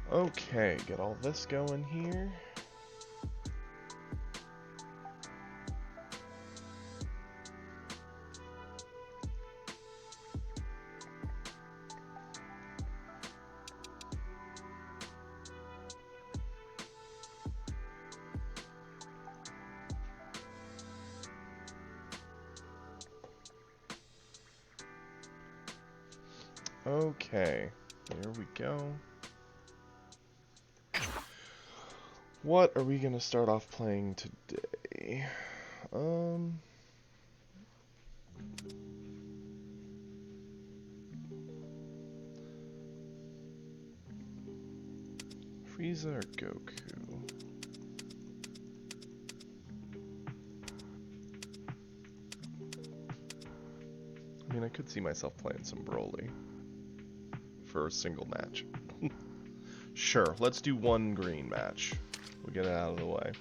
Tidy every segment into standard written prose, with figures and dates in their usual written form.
Okay, get all this going here. Okay, here we go. What are we gonna start off playing today? Frieza or Goku? I mean, I could see myself playing some Broly for a single match. Sure, let's do one green match. We'll get it out of the way.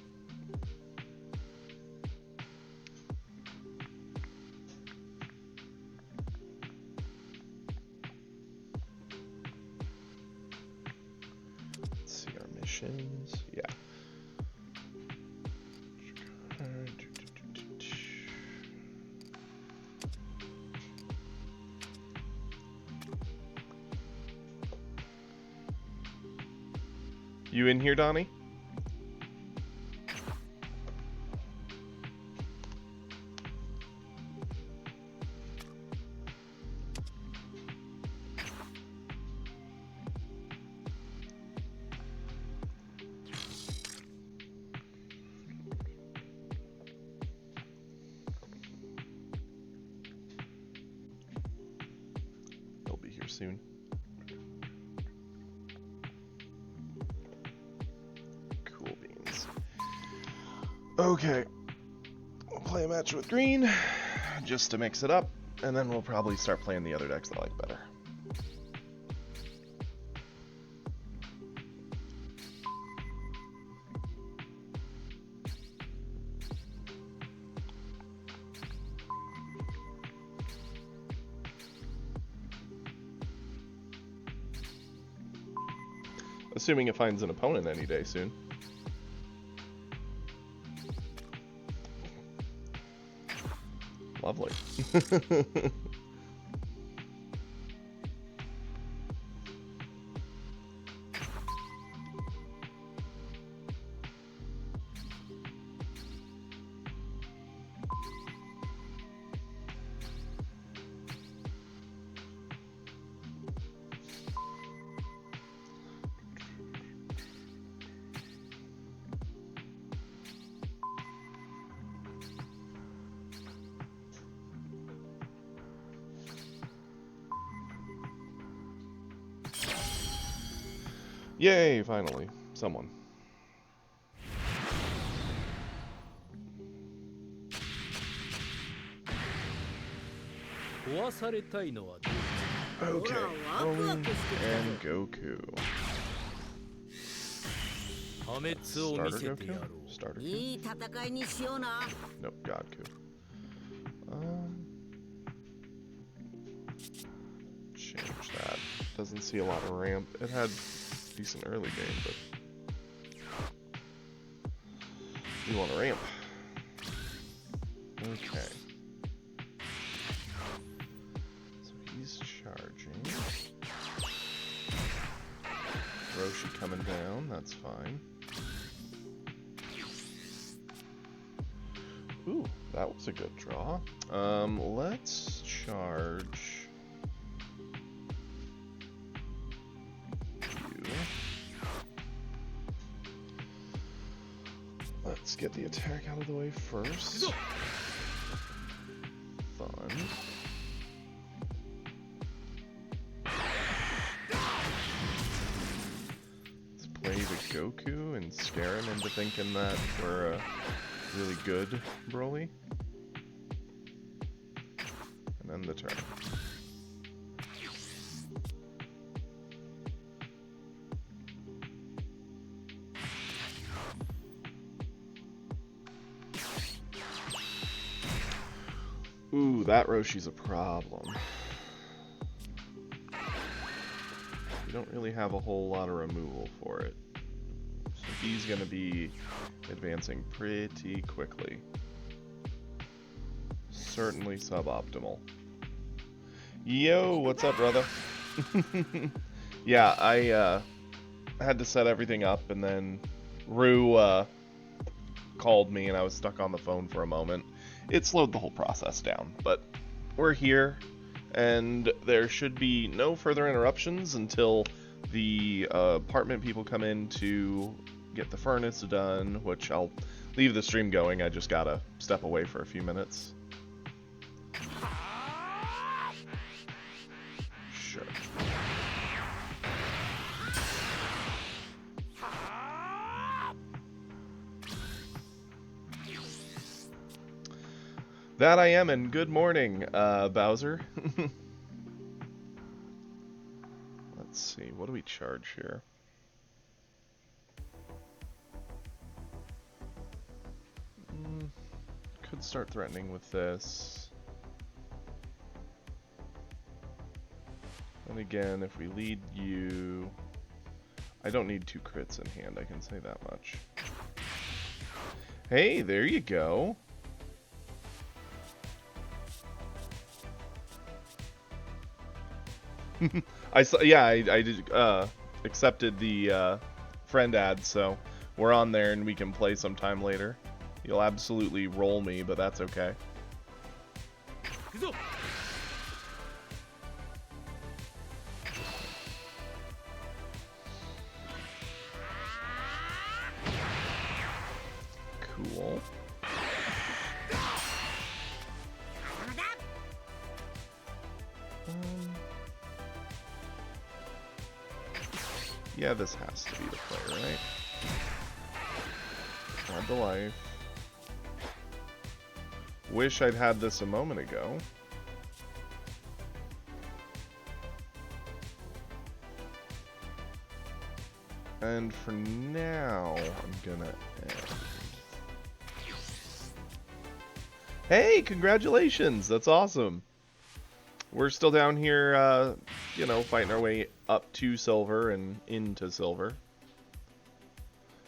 Let's see our missions. Yeah. You in here, Donnie? He'll be here soon. Okay, we'll play a match with green, just to mix it up, and then we'll probably start playing the other decks that I like better. Assuming it finds an opponent any day soon. Lovely. Yay, finally. Someone. Okay, Broly and Goku. Starter Goku? Starter Goku? Nope, Godku. Change that. Doesn't see a lot of ramp. It had decent early game, but you want a ramp. Okay. So he's charging. Roshi coming down, that's fine. Ooh, that was a good draw. Let's charge you. Let's get the attack out of the way first. Fun. Let's play the Goku and scare him into thinking that we're a really good Broly. And then the turn. Ooh, that Roshi's a problem. We don't really have a whole lot of removal for it. So he's going to be advancing pretty quickly. Certainly suboptimal. Yo, what's up, brother? Yeah, I had to set everything up, and then Rue called me, and I was stuck on the phone for a moment. It slowed the whole process down, but we're here, and there should be no further interruptions until the apartment people come in to get the furnace done, which I'll leave the stream going. I just gotta step away for a few minutes. Sure. That I am, and good morning, Bowser. Let's see, what do we charge here? Could start threatening with this. And again, if we lead you... I don't need 2 crits in hand, I can say that much. Hey, there you go. I saw, yeah, I did, accepted the friend ad, so we're on there and we can play sometime later. You'll absolutely roll me, but that's okay. Cool. Yeah, this has to be the play, right? Add the life. Wish I'd had this a moment ago. And for now, I'm gonna end. Hey, congratulations! That's awesome! We're still down here, you know, fighting our way up to silver and into silver.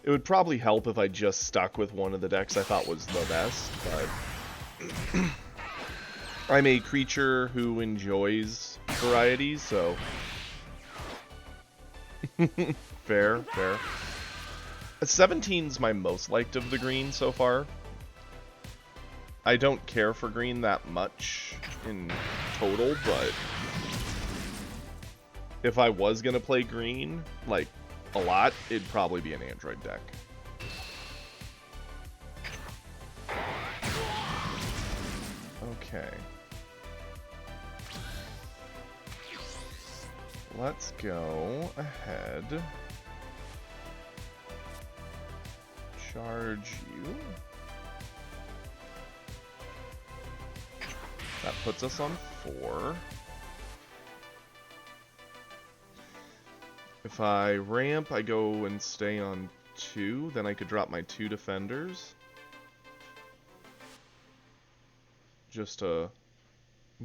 It would probably help if I just stuck with one of the decks I thought was the best, but... I'm a creature who enjoys variety, so... Fair, fair. 17's my most liked of the green so far. I don't care for green that much in total, but if I was gonna play green, like, a lot, it'd probably be an Android deck. Okay. Let's go ahead. Charge you. That puts us on 4. If I ramp, I go and stay on 2. Then I could drop my 2 defenders. Just to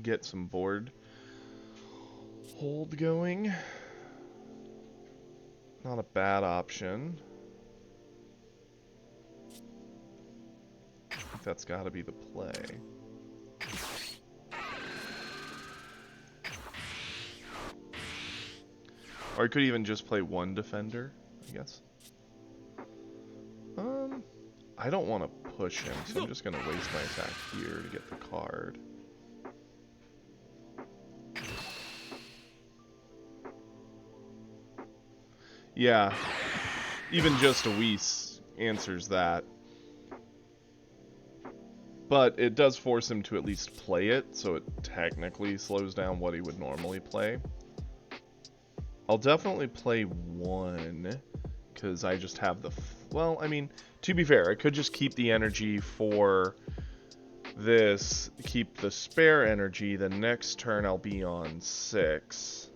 get some board hold going. Not a bad option. I think that's got to be the play. Or I could even just play 1 defender, I guess. I don't want to push him, so I'm just going to waste my attack here to get the card. Yeah, even just a Whis answers that. But it does force him to at least play it, so it technically slows down what he would normally play. I'll definitely play 1, because I just have the... well, I mean, to be fair, I could just keep the energy for this, keep the spare energy, the next turn I'll be on 6.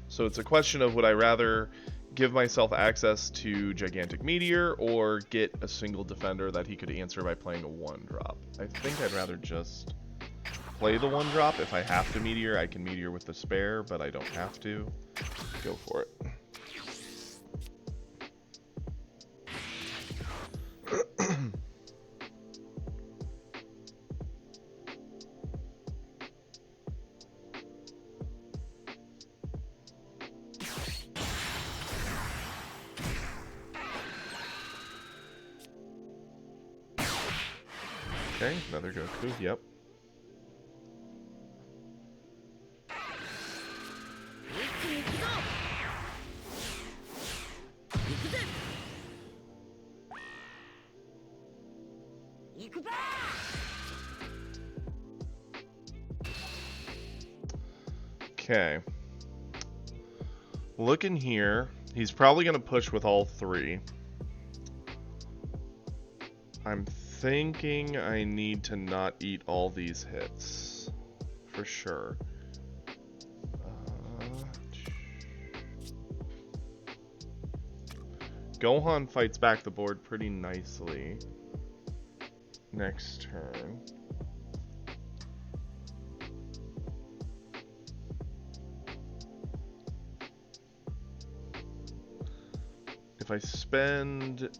So it's a question of, would I rather give myself access to Gigantic Meteor or get a single defender that he could answer by playing a 1-drop. I think I'd rather just play the 1-drop. If I have to Meteor, I can Meteor with the spare, but I don't have to. Go for it. Okay, another Goku, yep. Okay. Looking here, he's probably going to push with all 3. I'm thinking I need to not eat all these hits. For sure. Gohan fights back the board pretty nicely next turn. If I spend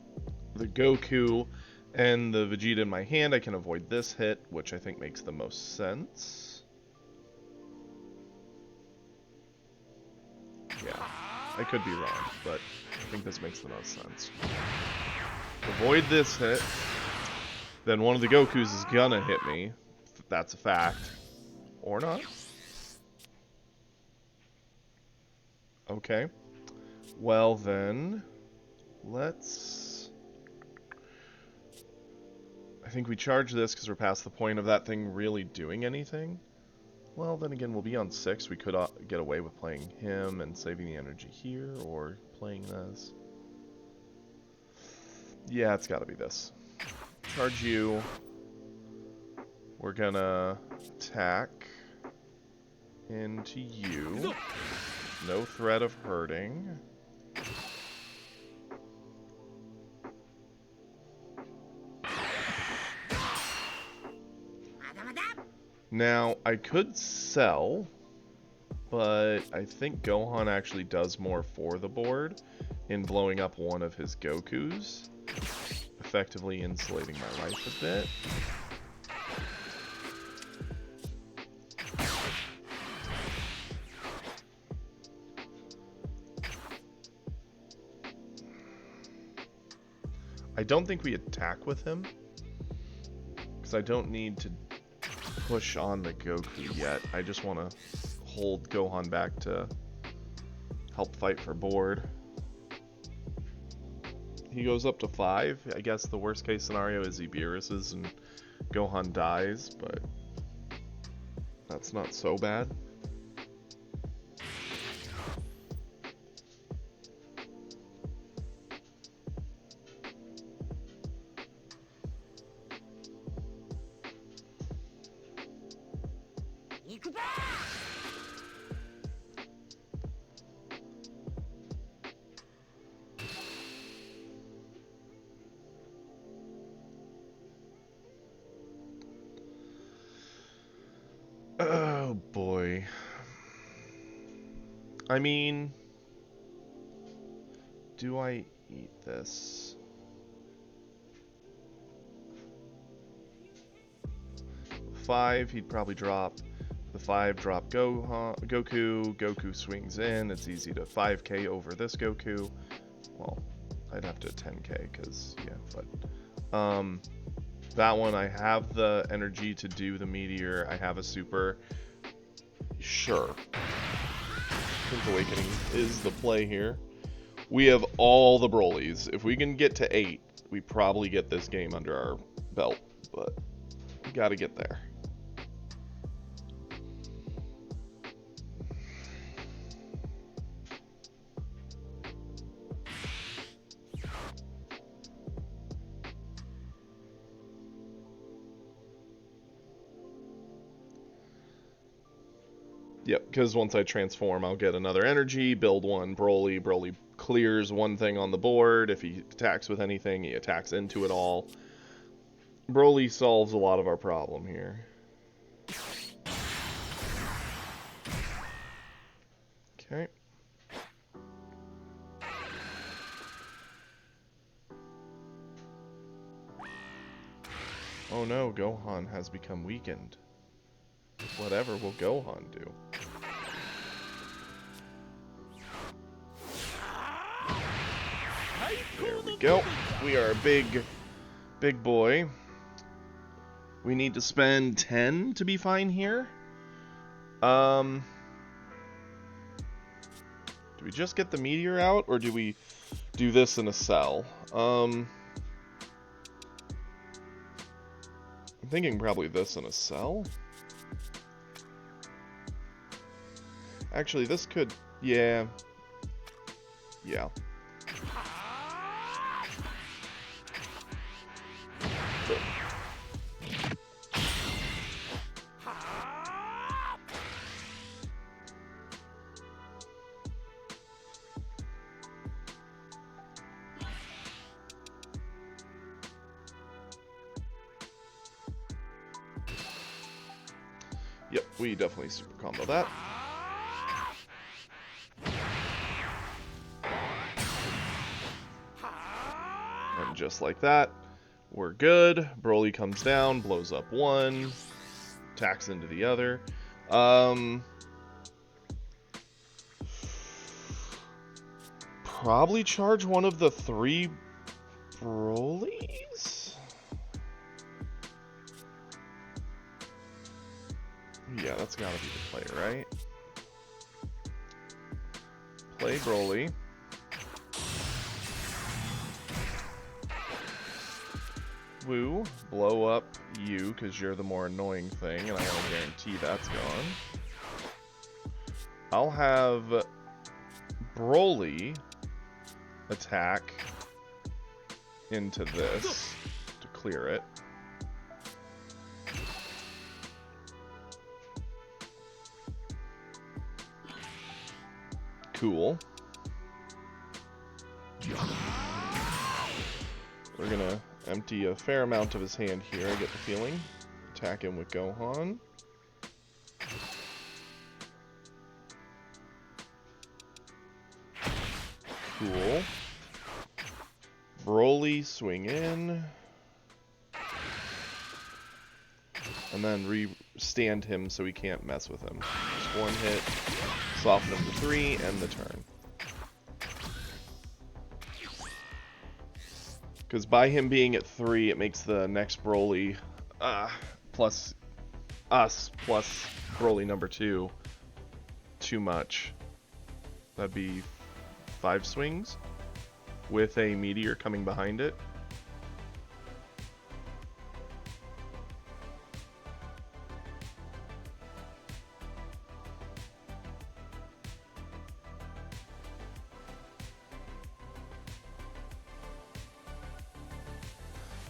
the Goku and the Vegeta in my hand, I can avoid this hit, which I think makes the most sense. Yeah, I could be wrong, but I think this makes the most sense. Avoid this hit, then one of the Gokus is gonna hit me. That's a fact. Or not. Okay. Well then, let's... I think we charge this because we're past the point of that thing really doing anything. Well, then again, we'll be on 6. We could get away with playing him and saving the energy here, or playing this. Yeah, it's gotta be this. Charge you. We're gonna attack into you. No threat of hurting. Now, I could sell, but I think Gohan actually does more for the board in blowing up one of his Gokus, effectively insulating my life a bit. I don't think we attack with him, because I don't need to push on the Goku yet. I just want to hold Gohan back to help fight for board. He goes up to 5. I guess the worst case scenario is he Beerus's and Gohan dies, but that's not so bad. Oh boy. I mean, do I eat this? Five, he'd probably drop the 5, drop Goku. Goku swings in. It's easy to 5k over this Goku. Well, I'd have to 10k because, yeah, but that one, I have the energy to do the Meteor. I have a super. Sure. Prince Awakening is the play here. We have all the Brolys. If we can get to 8, we probably get this game under our belt, but we gotta get there. Yep, because once I transform, I'll get another energy, build one Broly. Broly clears one thing on the board. If he attacks with anything, he attacks into it all. Broly solves a lot of our problem here. Okay. Oh no, Gohan has become weakened. Whatever will Gohan do? There we go. We are a big boy. We need to spend 10 to be fine here. Do we just get the meteor out, or do we do this in a cell? I'm thinking probably this in a cell. Actually, this could... Yeah. Yeah. Yep, we definitely super combo that. And just like that, we're good. Broly comes down, blows up one, attacks into the other. Probably charge one of the 3 Brolys? Yeah, that's gotta be the play, right? Play Broly. Woo, blow up you, because you're the more annoying thing, and I gotta guarantee that's gone. I'll have Broly attack into this to clear it. Cool. We're gonna empty a fair amount of his hand here, I get the feeling. Attack him with Gohan. Cool. Broly, swing in. And then re-stand him so we can't mess with him. Just one hit, soften him to 3, end the turn. Because by him being at 3, it makes the next Broly plus us plus Broly number 2 too much. That'd be 5 swings with a meteor coming behind it.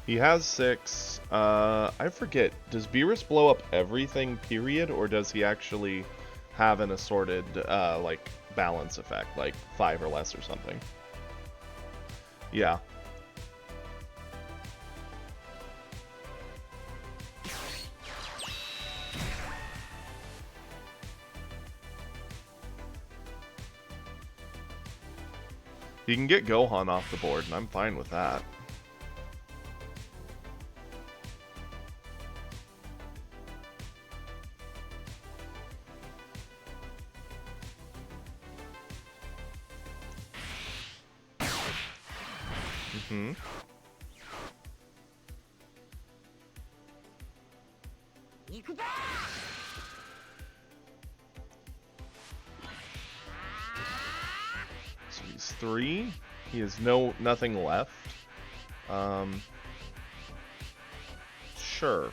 He has 6. I forget. Does Beerus blow up everything, period? Or does he actually have an assorted, like, balance effect? Like 5 or less or something? Yeah. He can get Gohan off the board, and I'm fine with that. Mm-hmm. So he's 3. He has nothing left. Sure.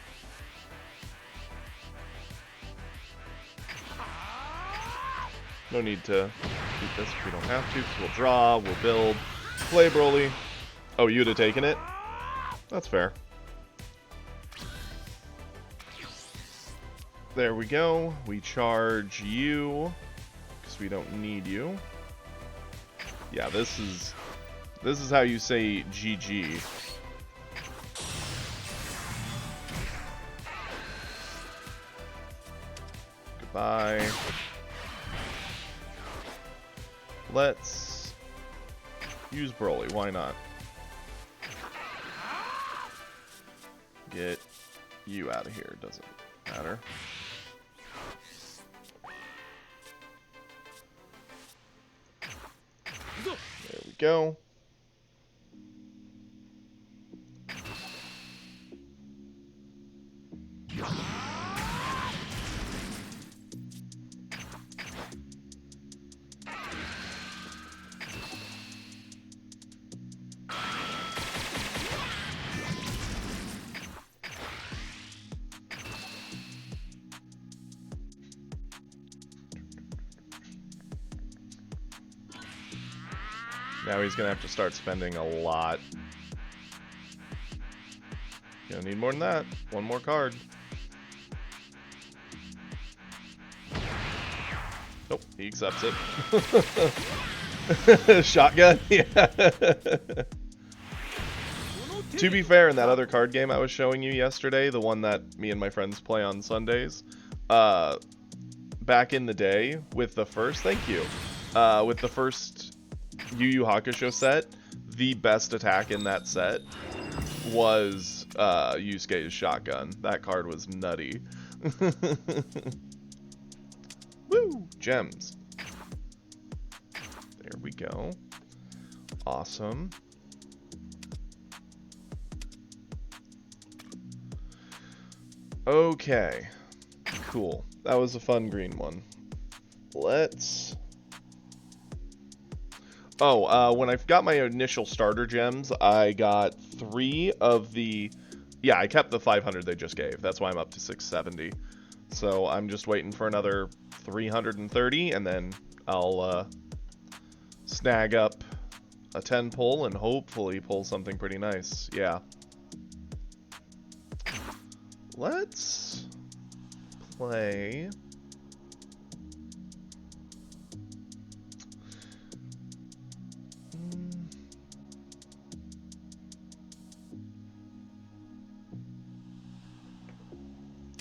No need to keep this if we don't have to, because we'll draw, we'll build. Play Broly. Oh, you'd have taken it? That's fair. There we go. We charge you, because we don't need you. Yeah, this is how you say GG. Goodbye. Let's use Broly. Why not? Get you out of here. Doesn't matter. There we go. Now he's gonna have to start spending a lot. Gonna need more than that. One more card. Nope, he accepts it. Shotgun? Yeah. To be fair, in that other card game I was showing you yesterday, the one that me and my friends play on Sundays, back in the day with the first, with the first Yu Yu Hakusho set, the best attack in that set was Yusuke's shotgun. That card was nutty. Woo! Gems. There we go. Awesome. Okay. Cool. That was a fun green one. Let's... Oh, when I got my initial starter gems, I got 3 of the... Yeah, I kept the 500 they just gave. That's why I'm up to 670. So I'm just waiting for another 330, and then I'll snag up a 10 pull and hopefully pull something pretty nice. Yeah. Let's play...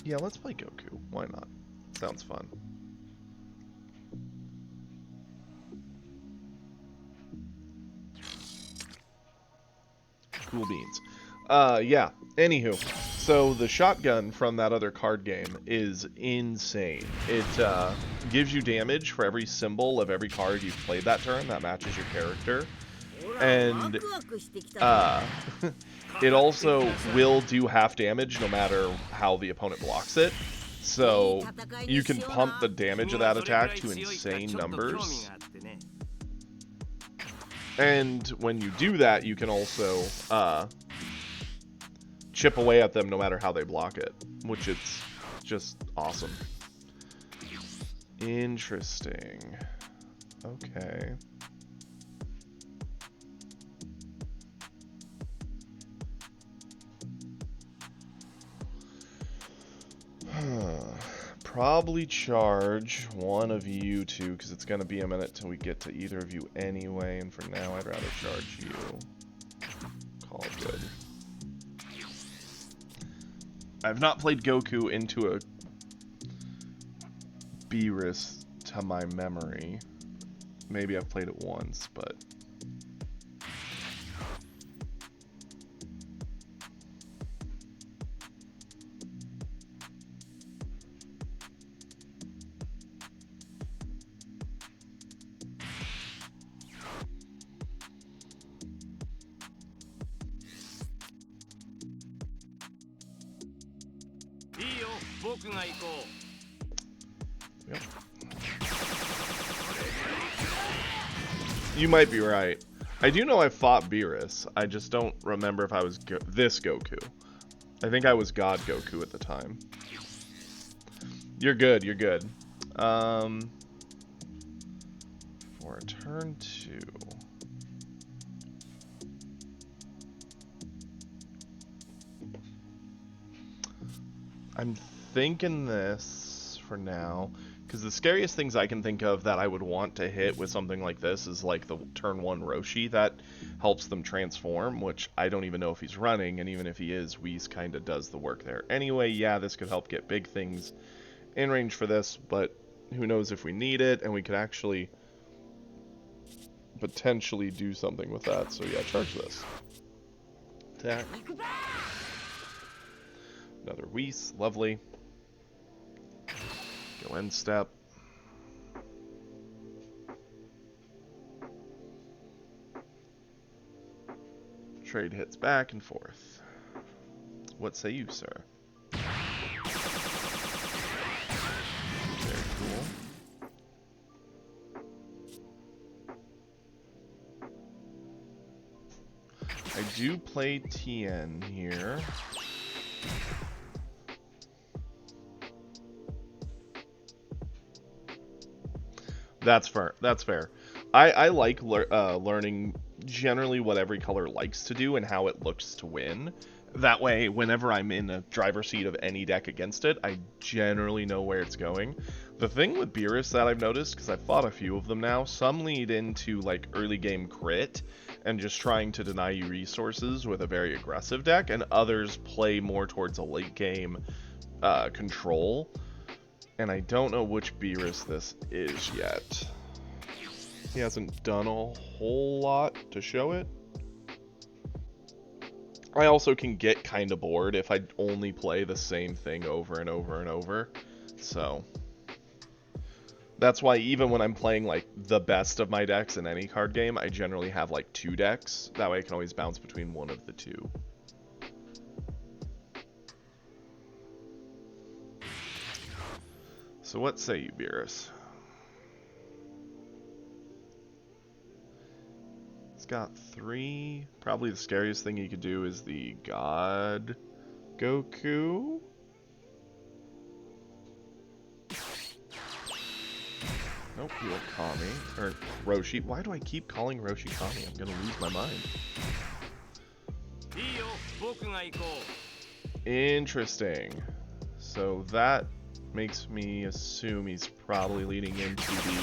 Yeah, let's play Goku. Why not? Sounds fun. Cool beans. Yeah. Anywho, so the shotgun from that other card game is insane. It gives you damage for every symbol of every card you've played that turn that matches your character. And it also will do half damage no matter how the opponent blocks it. So you can pump the damage of that attack to insane numbers. And when you do that, you can also chip away at them no matter how they block it, which is just awesome. Interesting. Okay. Probably charge one of you two, because it's going to be a minute till we get to either of you anyway, and for now I'd rather charge you. Call it good. I've not played Goku into a Beerus to my memory. Maybe I've played it once, but... Yep. You might be right. I do know I fought Beerus. I just don't remember if I was this Goku. I think I was God Goku at the time. You're good, you're good. For turn 2. I'm thinking this for now, Because the scariest things I can think of that I would want to hit with something like this is like the turn 1 Roshi that helps them transform, which I don't even know if he's running, and even if he is, Whis kind of does the work there. Anyway, yeah, this could help get big things in range for this, but who knows if we need it, and we could actually potentially do something with that. So yeah, charge this. Attack. Another Whis, lovely. Go end step. Trade hits back and forth. What say you, sir? Very cool. I do play Tien here. That's fair. That's fair. I like learning generally what every color likes to do and how it looks to win. That way, whenever I'm in a driver's seat of any deck against it, I generally know where it's going. The thing with Beerus that I've noticed, because I've fought a few of them now, some lead into like early game crit and just trying to deny you resources with a very aggressive deck, and others play more towards a late game control. And I don't know which Beerus this is yet. He hasn't done a whole lot to show it. I also can get kind of bored if I only play the same thing over and over and over. So that's why even when I'm playing like the best of my decks in any card game, I generally have like 2 decks. That way I can always bounce between one of the 2. So what say you, Beerus? He's got 3. Probably the scariest thing he could do is the God Goku. Nope, he went Kami. Or Roshi. Why do I keep calling Roshi Kami? I'm gonna lose my mind. Interesting. So that makes me assume he's probably leading into the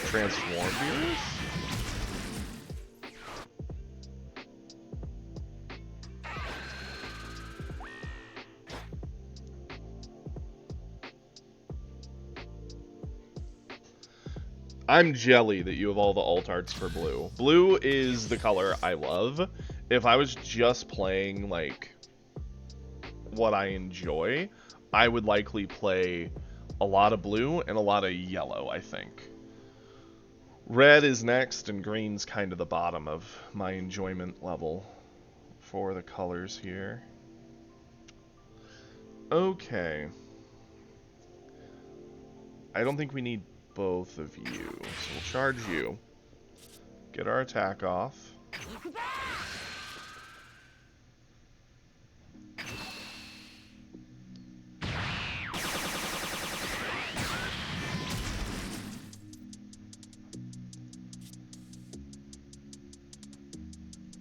Transform Beerus. I'm jelly that you have all the alt arts for blue. Blue is the color I love. If I was just playing like what I enjoy, I would likely play a lot of blue and a lot of yellow, I think. Red is next, and green's kind of the bottom of my enjoyment level for the colors here. Okay. I don't think we need both of you, so we'll charge you. Get our attack off.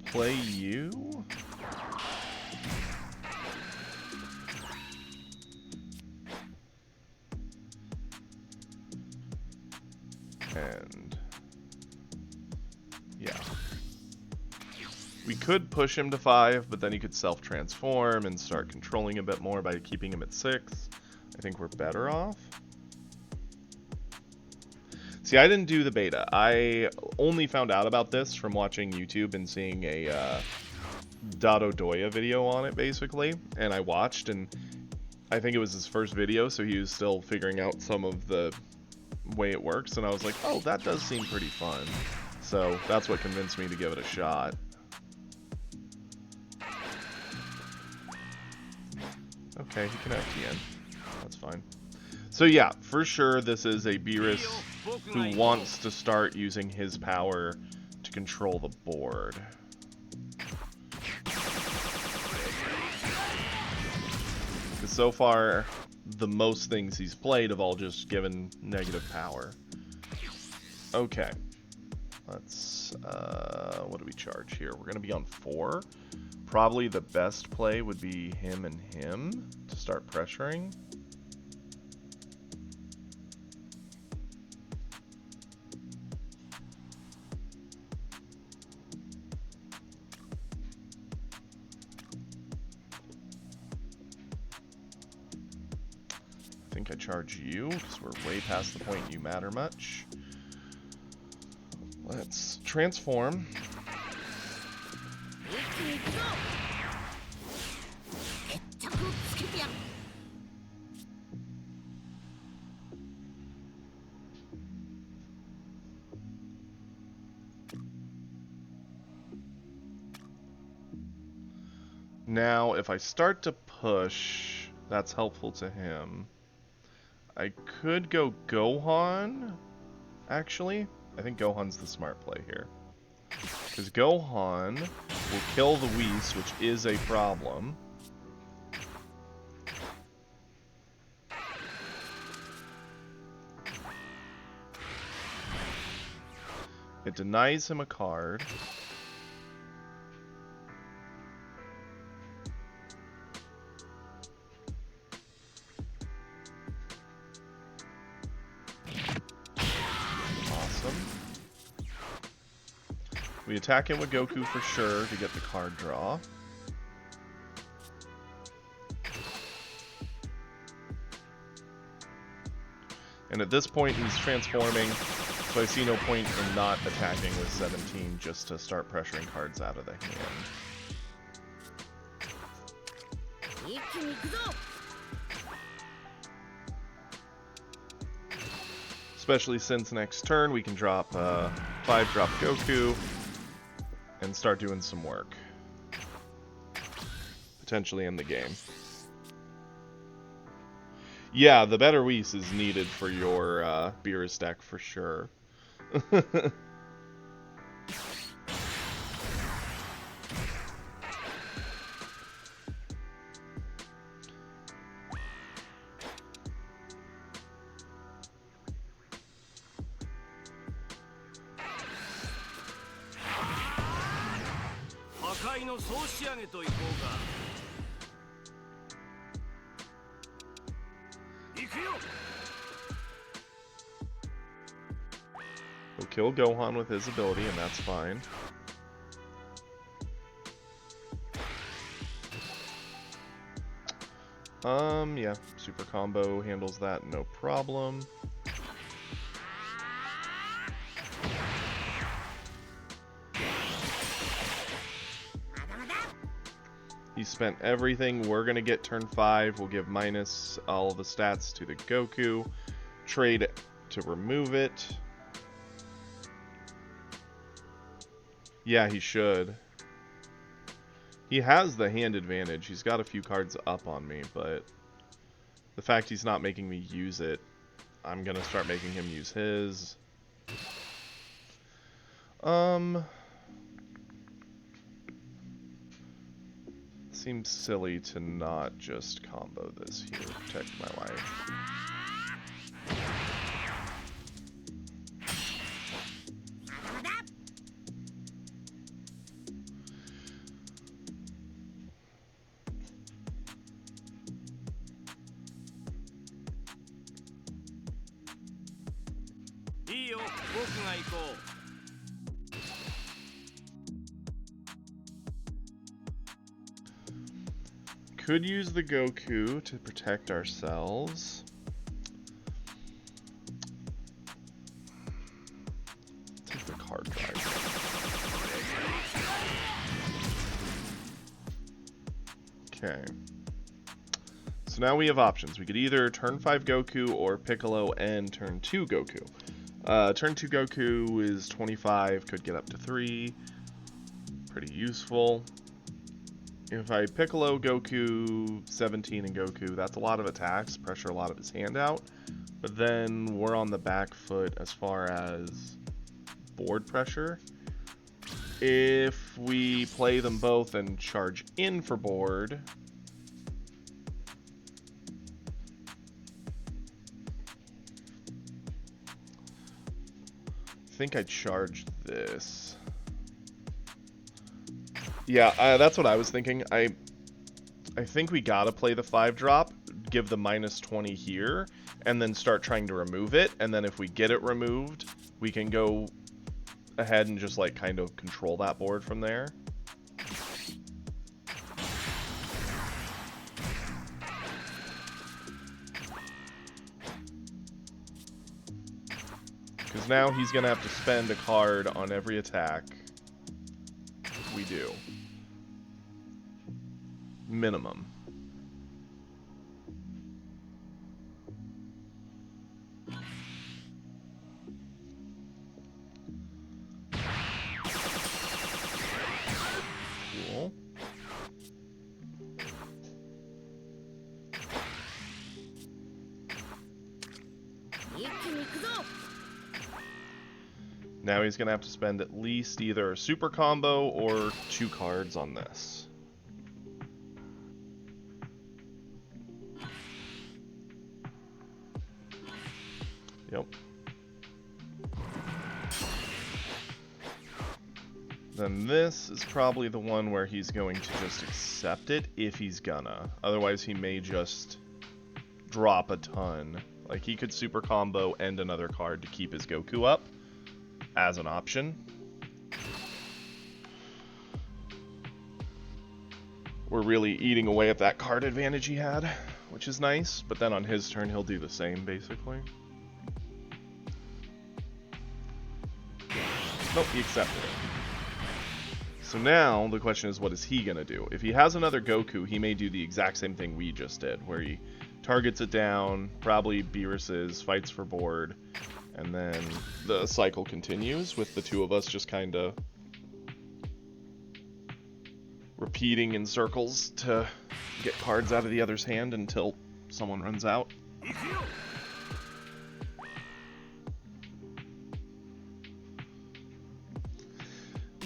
Play you? And yeah. We could push him to 5, but then he could self-transform and start controlling a bit more by keeping him at 6. I think we're better off. See, I didn't do the beta. I only found out about this from watching YouTube and seeing a Dododoya video on it, basically. And I watched, and I think it was his first video, so he was still figuring out some of the way it works. And I was like, oh, that does seem pretty fun. So that's what convinced me to give it a shot. Okay, he can have Tien. That's fine. So yeah, for sure this is a Beerus who wants to start using his power to control the board. Because so far, the most things he's played have all just given negative power. Okay. Let's, what do we charge here? We're going to be on 4. Probably the best play would be him and him to start pressuring. think I charge you, because we're way past the point you matter much. Let's transform. Now, if I start to push, that's helpful to him. I could go Gohan, actually. I think Gohan's the smart play here. Because Gohan will kill the Whis, which is a problem. It denies him a card. We attack him with Goku for sure to get the card draw. And at this point he's transforming, so I see no point in not attacking with 17 just to start pressuring cards out of the hand. Especially since next turn we can drop 5-drop Goku and start doing some work. Potentially in the game. Yeah, the better Whis is needed for your Beerus deck for sure. We'll kill Gohan with his ability, and that's fine. Yeah, super combo handles that, no problem. He spent everything. We're gonna get turn 5. We'll give minus all the stats to the Goku. Trade to remove it. Yeah, he should. He has the hand advantage. He's got a few cards up on me, but the fact he's not making me use it, I'm gonna start making him use his. Seems silly to not just combo this here to protect my life. Could use the Goku to protect ourselves. Take the card drive. Okay. So now we have options. We could either turn 5 Goku or Piccolo and turn 2 Goku. Turn 2 Goku is 25, could get up to 3. Pretty useful. If I Piccolo, Goku, 17, and Goku, that's a lot of attacks, pressure a lot of his hand out. But then we're on the back foot as far as board pressure. If we play them both and charge in for board, I think I charged this. Yeah, that's what I was thinking. I think we gotta play the 5-drop, give the minus 20 here, and then start trying to remove it. And then if we get it removed, we can go ahead and just like kind of control that board from there. Because now he's going to have to spend a card on every attack we do. Minimum. Cool. Now he's going to have to spend at least either a super combo or 2 cards on this. Yep. Then this is probably the one where he's going to just accept it if he's gonna. Otherwise he may just drop a ton. Like he could super combo and another card to keep his Goku up as an option. We're really eating away at that card advantage he had, which is nice, but then on his turn he'll do the same basically. Nope, he accepted it. So now the question is, what is he gonna do? If he has another Goku, he may do the exact same thing we just did, where he targets it down, probably Beerus's, fights for board, and then the cycle continues with the two of us just kind of repeating in circles to get cards out of the other's hand until someone runs out.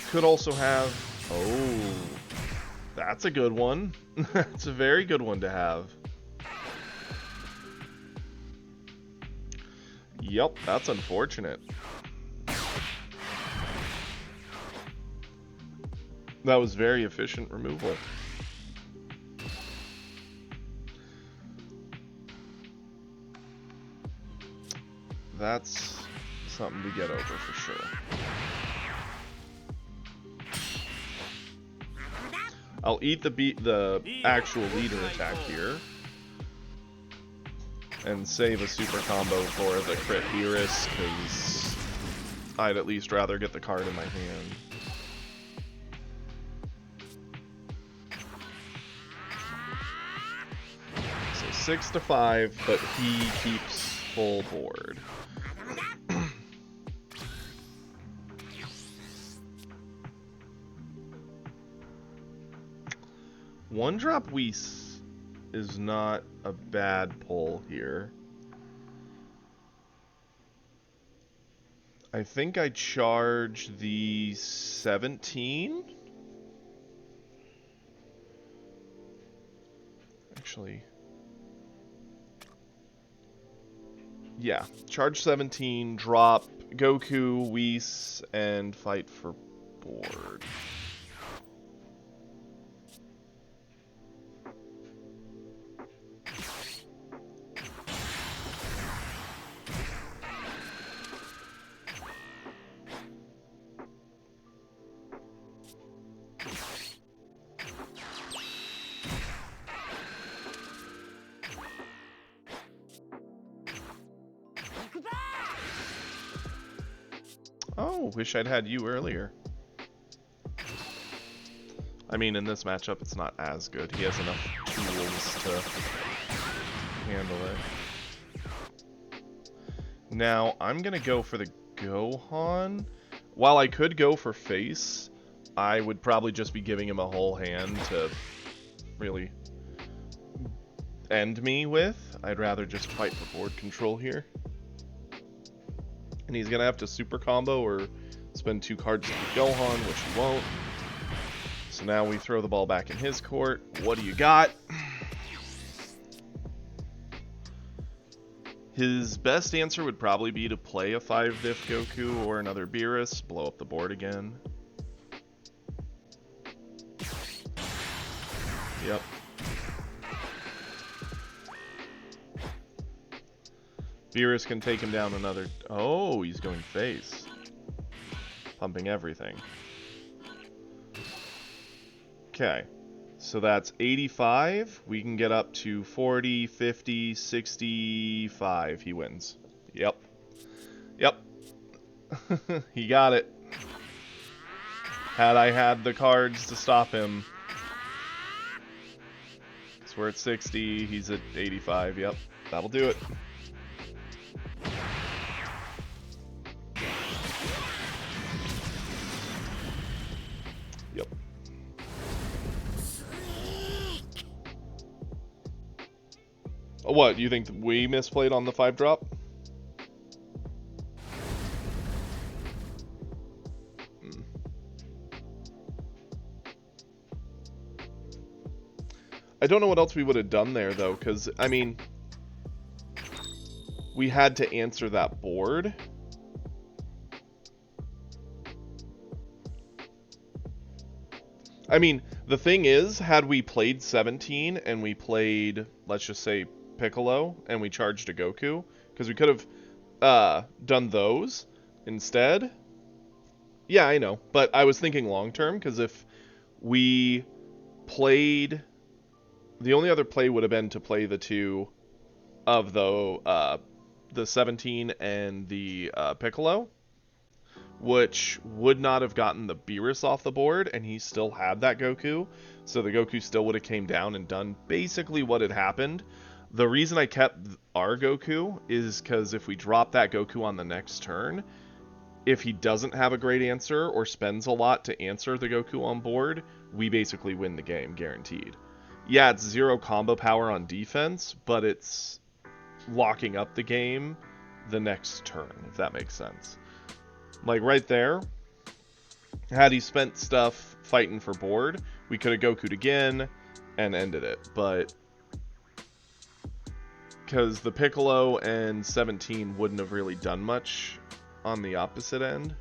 Could also have... Oh, that's a good one. That's a very good one to have. Yep, that's unfortunate. That was very efficient removal. That's something to get over for sure. I'll eat the actual leader attack here. And save a super combo for the crit Beerus, because I'd at least rather get the card in my hand. So 6 to 5, but he keeps full board. One drop Whis is not a bad pull here. I think I charge the 17. Actually, yeah, charge 17, drop Goku, Whis, and fight for board. Oh, wish I'd had you earlier. I mean, in this matchup, it's not as good. He has enough tools to handle it. Now, I'm going to go for the Gohan. While I could go for face, I would probably just be giving him a whole hand to really end me with. I'd rather just fight for board control here. And he's going to have to super combo or spend 2 cards to the Gohan, which he won't. So now we throw the ball back in his court. What do you got? His best answer would probably be to play a 5-diff Goku or another Beerus, blow up the board again. Yep. Beerus can take him down another... Oh, he's going face. Pumping everything. Okay. So that's 85. We can get up to 40, 50, 65. He wins. Yep. Yep. He got it. Had I had the cards to stop him. So we're at 60, he's at 85, yep. That'll do it. Yep. What, you think we misplayed on the 5-drop? I don't know what else we would have done there, though, because, I mean, we had to answer that board. I mean, the thing is, had we played 17 and we played, let's just say, Piccolo, and we charged a Goku, because we could have done those instead. Yeah, I know, but I was thinking long-term, because if we played... The only other play would have been to play the two of the 17 and the Piccolo, which would not have gotten the Beerus off the board, and he still had that Goku, so the Goku still would have came down and done basically what had happened. The reason I kept our Goku is because if we drop that Goku on the next turn, if he doesn't have a great answer or spends a lot to answer the Goku on board, we basically win the game, guaranteed. Yeah, it's 0 combo power on defense, but it's locking up the game the next turn, if that makes sense. Like right there, had he spent stuff fighting for board, we could have Goku'd again and ended it, but because the Piccolo and 17 wouldn't have really done much on the opposite end,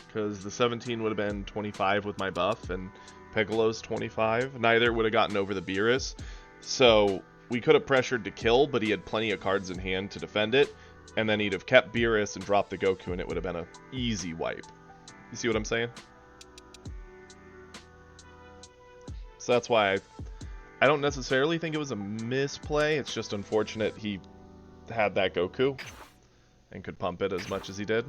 because the 17 would have been 25 with my buff, and Piccolo's 25. Neither would have gotten over the Beerus. So we could have pressured to kill, but he had plenty of cards in hand to defend it. And then he'd have kept Beerus and dropped the Goku, and it would have been an easy wipe. You see what I'm saying? So that's why I don't necessarily think it was a misplay. It's just unfortunate he had that Goku and could pump it as much as he did.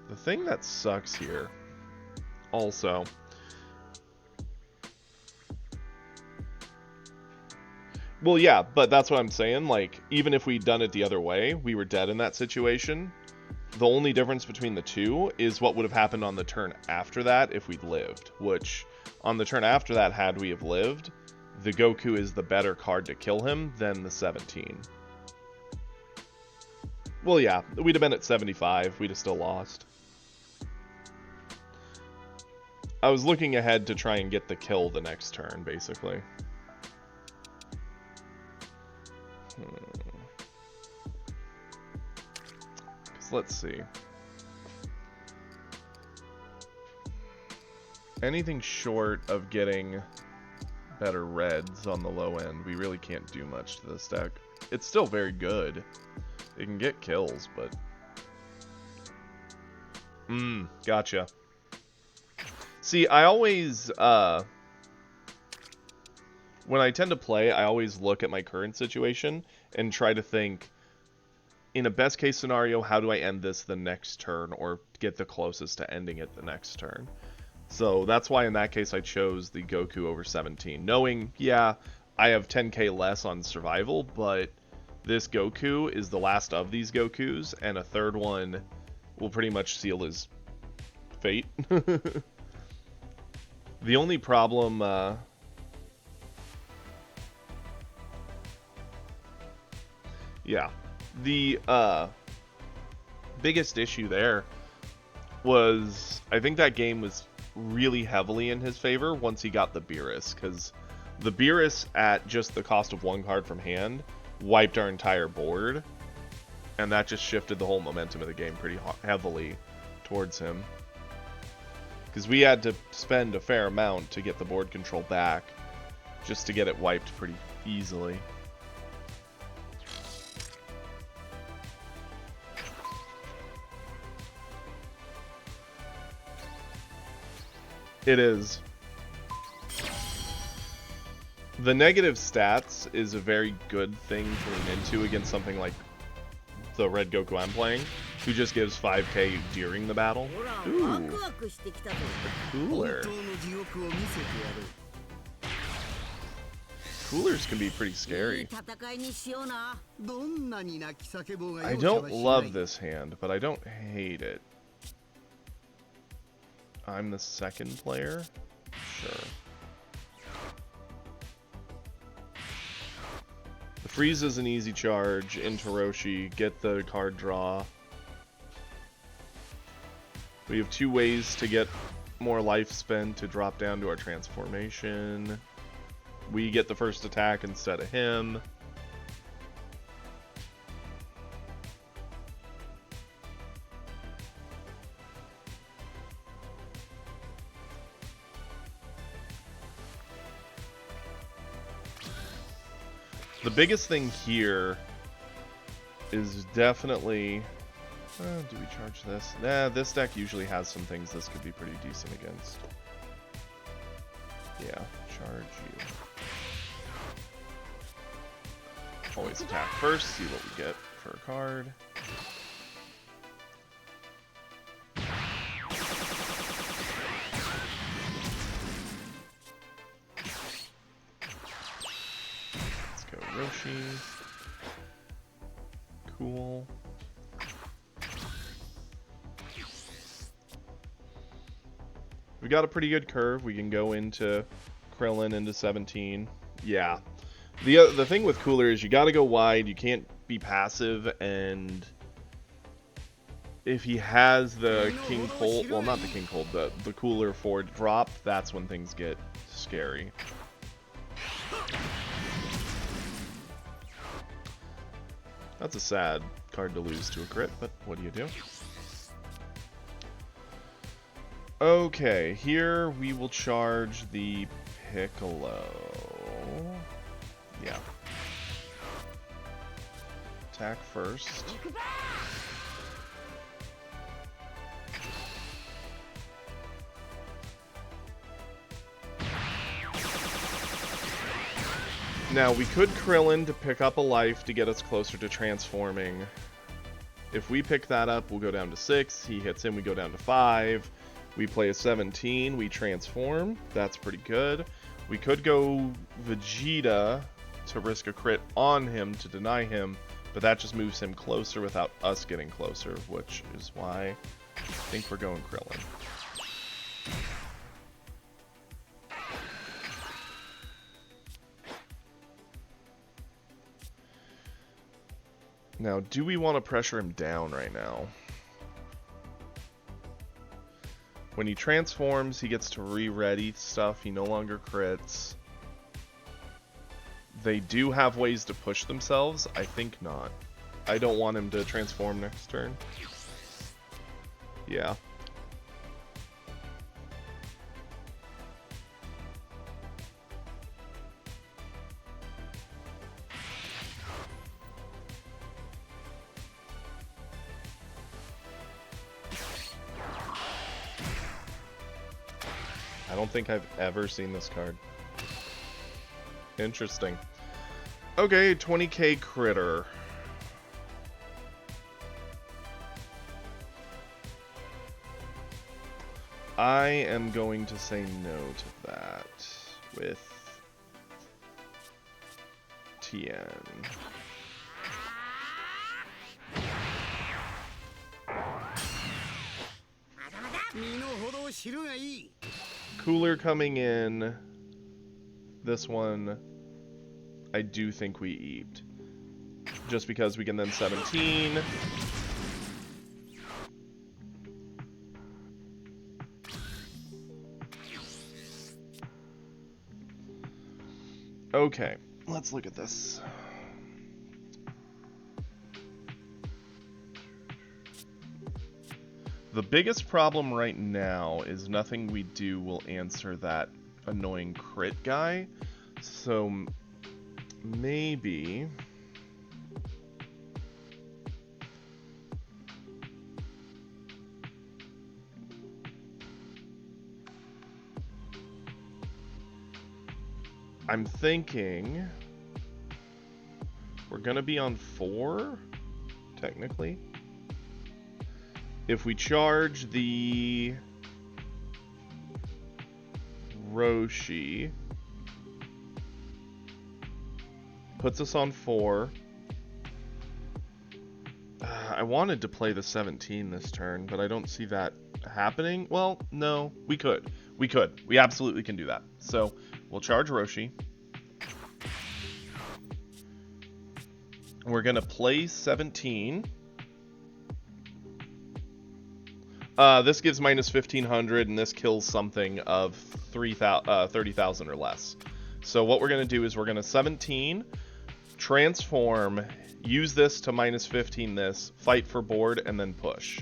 The thing that sucks here, also, well, yeah, but that's what I'm saying, like, even if we'd done it the other way, we were dead in that situation. The only difference between the two is what would have happened on the turn after that if we'd lived, which, on the turn after that, had we have lived, the Goku is the better card to kill him than the 17. Well, yeah, we'd have been at 75, we'd have still lost. I was looking ahead to try and get the kill the next turn, basically. Let's see. Anything short of getting better reds on the low end, we really can't do much to this deck. It's still very good. It can get kills, but... Gotcha. See, I always, when I tend to play, I always look at my current situation and try to think, in a best case scenario, how do I end this the next turn or get the closest to ending it the next turn? So that's why in that case I chose the Goku over 17, knowing, yeah, I have 10k less on survival, but this Goku is the last of these Gokus, and a third one will pretty much seal his fate. The only problem, yeah, the biggest issue there was, I think that game was really heavily in his favor once he got the Beerus, because the Beerus at just the cost of one card from hand wiped our entire board, and that just shifted the whole momentum of the game pretty heavily towards him. Because we had to spend a fair amount to get the board control back, just to get it wiped pretty easily. It is. The negative stats is a very good thing to lean into against something like the Red Goku I'm playing, who just gives 5k during the battle. Ooh, cooler. Coolers can be pretty scary. I don't love this hand, but I don't hate it. I'm the second player? Sure. The freeze is an easy charge into Roshi. Get the card draw. We have 2 ways to get more life spent to drop down to our transformation. We get the first attack instead of him. The biggest thing here is definitely... do we charge this? Nah, this deck usually has some things this could be pretty decent against. Yeah, charge you. Always attack first, see what we get for a card. Let's go Roshi. Cool. We got a pretty good curve. We can go into Krillin into 17. Yeah. The thing with Cooler is you got to go wide. You can't be passive, and if he has the King Colt, well, not the King Colt, the Cooler 4 drop, that's when things get scary. That's a sad card to lose to a crit, but what do you do? Okay, here we will charge the Piccolo. Yeah. Attack first. Now, we could Krillin to pick up a life to get us closer to transforming. If we pick that up, we'll go down to 6. He hits him, we go down to 5. We play a 17, we transform. That's pretty good. We could go Vegeta to risk a crit on him to deny him, but that just moves him closer without us getting closer, which is why I think we're going Krillin. Now, do we want to pressure him down right now? When he transforms, he gets to re-ready stuff. He no longer crits. They do have ways to push themselves. I think not. I don't want him to transform next turn. Yeah. I don't think I've ever seen this card. Interesting. Okay, 20k critter. I am going to say no to that with Tien. Cooler coming in. This one, I do think we eat. Just because we can then 17. Okay, let's look at this. The biggest problem right now is nothing we do will answer that annoying crit guy. So maybe I'm thinking we're gonna be on 4, technically. If we charge the Roshi, puts us on 4. I wanted to play the 17 this turn, but I don't see that happening. Well, no, we could. We could. We absolutely can do that. So we'll charge Roshi. We're going to play 17. This gives minus 1,500, and this kills something of 30,000 or less. So what we're going to do is we're going to 17, transform, use this to minus 15 this, fight for board, and then push.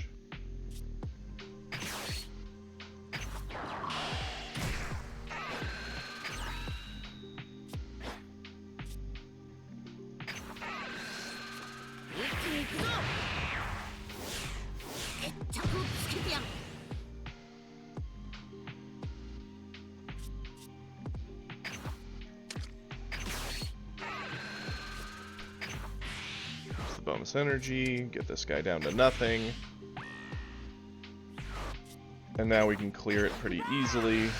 Bonus energy, get this guy down to nothing. And now we can clear it pretty easily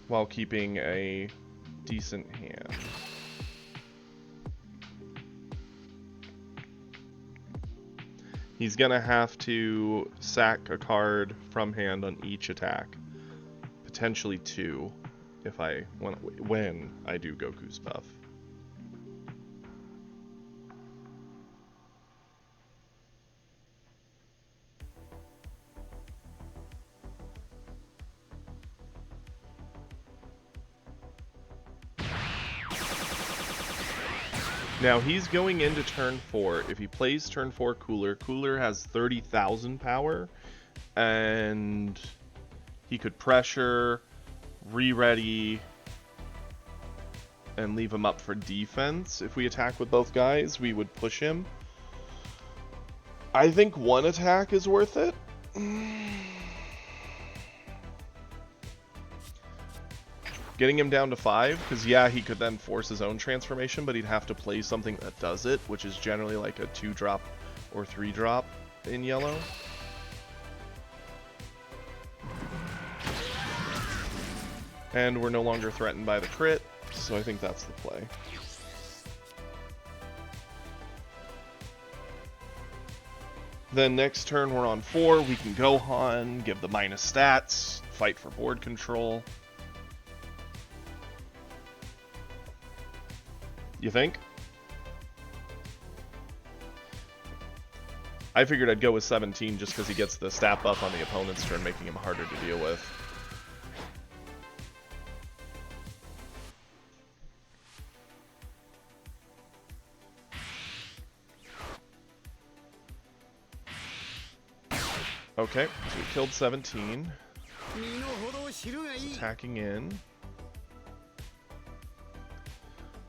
while keeping a decent hand. He's gonna have to sack a card from hand on each attack. Potentially 2 if when I do Goku's buff. Now he's going into turn 4. If he plays turn 4 Cooler, Cooler has 30,000 power, and he could pressure, re-ready, and leave him up for defense. If we attack with both guys, we would push him. I think one attack is worth it. Getting him down to 5, because yeah, he could then force his own transformation, but he'd have to play something that does it, which is generally like a 2-drop or 3-drop in yellow. And we're no longer threatened by the crit, so I think that's the play. Then next turn we're on 4, we can Gohan, give the minus stats, fight for board control. You think? I figured I'd go with 17 just because he gets the stat buff on the opponent's turn, making him harder to deal with. Okay, so we killed 17. He's attacking in.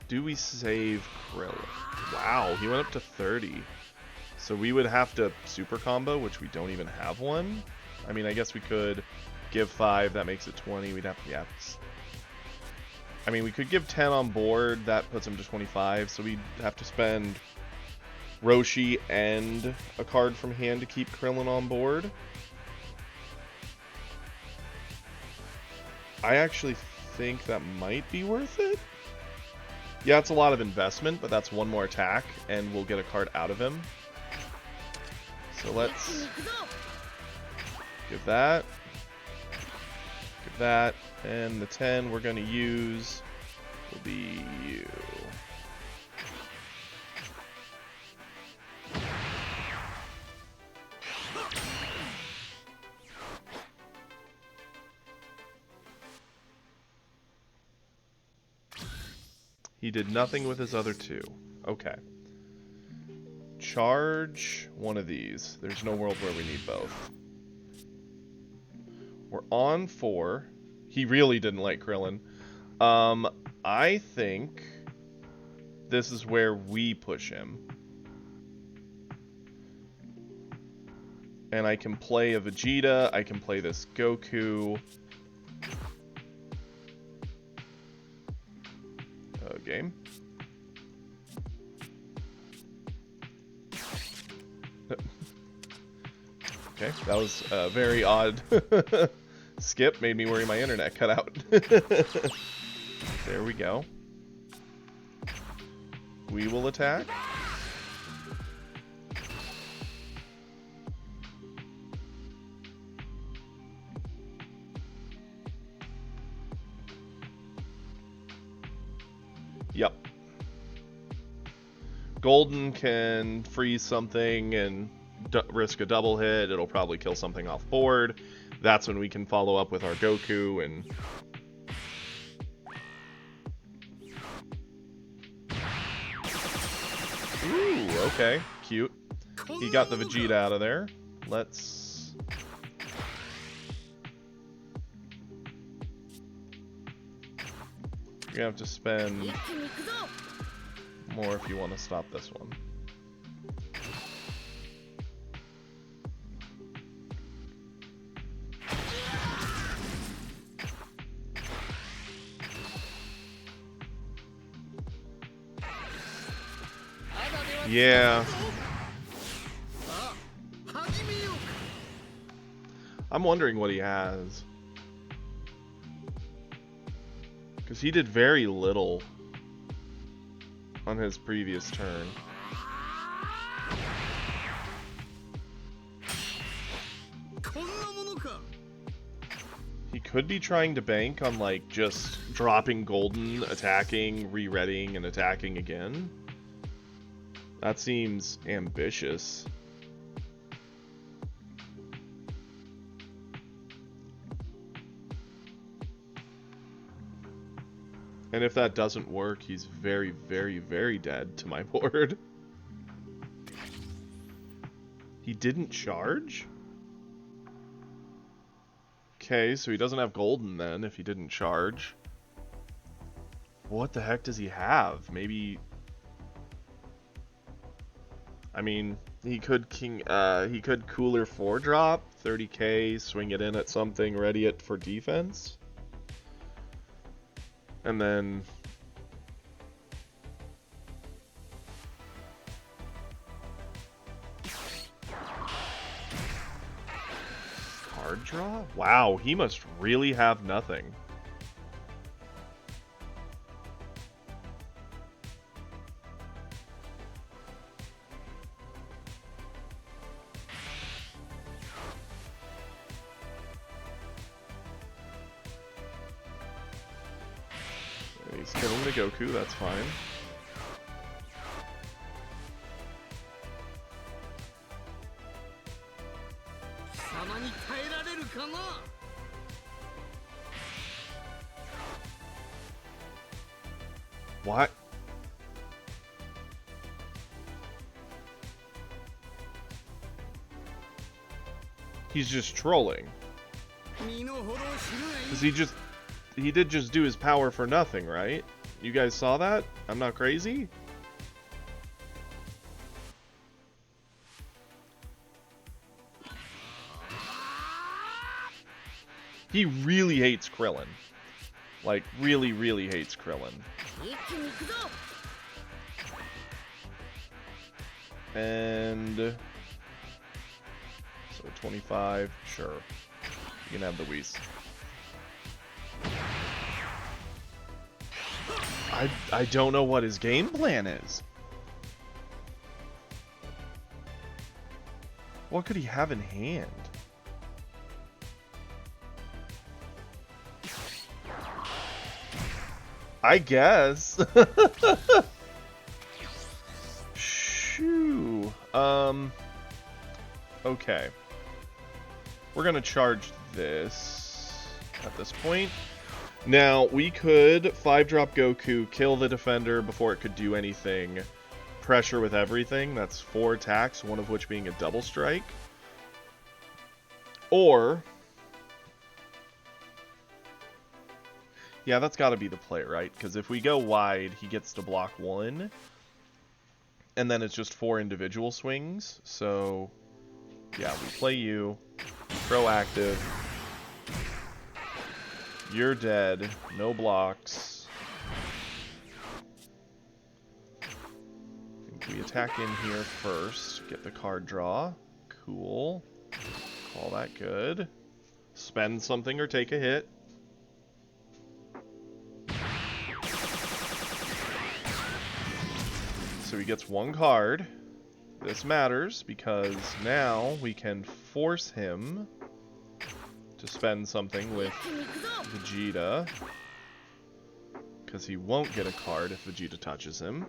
Do we save Krillin? Wow, he went up to 30. So we would have to super combo, which we don't even have one. I mean, I guess we could give 5, that makes it 20. We'd have to, yeah. I mean, we could give 10 on board, that puts him to 25. So we'd have to spend Roshi and a card from hand to keep Krillin on board. I actually think that might be worth it. Yeah, it's a lot of investment, but that's one more attack, and we'll get a card out of him. So let's give that, and the 10 we're going to use will be you. He did nothing with his other 2. Okay. Charge one of these. There's no world where we need both. We're on 4. He really didn't like Krillin. I think this is where we push him. And I can play a Vegeta. I can play this Goku. game. Okay, that was a very odd skip. Made me worry my internet cut out. There we go. We will attack. Yep. Golden can freeze something and risk a double hit. It'll probably kill something off board. That's when we can follow up with our Goku and... Ooh, okay. Cute. He got the Vegeta out of there. Let's... You're gonna have to spend more if you want to stop this one. Yeah. I'm wondering what he has. Because he did very little on his previous turn. He could be trying to bank on, like, just dropping Golden, attacking, re-readying, and attacking again. That seems ambitious. And if that doesn't work, he's very, very, very dead to my board. He didn't charge? Okay, so he doesn't have Golden then, if he didn't charge. What the heck does he have? Maybe... I mean, he could Cooler 4-drop, 30k, swing it in at something, ready it for defense. And then... Card draw? Wow, he must really have nothing. He's killing the Goku, that's fine. What? He's just trolling. Because he did just do his power for nothing, right? You guys saw that? I'm not crazy? He really hates Krillin. Like, really, really hates Krillin. And... so 25, sure. You can have the Whis. I don't know what his game plan is. What could he have in hand? I guess. Shoo. Okay. We're gonna charge this at this point. Now, we could 5-drop Goku, kill the defender before it could do anything. Pressure with everything. That's 4 attacks, one of which being a double strike. Or... yeah, that's got to be the play, right? Because if we go wide, he gets to block 1. And then it's just 4 individual swings. So, yeah, we play you. Proactive. You're dead. No blocks. We attack in here first. Get the card draw. Cool. Call that good. Spend something or take a hit. So he gets one card. This matters because now we can force him to spend something with Vegeta. Because he won't get a card if Vegeta touches him.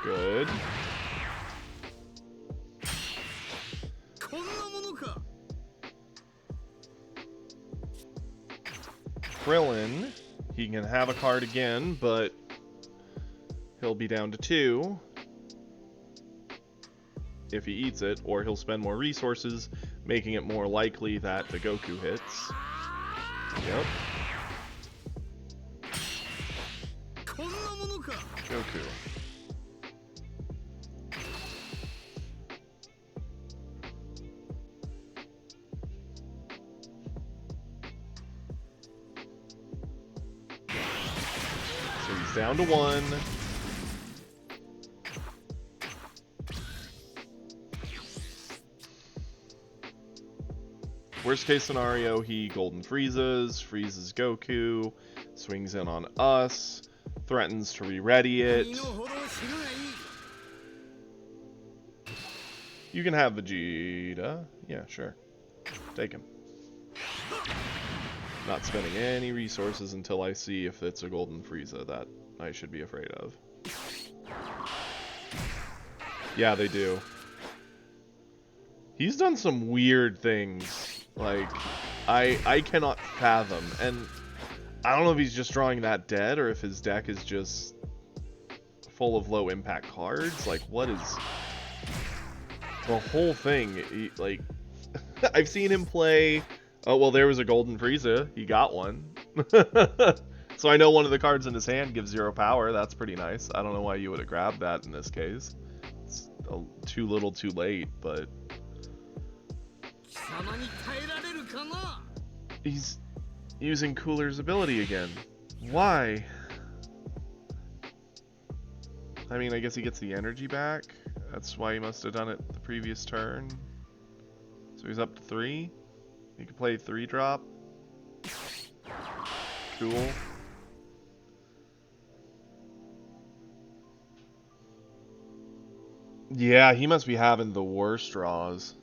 Good. Krillin, he can have a card again, but he'll be down to 2 if he eats it, or he'll spend more resources, making it more likely that the Goku hits. Yep. Goku. So he's down to 1. Worst case scenario, he Golden freezes Goku, swings in on us, threatens to re-ready it. You can have Vegeta. Yeah, sure. Take him. Not spending any resources until I see if it's a Golden Frieza that I should be afraid of. Yeah, they do. He's done some weird things. Like, I cannot fathom. And I don't know if he's just drawing that dead or if his deck is just full of low impact cards. Like, what is the whole thing? Like, I've seen him play. Oh, well, there was a Golden Frieza. He got one. So I know one of the cards in his hand gives 0 power. That's pretty nice. I don't know why you would have grabbed that in this case. It's too little too late, but... He's using Cooler's ability again. Why? I mean, I guess he gets the energy back. That's why he must have done it the previous turn. So he's up to 3. He can play 3-drop. Cool. Yeah, he must be having the worst draws.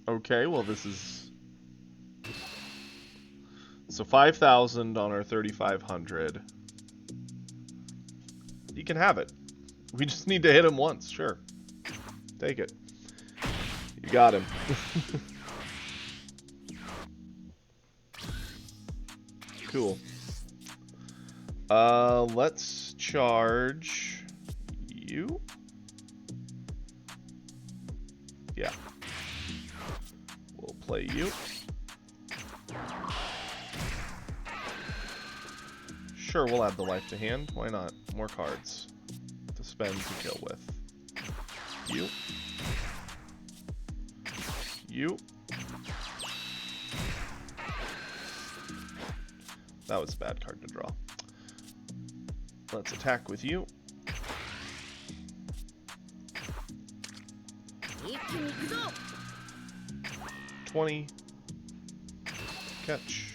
Okay, well this is... So 5,000 on our 3,500. He can have it. We just need to hit him once, sure. Take it. You got him. Cool. Let's charge you. Yeah. We'll play you. Sure, we'll add the life to hand. Why not? More cards to spend to kill with. You. You. That was a bad card to draw. Let's attack with you. 20. Catch.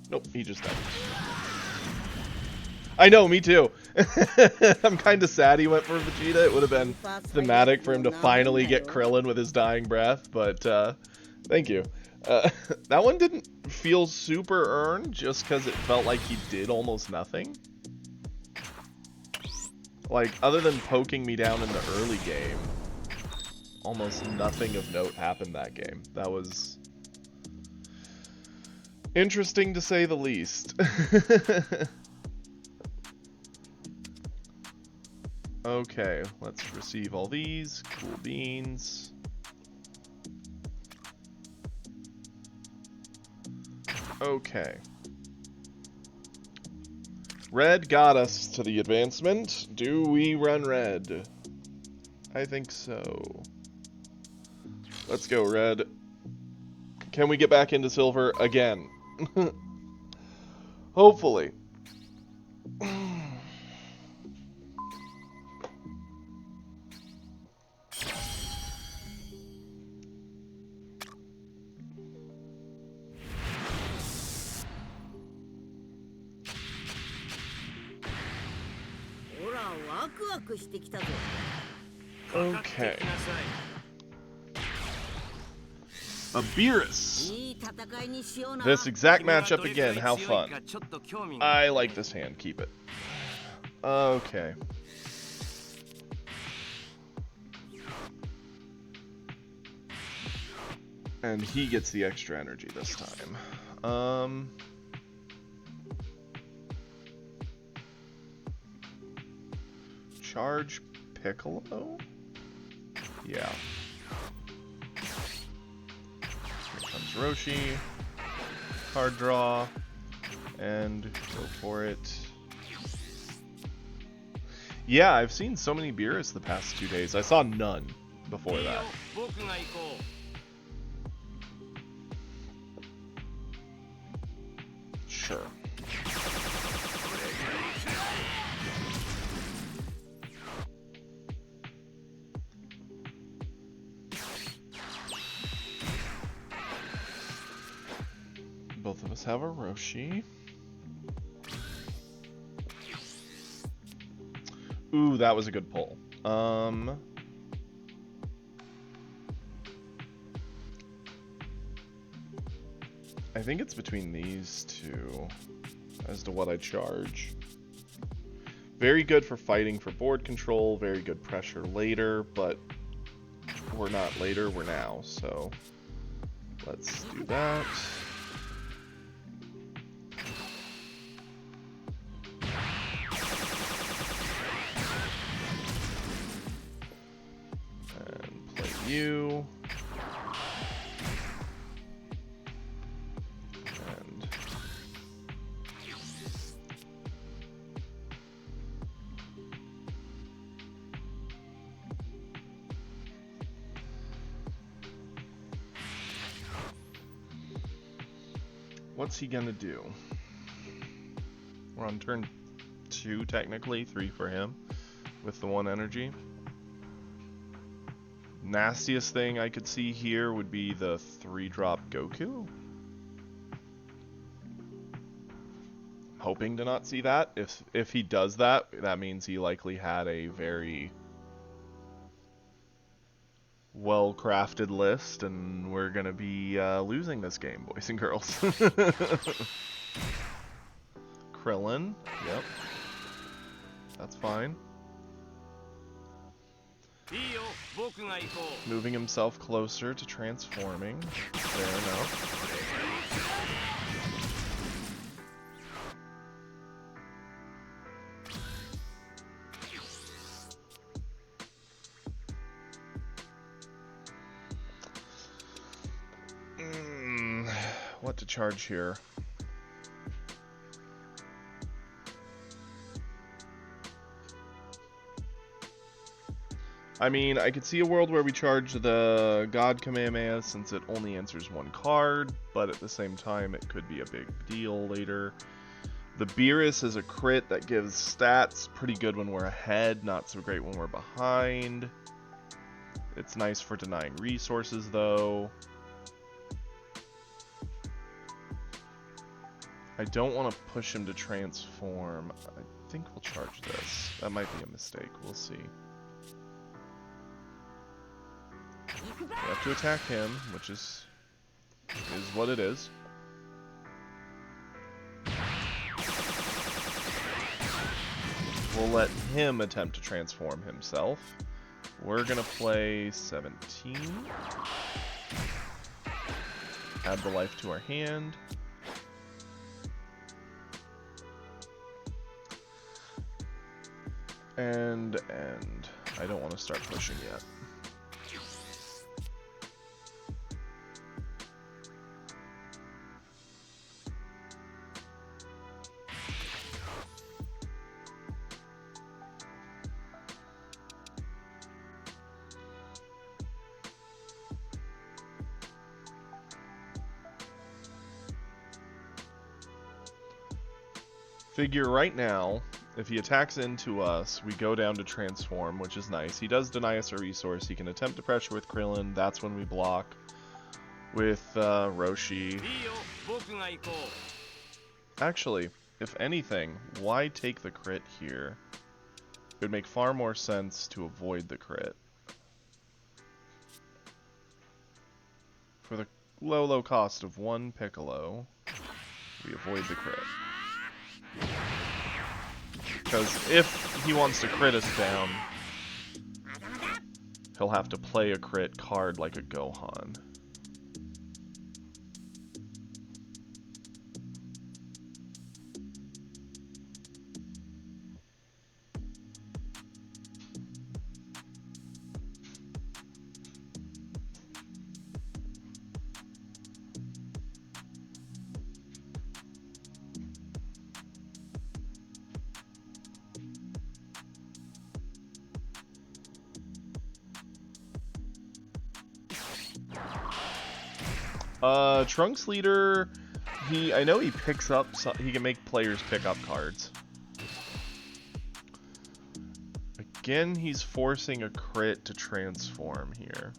Nope, he just died. I know, me too. I'm kind of sad he went for Vegeta. It would have been thematic for him to finally get Krillin with his dying breath, but thank you. That one didn't feel super earned just because it felt like he did almost nothing. Like, other than poking me down in the early game, almost nothing of note happened that game. That was interesting to say the least. Okay, let's receive all these. Cool beans. Okay. Red got us to the advancement. Do we run red? I think so. Let's go, red. Can we get back into silver again? Hopefully. Okay. A Beerus. This exact matchup again. How fun. I like this hand. Keep it. Okay. And he gets the extra energy this time. Charge Piccolo? Yeah. Here comes Roshi. Card draw. And go for it. Yeah, I've seen so many Beerus the past 2 days. I saw none before that. Sure. Both of us have a Roshi. Ooh, that was a good pull. I think it's between these two as to what I charge. Very good for fighting for board control, very good pressure later, but we're not later, we're now, so let's do that. And play you. What's he gonna do? We're on turn 2, technically, 3 for him, with the 1 energy. Nastiest thing I could see here would be the 3-drop Goku. Hoping to not see that. If he does that, that means he likely had a very well-crafted list, and we're gonna be losing this game, boys and girls. Krillin, yep, that's fine. Moving himself closer to transforming, fair enough. What to charge here? I mean, I could see a world where we charge the God Kamehameha since it only answers 1 card, but at the same time it could be a big deal later. The Beerus is a crit that gives stats, pretty good when we're ahead, not so great when we're behind. It's nice for denying resources though. I don't want to push him to transform. I think we'll charge this. That might be a mistake. We'll see. We have to attack him, which is what it is. We'll let him attempt to transform himself. We're gonna play 17. Add the life to our hand. And I don't want to start pushing yet. Figure right now, if he attacks into us, we go down to transform, which is nice. He does deny us a resource. He can attempt to pressure with Krillin. That's when we block with Roshi. Actually, if anything, why take the crit here? It would make far more sense to avoid the crit. For the low cost of 1 Piccolo, we avoid the crit. Because if he wants to crit us down, he'll have to play a crit card like a Gohan. Trunks Leader, I know he picks up, he can make players pick up cards. Again, he's forcing a crit to transform here.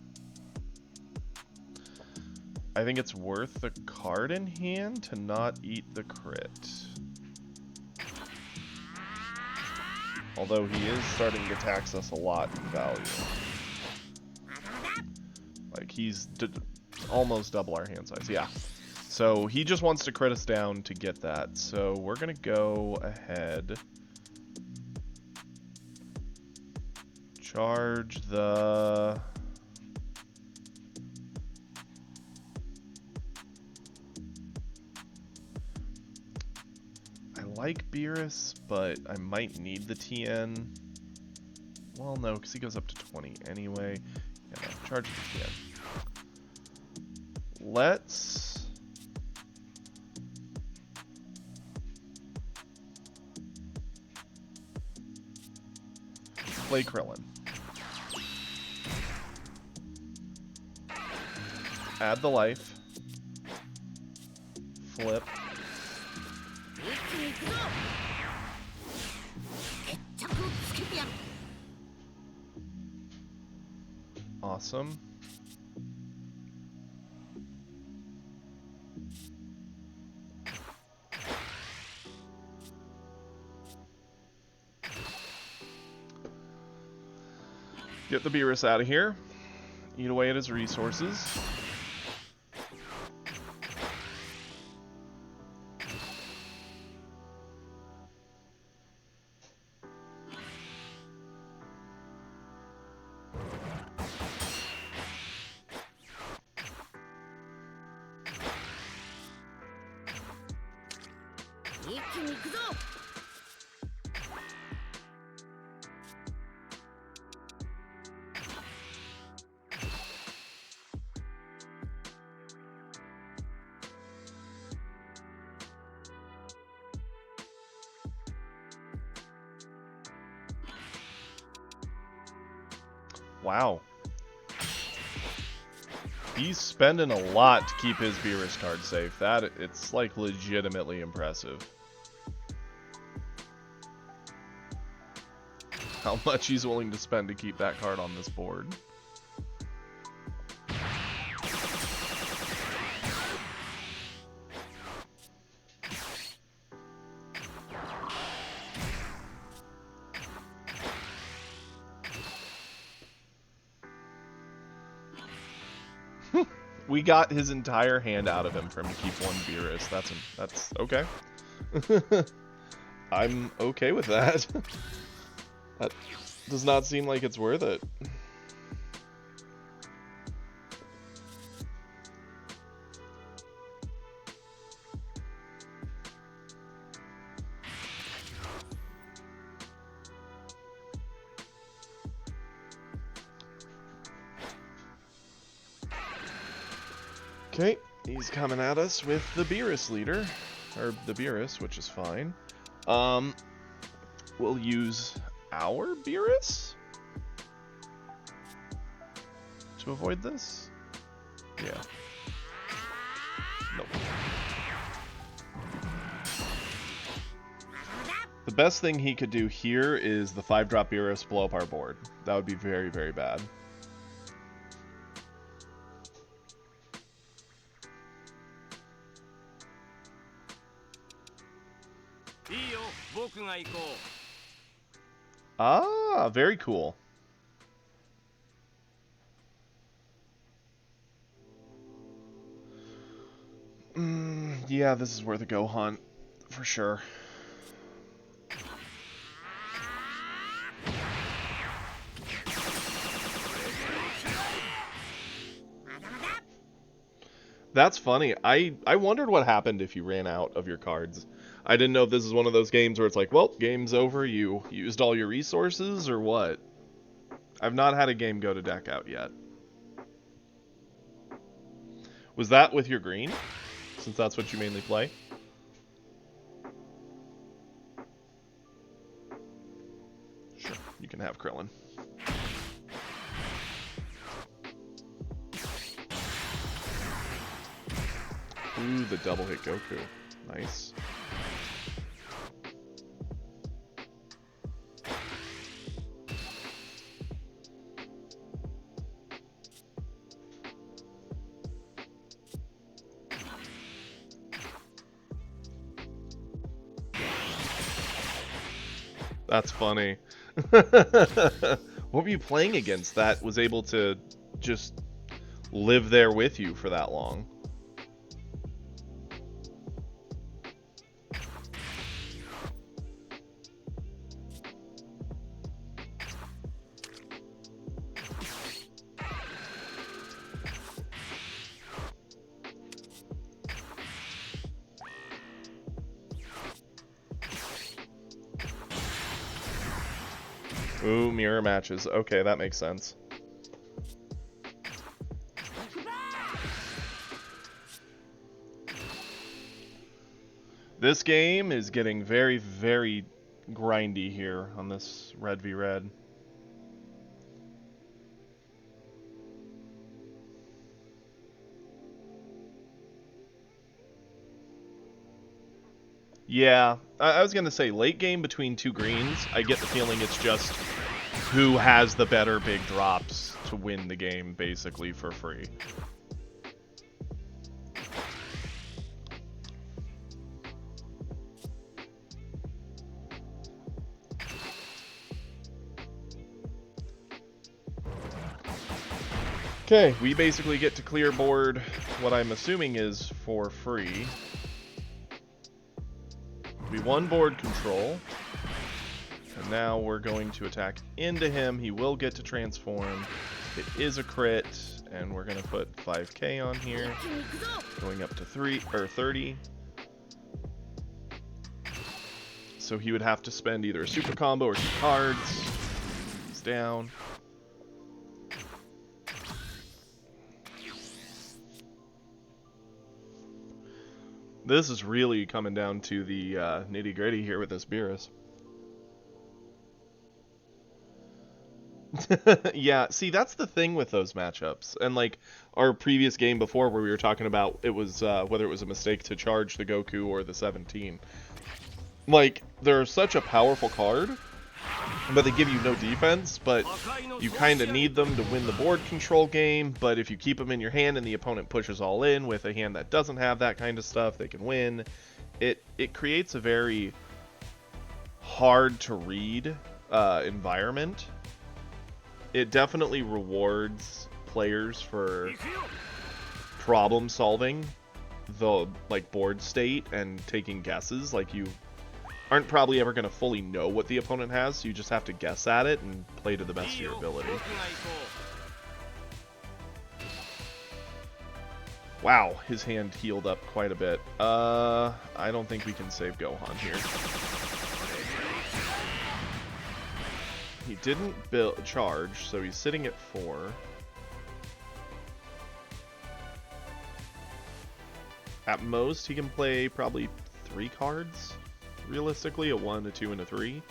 I think it's worth the card in hand to not eat the crit. Although he is starting to tax us a lot in value. Like, he's almost double our hand size, yeah. So he just wants to crit us down to get that. So we're gonna go ahead. Charge the... I like Beerus, but I might need the TN. Well, no, because he goes up to 20 anyway. Yeah, no, charge the TN. Let's play Krillin. Add the life. Flip. Awesome. Get the Beerus out of here. Eat away at his resources. Wow. He's spending a lot to keep his Beerus card safe. It's like legitimately impressive. How much he's willing to spend to keep that card on this board. We got his entire hand out of him for him to keep one Beerus. That's okay. I'm okay with that. That does not seem like it's worth it. Okay, he's coming at us with the Beerus leader, or the Beerus, which is fine. We'll use our Beerus to avoid this. Yeah. Nope. The best thing he could do here is the 5-drop Beerus blow up our board. That would be very, very bad. Ah, very cool. Yeah, this is worth a go hunt, for sure. That's funny. I wondered what happened if you ran out of your cards. I didn't know if this is one of those games where it's like, well, game's over, you used all your resources, or what? I've not had a game go to deck out yet. Was that with your green? Since that's what you mainly play? Sure, you can have Krillin. Ooh, the double hit Goku. Nice. That's funny. What were you playing against that was able to just live there with you for that long? Ooh, mirror matches. Okay, that makes sense. This game is getting very, very grindy here on this red v red. Yeah, I was gonna say late game between two greens. I get the feeling it's just who has the better big drops to win the game, basically for free. Okay, we basically get to clear board what I'm assuming is for free. We won board control, and now we're going to attack into him. He will get to transform. It is a crit, and we're going to put 5k on here, going up to 30. So he would have to spend either a super combo or 2 cards. He's down. This is really coming down to the nitty-gritty here with this Beerus. Yeah, see, that's the thing with those matchups. And, like, our previous game before where we were talking about it was whether it was a mistake to charge the Goku or the 17. Like, they're such a powerful card, but they give you no defense, but you kind of need them to win the board control game. But if you keep them in your hand and the opponent pushes all in with a hand that doesn't have that kind of stuff, they can win. It creates a very hard to read environment. It definitely rewards players for problem solving the board state and taking guesses. Like, you aren't probably ever going to fully know what the opponent has, so you just have to guess at it and play to the best of your ability. Wow, his hand healed up quite a bit. I don't think we can save Gohan here. He didn't charge, so he's sitting at 4. At most, he can play probably 3 cards. Realistically, a 1, a 2, and a 3.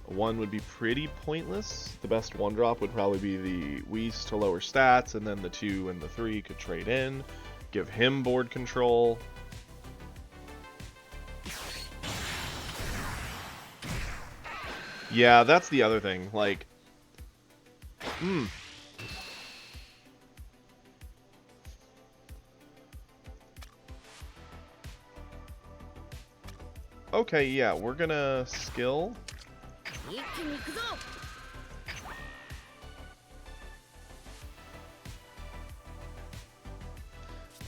A 1 would be pretty pointless. The best 1-drop would probably be the Whis to lower stats, and then the 2 and the 3 could trade in. Give him board control. Yeah, that's the other thing. Like, okay, yeah, we're gonna skill.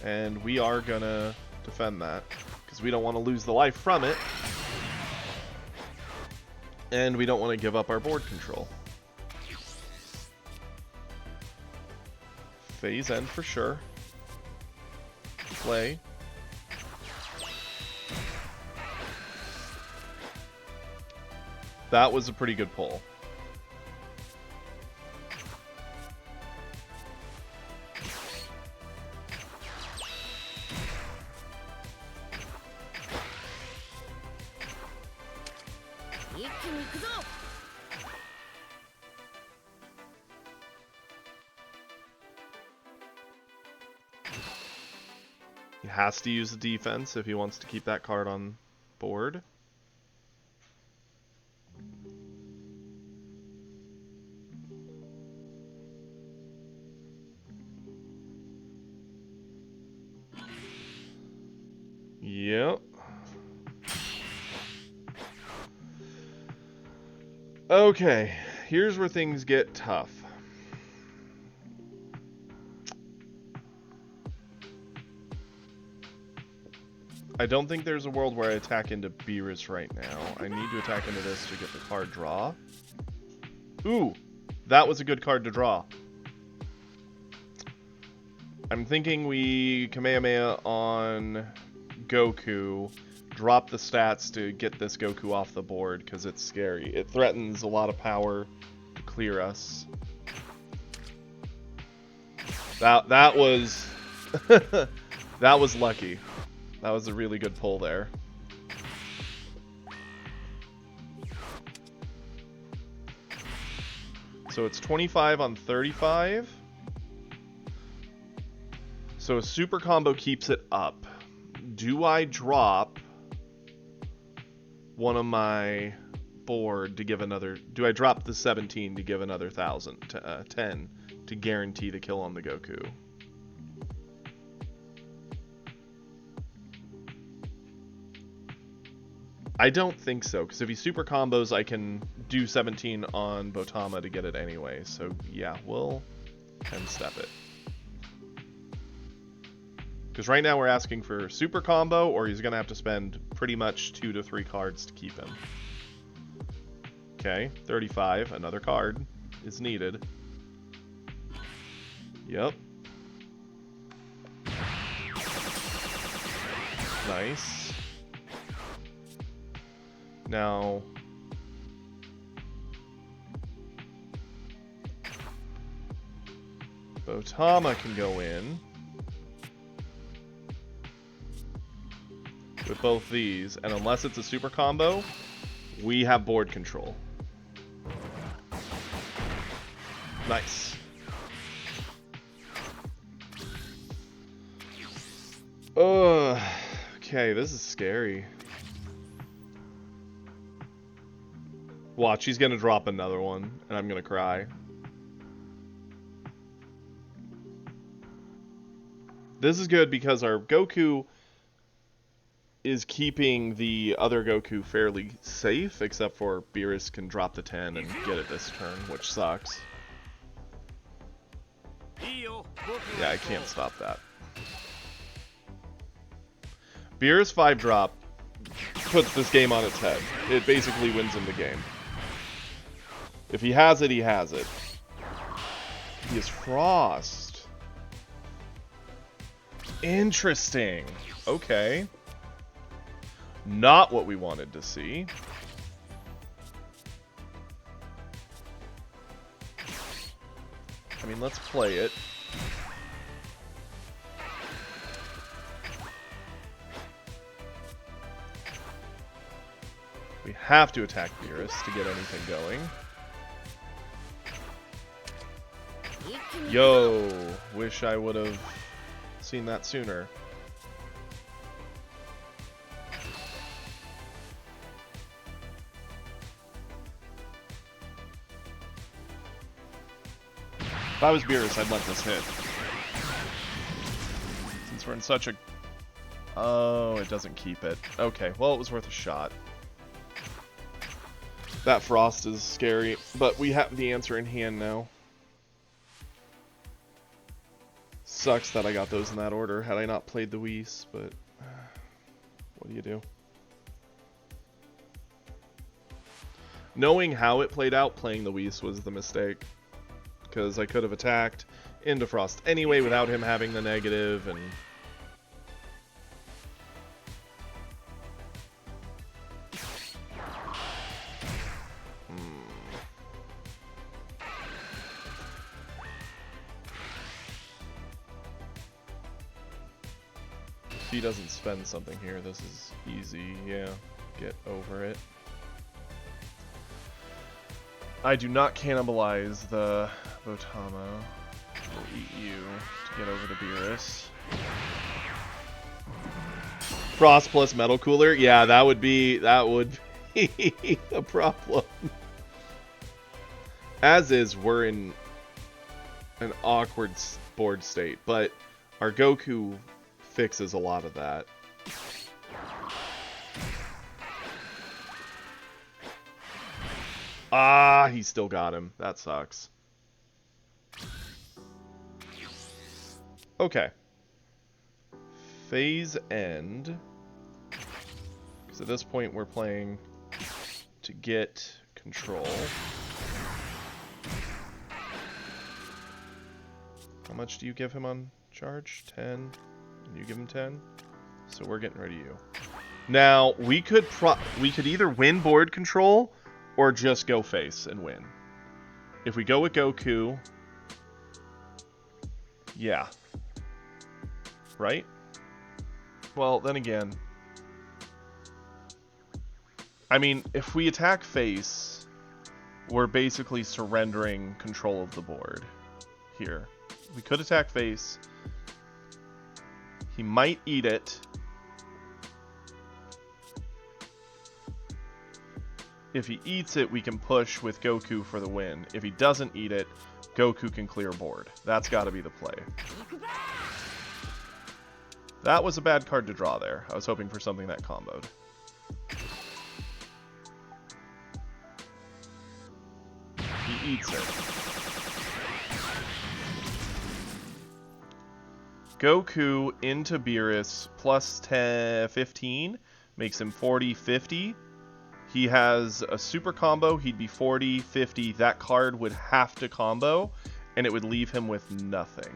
And we are gonna defend that, because we don't want to lose the life from it. And we don't want to give up our board control. Phase end for sure. Play. That was a pretty good pull. He has to use the defense if he wants to keep that card on board. Yep. Okay, here's where things get tough. I don't think there's a world where I attack into Beerus right now. I need to attack into this to get the card draw. Ooh, that was a good card to draw. I'm thinking we Kamehameha on Goku, drop the stats to get this Goku off the board because it's scary. It threatens a lot of power to clear us. That was that was lucky. That was a really good pull there. So it's 25 on 35. So a super combo keeps it up. Do I drop one of my board to give another... Do I drop the 17 to give another 10 to guarantee the kill on the Goku? I don't think so, because if he super combos, I can do 17 on Botama to get it anyway. So yeah, we'll 10-step it. Because right now we're asking for super combo, or he's going to have to spend pretty much 2 to 3 cards to keep him. Okay, 35, another card is needed. Yep. Nice. Now... Botama can go in with both these, and unless it's a super combo, we have board control. Nice. Ugh. Okay, this is scary. Watch, he's gonna drop another one, and I'm gonna cry. This is good because our Goku is keeping the other Goku fairly safe, except for Beerus can drop the 10 and get it this turn, which sucks. Yeah, I can't stop that. Beerus 5-drop puts this game on its head. It basically wins him the game. If he has it, he has it. He is Frost. Interesting. Okay. Not what we wanted to see. I mean, let's play it. We have to attack Beerus to get anything going. Yo, wish I would have seen that sooner. I was Beerus, I'd let this hit. Since we're in such a... Oh, it doesn't keep it. Okay, well, it was worth a shot. That Frost is scary, but we have the answer in hand now. Sucks that I got those in that order, had I not played the Whis, but... What do you do? Knowing how it played out, playing the Whis was the mistake. Because I could have attacked into Frost anyway without him having the negative, and... If he doesn't spend something here, this is easy, yeah. Get over it. I do not cannibalize the Botama. We'll eat you to get over to Beerus. Frost plus Metal Cooler? Yeah, that would be a problem. As is, we're in an awkward board state, but our Goku fixes a lot of that. Ah, he still got him. That sucks. Okay. Phase end. Because at this point we're playing to get control. How much do you give him on charge? 10. And you give him 10. So we're getting rid of you. Now, we could either win board control or just go face and win. If we go with Goku... Yeah. Right? Well, then again... I mean, if we attack face, we're basically surrendering control of the board. Here. We could attack face. He might eat it. If he eats it, we can push with Goku for the win. If he doesn't eat it, Goku can clear board. That's got to be the play. That was a bad card to draw there. I was hoping for something that comboed. He eats it. Goku into Beerus plus 10, 15 makes him 40, 50. He has a super combo, he'd be 40, 50. That card would have to combo, and it would leave him with nothing.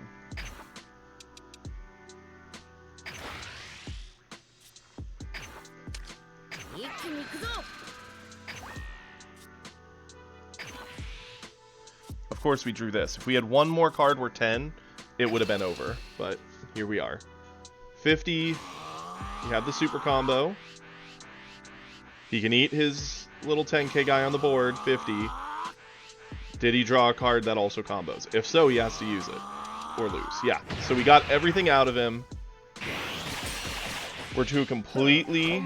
Of course we drew this. If we had one more card worth 10, it would have been over, but here we are. 50, he had the super combo. He can eat his little 10k guy on the board, 50. Did he draw a card that also combos? If so, he has to use it. Or lose. Yeah. So we got everything out of him. We're to a completely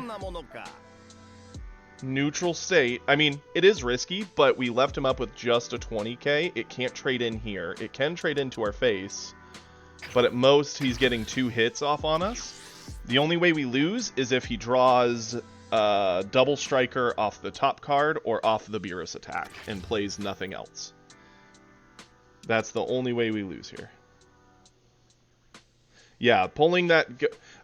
neutral state. I mean, it is risky, but we left him up with just a 20k. It can't trade in here. It can trade into our face. But at most, he's getting 2 hits off on us. The only way we lose is if he draws... double striker off the top card or off the Beerus attack and plays nothing else. That's the only way we lose here. Yeah, pulling that...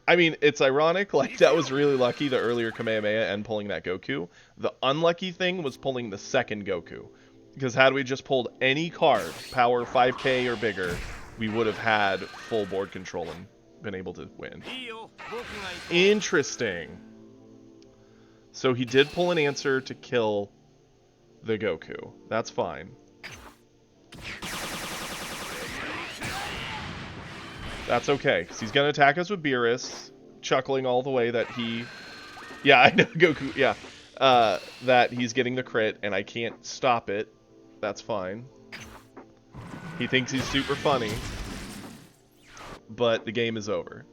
I mean, it's ironic, like, that was really lucky, the earlier Kamehameha and pulling that Goku. The unlucky thing was pulling the second Goku. Because had we just pulled any card, power 5k or bigger, we would have had full board control and been able to win. Interesting. So he did pull an answer to kill the Goku. That's fine. That's okay, because he's going to attack us with Beerus, chuckling all the way that he... Yeah, I know, Goku, yeah. That he's getting the crit, and I can't stop it. That's fine. He thinks he's super funny. But the game is over.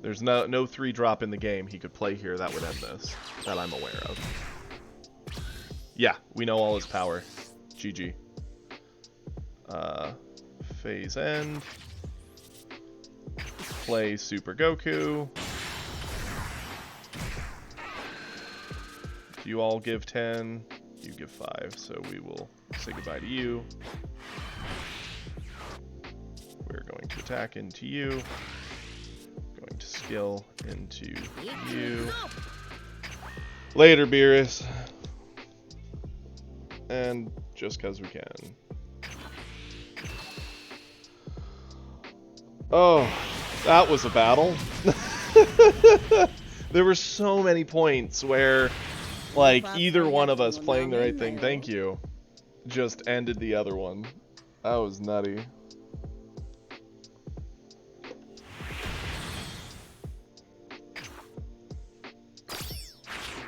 There's no 3-drop in the game he could play here that would end this, that I'm aware of. Yeah, we know all his power. GG. Phase end. Play Super Goku. You all give 10. You give 5. So we will say goodbye to you. We're going to attack into you. Going to skill into you. Later, Beerus. And just because we can. Oh, that was a battle. There were so many points where, like, either one of us playing the right thing, thank you, just ended the other one. That was nutty.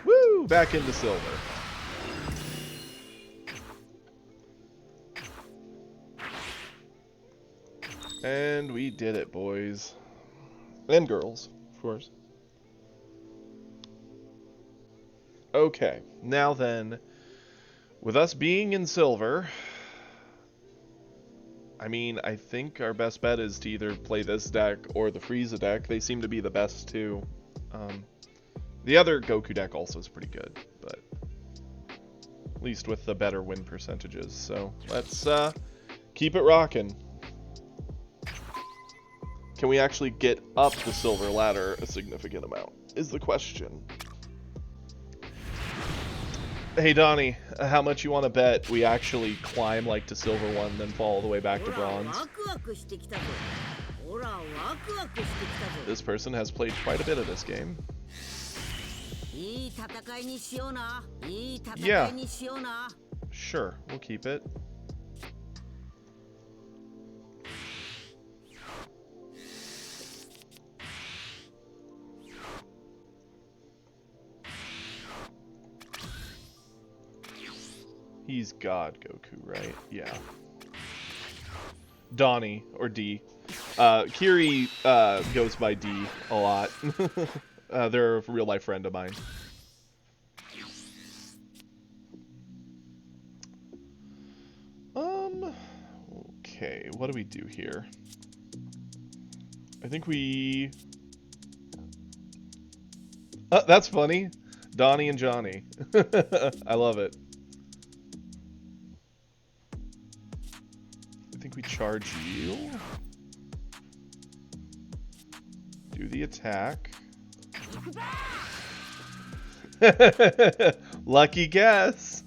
Woo! Back into silver. And we did it, boys. And girls, of course. Okay, now then, with us being in silver, I mean, I think our best bet is to either play this deck or the Frieza deck. They seem to be the best too. The other Goku deck also is pretty good, but at least with the better win percentages. So let's keep it rocking. Can we actually get up the silver ladder a significant amount, is the question. Hey Donnie, how much you want to bet we actually climb like to silver 1, then fall all the way back to bronze? This person has played quite a bit of this game. Yeah. Sure, we'll keep it. He's God Goku, right? Yeah. Donnie, or D. Kiri goes by D a lot. They're a real-life friend of mine. Okay, what do we do here? I think we... that's funny. Donnie and Johnny. I love it. I think we charge you. Do the attack. Lucky guess.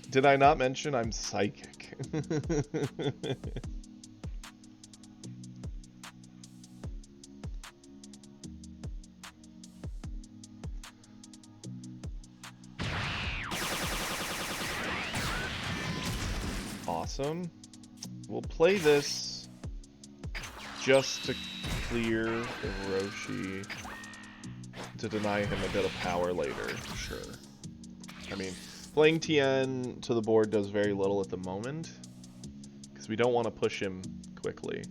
Did I not mention I'm psychic? Awesome. We'll play this just to clear the Roshi, to deny him a bit of power later, sure. I mean, playing Tien to the board does very little at the moment, because we don't want to push him quickly.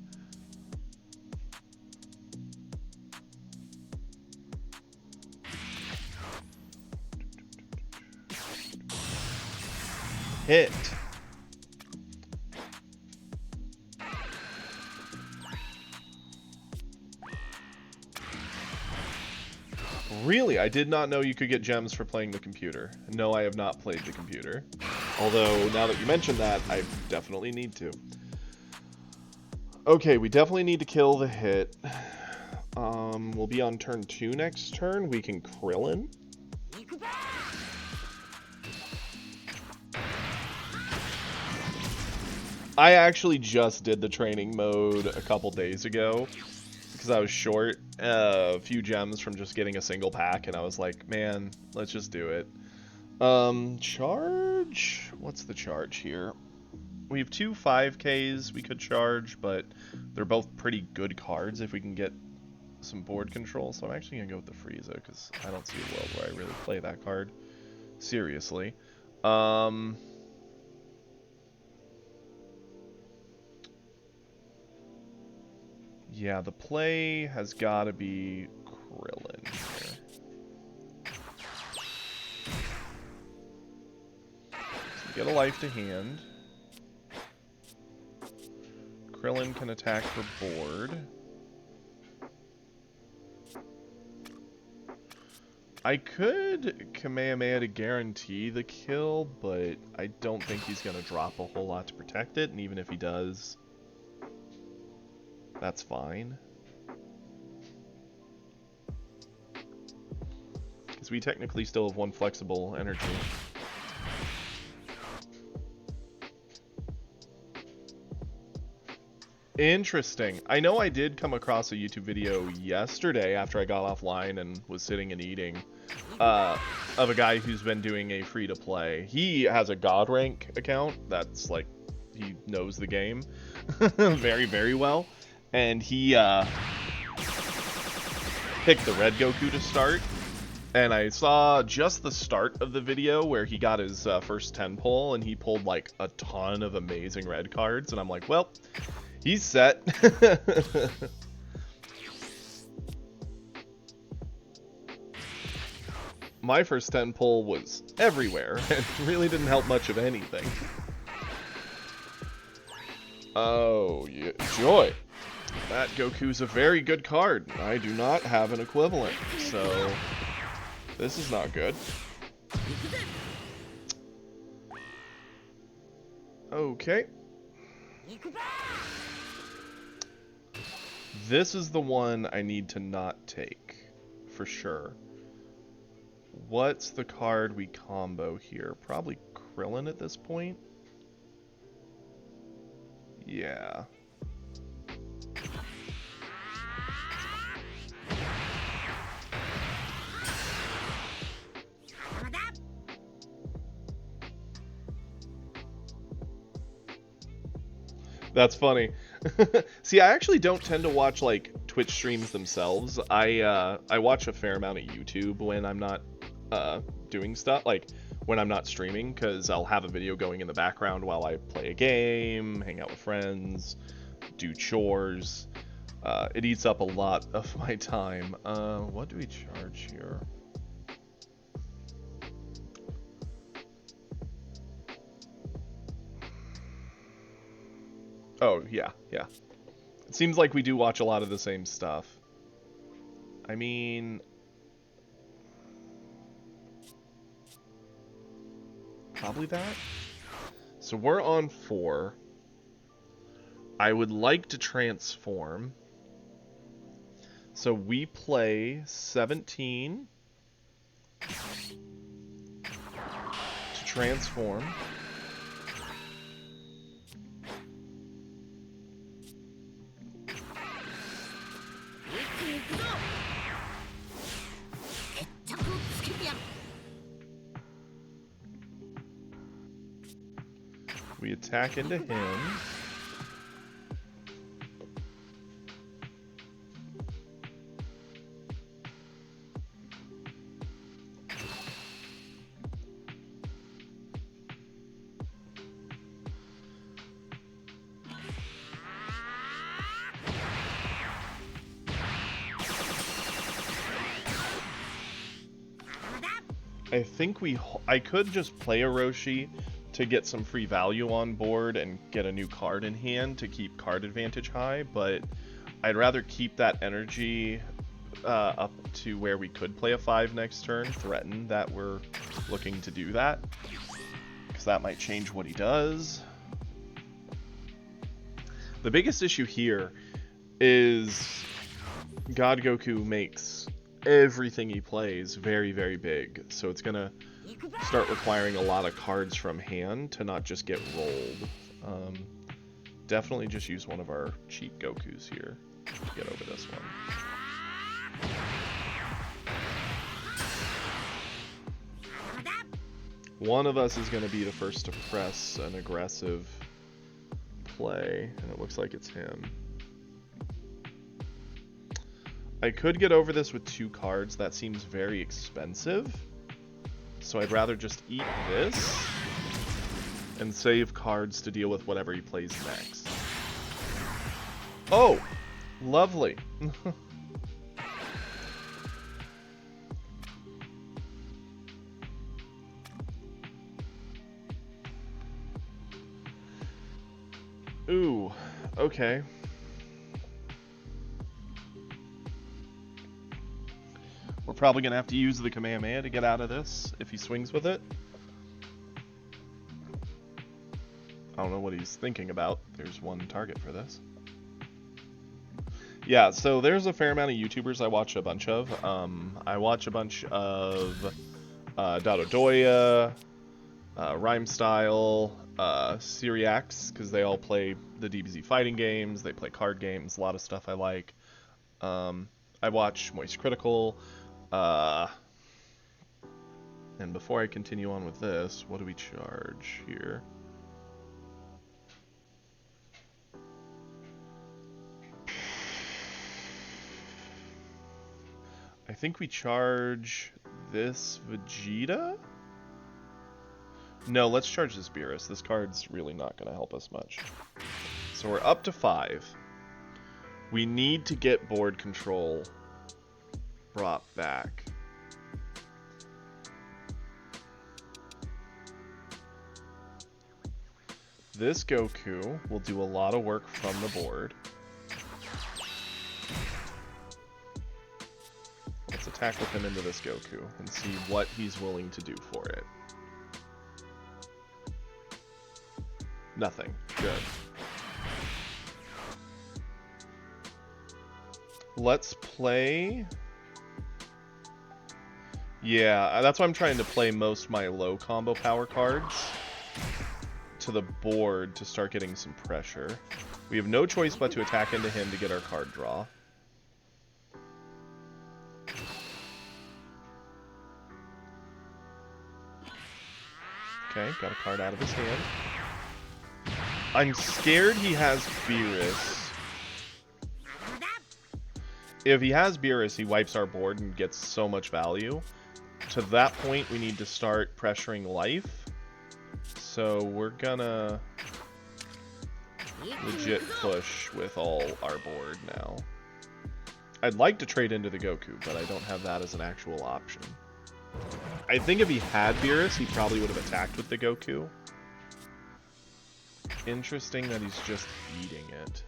Hit! Really? I did not know you could get gems for playing the computer. No, I have not played the computer. Although, now that you mention that, I definitely need to. Okay, we definitely need to kill the hit. We'll be on turn 2 next turn. We can Krillin. I actually just did the training mode a couple days ago, because I was short a few gems from just getting a single pack, and I was like, man, let's just do it. Charge? What's the charge here? We have 2 5Ks we could charge, but they're both pretty good cards if we can get some board control, so I'm actually going to go with the Frieza, because I don't see a world where I really play that card seriously. Yeah, the play has got to be Krillin here. Get a life to hand. Krillin can attack for board. I could Kamehameha to guarantee the kill, but I don't think he's going to drop a whole lot to protect it, and even if he does, that's fine. Because we technically still have one flexible energy. Interesting. I know I did come across a YouTube video yesterday after I got offline and was sitting and eating of a guy who's been doing a free-to-play. He has a God rank account that's like, he knows the game very, very well. And he picked the Red Goku to start. And I saw just the start of the video where he got his first 10 pull and he pulled like a ton of amazing red cards. And I'm like, well, he's set. My first 10 pull was everywhere and really didn't help much of anything. Oh, yeah, Joy. That Goku's a very good card. I do not have an equivalent, so this is not good. Okay. This is the one I need to not take, for sure. What's the card we combo here? Probably Krillin at this point? Yeah. That's funny. See, I actually don't tend to watch like Twitch streams themselves. I watch a fair amount of YouTube when I'm not doing stuff, like when I'm not streaming, because I'll have a video going in the background while I play a game, hang out with friends, do chores. It eats up a lot of my time. What do we charge here? Oh, yeah. It seems like we do watch a lot of the same stuff. I mean, probably that. So we're on 4. I would like to transform. So we play 17 to transform. We attack into him. I think I could just play a Roshi to get some free value on board and get a new card in hand to keep card advantage high, but I'd rather keep that energy up to where we could play a 5 next turn, threaten that we're looking to do that, because that might change what he does. The biggest issue here is God Goku makes everything he plays very, very big, so it's gonna start requiring a lot of cards from hand to not just get rolled. Definitely just use one of our cheap Gokus here to get over this one. One of us is going to be the first to press an aggressive play, and it looks like it's him. I could get over this with 2 cards. That seems very expensive. So I'd rather just eat this and save cards to deal with whatever he plays next. Oh, lovely. Ooh, okay. We're probably going to have to use the Kamehameha to get out of this if he swings with it. I don't know what he's thinking about. There's one target for this. Yeah, so there's a fair amount of YouTubers I watch a bunch of. I watch a bunch of Dododoya, Rhymestyle, Syriax, because they all play the DBZ fighting games, they play card games, a lot of stuff I like. I watch Moist Critical, and before I continue on with this, what do we charge here? I think we charge this Vegeta? No, let's charge this Beerus. This card's really not going to help us much. So we're up to 5. We need to get board control brought back. This Goku will do a lot of work from the board. Let's attack with him into this Goku and see what he's willing to do for it. Nothing. Good. Let's play... Yeah, that's why I'm trying to play most of my low combo power cards to the board to start getting some pressure. We have no choice but to attack into him to get our card draw. Okay, got a card out of his hand. I'm scared he has Beerus. If he has Beerus, he wipes our board and gets so much value. To that point, we need to start pressuring life. So we're gonna legit push with all our board now. I'd like to trade into the Goku, but I don't have that as an actual option. I think if he had Beerus, he probably would have attacked with the Goku. Interesting that he's just eating it.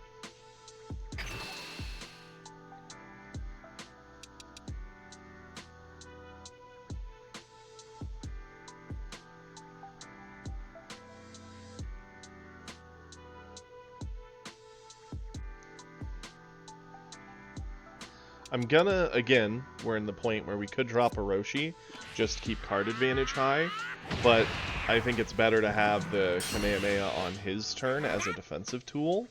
I'm gonna, again, we're in the point where we could drop a Roshi, just keep card advantage high, but I think it's better to have the Kamehameha on his turn as a defensive tool,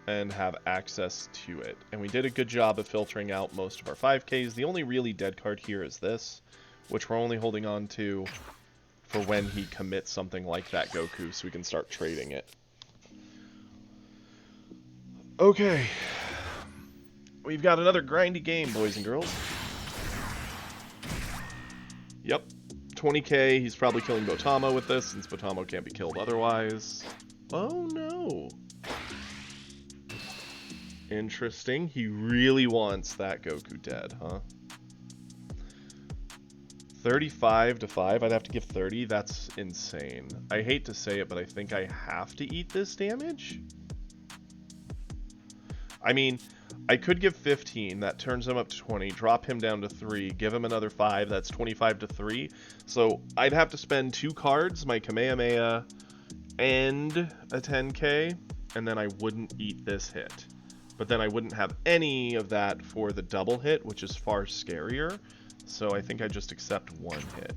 and have access to it. And we did a good job of filtering out most of our 5Ks. The only really dead card here is this, which we're only holding on to for when he commits something like that Goku, so we can start trading it. Okay. We've got another grindy game, boys and girls. Yep. 20k, he's probably killing Botamo with this, since Botamo can't be killed otherwise. Oh no. Interesting. He really wants that Goku dead, huh? 35 to 5. I'd have to give 30. That's insane. I hate to say it, but I think I have to eat this damage. I mean, I could give 15, that turns him up to 20, drop him down to 3, give him another 5, that's 25 to 3. So I'd have to spend 2 cards, my Kamehameha and a 10k, and then I wouldn't eat this hit. But then I wouldn't have any of that for the double hit, which is far scarier. So I think I just accept 1 hit.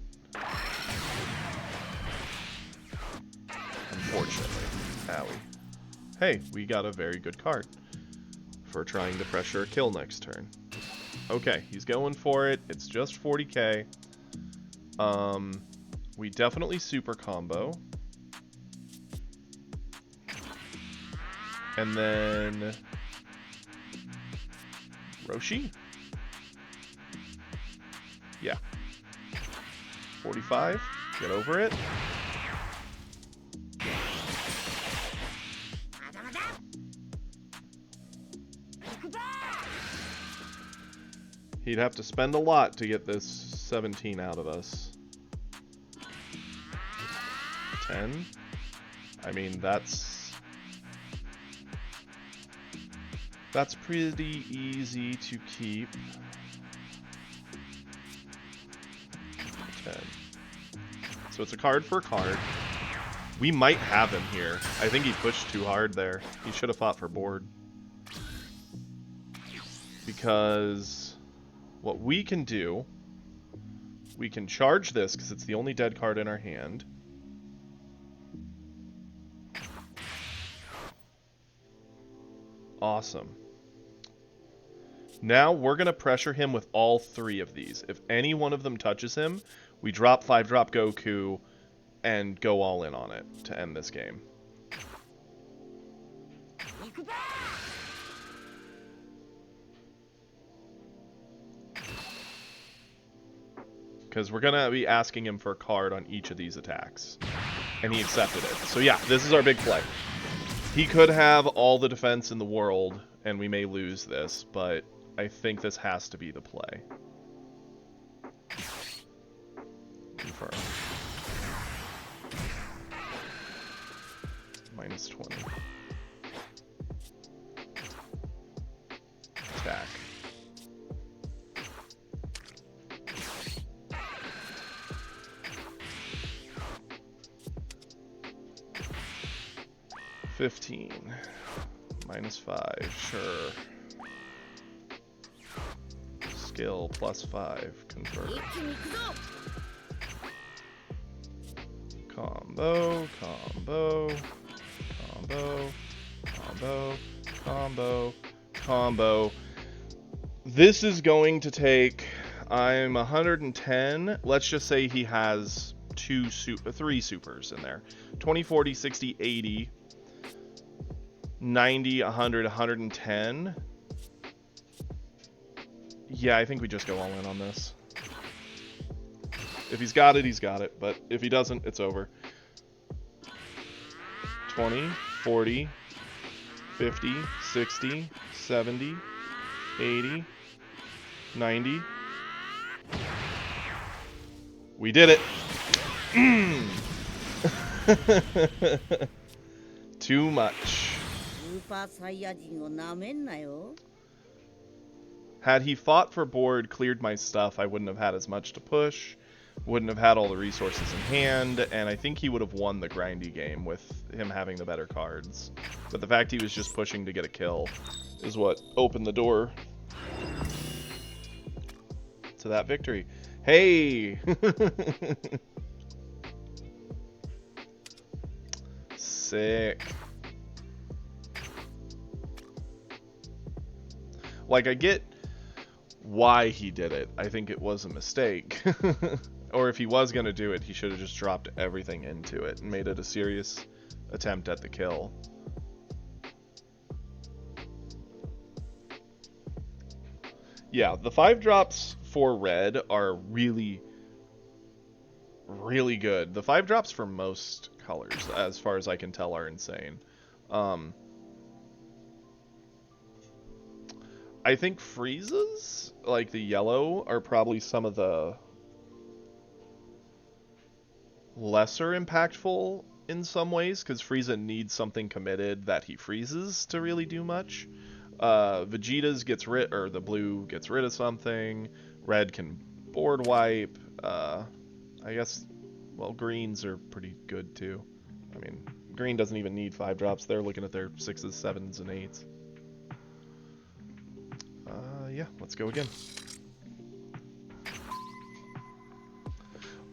Unfortunately. Owie. Hey, we got a very good card for trying to pressure a kill next turn. Okay, he's going for it. It's just 40k. We definitely super combo. And then Roshi? Yeah. 45. Get over it. He'd have to spend a lot to get this 17 out of us. 10? I mean, that's That's pretty easy to keep. 10. So it's a card for a card. We might have him here. I think he pushed too hard there. He should have fought for board. Because what we can do, we can charge this because it's the only dead card in our hand. Awesome. Now we're going to pressure him with all 3 of these. If any one of them touches him, we drop 5-drop Goku and go all in on it to end this game. Because we're going to be asking him for a card on each of these attacks. And he accepted it. So yeah, this is our big play. He could have all the defense in the world, and we may lose this, but I think this has to be the play. Confirm. Minus 20. Attack. $15. Minus 5. Sure. Skill plus 5. Confirm. Combo, combo, combo, combo, combo, combo. This is going to take, I'm 110. Let's just say he has 3 supers in there. 20, 40, 60, 80, 90, 100, 110. Yeah, I think we just go all in on this. If he's got it, he's got it. But if he doesn't, it's over. 20, 40, 50, 60, 70, 80, 90. We did it. Too much. Had he fought for board, cleared my stuff, I wouldn't have had as much to push. Wouldn't have had all the resources in hand, and I think he would have won the grindy game with him having the better cards. But the fact he was just pushing to get a kill is what opened the door to that victory. Hey! Sick. Like, I get why he did it. I think it was a mistake. Or if he was going to do it, he should have just dropped everything into it and made it a serious attempt at the kill. Yeah, the 5-drops for red are really, really good. The 5-drops for most colors, as far as I can tell, are insane. I think Frieza's, like the yellow, are probably some of the lesser impactful in some ways, because Frieza needs something committed that he freezes to really do much. Vegeta's gets rid, or the blue gets rid of something. Red can board wipe. I guess, well, greens are pretty good too. I mean, green doesn't even need 5-drops. They're looking at their 6s, 7s, and 8s. Yeah, let's go again.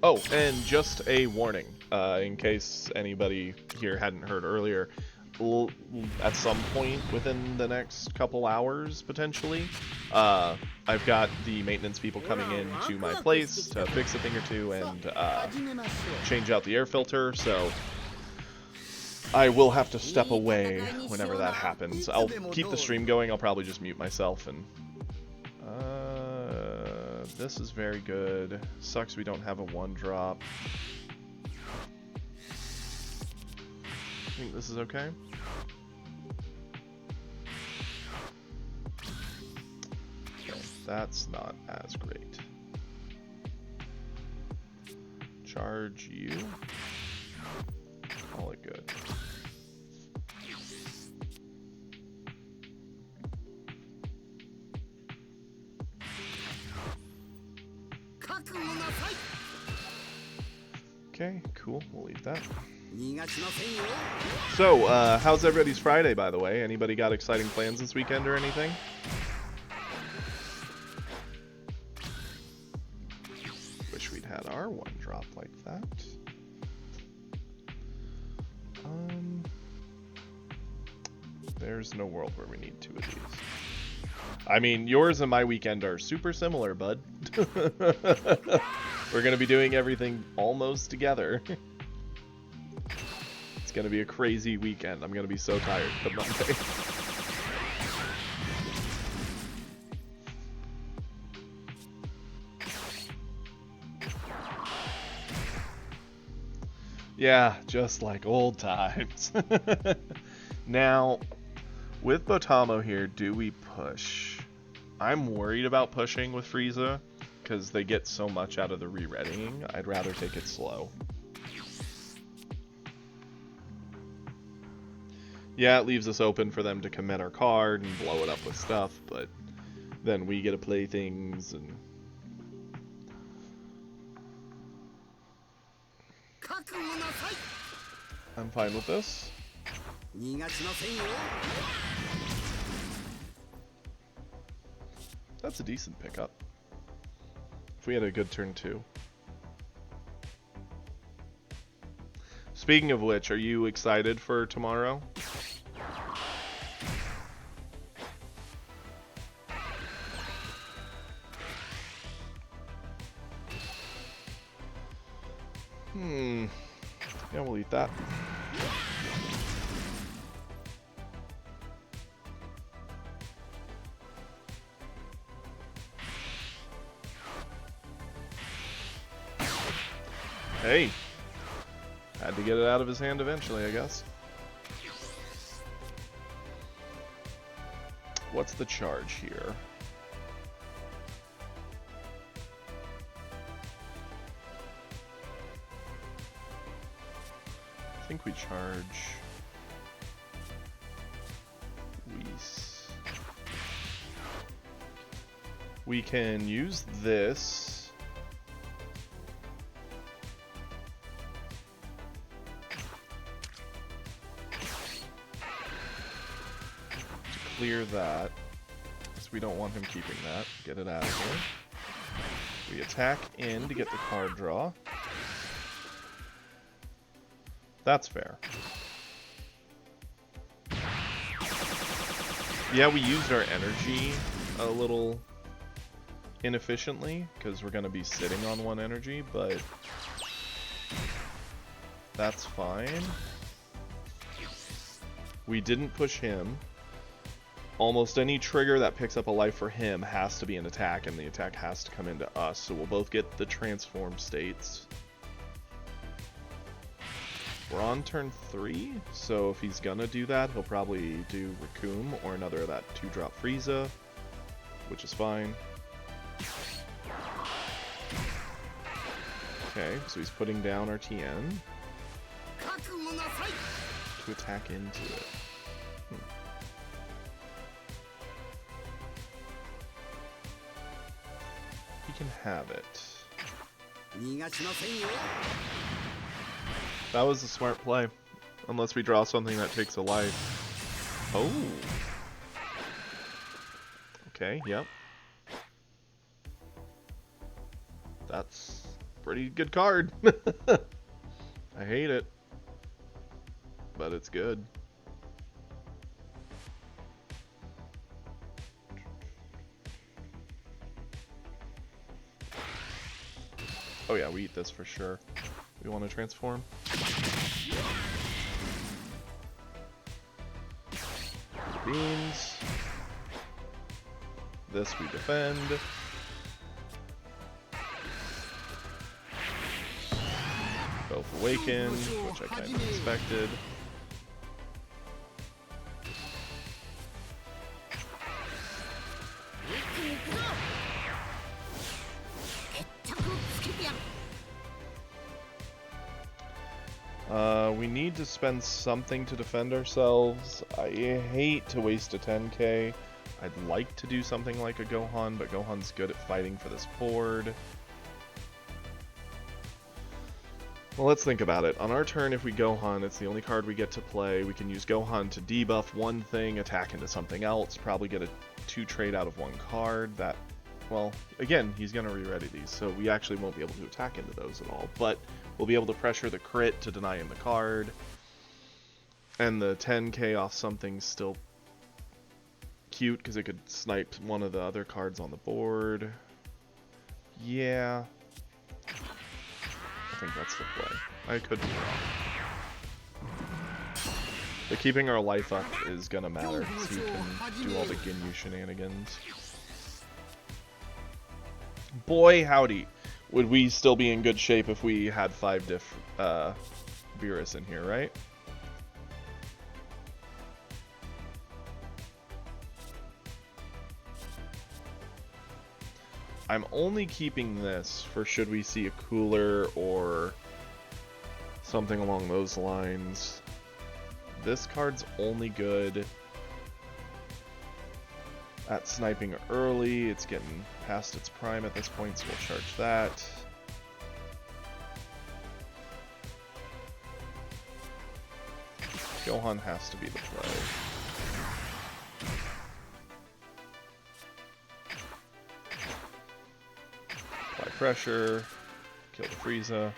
Oh, and just a warning, in case anybody here hadn't heard earlier, at some point within the next couple hours, potentially, I've got the maintenance people coming in to my place to fix a thing or two and change out the air filter, so I will have to step away whenever that happens. I'll keep the stream going. I'll probably just mute myself and... this is very good. Sucks we don't have a 1-drop. I think this is okay. Okay, that's not as great. Charge you. Call it good. Okay, cool. We'll leave that. So, how's everybody's Friday, by the way? Anybody got exciting plans this weekend or anything? Wish we'd had our one drop like that. There's no world where we need 2 of these. I mean, yours and my weekend are super similar, bud. We're gonna be doing everything almost together. It's gonna be a crazy weekend. I'm gonna be so tired the Monday. Yeah, just like old times. Now, with Botamo here, do we push? I'm worried about pushing with Frieza, because they get so much out of the re-readying. I'd rather take it slow. Yeah, it leaves us open for them to commit our card and blow it up with stuff, but then we get to play things and... I'm fine with this. That's a decent pickup. If we had a good turn 2. Speaking of which, are you excited for tomorrow? Yeah, we'll eat that. Hey, had to get it out of his hand eventually, I guess. What's the charge here? I think we charge Whis. We can use this. To clear that, so we don't want him keeping that. Get it out of here. We attack in to get the card draw. That's fair. Yeah, we used our energy a little inefficiently, because we're going to be sitting on 1 energy, but that's fine. We didn't push him. Almost any trigger that picks up a life for him has to be an attack, and the attack has to come into us, so we'll both get the transform states. We're on turn 3, so if he's gonna do that, he'll probably do Recoome or another of that 2-drop Frieza, which is fine. Okay, so he's putting down our TN to attack into it. He can have it. That was a smart play. Unless we draw something that takes a life. Oh. Okay, yep. That's a pretty good card. I hate it. But it's good. Oh yeah, we eat this for sure. We want to transform. Beans. This we defend. Both awaken, which I kind of expected. We need to spend something to defend ourselves. I hate to waste a 10k. I'd like to do something like a Gohan, but Gohan's good at fighting for this board. Well, let's think about it. On our turn, if we Gohan, it's the only card we get to play. We can use Gohan to debuff one thing, attack into something else, probably get a 2 trade out of 1 card. That, well, again, he's going to re-ready these, so we actually won't be able to attack into those at all. But we'll be able to pressure the crit to deny him the card. And the 10k off something's still cute, because it could snipe one of the other cards on the board. Yeah. I think that's the play. I could be wrong. But keeping our life up is gonna matter, because he can do all the Ginyu shenanigans. Boy howdy, would we still be in good shape if we had 5 diff Beerus in here, right? I'm only keeping this for should we see a cooler or something along those lines. This card's only good at sniping early. It's getting past its prime at this point, so we'll charge that. Gohan has to be the play. Apply pressure, kill the Frieza.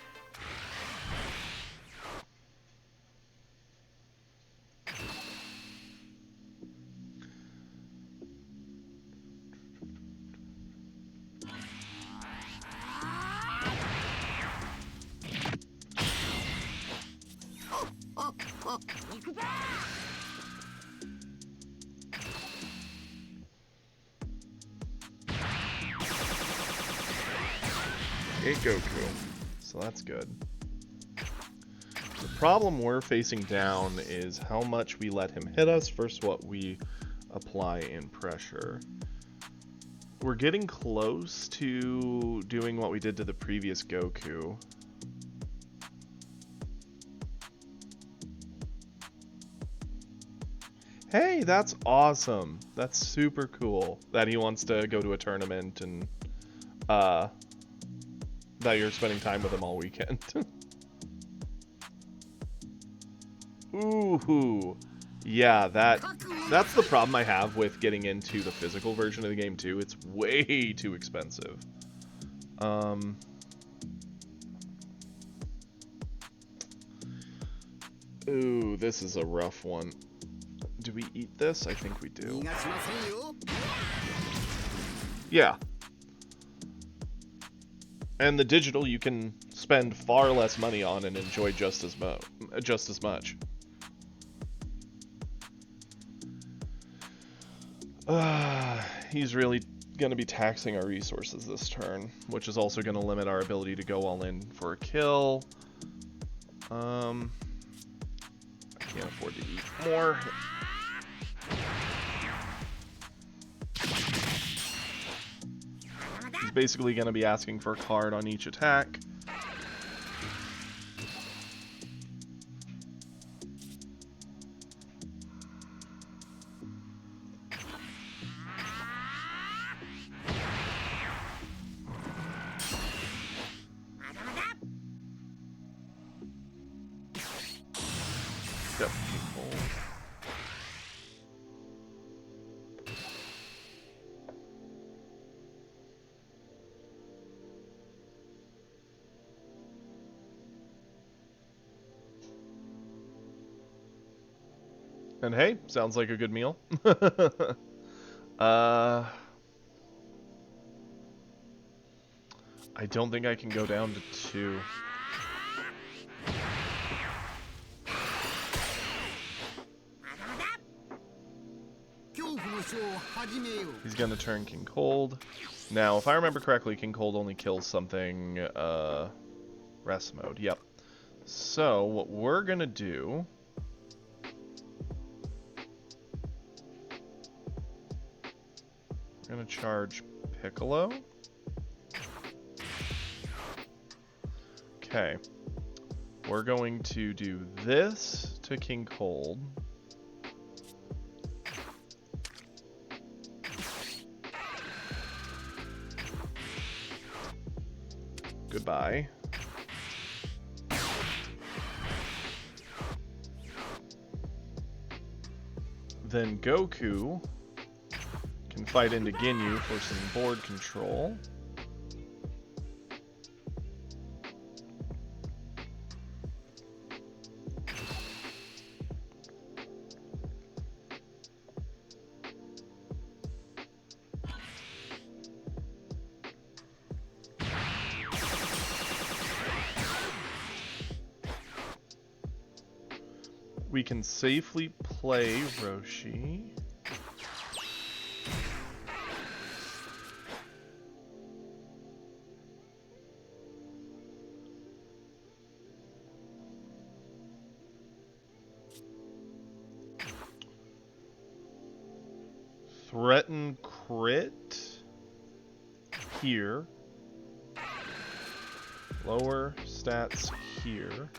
Hey Goku. So that's good. The problem we're facing down is how much we let him hit us versus what we apply in pressure. We're getting close to doing what we did to the previous Goku. Hey, that's awesome. That's super cool that he wants to go to a tournament and that you're spending time with him all weekend. Ooh, yeah, that's the problem I have with getting into the physical version of the game too. It's way too expensive. Ooh, this is a rough one. Do we eat this? I think we do. Yeah. And the digital you can spend far less money on and enjoy just as much. He's really going to be taxing our resources this turn, which is also going to limit our ability to go all in for a kill. I can't afford to eat more. He's basically going to be asking for a card on each attack. Yep. And hey, sounds like a good meal. I don't think I can go down to 2. He's gonna turn King Cold. Now, if I remember correctly, King Cold only kills something, rest mode. Yep. So, what we're gonna do... We're gonna charge Piccolo. Okay. We're going to do this to King Cold. Goodbye. Then Goku can fight into Ginyu for some board control. We can safely play Roshi. Threaten crit here. Lower stats here.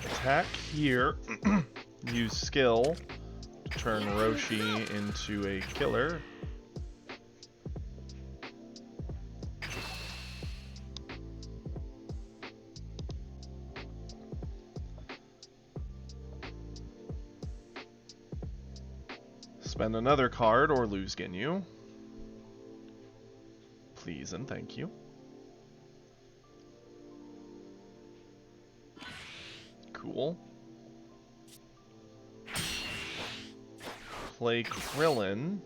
Attack here. Use skill to turn Roshi into a killer. Spend another card or lose Ginyu. Please and thank you. Cool. Play Krillin.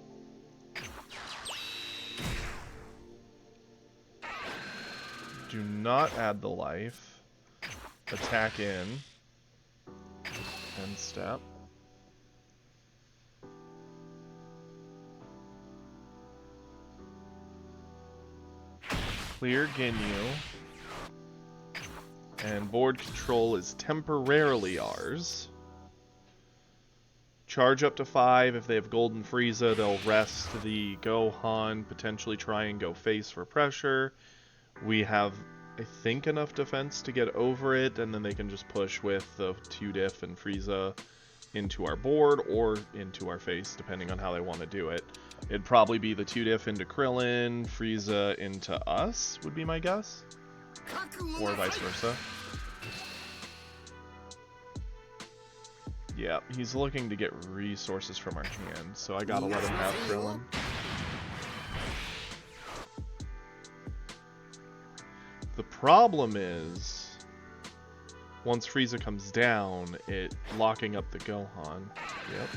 Do not add the life. Attack in. End step. Clear Ginyu. And board control is temporarily ours. Charge up to 5. If they have Golden Frieza, they'll rest the Gohan, potentially try and go face for pressure. We have, I think, enough defense to get over it, and then they can just push with the 2-diff and Frieza into our board or into our face, depending on how they want to do it. It'd probably be the 2-diff into Krillin, Frieza into us, would be my guess. Or vice versa. Yeah, he's looking to get resources from our hand, so I gotta let him have Krillin. The problem is, once Frieza comes down, it locking up the Gohan. Yep.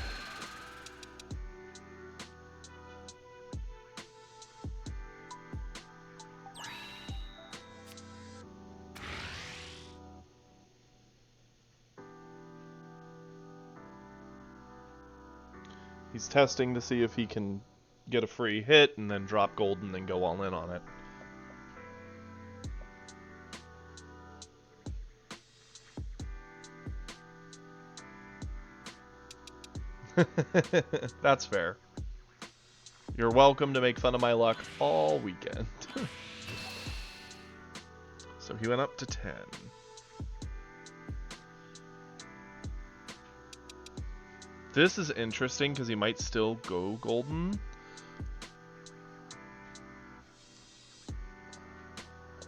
He's testing to see if he can get a free hit and then drop gold and then go all in on it. That's fair. You're welcome to make fun of my luck all weekend. So he went up to 10. This is interesting because he might still go golden.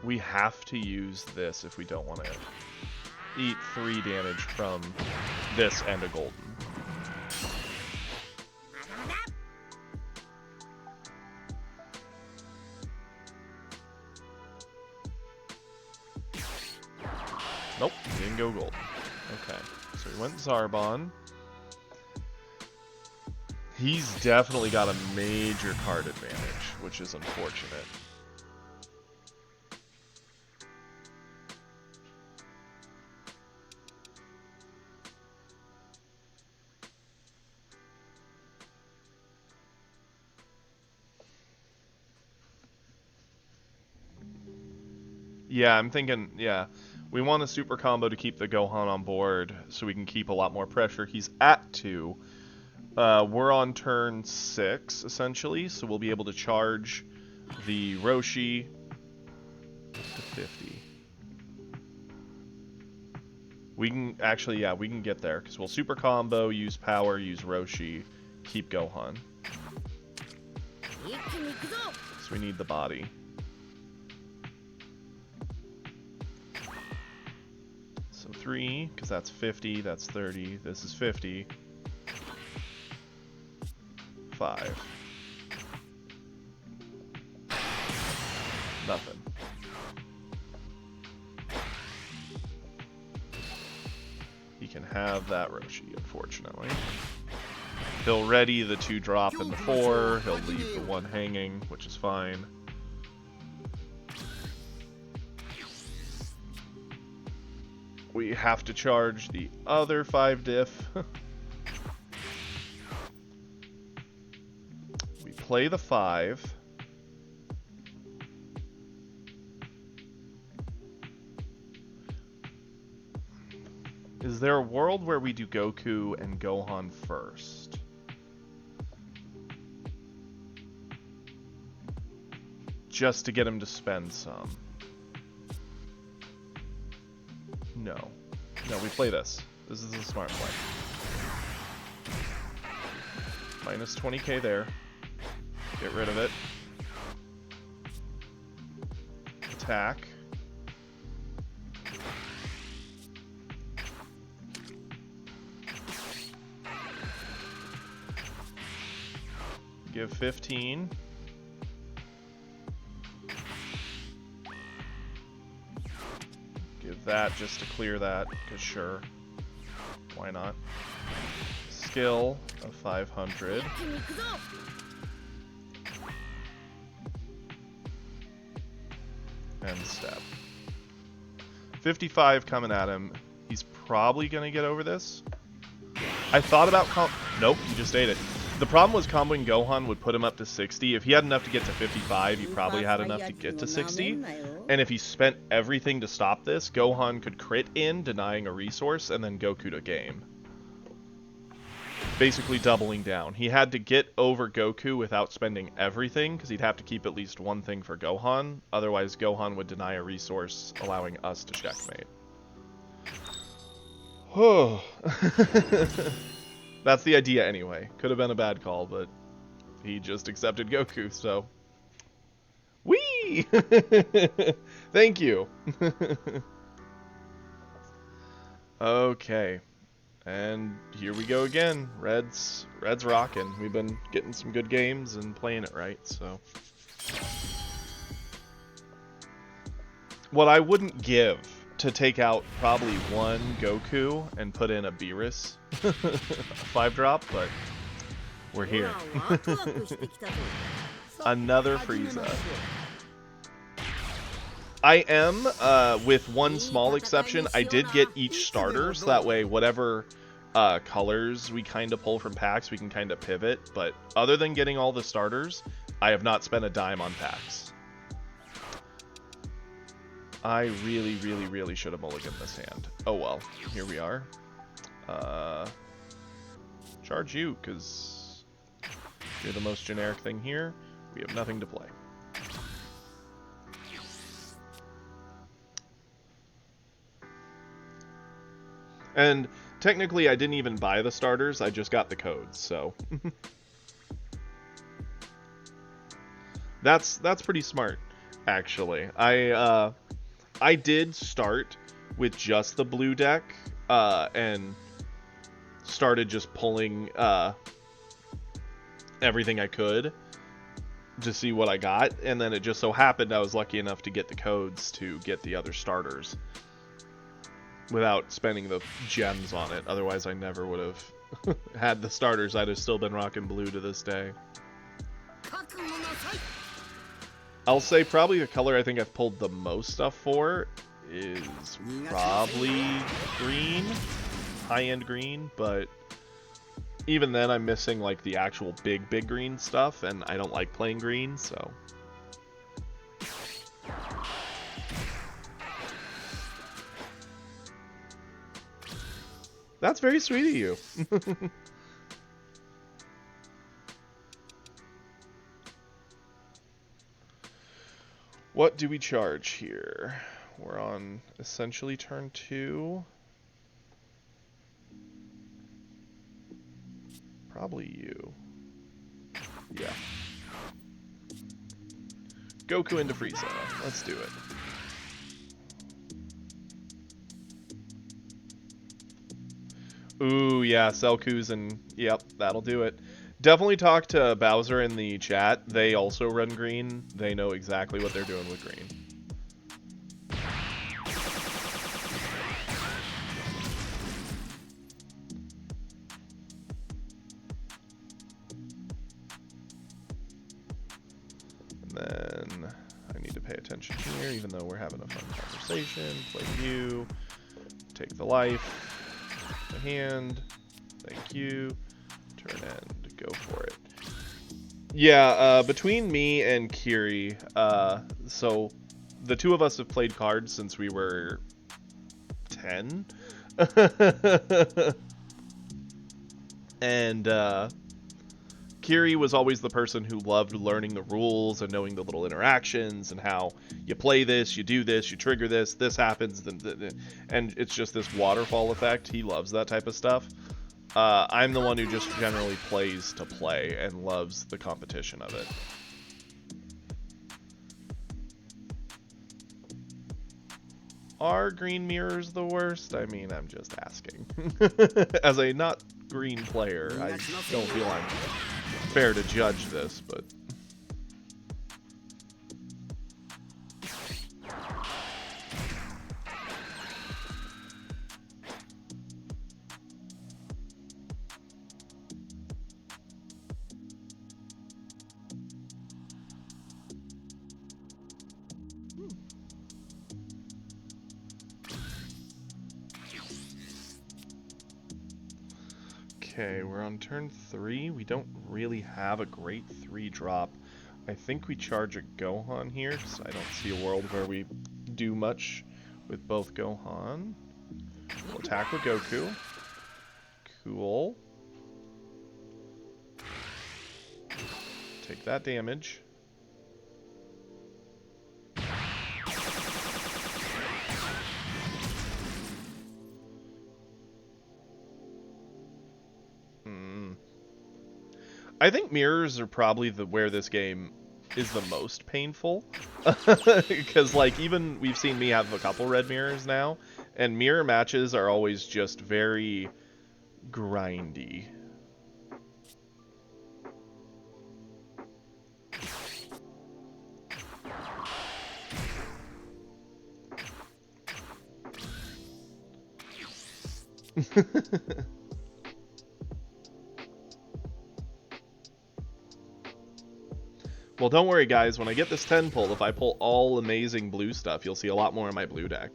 We have to use this if we don't want to eat 3 damage from this and a golden. Nope, he didn't go golden. Okay, so he went Zarbon. He's definitely got a major card advantage, which is unfortunate. Yeah, I'm thinking, yeah. We want a super combo to keep the Gohan on board so we can keep a lot more pressure. He's at 2. We're on turn 6, essentially, so we'll be able to charge the Roshi to 50. We can actually, yeah, we can get there because we'll super combo, use power, use Roshi, keep Gohan. So we need the body. So 3, because that's 50, that's 30, this is 50. 5. Nothing. He can have that Roshi, unfortunately. He'll ready the 2 drop and the 4, he'll leave the 1 hanging, which is fine. We have to charge the other 5 diff. We play the 5. Is there a world where we do Goku and Gohan first? Just to get him to spend some. No. No, we play this. This is a smart play. Minus 20k there. Get rid of it. Attack. Give 15. Give that just to clear that, because sure. Why not? Skill of 500. And step. 55 coming at him. He's probably going to get over this. I thought about nope, he just ate it. The problem was comboing Gohan would put him up to 60. If he had enough to get to 55, he probably had enough to get to 60. And if he spent everything to stop this, Gohan could crit in, denying a resource, and then Goku to game. Basically doubling down. He had to get over Goku without spending everything, because he'd have to keep at least one thing for Gohan. Otherwise, Gohan would deny a resource, allowing us to checkmate. Oh. That's the idea anyway. Could have been a bad call, but he just accepted Goku, so... Whee! Thank you! Okay. And here we go again. Red's rocking. We've been getting some good games and playing it right, so... What I wouldn't give to take out probably one Goku and put in a Beerus 5-drop, but we're here. Another Frieza. I am, with one small exception, I did get each starter, so that way whatever colors we kind of pull from packs, we can kind of pivot, but other than getting all the starters, I have not spent a dime on packs. I really, really, really should have mulliganed this hand. Oh well, here we are. Charge you, because you're the most generic thing here. We have nothing to play. And technically I didn't even buy the starters, I just got the codes, so... That's pretty smart, actually. I did start with just the blue deck, and started just pulling everything I could to see what I got, and then it just so happened I was lucky enough to get the codes to get the other starters without spending the gems on it. Otherwise I never would have had the starters. I'd have still been rocking blue to this day. I'll say probably the color I think I've pulled the most stuff for is probably green, high-end green, but even then I'm missing like the actual big green stuff, and I don't like playing green, so... That's very sweet of you. What do we charge here? We're on essentially turn 2. Probably you. Yeah. Goku into Frieza. Let's do it. Ooh, yeah, Selku's and... Yep, that'll do it. Definitely talk to Bowser in the chat. They also run green. They know exactly what they're doing with green. And then I need to pay attention here, even though we're having a fun conversation. Play you. Take the life. The hand. Thank you. Turn end. Go for it. Yeah, between me and Kiri, so the two of us have played cards since we were 10. And Kiri was always the person who loved learning the rules and knowing the little interactions and how you play this, you do this, you trigger this, this happens, and it's just this waterfall effect. He loves that type of stuff. I'm the one who just generally plays to play and loves the competition of it. Are green mirrors the worst? I mean, I'm just asking. As a not green player, I don't feel I'm fair to judge this, but... Okay, we're on turn 3. We don't really have a great 3-drop. I think we charge a Gohan here, because I don't see a world where we do much with both Gohan. We'll attack with Goku. Cool. Take that damage. I think mirrors are probably where this game is the most painful. Because, like, even we've seen me have a couple red mirrors now, and mirror matches are always just very grindy. Well, don't worry, guys. When I get this 10 pull, if I pull all amazing blue stuff, you'll see a lot more in my blue deck.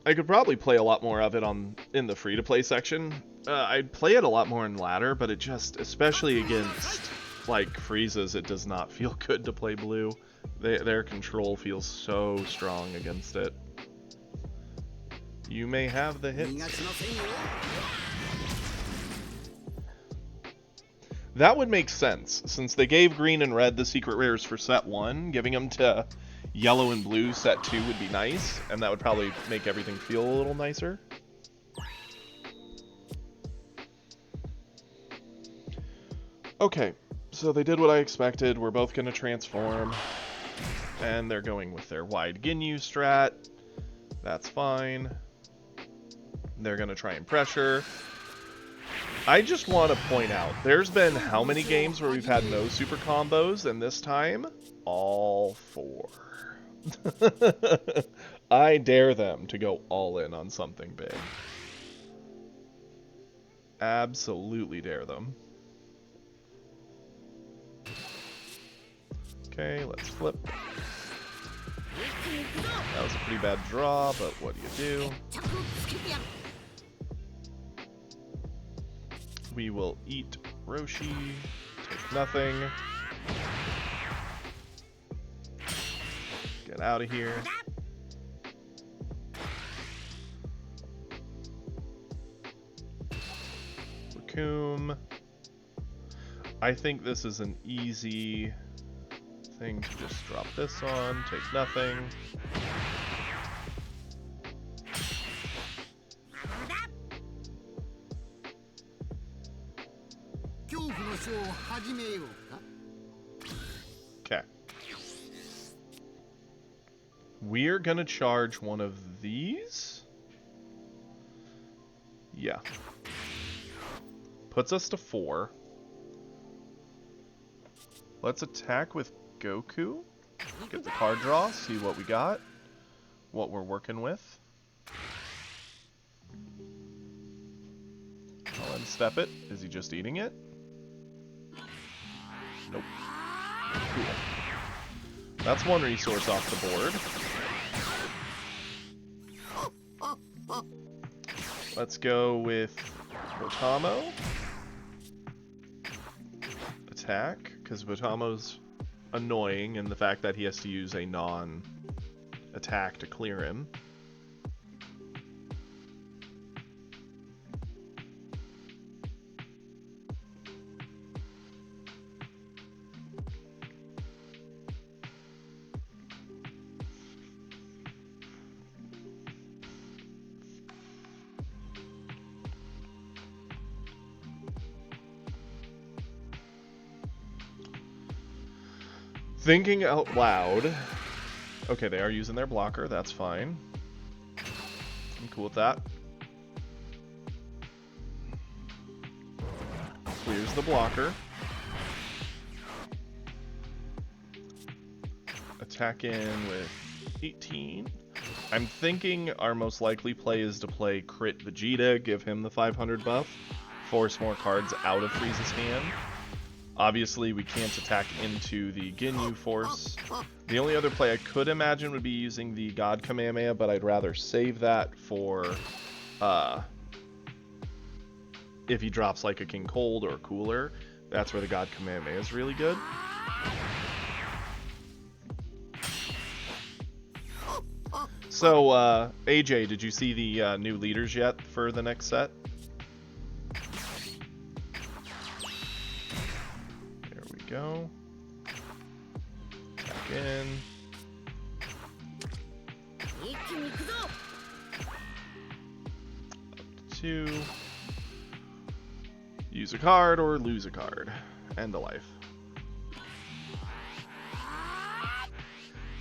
I could probably play a lot more of it in the free-to-play section. I'd play it a lot more in ladder, but it just, especially against, like, Frieza's, it does not feel good to play blue. Their control feels so strong against it. You may have the hit. That would make sense, since they gave green and red the secret rares for set 1, giving them to yellow and blue set 2 would be nice, and that would probably make everything feel a little nicer. Okay, so they did what I expected. We're both going to transform, and they're going with their wide Ginyu strat. That's fine. They're going to try and pressure. I just want to point out, there's been how many games where we've had no super combos, and this time, all 4. I dare them to go all in on something big. Absolutely dare them. Okay, let's flip. That was a pretty bad draw, but what do you do? We will eat Roshi, take nothing. Get out of here. Raccoon. I think this is an easy thing to just drop this on, take nothing. Okay. We're gonna charge one of these. Yeah. Puts us to 4. Let's attack with Goku. Get the card draw, see what we got. What we're working with. I'll unstep it. Is he just eating it? Nope. Cool. That's one resource off the board. Let's go with Botamo. Attack, because Botamo's annoying and the fact that he has to use a non-attack to clear him. Thinking out loud. Okay, they are using their blocker. That's fine. I'm cool with that. Clears the blocker. Attack in with 18. I'm thinking our most likely play is to play Crit Vegeta, give him the 500 buff, force more cards out of Frieza's hand. Obviously, we can't attack into the Ginyu Force. The only other play I could imagine would be using the God Kamehameha, but I'd rather save that for if he drops like a King Cold or a Cooler. That's where the God Kamehameha is really good. So, AJ, did you see the new leaders yet for the next set? Go. Back in. Up to 2. Use a card or lose a card. End a life.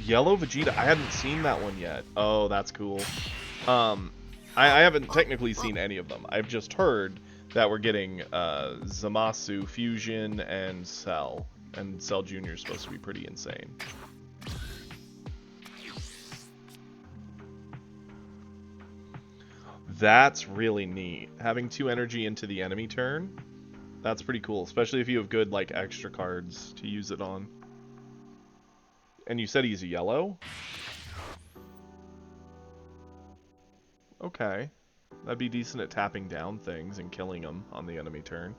Yellow Vegeta. I hadn't seen that one yet. Oh, that's cool. I haven't technically seen any of them. I've just heard that we're getting Zamasu Fusion and Cell. And Cell Jr. is supposed to be pretty insane. That's really neat. Having 2 energy into the enemy turn, that's pretty cool. Especially if you have good like extra cards to use it on. And you said he's a yellow? Okay. That'd be decent at tapping down things and killing them on the enemy turn.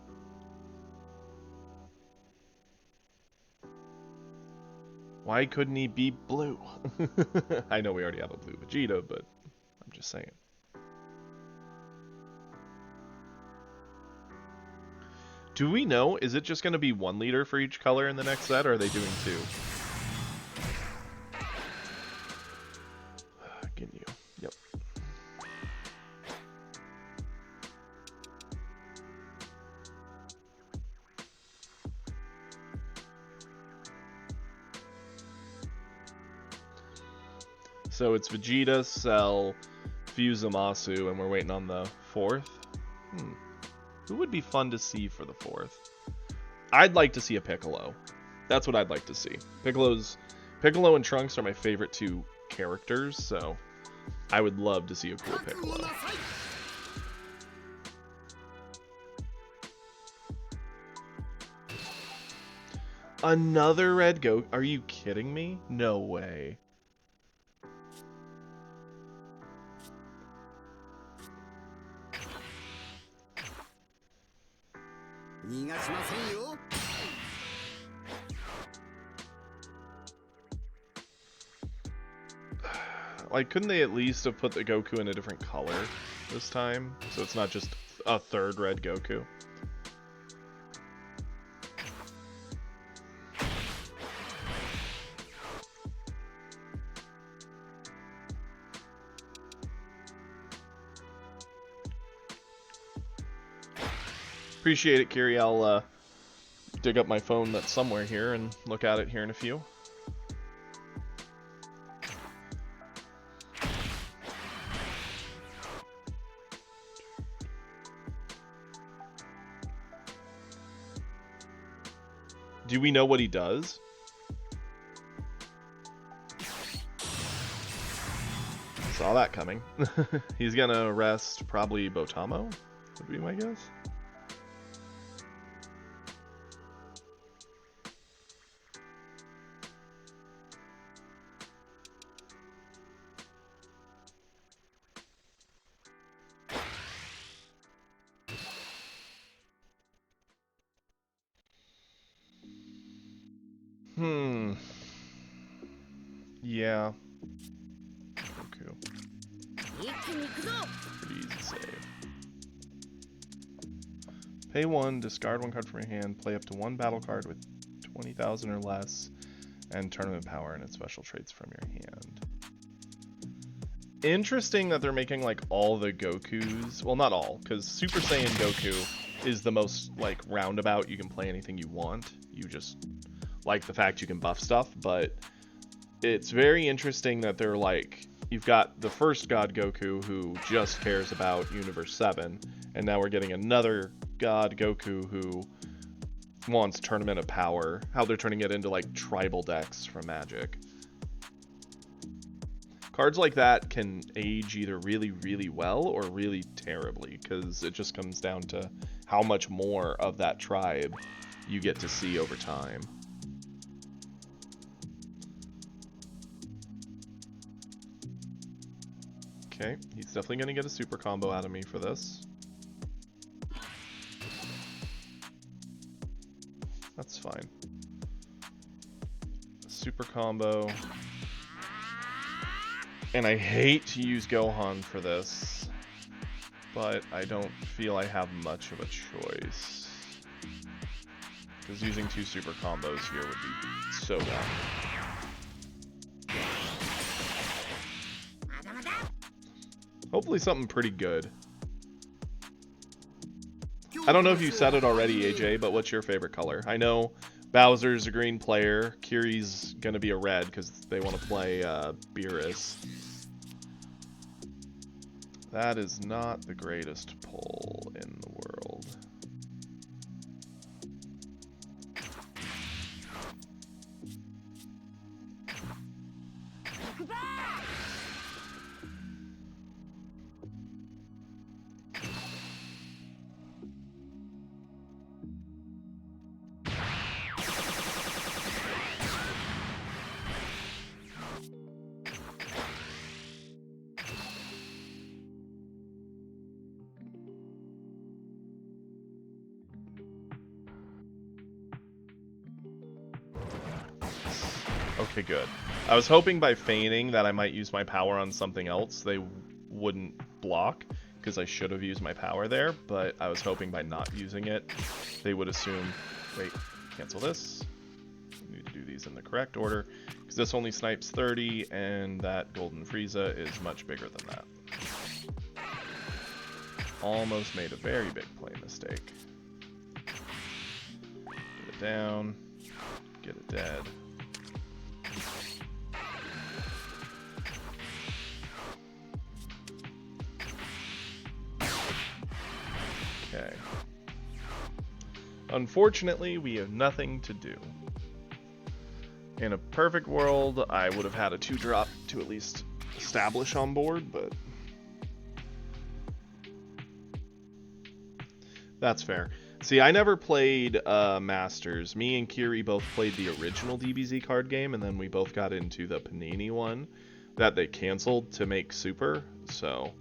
Why couldn't he be blue? I know we already have a blue Vegeta, but I'm just saying. Do we know, is it just going to be 1 leader for each color in the next set, or are they doing 2? Ginyu. Yep. So it's Vegeta, Cell, Fuse Zamasu, and we're waiting on the 4th. Who would be fun to see for the 4th? I'd like to see a Piccolo. That's what I'd like to see. Piccolo and Trunks are my favorite 2 characters, so I would love to see a cool Piccolo. Another red goat? Are you kidding me? No way. Like, couldn't they at least have put the Goku in a different color this time? So it's not just a 3rd red Goku. Appreciate it, Kiri. I'll dig up my phone that's somewhere here and look at it here in a few. Do we know what he does? Saw that coming. He's gonna arrest probably Botamo, would be my guess. Yeah. Goku. Pretty easy save. Pay 1, discard 1 card from your hand, play up to 1 battle card with 20,000 or less, and tournament power and its special traits from your hand. Interesting that they're making like all the Gokus. Well, not all, because Super Saiyan Goku is the most like roundabout. You can play anything you want. You just like the fact you can buff stuff, but it's very interesting that they're like, you've got the first God Goku who just cares about Universe 7, and now we're getting another God Goku who wants Tournament of Power. How they're turning it into like tribal decks from Magic. Cards like that can age either really, really well or really terribly, because it just comes down to how much more of that tribe you get to see over time. Okay, he's definitely going to get a super combo out of me for this. That's fine. Super combo. And I hate to use Gohan for this, but I don't feel I have much of a choice. Because using 2 super combos here would be so bad. Hopefully something pretty good. I don't know if you said it already, AJ, but what's your favorite color? I know Bowser's a green player. Kiri's going to be a red because they want to play Beerus. That is not the greatest pull in the world. Okay, good. I was hoping by feigning that I might use my power on something else, they wouldn't block, because I should have used my power there, but I was hoping by not using it, they would assume, wait, cancel this. I need to do these in the correct order, because this only snipes 30, and that Golden Frieza is much bigger than that. Almost made a very big play mistake. Get it down, get it dead. Okay. Unfortunately, we have nothing to do. In a perfect world, I would have had a 2-drop to at least establish on board, but that's fair. See, I never played Masters. Me and Kiri both played the original DBZ card game, and then we both got into the Panini one that they canceled to make Super, so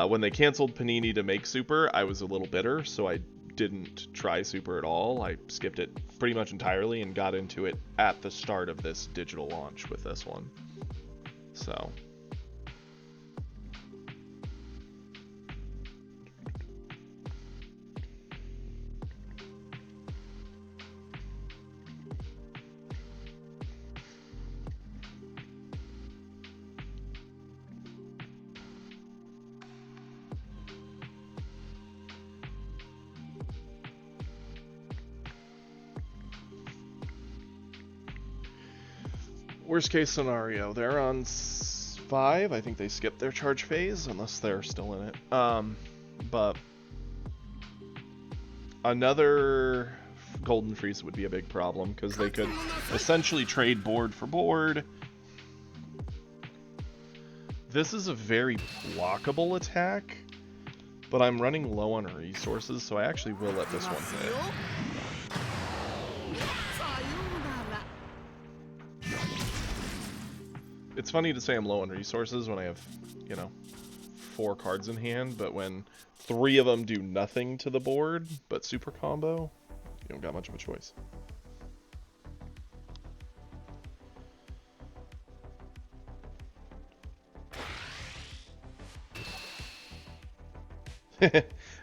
when they canceled Panini to make Super, I was a little bitter, so I didn't try Super at all. I skipped it pretty much entirely and got into it at the start of this digital launch with this one. So Worst case scenario, they're on 5. I think they skipped their charge phase, unless they're still in it. But another Golden Frieza would be a big problem, because they could essentially trade board for board. This is a very blockable attack, but I'm running low on resources, so I actually will let this one hit. It's funny to say I'm low on resources when I have, you know, 4 cards in hand, but when 3 of them do nothing to the board, but super combo, you don't got much of a choice.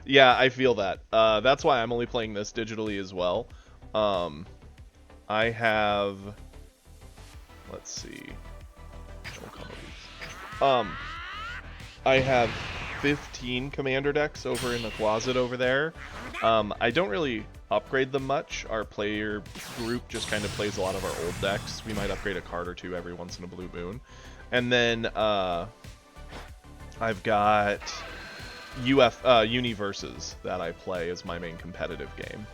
Yeah, I feel that. That's why I'm only playing this digitally as well. I have... Let's see... I have 15 commander decks over in the closet over there. I don't really upgrade them much. Our player group just kind of plays a lot of our old decks. We might upgrade a card or 2 every once in a blue moon. And then I've got Universes that I play as my main competitive game.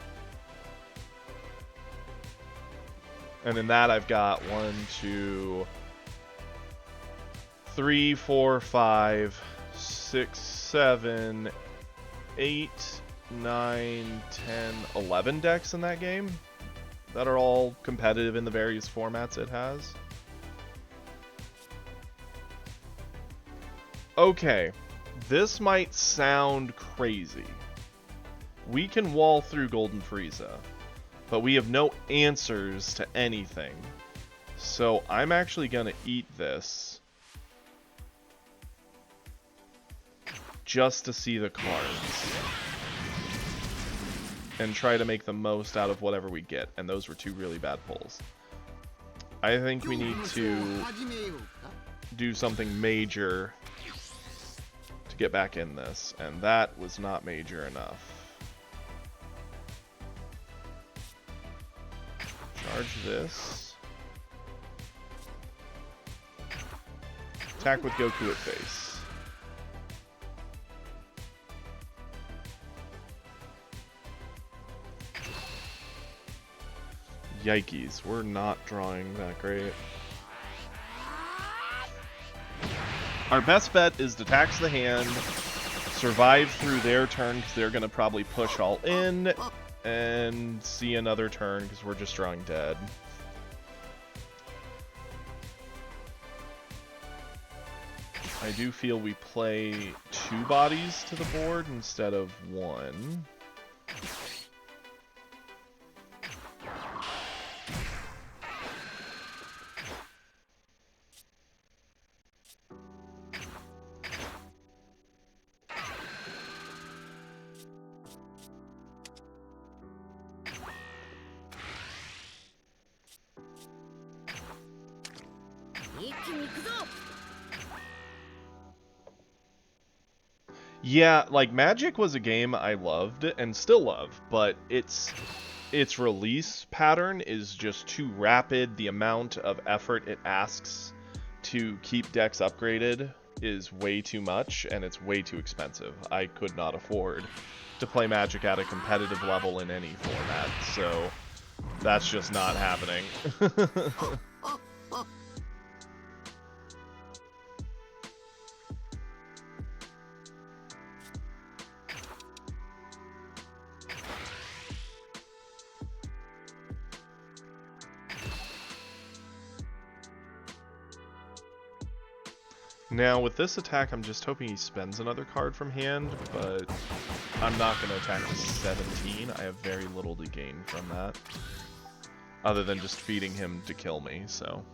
And in that I've got 1, 2, 3, 4, 5, 6, 7, 8, 9, 10, 11 decks in that game that are all competitive in the various formats it has. Okay, this might sound crazy. We can wall through Golden Frieza, but we have no answers to anything. So I'm actually gonna eat this just to see the cards and try to make the most out of whatever we get, and those were 2 really bad pulls. I think we need to do something major to get back in this, and that was not major enough. Charge this. Attack with Goku at face. Yikes, we're not drawing that great. Our best bet is to tax the hand, survive through their turn because they're going to probably push all in, and see another turn because we're just drawing dead. I do feel we play 2 bodies to the board instead of 1. Yeah, like, Magic was a game I loved and still love, but its release pattern is just too rapid. The amount of effort it asks to keep decks upgraded is way too much, and it's way too expensive. I could not afford to play Magic at a competitive level in any format, so that's just not happening. Now, with this attack, I'm just hoping he spends another card from hand, but I'm not going to attack with 17. I have very little to gain from that, other than just feeding him to kill me, so.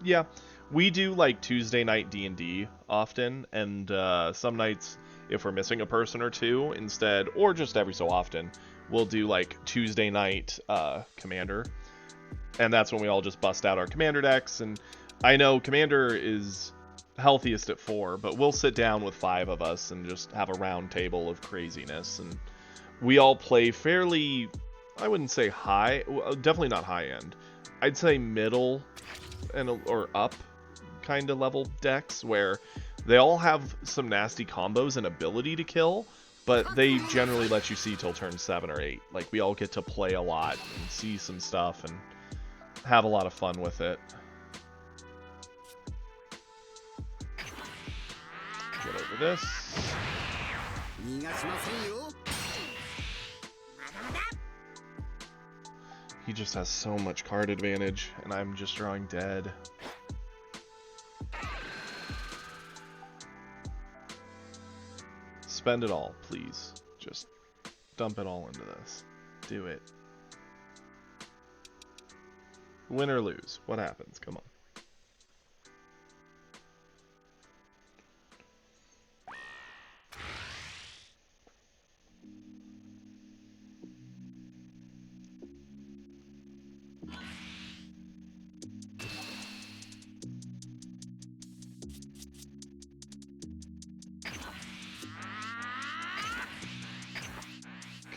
Yeah, we do, like, Tuesday night D&D often, and some nights, if we're missing a person or 2, instead, or just every so often, we'll do, like, Tuesday night Commander. And that's when we all just bust out our Commander decks, and I know Commander is healthiest at 4, but we'll sit down with 5 of us and just have a round table of craziness, and we all play fairly I wouldn't say high, well, definitely not high end. I'd say middle and or up kind of level decks where they all have some nasty combos and ability to kill, but they generally let you see till turn 7 or 8. Like, we all get to play a lot and see some stuff and have a lot of fun with it. Get over this. He just has so much card advantage, and I'm just drawing dead. Spend it all, please. Just dump it all into this. Do it. Win or lose, what happens? Come on.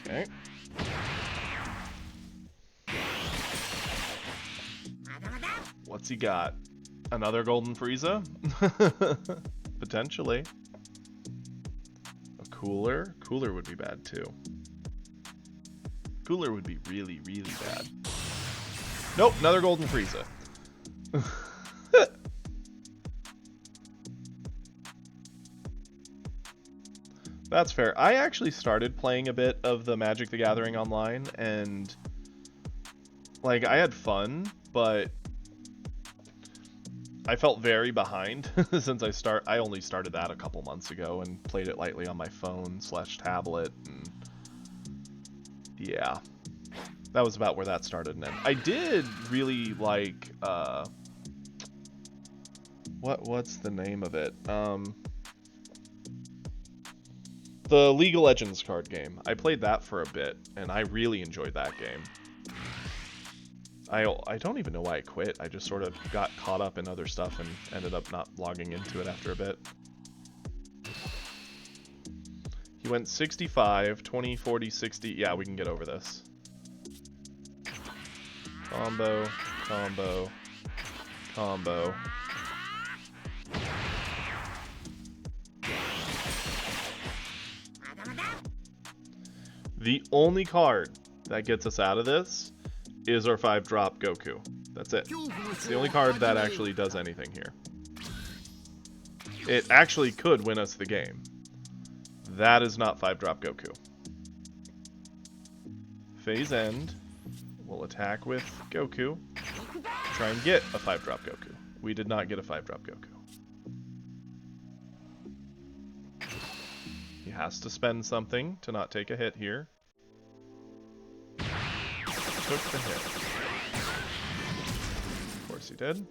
Okay. What's he got? Another Golden Frieza? Potentially. A Cooler? Cooler would be bad too. Cooler would be really, really bad. Nope, another Golden Frieza. That's fair. I actually started playing a bit of the Magic the Gathering online, and like, I had fun, but I felt very behind since I only started that a couple months ago and played it lightly on my phone / tablet, and yeah, that was about where that started and ended. I did really like what's the name of it? The League of Legends card game. I played that for a bit, and I really enjoyed that game. I don't even know why I quit. I just sort of got caught up in other stuff and ended up not logging into it after a bit. He went 65, 20, 40, 60. Yeah, we can get over this. Combo, combo, combo. The only card that gets us out of this is our 5-drop Goku. That's it. It's the only card that actually does anything here. It actually could win us the game. That is not 5-drop Goku. Phase end. We'll attack with Goku. Try and get a 5-drop Goku. We did not get a 5-drop Goku. He has to spend something to not take a hit here. Took the hit. Of course he did.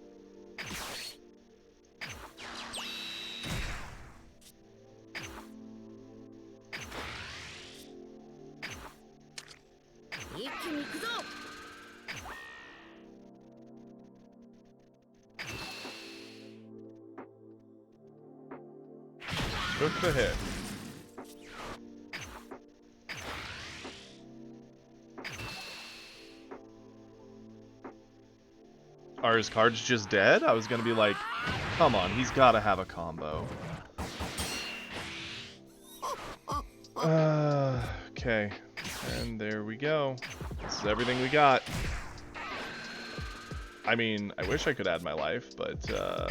Took the hit. Are his cards just dead? I was gonna be like, come on, he's gotta have a combo. Okay. And there we go. This is everything we got. I mean, I wish I could add my life, but, oh,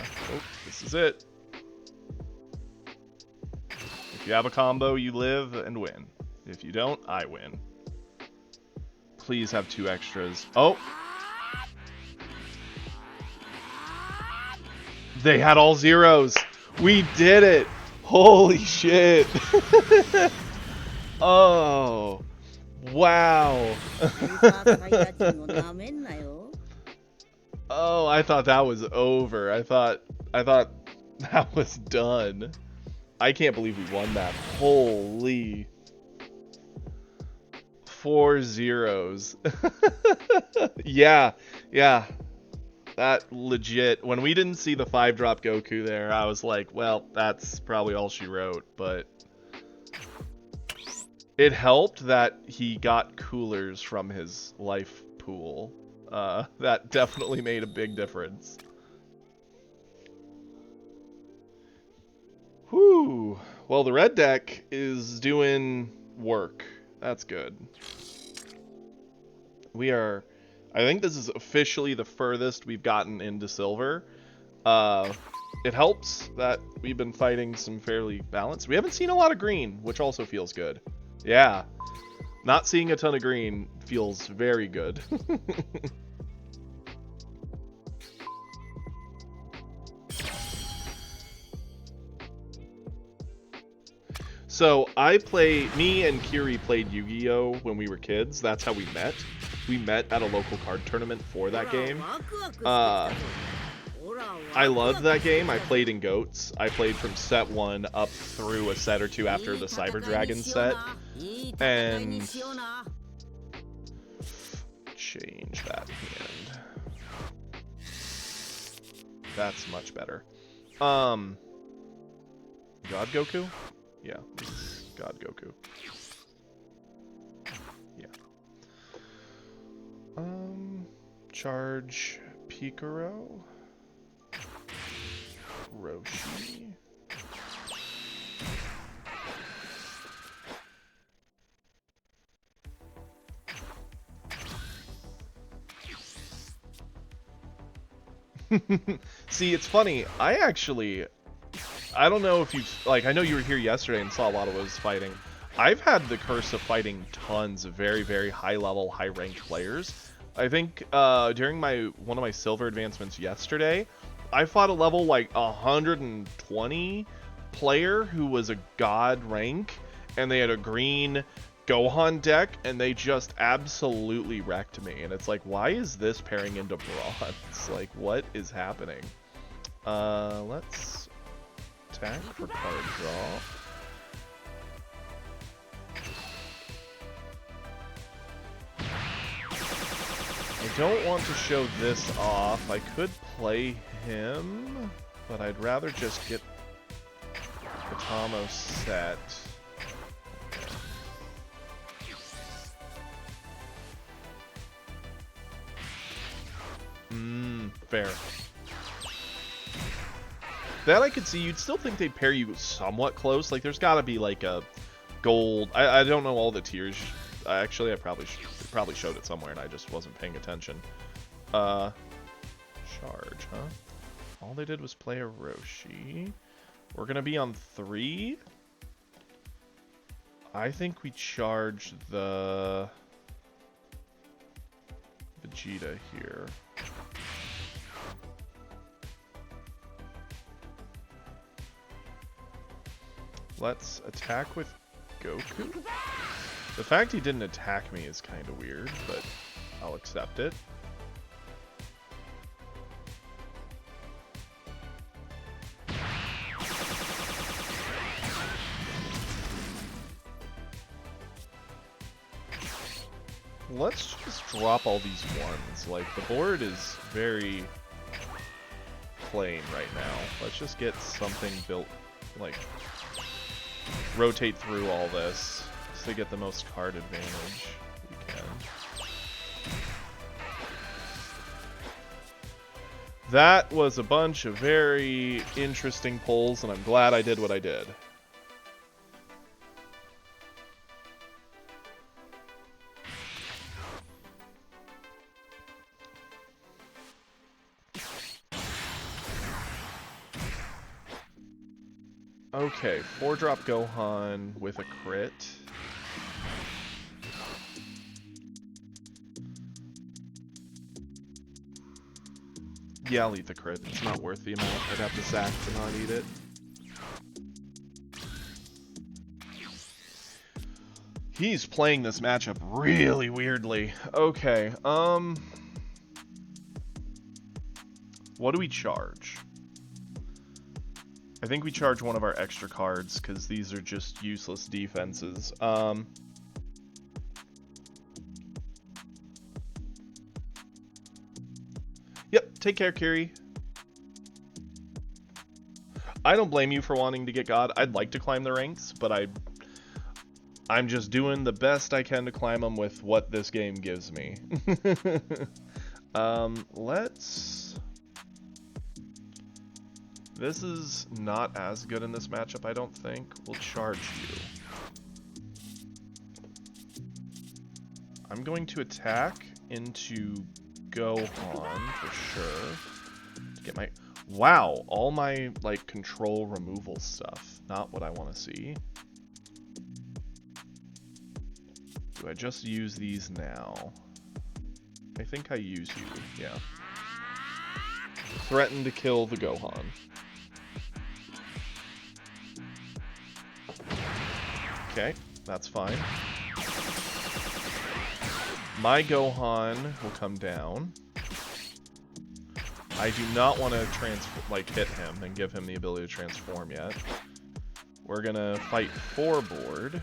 this is it. If you have a combo, you live and win. If you don't, I win. Please have 2 extras. Oh! They had all zeros. We did it. Holy shit. Oh. Wow. Oh, I thought that was over. I thought that was done. I can't believe we won that. Holy. 4 zeros. Yeah. That legit. When we didn't see the 5-drop Goku there, I was like, well, that's probably all she wrote, but It helped that he got coolers from his life pool. That definitely made a big difference. Whew. Well, the red deck is doing work. That's good. We are... I think this is officially the furthest we've gotten into silver. It helps that we've been fighting some fairly balanced. We haven't seen a lot of green, which also feels good. Yeah. Not seeing a ton of green feels very good. So me and Kiri played Yu-Gi-Oh! When we were kids. That's how we met. We met at a local card tournament for that game. I loved that game. I played in GOATS. I played from set 1 up through a set or two after the Cyber Dragon set. And... change that hand. That's much better. God Goku? Yeah, God Goku. Yeah. Charge Picaro. Roshi. See, it's funny. I don't know if you I know you were here yesterday and saw a lot of us fighting. I've had the curse of fighting tons of very, very high level, high ranked players. I think during one of my silver advancements yesterday, I fought a level like 120 player who was a god rank, and they had a green Gohan deck, and they just absolutely wrecked me. And it's like, why is this pairing into bronze? Like, what is happening? Let's attack for card draw. I don't want to show this off. I could play him, but I'd rather just get Katamo set. Fair. That I could see. You'd still think they'd pair you somewhat close. Like, there's gotta be like a gold. I don't know all the tiers. Actually, I probably showed it somewhere and I just wasn't paying attention. Charge, huh? All they did was play a Roshi. We're gonna be on 3. I think we charge the Vegeta here. Let's attack with Goku. The fact he didn't attack me is kind of weird, but I'll accept it. Let's just drop all these ones. Like, the board is very plain right now. Let's just get something built, like, rotate through all this to get the most card advantage we can. That was a bunch of very interesting pulls, and I'm glad I did what I did. Okay, 4-drop Gohan with a crit. Yeah, I'll eat the crit. It's not worth the amount. I'd have to sack to not eat it. He's playing this matchup really weirdly. Okay, what do we charge? I think we charge one of our extra cards, because these are just useless defenses. Yep, take care, Kiri. I don't blame you for wanting to get God. I'd like to climb the ranks, but I'm just doing the best I can to climb them with what this game gives me. Let's... This is not as good in this matchup, I don't think. We'll charge you. I'm going to attack into Gohan for sure. To get my... Wow, all my, like, control removal stuff. Not what I want to see. Do I just use these now? I think I use you, yeah. Threaten to kill the Gohan. Okay, that's fine. My Gohan will come down. I do not want to hit him and give him the ability to transform yet. We're gonna fight forward.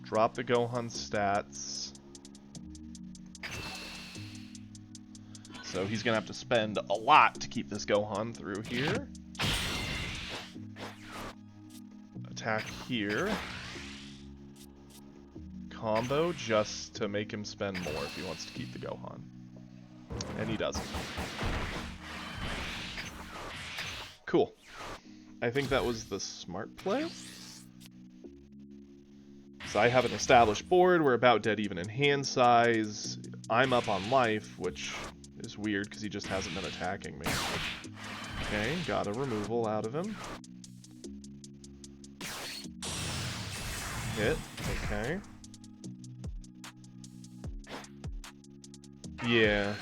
Drop the Gohan stats. So he's gonna have to spend a lot to keep this Gohan through here. Attack here. Combo just to make him spend more if he wants to keep the Gohan. And he doesn't. Cool. I think that was the smart play. So I have an established board. We're about dead even in hand size. I'm up on life, which is weird because he just hasn't been attacking me. Okay, got a removal out of him. Hit. Okay. Yeah.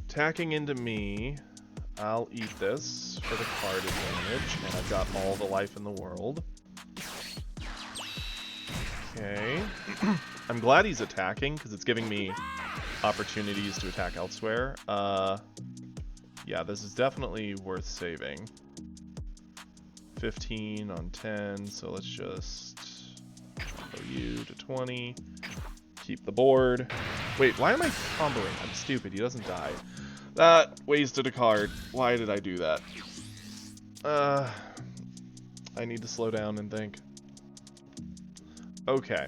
Attacking into me. I'll eat this for the card advantage, and I've got all the life in the world. Okay. I'm glad he's attacking, because it's giving me opportunities to attack elsewhere. Yeah, this is definitely worth saving. 15 on 10, so let's just go you to 20. Keep the board. Wait, why am I comboing? I'm stupid, he doesn't die. That wasted a card. Why did I do that? I need to slow down and think. Okay.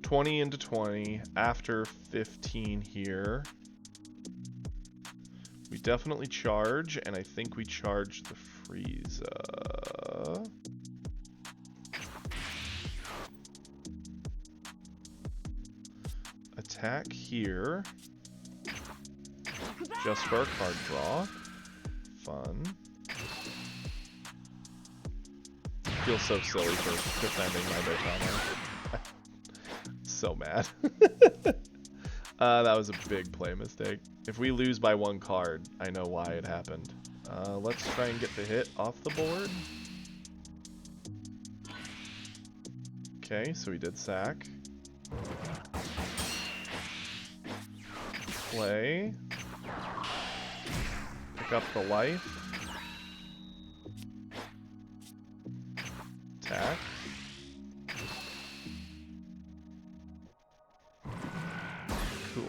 20 into 20 after 15 here. We definitely charge, and I think we charge the Frieza. Attack here. Just for a card draw. Fun. I feel so silly for defending my Dotama. So mad. That was a big play mistake. If we lose by one card, I know why it happened. Let's try and get the hit off the board. Okay, so we did sack. Play. Pick up the life. Attack. Cool.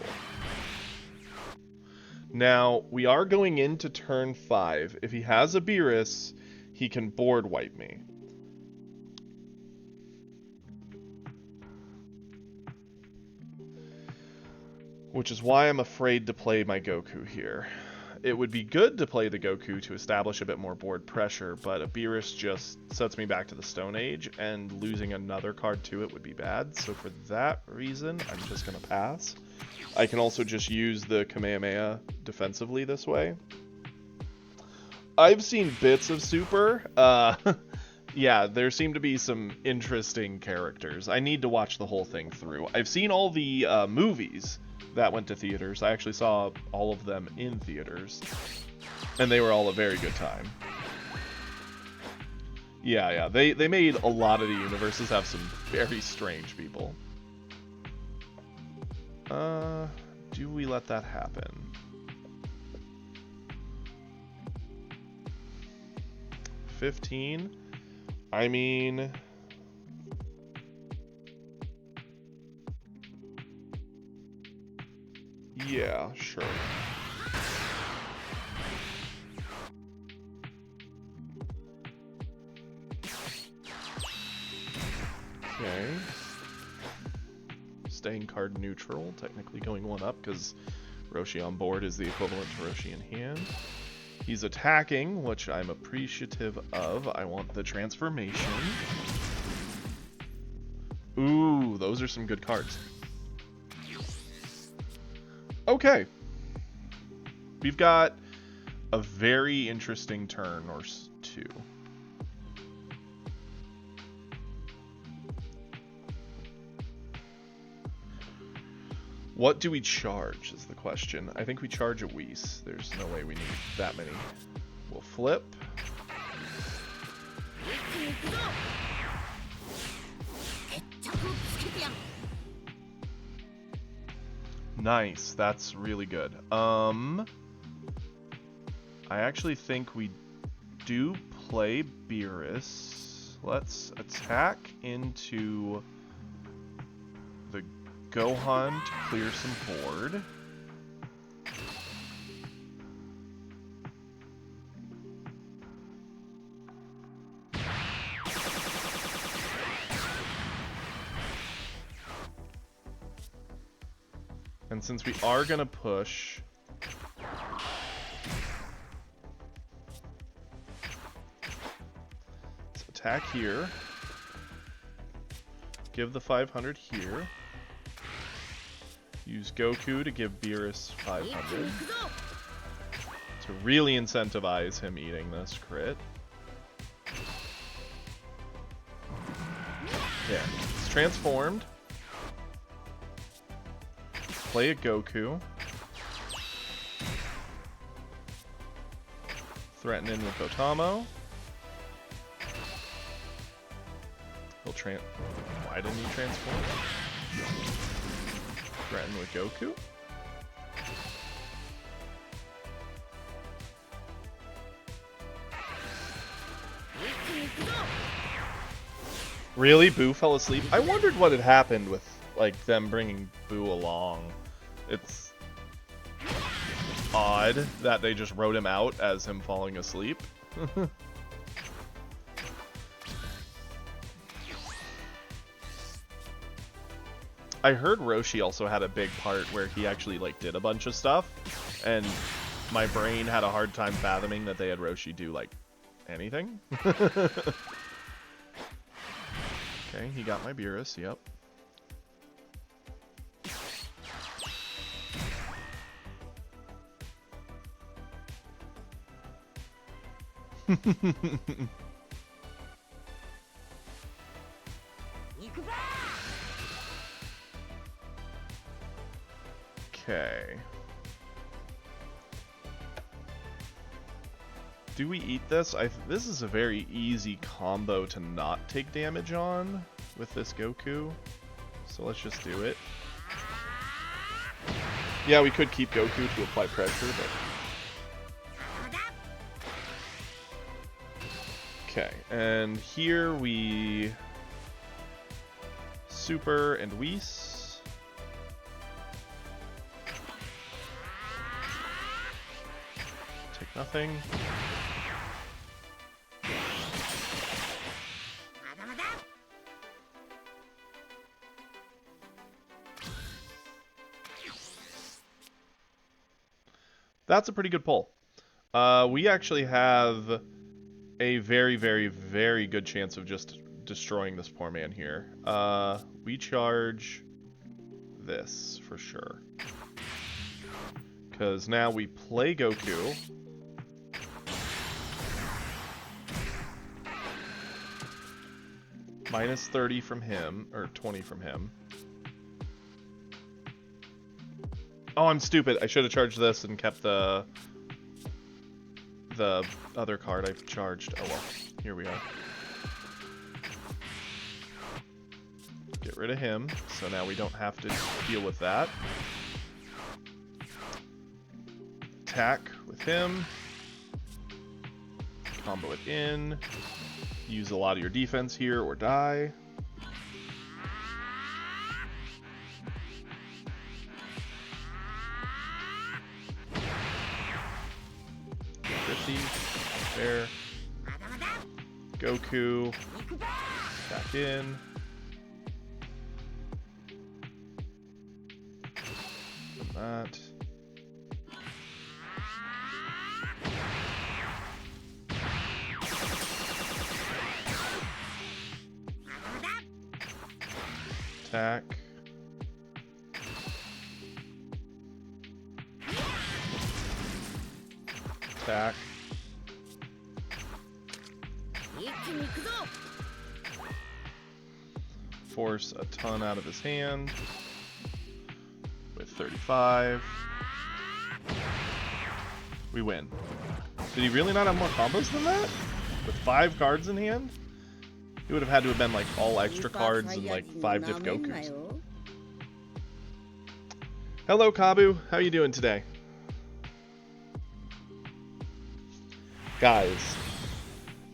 Now, we are going into turn 5. If he has a Beerus, he can board wipe me. Which is why I'm afraid to play my Goku here. It would be good to play the Goku to establish a bit more board pressure, but a Beerus just sets me back to the Stone Age, and losing another card to it would be bad. So for that reason, I'm just going to pass. I can also just use the Kamehameha defensively this way. I've seen bits of Super. Yeah, there seem to be some interesting characters. I need to watch the whole thing through. I've seen all the movies that went to theaters. I actually saw all of them in theaters, and they were all a very good time. Yeah, they made a lot of the universes have some very strange people. Do we let that happen? $15? I mean... Yeah, sure. Okay. Staying card neutral, technically going one up because Roshi on board is the equivalent to Roshi in hand. He's attacking, which I'm appreciative of. I want the transformation. Ooh, those are some good cards. Okay. We've got a very interesting turn or two. What do we charge is the question. I think we charge a Whis. There's no way we need that many. We'll flip. Nice, that's really good. I actually think we do play Beerus. Let's attack into the Gohan to clear some board. And since we are gonna push, let's attack here. Give the 500 here. Use Goku to give Beerus 500. To really incentivize him eating this crit. Yeah, it's transformed. Play a Goku. Threaten in with Otamo. He'll why didn't he transform? Threaten with Goku. Really? Boo fell asleep? I wondered what had happened with, like, them bringing Boo along. It's odd that they just wrote him out as him falling asleep. I heard Roshi also had a big part where he actually, like, did a bunch of stuff, and my brain had a hard time fathoming that they had Roshi do, like, anything. Okay, he got my Beerus, yep. Okay. Do we eat this? This is a very easy combo to not take damage on with this Goku. So let's just do it. Yeah, we could keep Goku to apply pressure, but... Okay, and here we... Super and Whis. Take nothing. That's a pretty good pull. We actually have a very, very, very good chance of just destroying this poor man here. We charge this for sure. Because now we play Goku. Minus 30 from him, or 20 from him. Oh, I'm stupid. I should have charged this and kept the other card I've charged. Oh well, here we are. Get rid of him, so now we don't have to deal with that. Attack with him. Combo it in. Use a lot of your defense here or die. There. Goku. Back in. That. Attack. Attack. Force a ton out of his hand with 35. We win. Did he really not have more combos than that? With 5 cards in hand? He would have had to have been like all extra cards and like 5 diff Gokus. Hello Kabu, how you doing today? Guys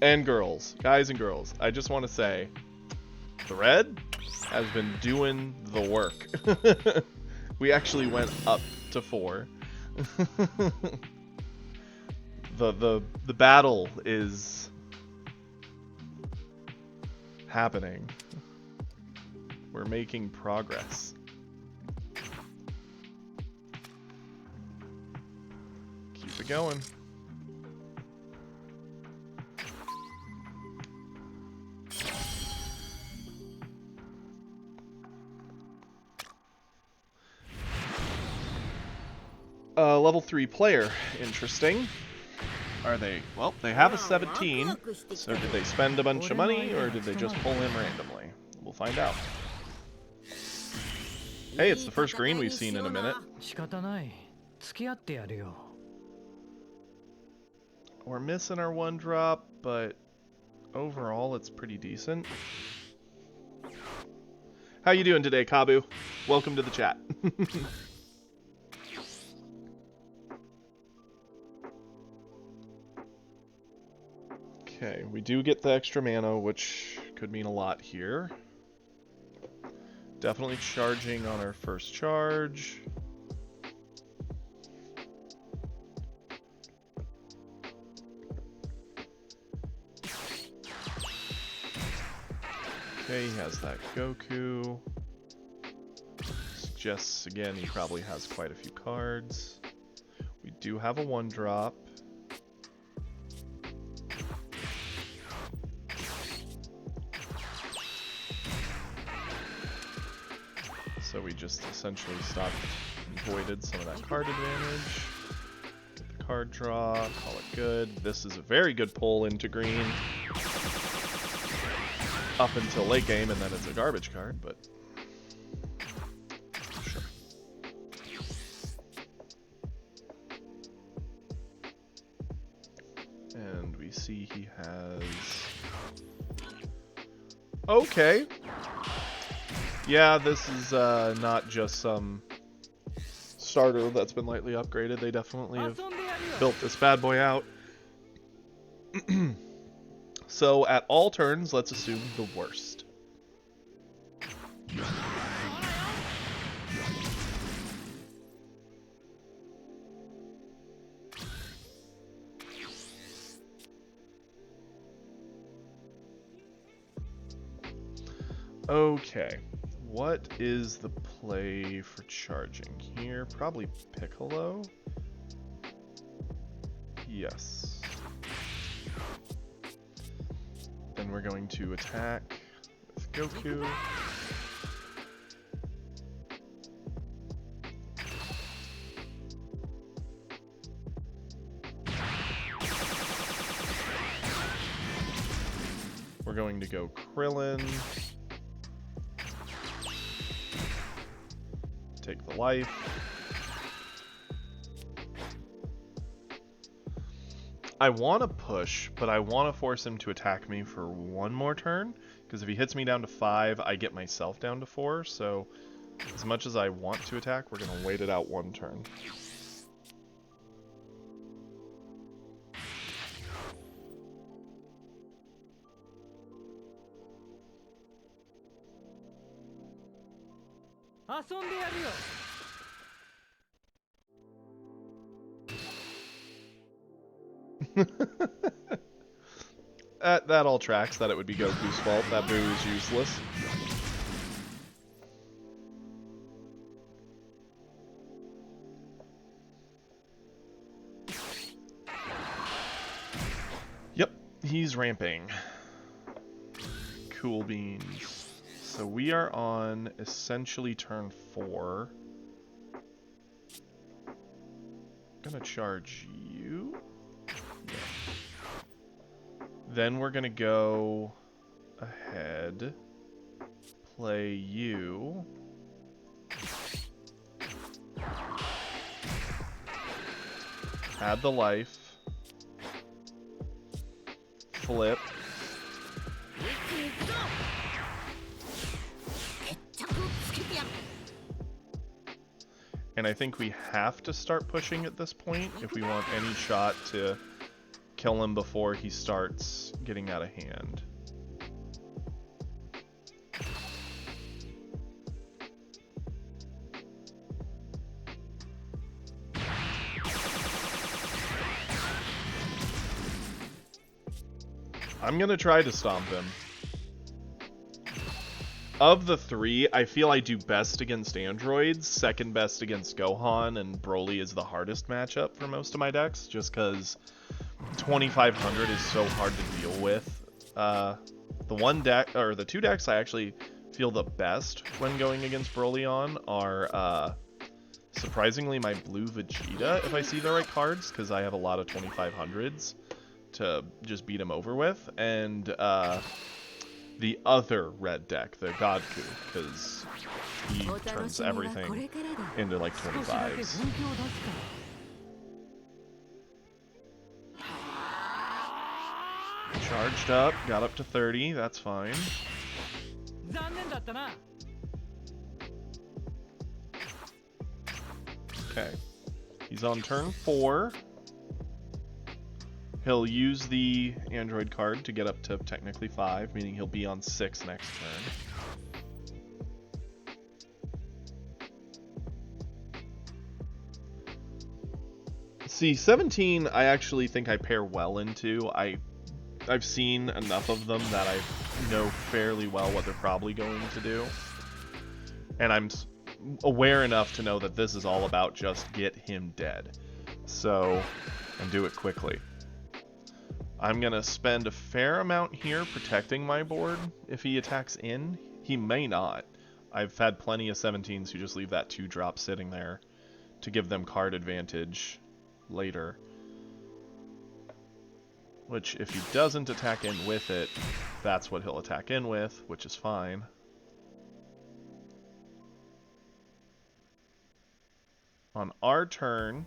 and girls, I just want to say, Thread has been doing the work. We actually went up to 4. The battle is happening. We're making progress. Keep it going. Level 3 player. Interesting. Are they... Well, they have a 17. So did they spend a bunch of money, or did they just pull him randomly? We'll find out. Hey, it's the first green we've seen in a minute. We're missing our 1-drop, but overall it's pretty decent. How you doing today, Kabu? Welcome to the chat. Okay, we do get the extra mana, which could mean a lot here. Definitely charging on our first charge. Okay, he has that Goku. Suggests again he probably has quite a few cards. We do have a 1-drop. So we just essentially stopped and voided some of that card advantage. Get the card draw, call it good. This is a very good pull into green. Up until late game, and then it's a garbage card, but sure. And we see he has... Okay. Yeah, this is not just some starter that's been lightly upgraded. They definitely have built this bad boy out. So at all turns, let's assume the worst. Okay. What is the play for charging here? Probably Piccolo? Yes. Then we're going to attack with Goku. We're going to go Krillin. Take the life. I want to push, but I want to force him to attack me for one more turn, because if he hits me down to 5, I get myself down to 4, so as much as I want to attack, we're going to wait it out one turn. That all tracks that it would be Goku's fault. That Boo is useless. Yep, he's ramping. Cool beans. So we are on essentially turn 4. Gonna charge you. Yeah. Then we're gonna go ahead, play you. Add the life. Flip. And I think we have to start pushing at this point if we want any shot to kill him before he starts getting out of hand. I'm gonna try to stomp him. Of the 3, I feel I do best against androids, second best against Gohan, and Broly is the hardest matchup for most of my decks, just because 2500 is so hard to deal with. The one deck, or the 2 decks I actually feel the best when going against Broly on are, surprisingly, my blue Vegeta, if I see the right cards, because I have a lot of 2500s to just beat him over with, and the other red deck, the Godku, because he turns everything into like 25s. Charged up, got up to 30, that's fine. Okay, he's on turn 4. He'll use the android card to get up to technically 5, meaning he'll be on 6 next turn. See, 17 I actually think I pair well into. I've seen enough of them that I know fairly well what they're probably going to do. And I'm aware enough to know that this is all about just get him dead. So, and do it quickly. I'm going to spend a fair amount here protecting my board. If he attacks in, he may not. I've had plenty of 17s who just leave that 2-drop sitting there to give them card advantage later. Which, if he doesn't attack in with it, that's what he'll attack in with, which is fine. On our turn,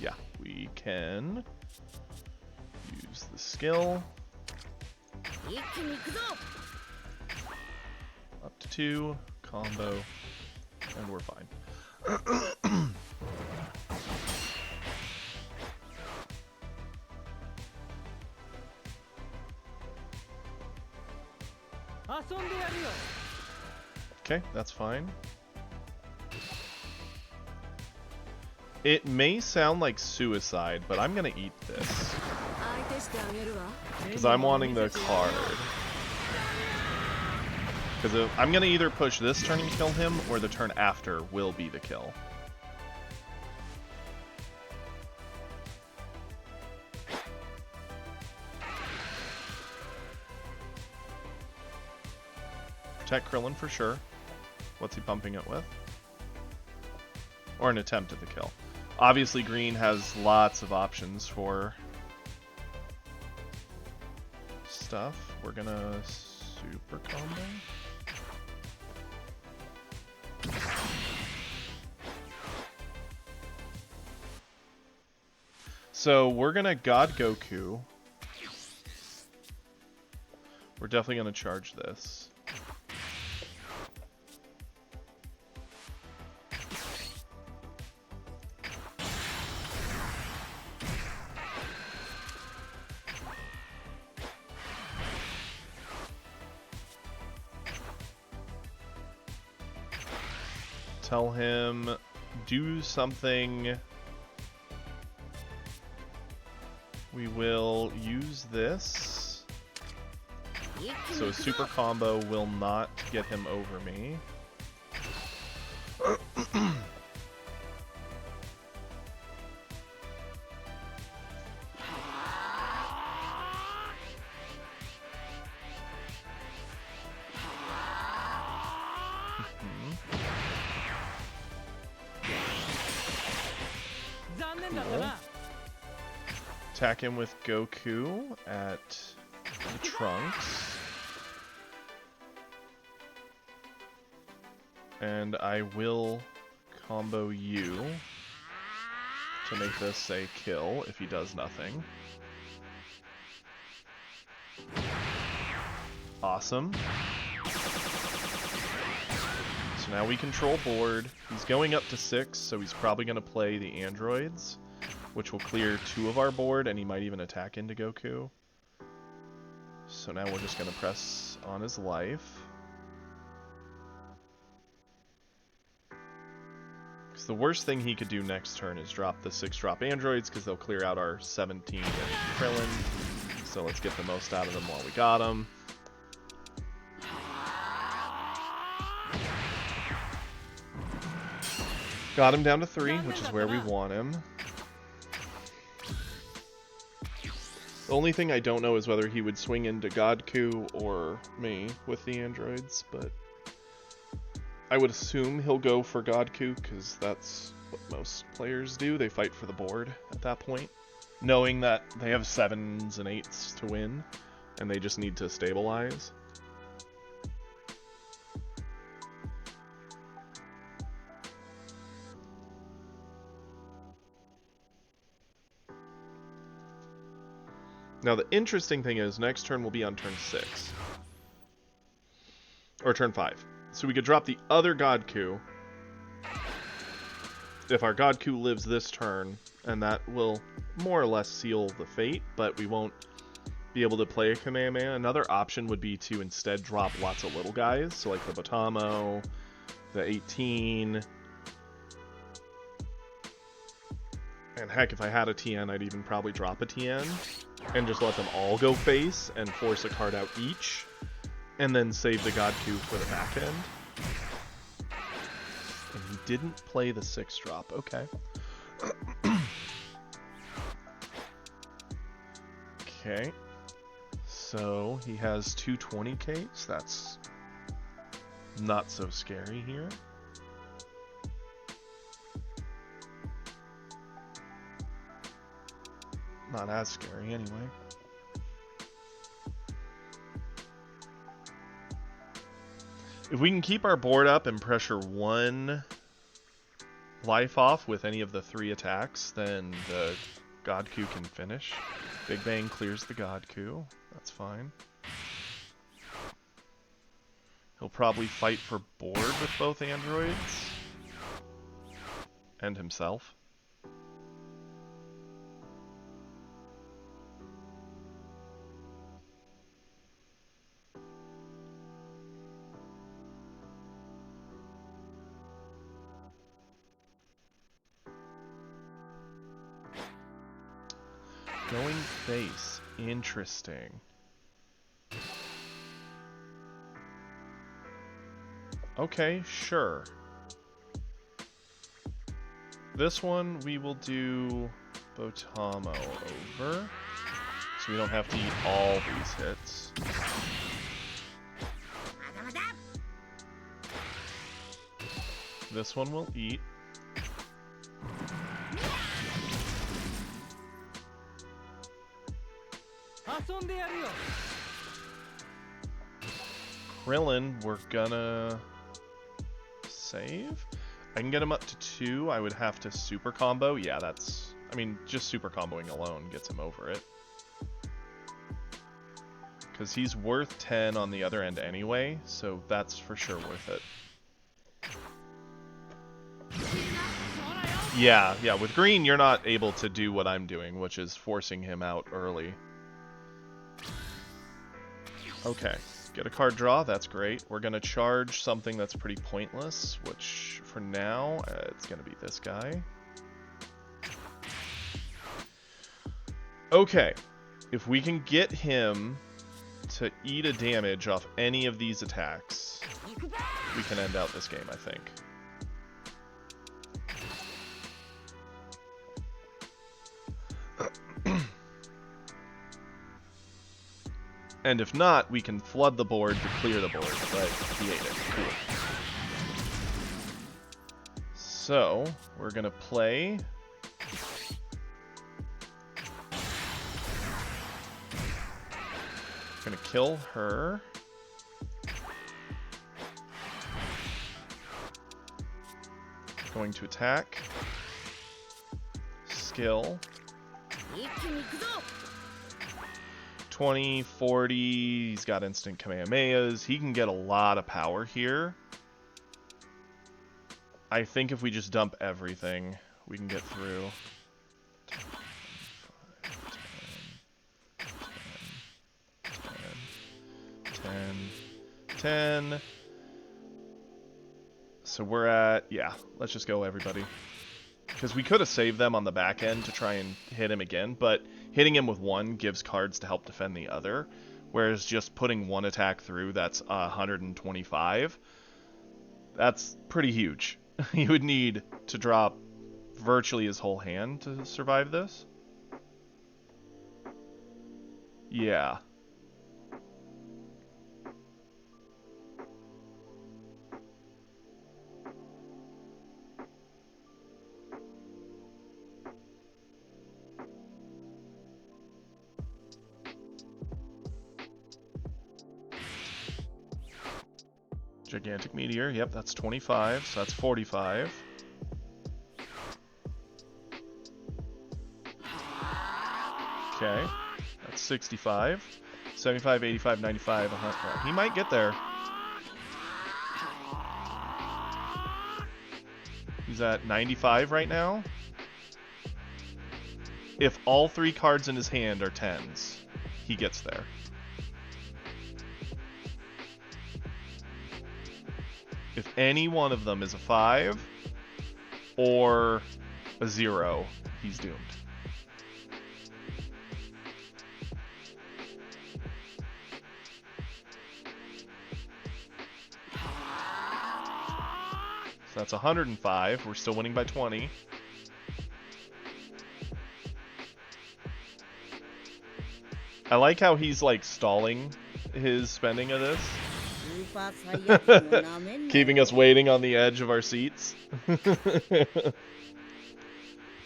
yeah, we can use the skill. Up to 2, combo, and we're fine. Okay, that's fine. It may sound like suicide, but I'm gonna eat this. Because I'm wanting the card. Because I'm gonna either push this turn and kill him, or the turn after will be the kill. Protect Krillin for sure. What's he pumping it with? Or an attempt at the kill. Obviously green has lots of options for stuff. We're gonna super combo. So we're gonna God Goku. We're definitely gonna charge this. Tell him do something. We will use this. So a super combo will not get him over me. Cool. Attack him with Goku at the Trunks. And I will combo you to make this a kill if he does nothing. Awesome. So now we control board. He's going up to 6, so he's probably going to play the androids, which will clear 2 of our board, and he might even attack into Goku. So now we're just going to press on his life. Because the worst thing he could do next turn is drop the 6-drop androids, because they'll clear out our 17 and Krillin. So let's get the most out of them while we got them. Got him down to 3, which is where we want him. The only thing I don't know is whether he would swing into Godku or me with the androids, but I would assume he'll go for Godku, because that's what most players do. They fight for the board at that point, knowing that they have 7s and 8s to win, and they just need to stabilize. Now the interesting thing is, next turn will be on turn 6. Or turn 5. So we could drop the other Godku if our Godku lives this turn, and that will more or less seal the fate, but we won't be able to play a Kamehameha. Another option would be to instead drop lots of little guys, so like the Botamo, the 18... And heck, if I had a TN, I'd even probably drop a TN and just let them all go face and force a card out each, and then save the Godku for the back end. And he didn't play the 6-drop. Okay. Okay. So he has 2 20Ks. That's not so scary here. Not as scary, anyway. If we can keep our board up and pressure 1 life off with any of the 3 attacks, then the Godku can finish. Big Bang clears the Godku. That's fine. He'll probably fight for board with both androids. And himself. Going face. Interesting. Okay, sure. This one we will do Botamo over, so we don't have to eat all these hits. This one will eat. Krillin, we're gonna save. I can get him up to 2. I would have to super combo. Yeah, that's... I mean, just super comboing alone gets him over it. Because he's worth 10 on the other end anyway, so that's for sure worth it. Yeah, with green you're not able to do what I'm doing, which is forcing him out early. Okay, Get a card draw, that's great. We're gonna charge something that's pretty pointless, which for now, it's gonna be this guy. Okay, if we can get him to eat a damage off any of these attacks, we can end out this game, I think. And if not, we can flood the board to clear the board, but he ate it. Cool. So, we're gonna play... Gonna kill her. Going to attack. Skill. 20, 40, he's got instant Kamehamehas. He can get a lot of power here. I think if we just dump everything, we can get through. 10. So we're at, yeah, let's just go everybody. Because we could have saved them on the back end to try and hit him again, but hitting him with one gives cards to help defend the other, whereas just putting one attack through, that's 125. That's pretty huge. You would need to drop virtually his whole hand to survive this. Yeah. Gigantic Meteor, yep, that's 25, so that's 45. Okay, that's 65. 75, 85, 95, 100. Well, he might get there. He's at 95 right now. If all three cards in his hand are 10s, he gets there. If any one of them is a 5 or a 0, he's doomed. So that's 105. We're still winning by 20. I like how he's like stalling his spending of this. Keeping us waiting on the edge of our seats.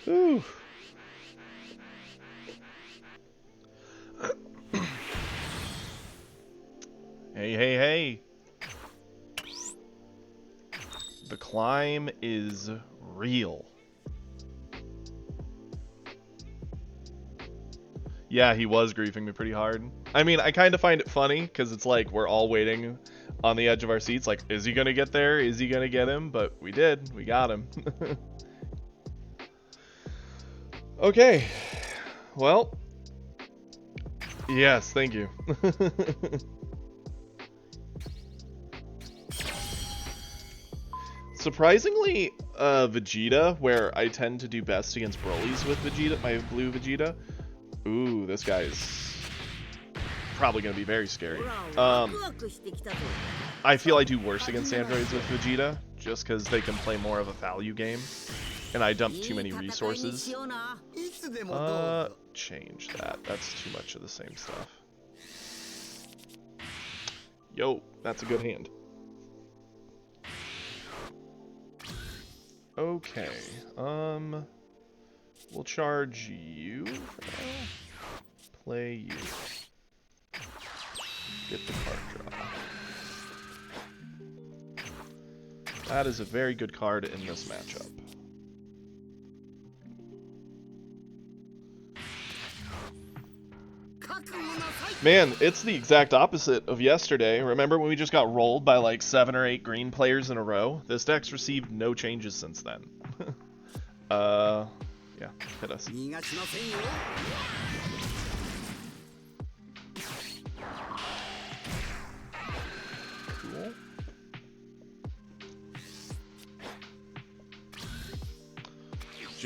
Whew. Hey, hey, hey. The climb is real. Yeah, he was griefing me pretty hard. I mean, I kind of find it funny, because it's like we're all waiting on the edge of our seats. Like, is he going to get there? Is he going to get him? But we did. We got him. Okay. Well. Yes, thank you. Surprisingly, Vegeta, where I tend to do best against Broly's with Vegeta, my blue Vegeta. Ooh, this guy is probably going to be very scary. I feel I do worse against androids with Vegeta, just because they can play more of a value game, and I dump too many resources. Change that. That's too much of the same stuff. Yo, that's a good hand. Okay, we'll charge you for now. Play you. Get the card draw. That is a very good card in this matchup. Man, it's the exact opposite of yesterday. Remember when we just got rolled by like 7 or 8 green players in a row? This deck's received no changes since then. Yeah, hit us.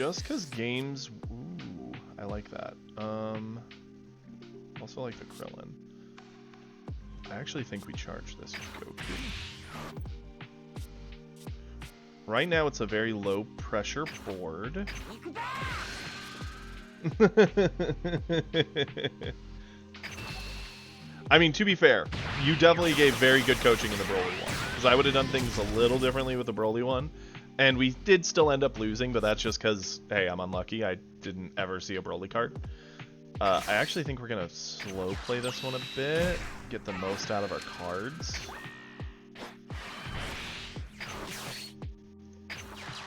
just because games... Ooh, I like that. Also like the Krillin. I actually think we charge this with Goku. Right now it's a very low pressure board. I mean, to be fair, you definitely gave very good coaching in the Broly one. Because I would have done things a little differently with the Broly one. And we did still end up losing, but that's just because, hey, I'm unlucky. I didn't ever see a Broly card. I actually think we're going to slow play this one a bit. Get the most out of our cards.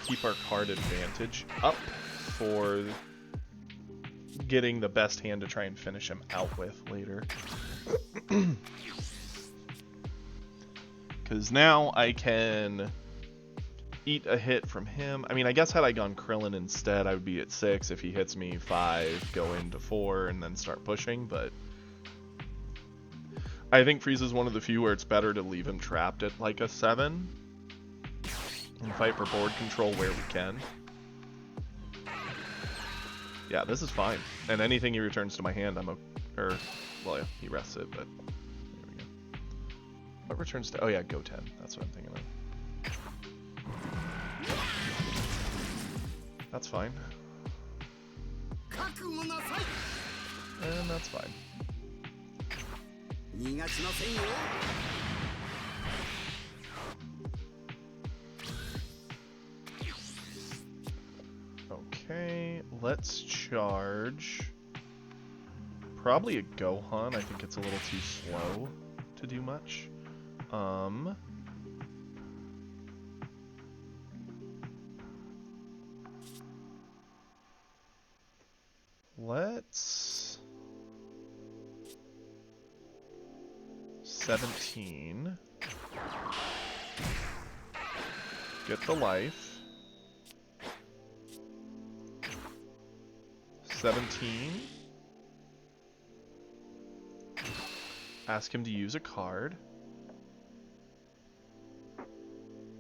Keep our card advantage up for getting the best hand to try and finish him out with later. Because now I can eat a hit from him. I mean, I guess had I gone Krillin instead, I would be at 6. If he hits me 5, go into 4, and then start pushing, but I think Frieza's one of the few where it's better to leave him trapped at like a 7 and fight for board control where we can. Yeah, this is fine. And anything he returns to my hand, I'm well, yeah, he rests it, but there we go. What returns to... Oh yeah, go 10. That's what I'm thinking of. That's fine. And that's fine. Okay, let's charge. Probably a Gohan. I think it's a little too slow to do much. Let's 17. Get the life. 17. Ask him to use a card.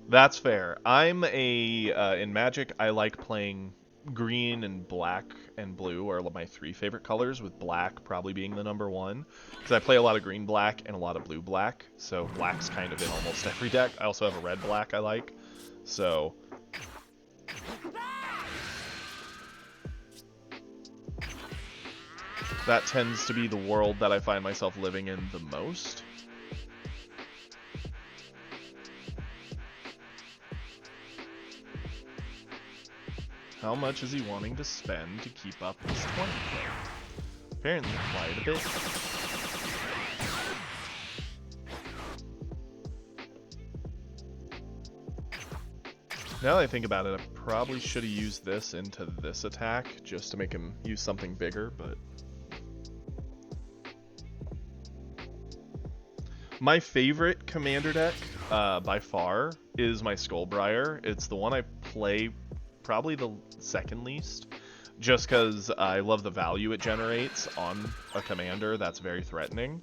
That's fair. I'm in Magic, I like playing green and black and blue are my 3 favorite colors, with black probably being the number 1. Because I play a lot of green black and a lot of blue black, so black's kind of in almost every deck. I also have a red black I like, so... that tends to be the world that I find myself living in the most. How much is he wanting to spend to keep up his 20k? Apparently quite a bit. Now that I think about it, I probably should have used this into this attack just to make him use something bigger, but... my favorite commander deck, by far, is my Skullbriar. It's the one I play probably the second least, just because I love the value it generates on a commander that's very threatening.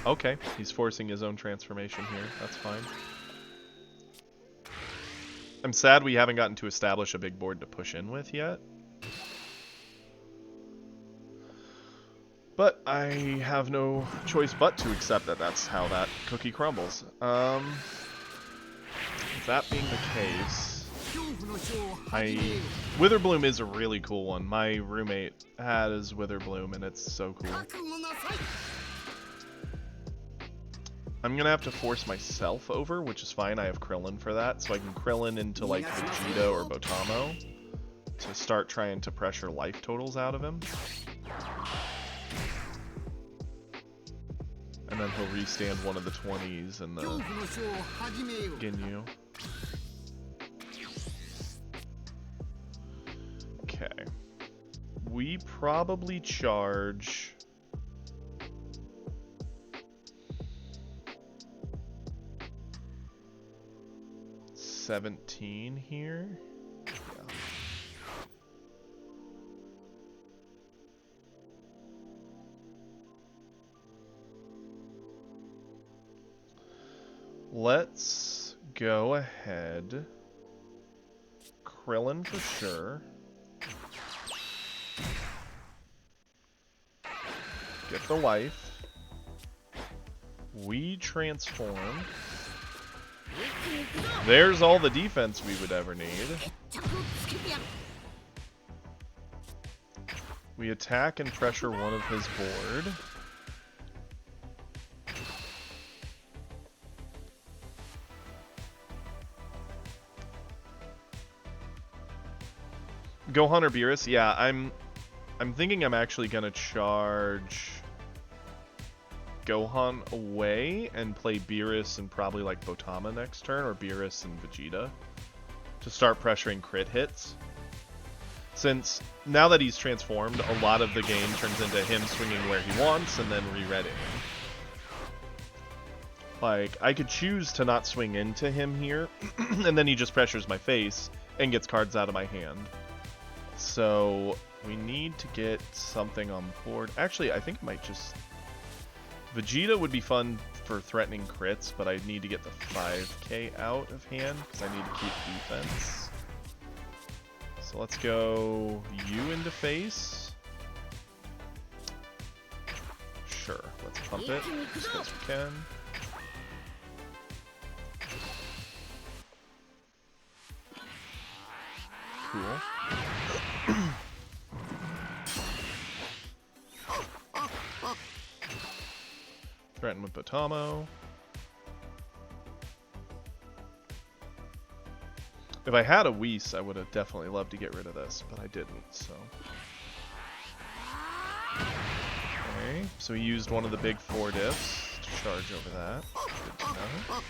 Okay, he's forcing his own transformation here. That's fine. I'm sad we haven't gotten to establish a big board to push in with yet. But I have no choice but to accept that that's how that cookie crumbles. That being the case, Witherbloom is a really cool one. My roommate has Witherbloom and it's so cool. I'm gonna have to force myself over, which is fine. I have Krillin for that, so I can Krillin into like Vegeta or Botamo to start trying to pressure life totals out of him. And then he'll restand one of the 20s and the Ginyu. Okay. We probably charge... 17 here. Yeah. Let's go ahead. Krillin for sure. Get the wife. We transform. There's all the defense we would ever need. We attack and pressure one of his board. Gohan or Beerus? Yeah, I'm thinking I'm actually gonna charge Gohan away and play Beerus and probably like Botama next turn, or Beerus and Vegeta to start pressuring crit hits. Since now that he's transformed, a lot of the game turns into him swinging where he wants and then re-readying. Like, I could choose to not swing into him here, and then he just pressures my face and gets cards out of my hand. So we need to get something on board. Actually, I think it might just... Vegeta would be fun for threatening crits, but I need to get the 5k out of hand because I need to keep defense. So let's go you into face. Sure, let's pump it just because we can. Cool. Threaten with Botamo. If I had a Whis, I would have definitely loved to get rid of this, but I didn't, so. Okay, so he used one of the big 4 diffs to charge over that. Good to know.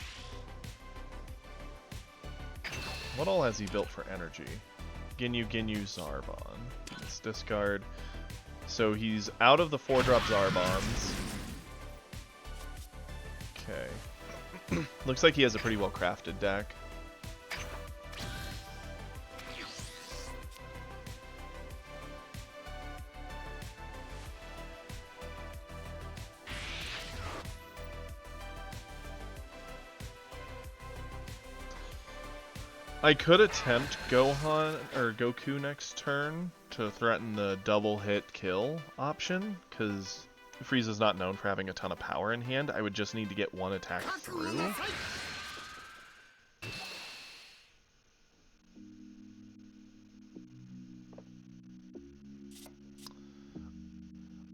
What all has he built for energy? Ginyu, Zarbon. Let's discard. So he's out of the 4-drop Zarbons. Okay. Looks like he has a pretty well-crafted deck. I could attempt Gohan or Goku next turn to threaten the double hit kill option, because Frieza's not known for having a ton of power in hand. I would just need to get one attack through.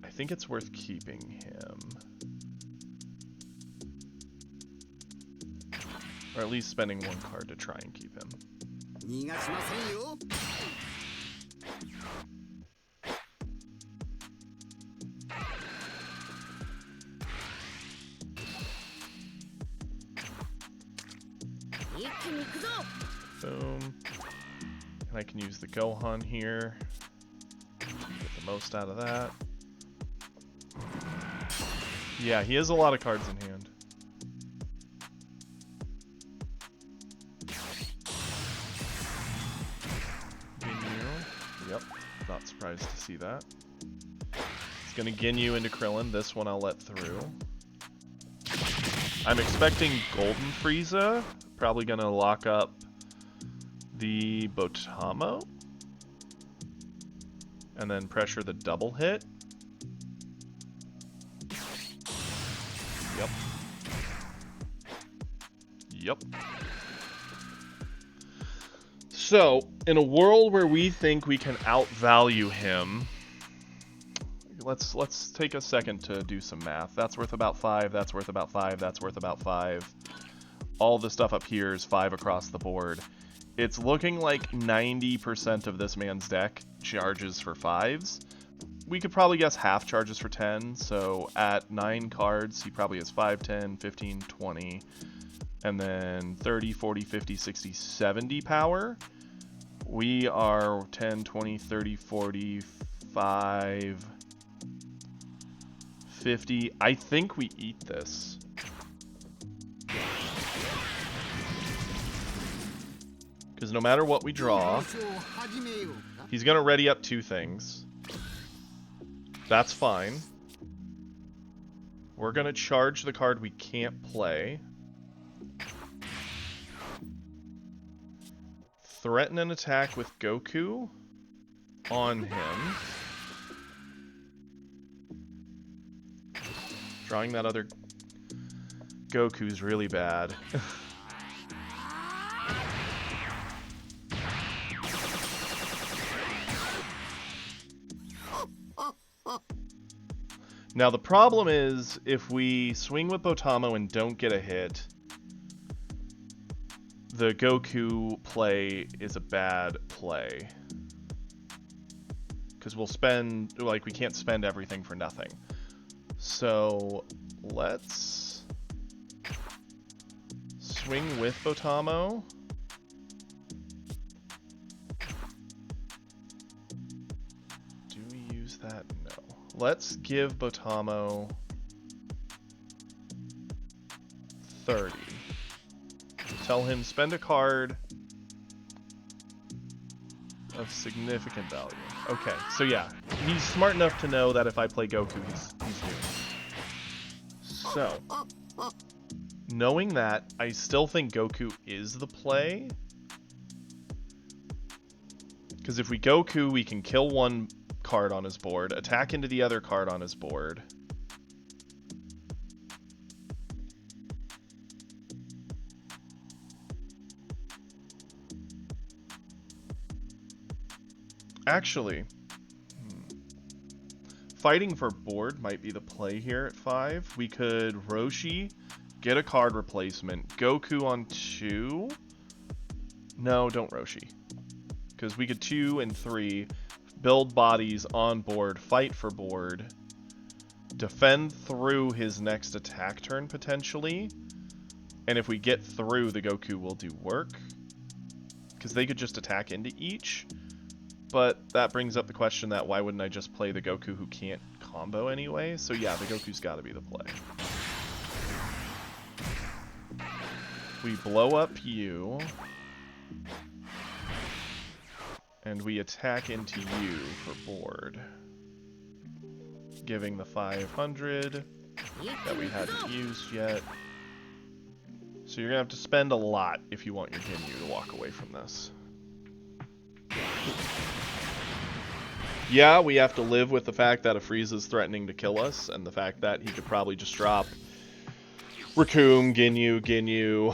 I think it's worth keeping him. Or at least spending one card to try and keep him. Boom. And I can use the Gohan here. Get the most out of that. Yeah, he has a lot of cards in hand. Yep, not surprised to see that. It's gonna Ginyu into Krillin. This one I'll let through. I'm expecting Golden Frieza. Probably gonna lock up the Botamo. And then pressure the double hit. Yep. Yep. So, in a world where we think we can outvalue him, let's take a second to do some math. That's worth about 5, that's worth about 5, that's worth about 5. All the stuff up here is 5 across the board. It's looking like 90% of this man's deck charges for 5s. We could probably guess half charges for 10, so at 9 cards, he probably has 5, 10, 15, 20, and then 30, 40, 50, 60, 70 power. We are 10, 20, 30, 45, 50. I think we eat this. Because no matter what we draw, he's going to ready up 2 things. That's fine. We're going to charge the card we can't play. threaten an attack with Goku on him. Drawing that other Goku's really bad. Now the problem is, if we swing with Botamo and don't get a hit, the Goku play is a bad play. Because we'll spend, like, we can't spend everything for nothing. So, let's swing with Botamo. Do we use that? No. Let's give Botamo 30. Tell him spend a card of significant value. Okay, so yeah, he's smart enough to know that if I play Goku, he's new. So, knowing that, I still think Goku is the play. Because if we Goku, we can kill one card on his board, attack into the other card on his board. Actually, fighting for board might be the play here at 5. We could Roshi, get a card replacement, Goku on 2. No, don't Roshi. Because we could 2 and 3, build bodies on board, fight for board, defend through his next attack turn potentially, and if we get through, the Goku will do work. Because they could just attack into each. But that brings up the question that why wouldn't I just play the Goku who can't combo anyway? So yeah, the Goku's got to be the play. We blow up you. And we attack into you for board. Giving the 500 that we hadn't used yet. So you're going to have to spend a lot if you want your Ginyu to walk away from this. Yeah, we have to live with the fact that a Frieza's threatening to kill us, and the fact that he could probably just drop Recoome, Ginyu,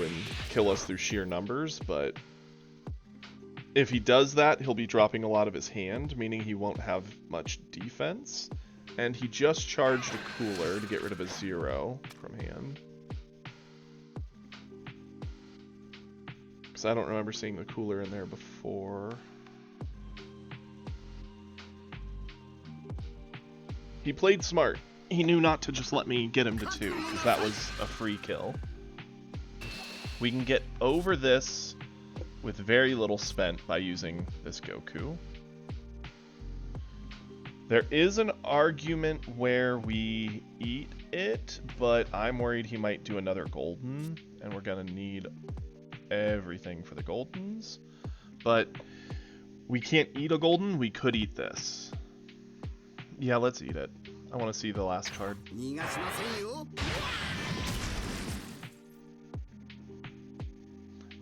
and kill us through sheer numbers, but if he does that, he'll be dropping a lot of his hand, meaning he won't have much defense, and he just charged a Cooler to get rid of a 0 from hand. Because I don't remember seeing the Cooler in there before. He played smart. He knew not to just let me get him to 2, because that was a free kill. We can get over this with very little spent by using this Goku. There is an argument where we eat it, but I'm worried he might do another golden, and we're gonna need everything for the goldens. But we can't eat a golden, we could eat this. Yeah, let's eat it. I want to see the last card. You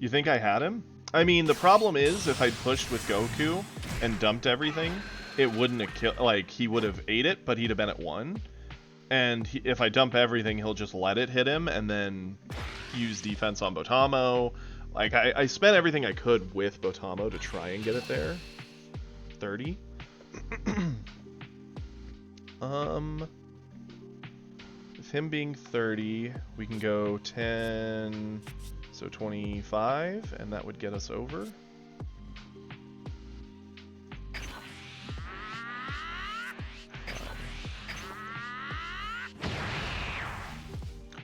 think I had him? I mean, the problem is, if I'd pushed with Goku and dumped everything, it wouldn't have killed, like, he would have ate it, but he'd have been at 1. And if I dump everything, he'll just let it hit him, and then use defense on Botamo. Like, I spent everything I could with Botamo to try and get it there. 30. With him being 30, we can go 10, so 25, and that would get us over.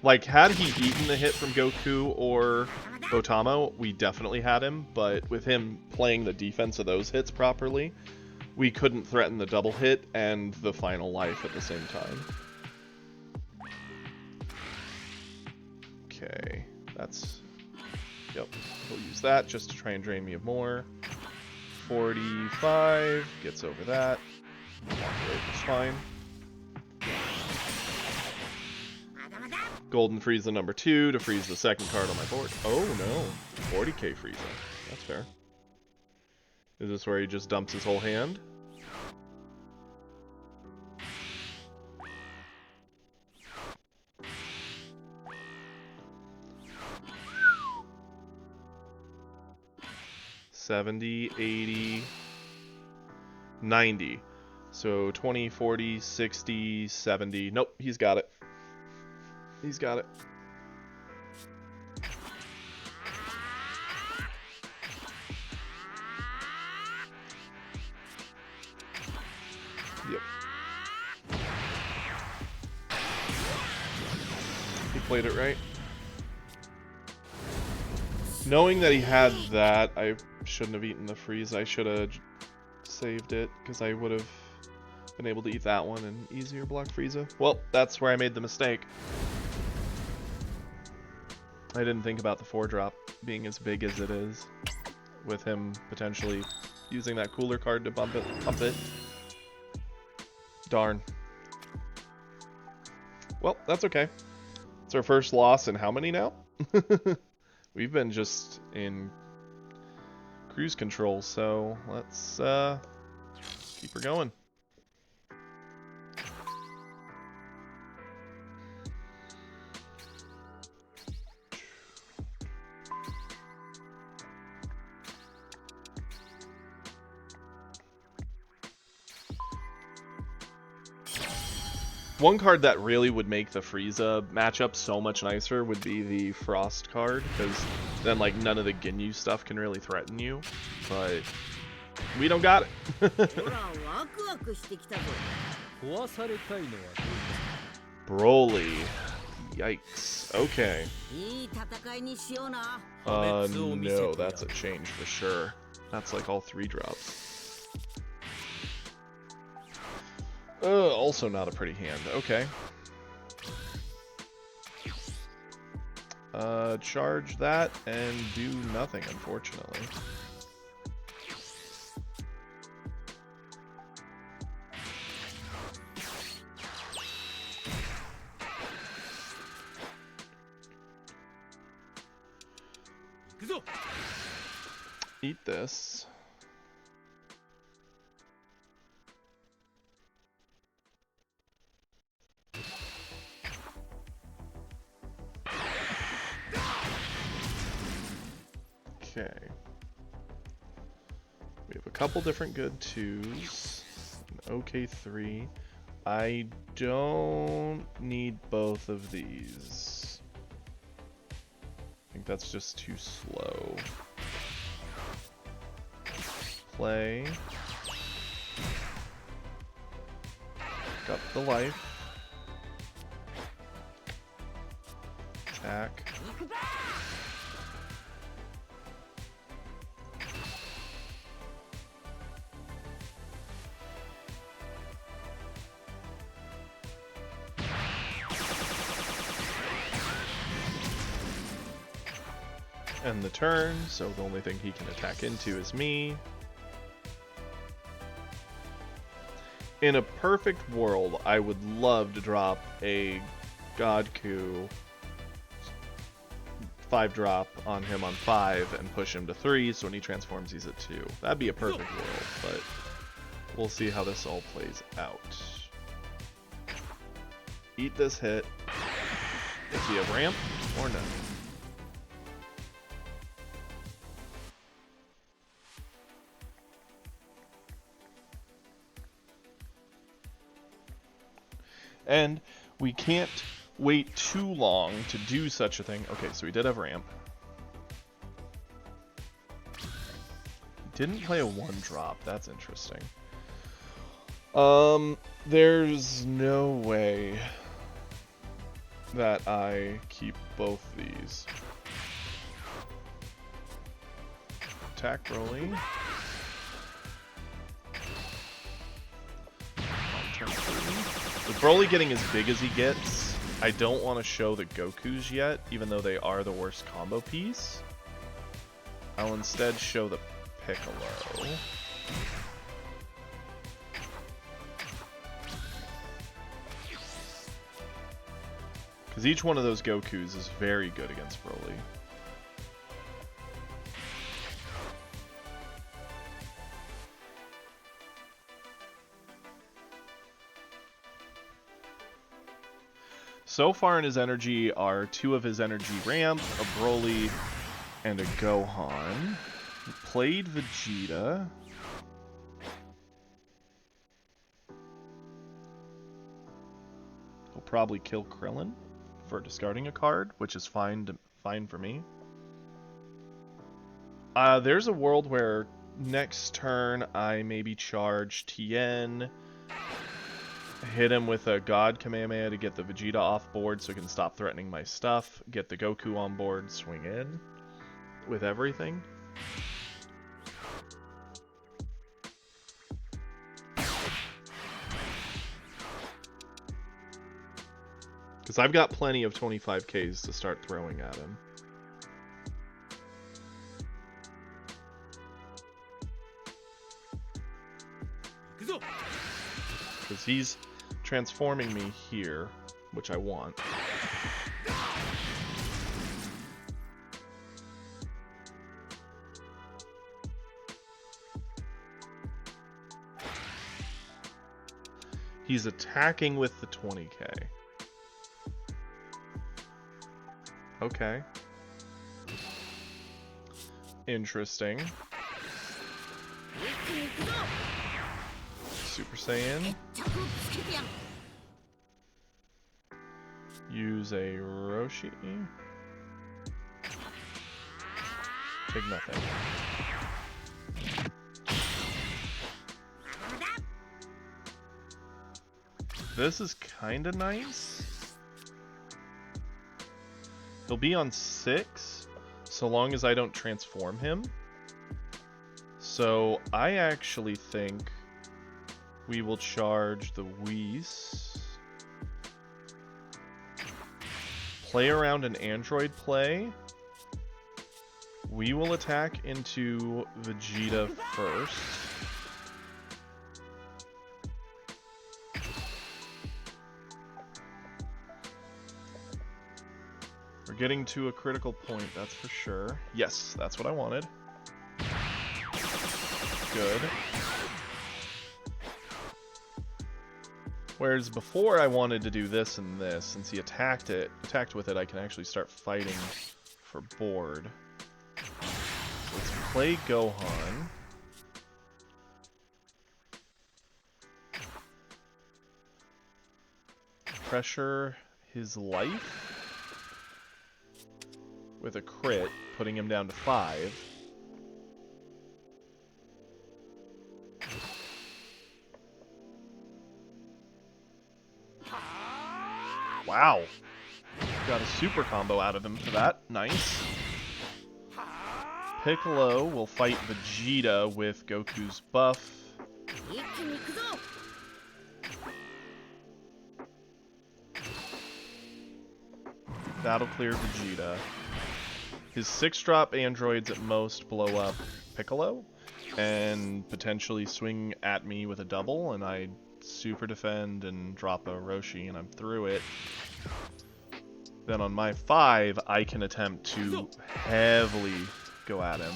Like, had he eaten the hit from Goku or Botamo, we definitely had him, but with him playing the defense of those hits properly, we couldn't threaten the double hit and the final life at the same time. Okay, that's... Yep, we'll use that just to try and drain me of more. 45, gets over that. Walk away, it's fine. Golden Frieza number 2 to freeze the second card on my board. Oh no, 40k Frieza. That's fair. Is this where he just dumps his whole hand? $70, $80, $90. So 20, 40, 60, 70. Nope, he's got it. He's got it. Yep. He played it right. Knowing that he had that, I shouldn't have eaten the freeze. I should have saved it, because I would have been able to eat that one and easier block Frieza. Well, that's where I made the mistake. I didn't think about the 4-drop being as big as it is, with him potentially using that cooler card to pump it. Darn. Well, that's okay. It's our first loss in how many now? We've been just in cruise control, so let's keep her going. One card that really would make the Frieza matchup so much nicer would be the Frost card, because then like none of the Ginyu stuff can really threaten you, but we don't got it. Broly. Yikes. Okay. No, that's a change for sure. That's like all 3 drops. Also not a pretty hand. Okay. Charge that and do nothing, unfortunately. Eat this. Okay. We have a couple different good 2s. An okay 3. I don't need both of these. I think that's just too slow. Play. Got the life. Attack. End the turn, so the only thing he can attack into is me. In a perfect world, I would love to drop a Godku 5-drop on him on 5 and push him to 3, so when he transforms he's at 2. That'd be a perfect world, but we'll see how this all plays out. Eat this hit. Is he a ramp or no? And we can't wait too long to do such a thing. Okay, so we did have ramp. Didn't play a 1-drop. That's interesting. There's no way that I keep both these. Attack Broly. With Broly getting as big as he gets, I don't want to show the Gokus yet, even though they are the worst combo piece. I'll instead show the Piccolo. Because each one of those Gokus is very good against Broly. So far in his energy are 2 of his energy ramp, a Broly, and a Gohan. He played Vegeta. He'll probably kill Krillin for discarding a card, which is fine for me. There's a world where next turn I maybe charge Tien, hit him with a God Kamehameha to get the Vegeta off board so he can stop threatening my stuff, get the Goku on board, swing in with everything. Because I've got plenty of 25Ks to start throwing at him. Because he's transforming me here, which I want. He's attacking with the 20K. Okay. Interesting. Super Saiyan. Use a Roshi. Take nothing. This is kinda nice. He'll be on 6, so long as I don't transform him. So I actually think we will charge the Whis. Play around an android play. We will attack into Vegeta first. We're getting to a critical point, that's for sure. Yes, that's what I wanted. Good. Whereas before I wanted to do this and this, since he attacked with it, I can actually start fighting for board. Let's play Gohan. Pressure his life with a crit, putting him down to 5. Wow. Got a super combo out of him for that. Nice. Piccolo will fight Vegeta with Goku's buff. That'll clear Vegeta. His 6-drop androids at most blow up Piccolo and potentially swing at me with a double, and I super defend and drop a Roshi and I'm through it. Then on my 5, I can attempt to heavily go at him.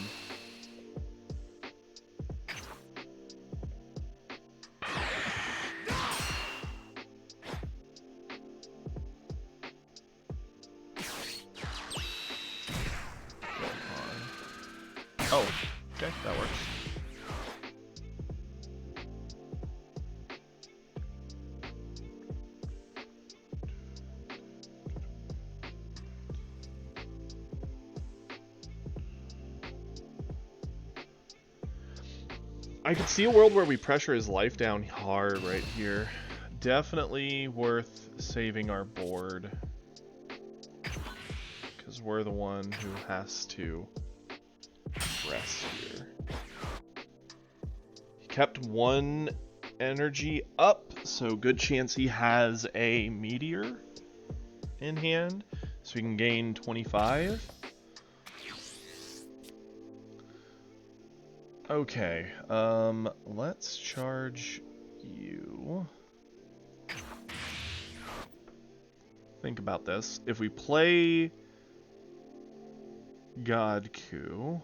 Oh, okay, that works. I could see a world where we pressure his life down hard right here. Definitely worth saving our board. Because we're the one who has to rest here. He kept 1 energy up, so good chance he has a meteor in hand, so we can gain 25. Okay, let's charge you. Think about this. If we play Godku,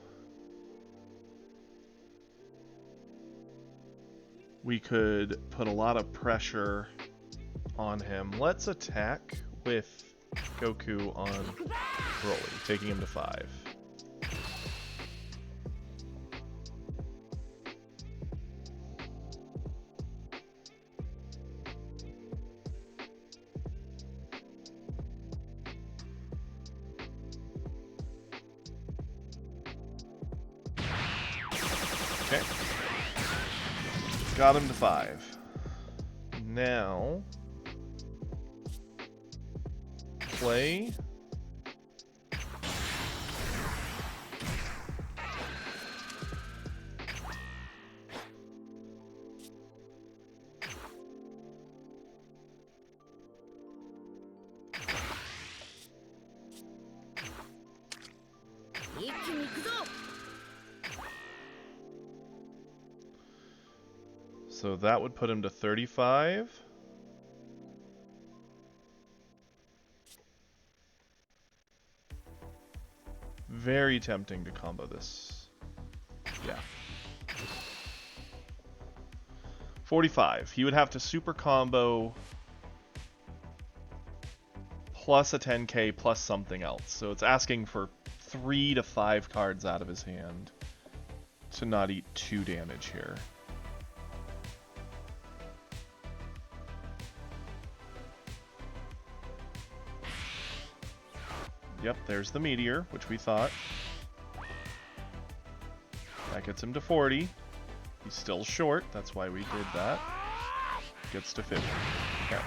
we could put a lot of pressure on him. Let's attack with Goku on Broly, taking him to 5. Okay. Got him to 5. Now, play. So that would put him to 35. Very tempting to combo this. Yeah. 45. He would have to super combo plus a 10k plus something else. So it's asking for 3 to 5 cards out of his hand to not eat 2 damage here. Yep, there's the meteor, which we thought. That gets him to 40. He's still short, that's why we did that. Gets to 50. Okay.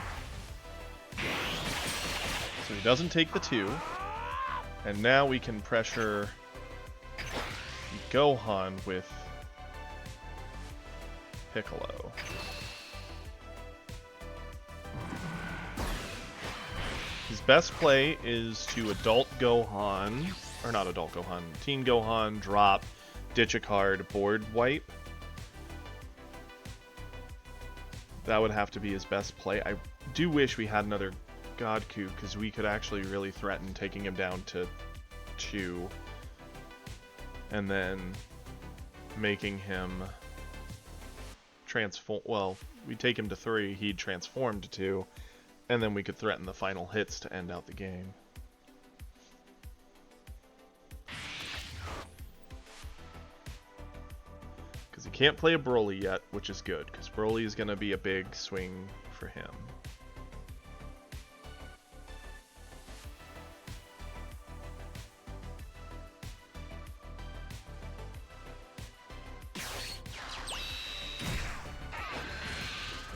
So he doesn't take the 2. And now we can pressure Gohan with Piccolo. His best play is to adult Gohan, or not adult Gohan, teen Gohan, drop, ditch a card, board wipe. That would have to be his best play. I do wish we had another Godku, because we could actually really threaten taking him down to 2. And then making him transform. Well, we take him to 3, he'd transform to 2. And then we could threaten the final hits to end out the game. Because he can't play a Broly yet, which is good, because Broly is going to be a big swing for him.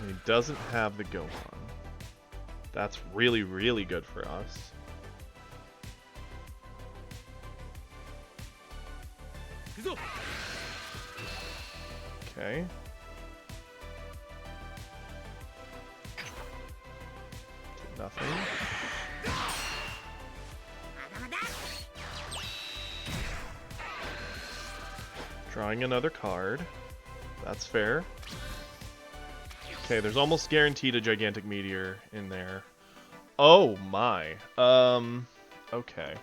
And he doesn't have the Gohan. That's really, really good for us. Okay. Nothing. Drawing another card. That's fair. Okay, there's almost guaranteed a gigantic meteor in there. Oh my. Okay.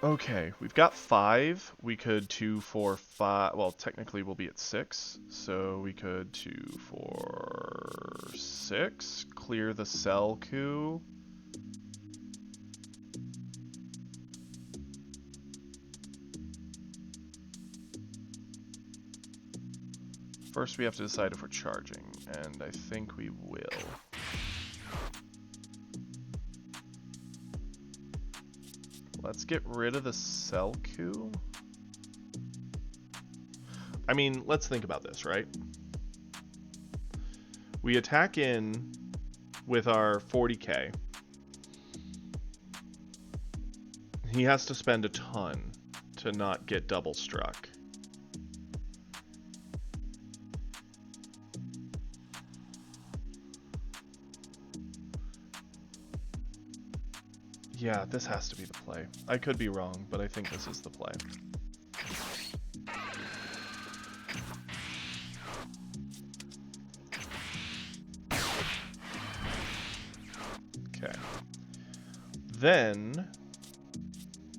Okay, we've got 5. We could 2, 4, 5. Well, technically we'll be at 6. So we could 2, 4, 6. Clear the Cell coup. First we have to decide if we're charging, and I think we will. Let's get rid of the Cell coup. I mean, let's think about this, right? We attack in with our 40k. He has to spend a ton to not get double struck. Yeah, this has to be the play. I could be wrong, but I think this is the play. Okay. Then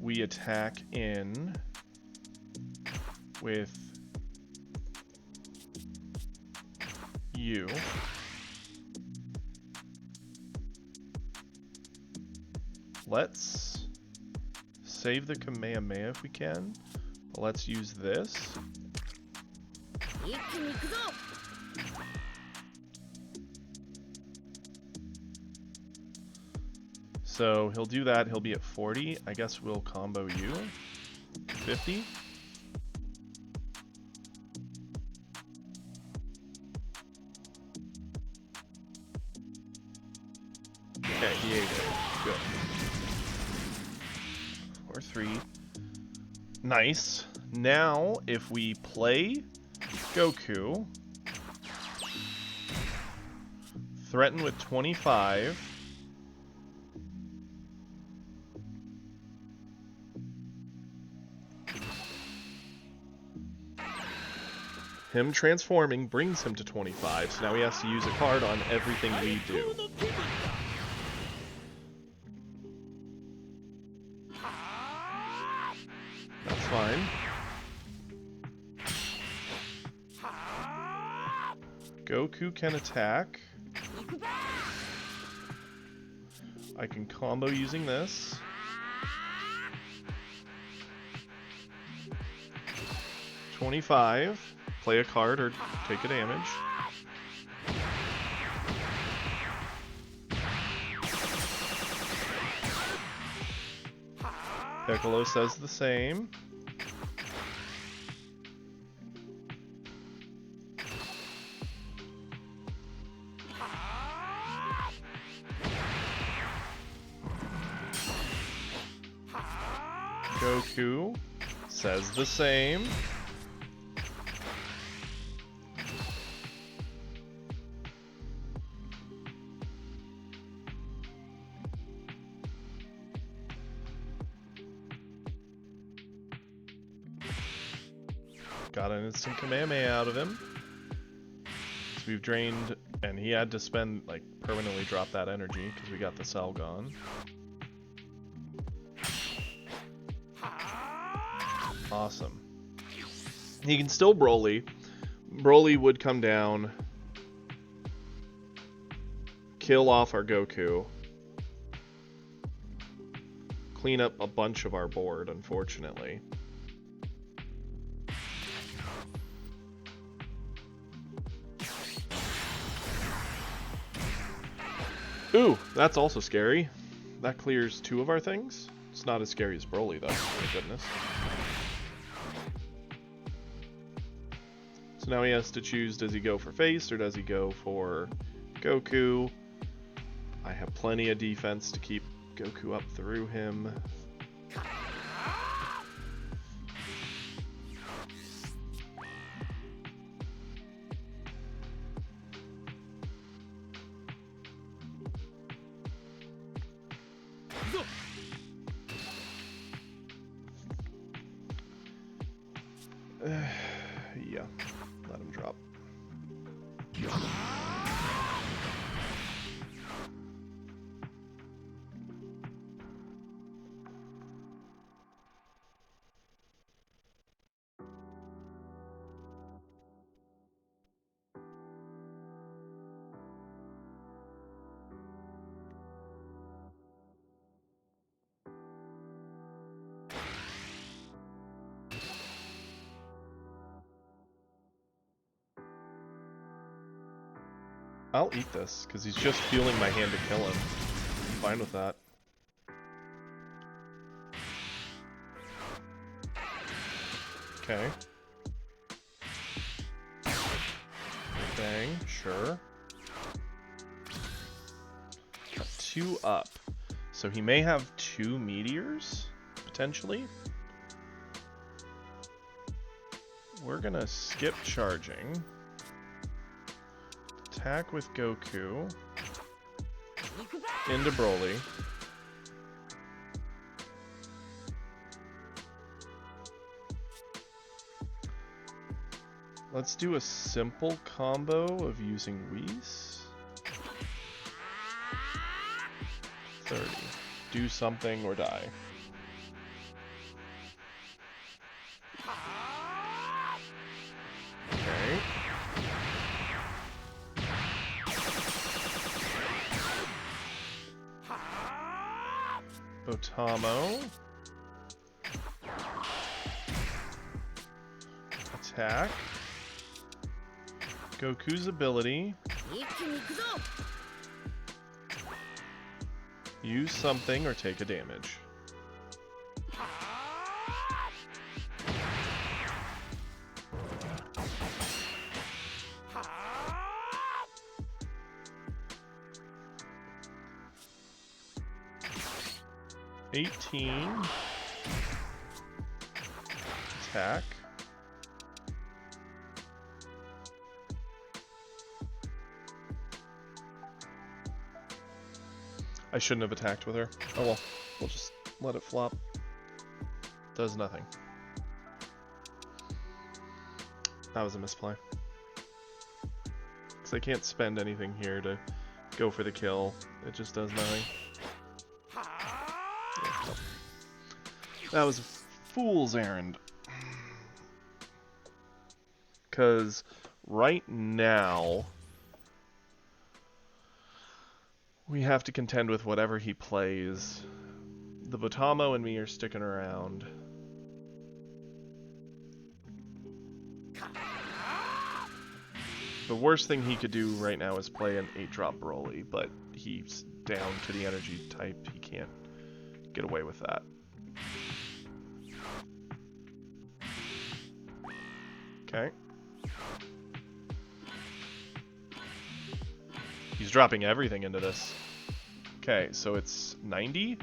we attack in with you. Let's save the Kamehameha if we can. Let's use this. So he'll do that. He'll be at 40. I guess we'll combo you. 50. Okay, he ate it. Good. 4-3. Nice. Now, if we play Goku, threaten with 25. Him transforming brings him to 25, so now he has to use a card on everything we do. That's fine. Goku can attack. I can combo using this. $25. Play a card or take a damage. Piccolo says the same. Goku says the same. Got an instant Kamehameha out of him. So we've drained, and he had to spend, like, permanently drop that energy because we got the cell gone. Awesome. He can still Broly. Broly would come down, kill off our Goku, clean up a bunch of our board, unfortunately. Ooh, that's also scary. That clears 2 of our things. It's not as scary as Broly, though. Thank goodness. So now he has to choose, does he go for face or does he go for Goku? I have plenty of defense to keep Goku up through him. Yeah, let him drop. I'll eat this, because he's just fueling my hand to kill him. I'm fine with that. Okay. Bang, sure. Got 2 up. So he may have 2 meteors, potentially. We're gonna skip charging. Attack with Goku into Broly. Let's do a simple combo of using Whis. 30. Do something or die. Okay. Otamo. Attack. Goku's ability. Use something or take a damage. Attack. I shouldn't have attacked with her. Oh well, we'll just let it flop. Does nothing. That was a misplay. Because I can't spend anything here to go for the kill. It just does nothing. Yeah, no. That was a fool's errand. Because right now we have to contend with whatever he plays. The Botamo and me are sticking around. The worst thing he could do right now is play an 8-drop Broly, but he's down to the energy type. He can't get away with that. Okay. He's dropping everything into this. Okay, so it's 90.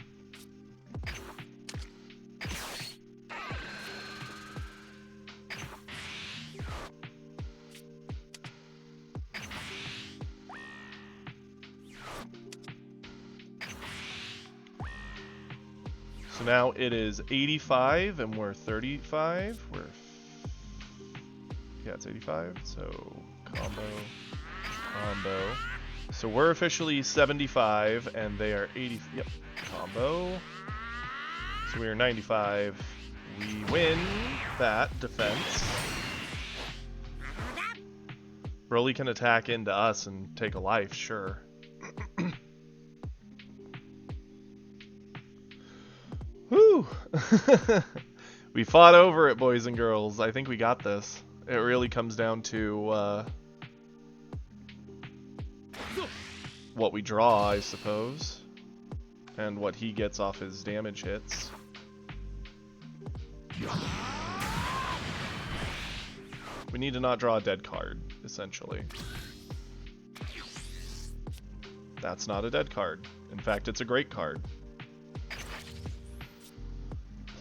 So now it is 85 and we're 35. Yeah, it's 85. So combo. So we're officially 75 and they are 80. Yep, combo. So we are 95. We win that defense. Broly can attack into us and take a life, sure. Whew! We fought over it, boys and girls. I think we got this. It really comes down to what we draw, I suppose, and what he gets off his damage hits. We need to not draw a dead card, essentially. That's not a dead card. In fact, it's a great card.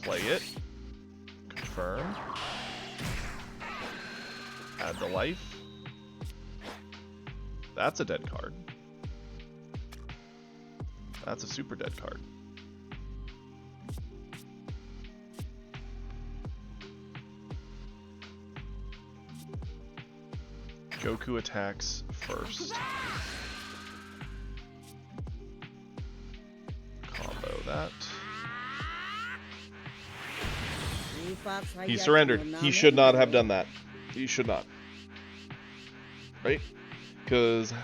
Play it. Confirm. Add the life. That's a dead card. That's a super dead card. Goku attacks first. Combo that. He surrendered. He should not have done that. He should not. Right? Because,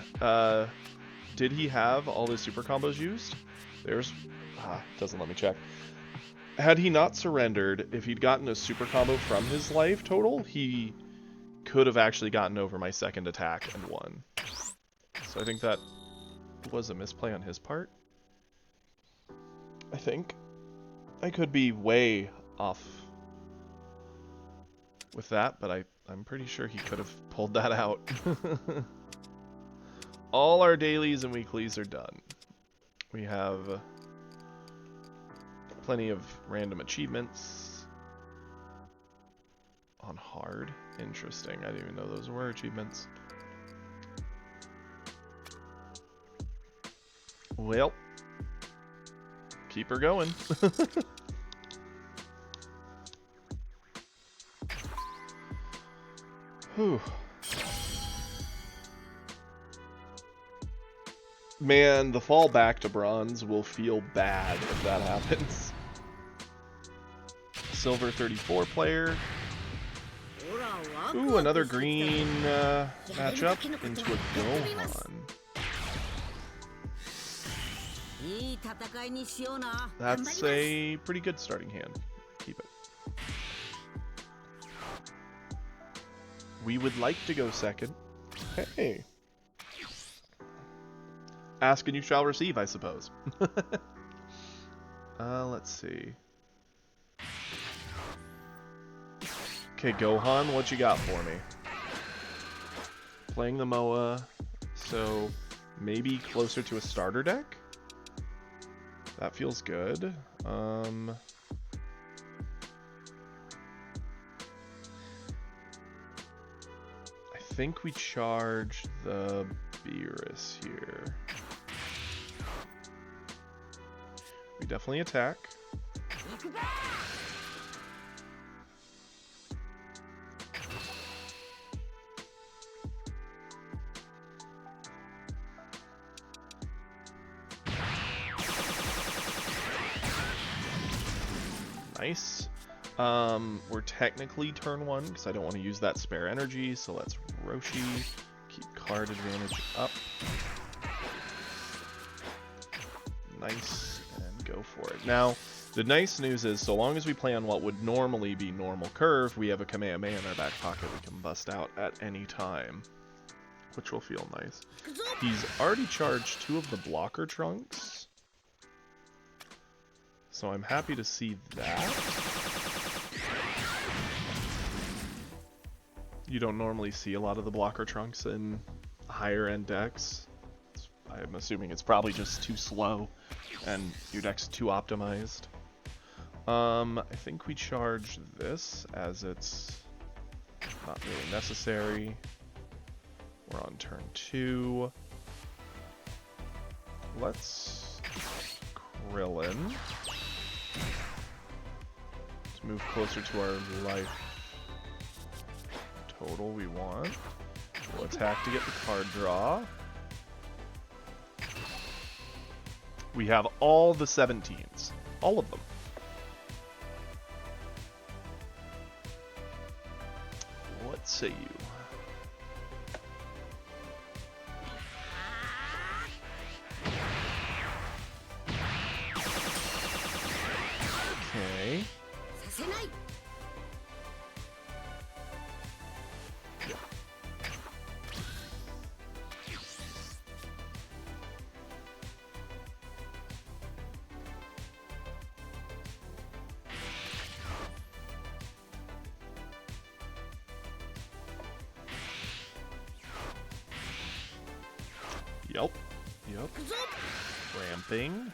did he have all his super combos used? There's... doesn't let me check. Had he not surrendered, if he'd gotten a super combo from his life total, he could have actually gotten over my second attack and won. So I think that was a misplay on his part. I think. I could be way off with that, but I'm pretty sure he could have pulled that out. All our dailies and weeklies are done. We have plenty of random achievements on hard. Interesting. I didn't even know those were achievements. Well, keep her going. Whew. Man, the fall back to bronze will feel bad if that happens. Silver 34 player. Ooh, another green matchup into a Gohan. That's a pretty good starting hand. Keep it. We would like to go second. Hey. Ask and you shall receive, I suppose. Let's see. Okay, Gohan, what you got for me? Playing the MOA, so maybe closer to a starter deck? That feels good. I think we charge the Beerus here. We definitely attack. Nice. We're technically turn 1 because I don't want to use that spare energy, so let's Roshi. Keep card advantage up. Nice, and go for it. Now, the nice news is, so long as we play on what would normally be normal curve, we have a Kamehameha in our back pocket we can bust out at any time, which will feel nice. He's already charged 2 of the blocker trunks, so I'm happy to see that. You don't normally see a lot of the blocker trunks in higher end decks. I'm assuming it's probably just too slow and your deck's too optimized. I think we charge this as it's not really necessary. We're on turn 2. Let's Krillin. Let's move closer to our life total we want. We'll attack to get the card draw. We have all the 17s. All of them. What say you? Okay. Yeah. Yep. Ramping.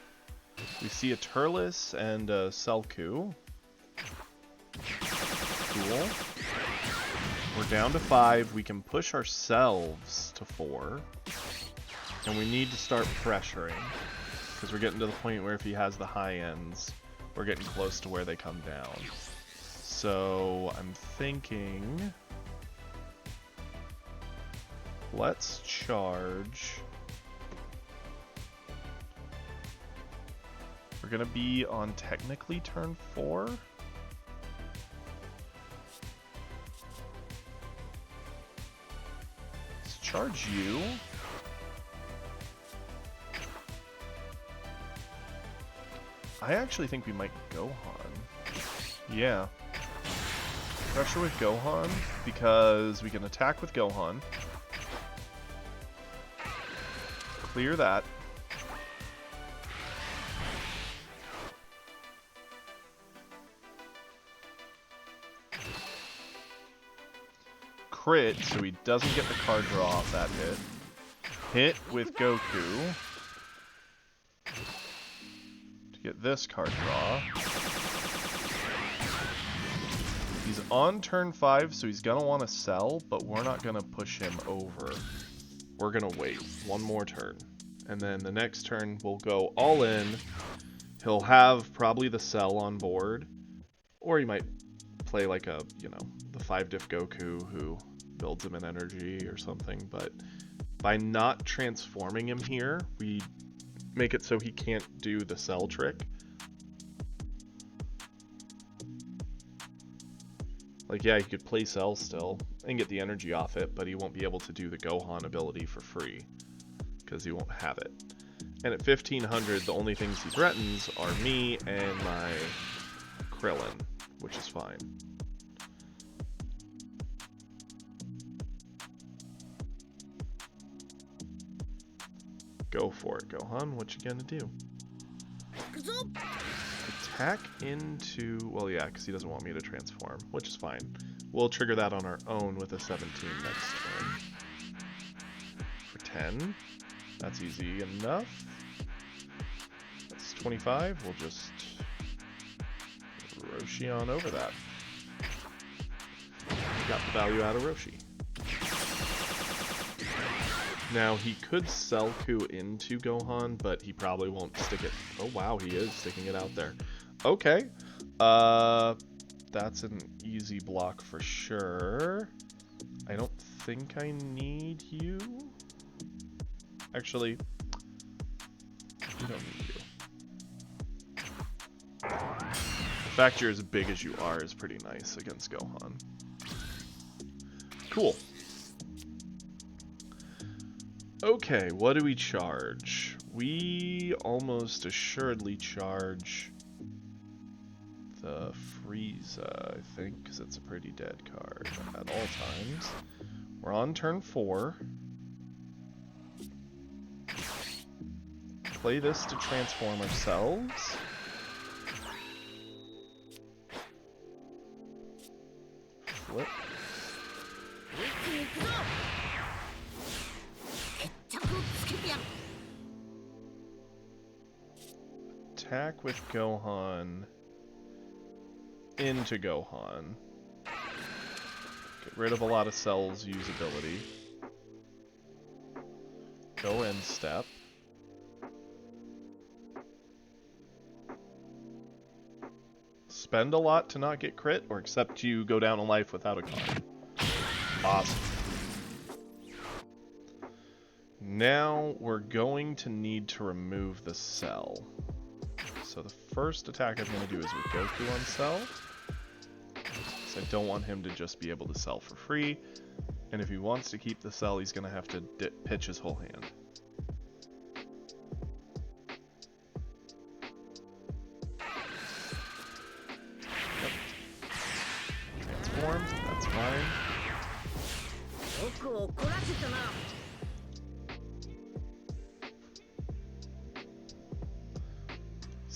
We see a Turles and a Selku. Cool. We're down to 5. We can push ourselves to 4. And we need to start pressuring. Because we're getting to the point where if he has the high ends, we're getting close to where they come down. So I'm thinking... let's charge... We're gonna be on technically turn 4. Let's charge you. I actually think we might Gohan. Yeah. Pressure with Gohan, because we can attack with Gohan. Clear that. Crit, so he doesn't get the card draw off that hit. Hit with Goku. To get this card draw. He's on turn 5, so he's gonna want to sell, but we're not gonna push him over. We're gonna wait one more turn. And then the next turn we'll go all in. He'll have probably the sell on board. Or he might play like a, you know, the 5-diff Goku who builds him in energy or something, but by not transforming him here, we make it so he can't do the cell trick. Like, yeah, he could play Cell still and get the energy off it, but he won't be able to do the Gohan ability for free because he won't have it. And at 1500, the only things he threatens are me and my Krillin, which is fine. Go for it, Gohan. What you gonna do? Attack into... Well, yeah, because he doesn't want me to transform, which is fine. We'll trigger that on our own with a 17 next turn. For 10. That's easy enough. That's 25. We'll just Roshi on over that. Got the value out of Roshi. Now, he could Selku into Gohan, but he probably won't stick it. Oh, wow, he is sticking it out there. Okay. That's an easy block for sure. I don't think I need you. Actually, we don't need you. The fact you're as big as you are is pretty nice against Gohan. Cool. Okay, what do we charge? We almost assuredly charge the Frieza, I think, because it's a pretty dead card at all times. We're on turn 4. Play this to transform ourselves. Flip. Attack with Gohan into Gohan. Get rid of a lot of Cell's usability. Go end step. Spend a lot to not get crit, or accept you go down a life without a card. Awesome. Now we're going to need to remove the Cell. So the first attack I'm going to do is with Goku on Cell. So I don't want him to just be able to sell for free. And if he wants to keep the Cell, he's going to have to pitch his whole hand. Yep. Transform, that's fine.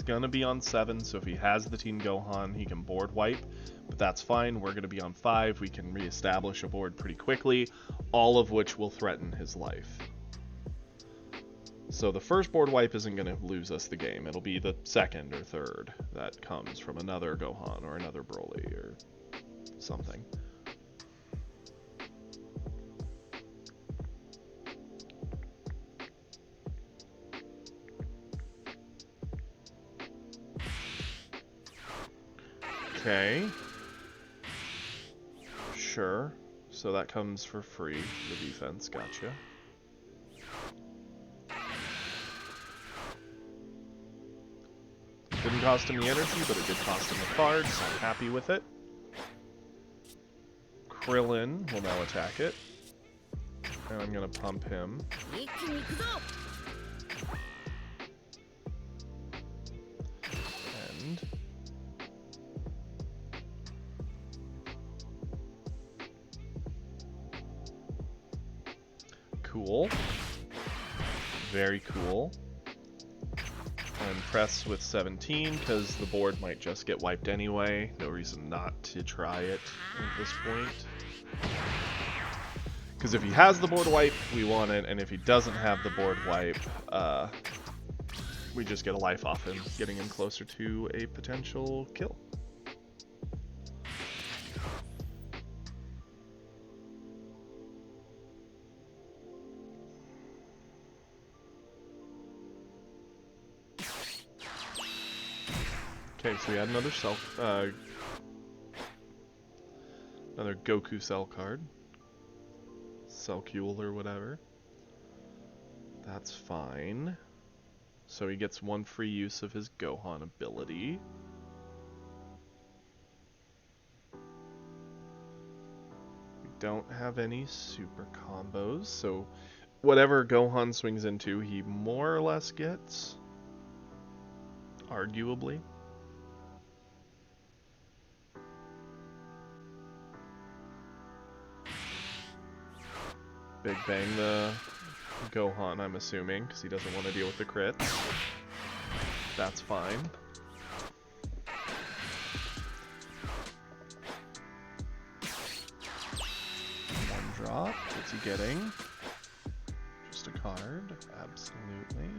Gonna be on 7, so if he has the Team Gohan, he can board wipe, but that's fine. We're gonna be on 5. We can reestablish a board pretty quickly, all of which will threaten his life. So the first board wipe isn't gonna lose us the game. It'll be the second or third that comes from another Gohan or another Broly or something. Okay. Sure. So that comes for free, the defense, gotcha. Didn't cost him the energy, but it did cost him the card, so I'm happy with it. Krillin will now attack it. And I'm gonna pump him. And... cool. Very cool. And press with 17, because the board might just get wiped anyway. No reason not to try it at this point. Because if he has the board wipe, we want it, and if he doesn't have the board wipe, we just get a life off him, getting him closer to a potential kill. Okay, so we had another another Goku Cell card. Cellcule or whatever. That's fine. So he gets one free use of his Gohan ability. We don't have any super combos, so whatever Gohan swings into, he more or less gets. Arguably. Big Bang the Gohan, I'm assuming, because he doesn't want to deal with the crits. That's fine. One drop. What's he getting? Just a card. Absolutely.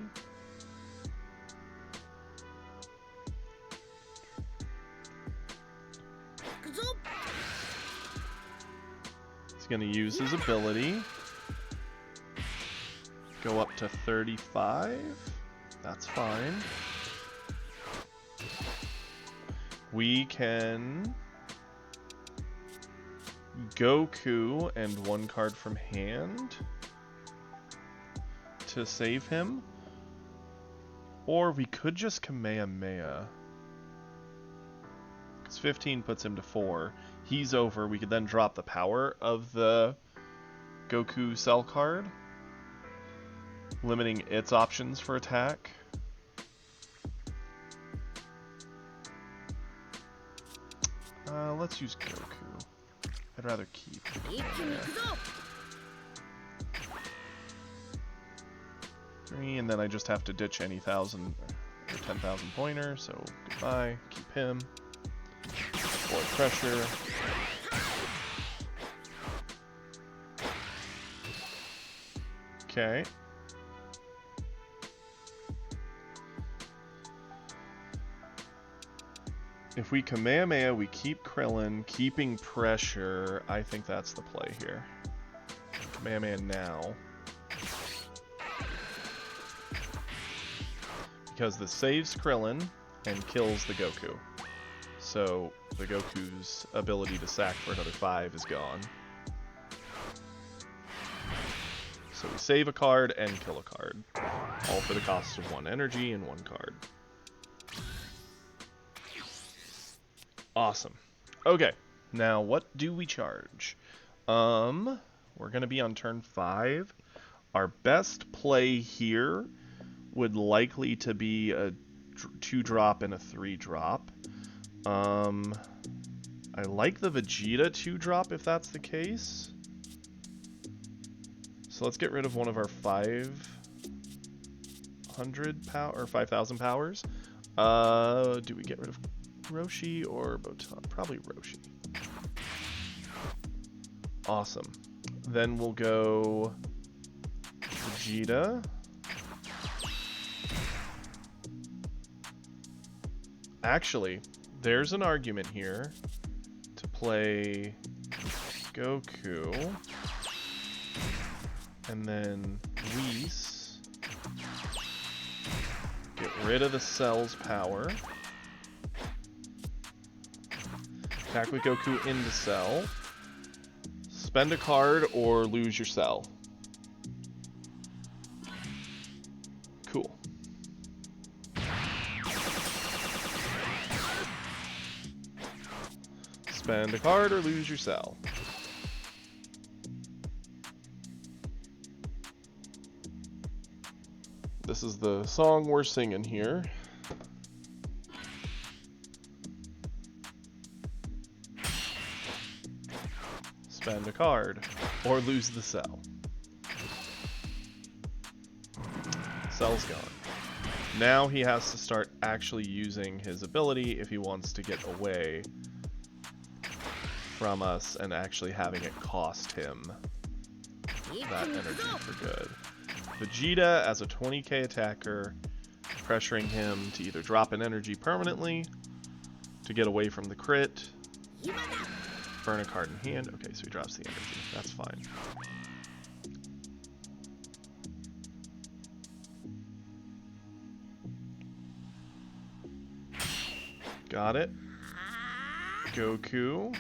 He's going to use his ability. Go up to 35. That's fine. We can Goku and one card from hand to save him. Or we could just Kamehameha. Because 15 puts him to 4. He's over. We could then drop the power of the Goku Cell card, limiting its options for attack. Let's use Goku. I'd rather keep Kamehameha. 3, and then I just have to ditch any 1,000 or 10,000 pointer, so goodbye, keep him. Avoid pressure. Okay. If we Kamehameha, we keep Krillin, keeping pressure. I think that's the play here. Kamehameha now. Because this saves Krillin and kills the Goku. So the Goku's ability to sack for another 5 is gone. So we save a card and kill a card. All for the cost of 1 energy and 1 card. Awesome. Okay, now what do we charge? We're gonna be on turn 5. Our best play here would likely to be a 2-drop and a 3-drop. I like the Vegeta 2-drop if that's the case. So let's get rid of one of our 500 power or 5,000 powers. Do we get rid of Roshi or Botan? Probably Roshi. Awesome. Then we'll go Vegeta. Actually, there's an argument here to play Goku and then Whis. Get rid of the Cell's power. Attack with Goku into Cell. Spend a card or lose your Cell. Cool. Spend a card or lose your Cell. This is the song we're singing here. Spend a card, or lose the Cell. Cell's gone. Now he has to start actually using his ability if he wants to get away from us and actually having it cost him that energy for good. Vegeta as a 20k attacker, pressuring him to either drop an energy permanently to get away from the crit, burn a card in hand. Okay, so he drops the energy. That's fine. Got it. Goku.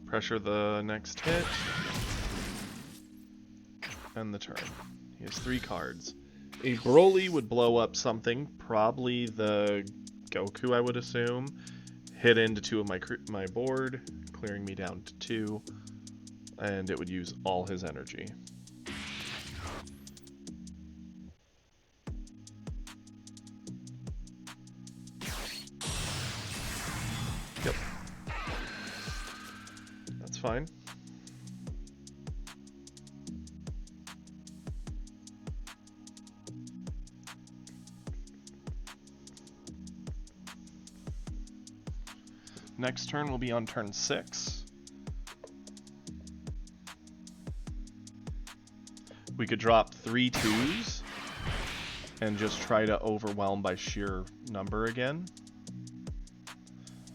Pressure the next hit. And the turn. He has 3 cards. A Broly would blow up something, probably the Goku, I would assume. Hit into 2 of my board, clearing me down to 2. and it would use all his energy. Yep. That's fine. Next turn will be on turn 6. We could drop 3 2s and just try to overwhelm by sheer number again.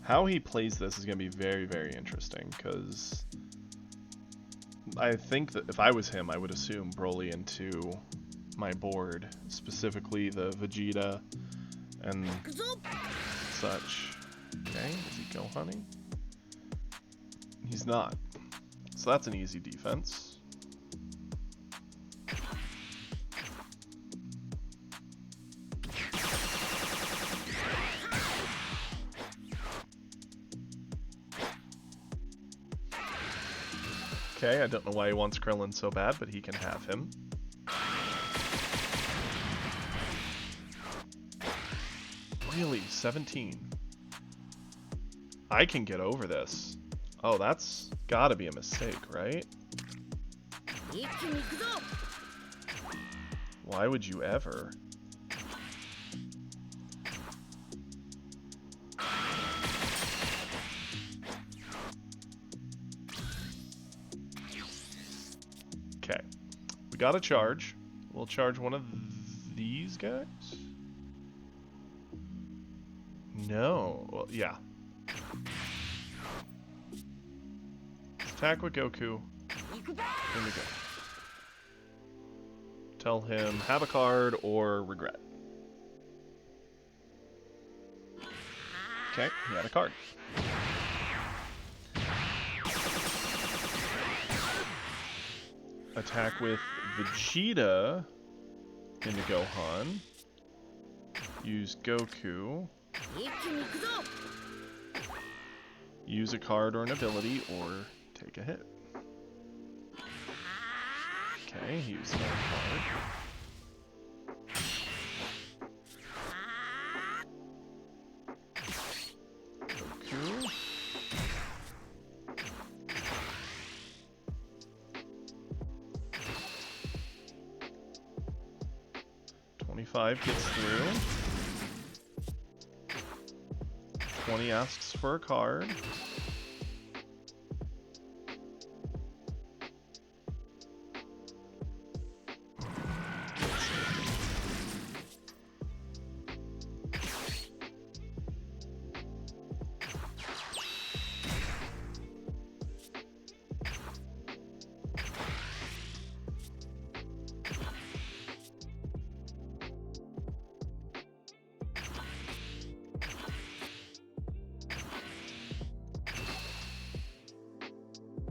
How he plays this is going to be very, very interesting, because I think that if I was him, I would assume Broly into my board, specifically the Vegeta and such. Okay, does he go hunting? He's not. So that's an easy defense. Okay, I don't know why he wants Krillin so bad, but he can have him. Really? 17? I can get over this. Oh, that's gotta be a mistake, right? Why would you ever? Okay. We got a charge. We'll charge one of these guys? No. Well, yeah. Attack with Goku. Here we go. Tell him, have a card or regret. Okay, he had a card. Attack with Vegeta into Gohan. Use Goku. Use a card or an ability or take a hit. Okay, he used another card. Goku. $25 gets through. 20 asks for a card.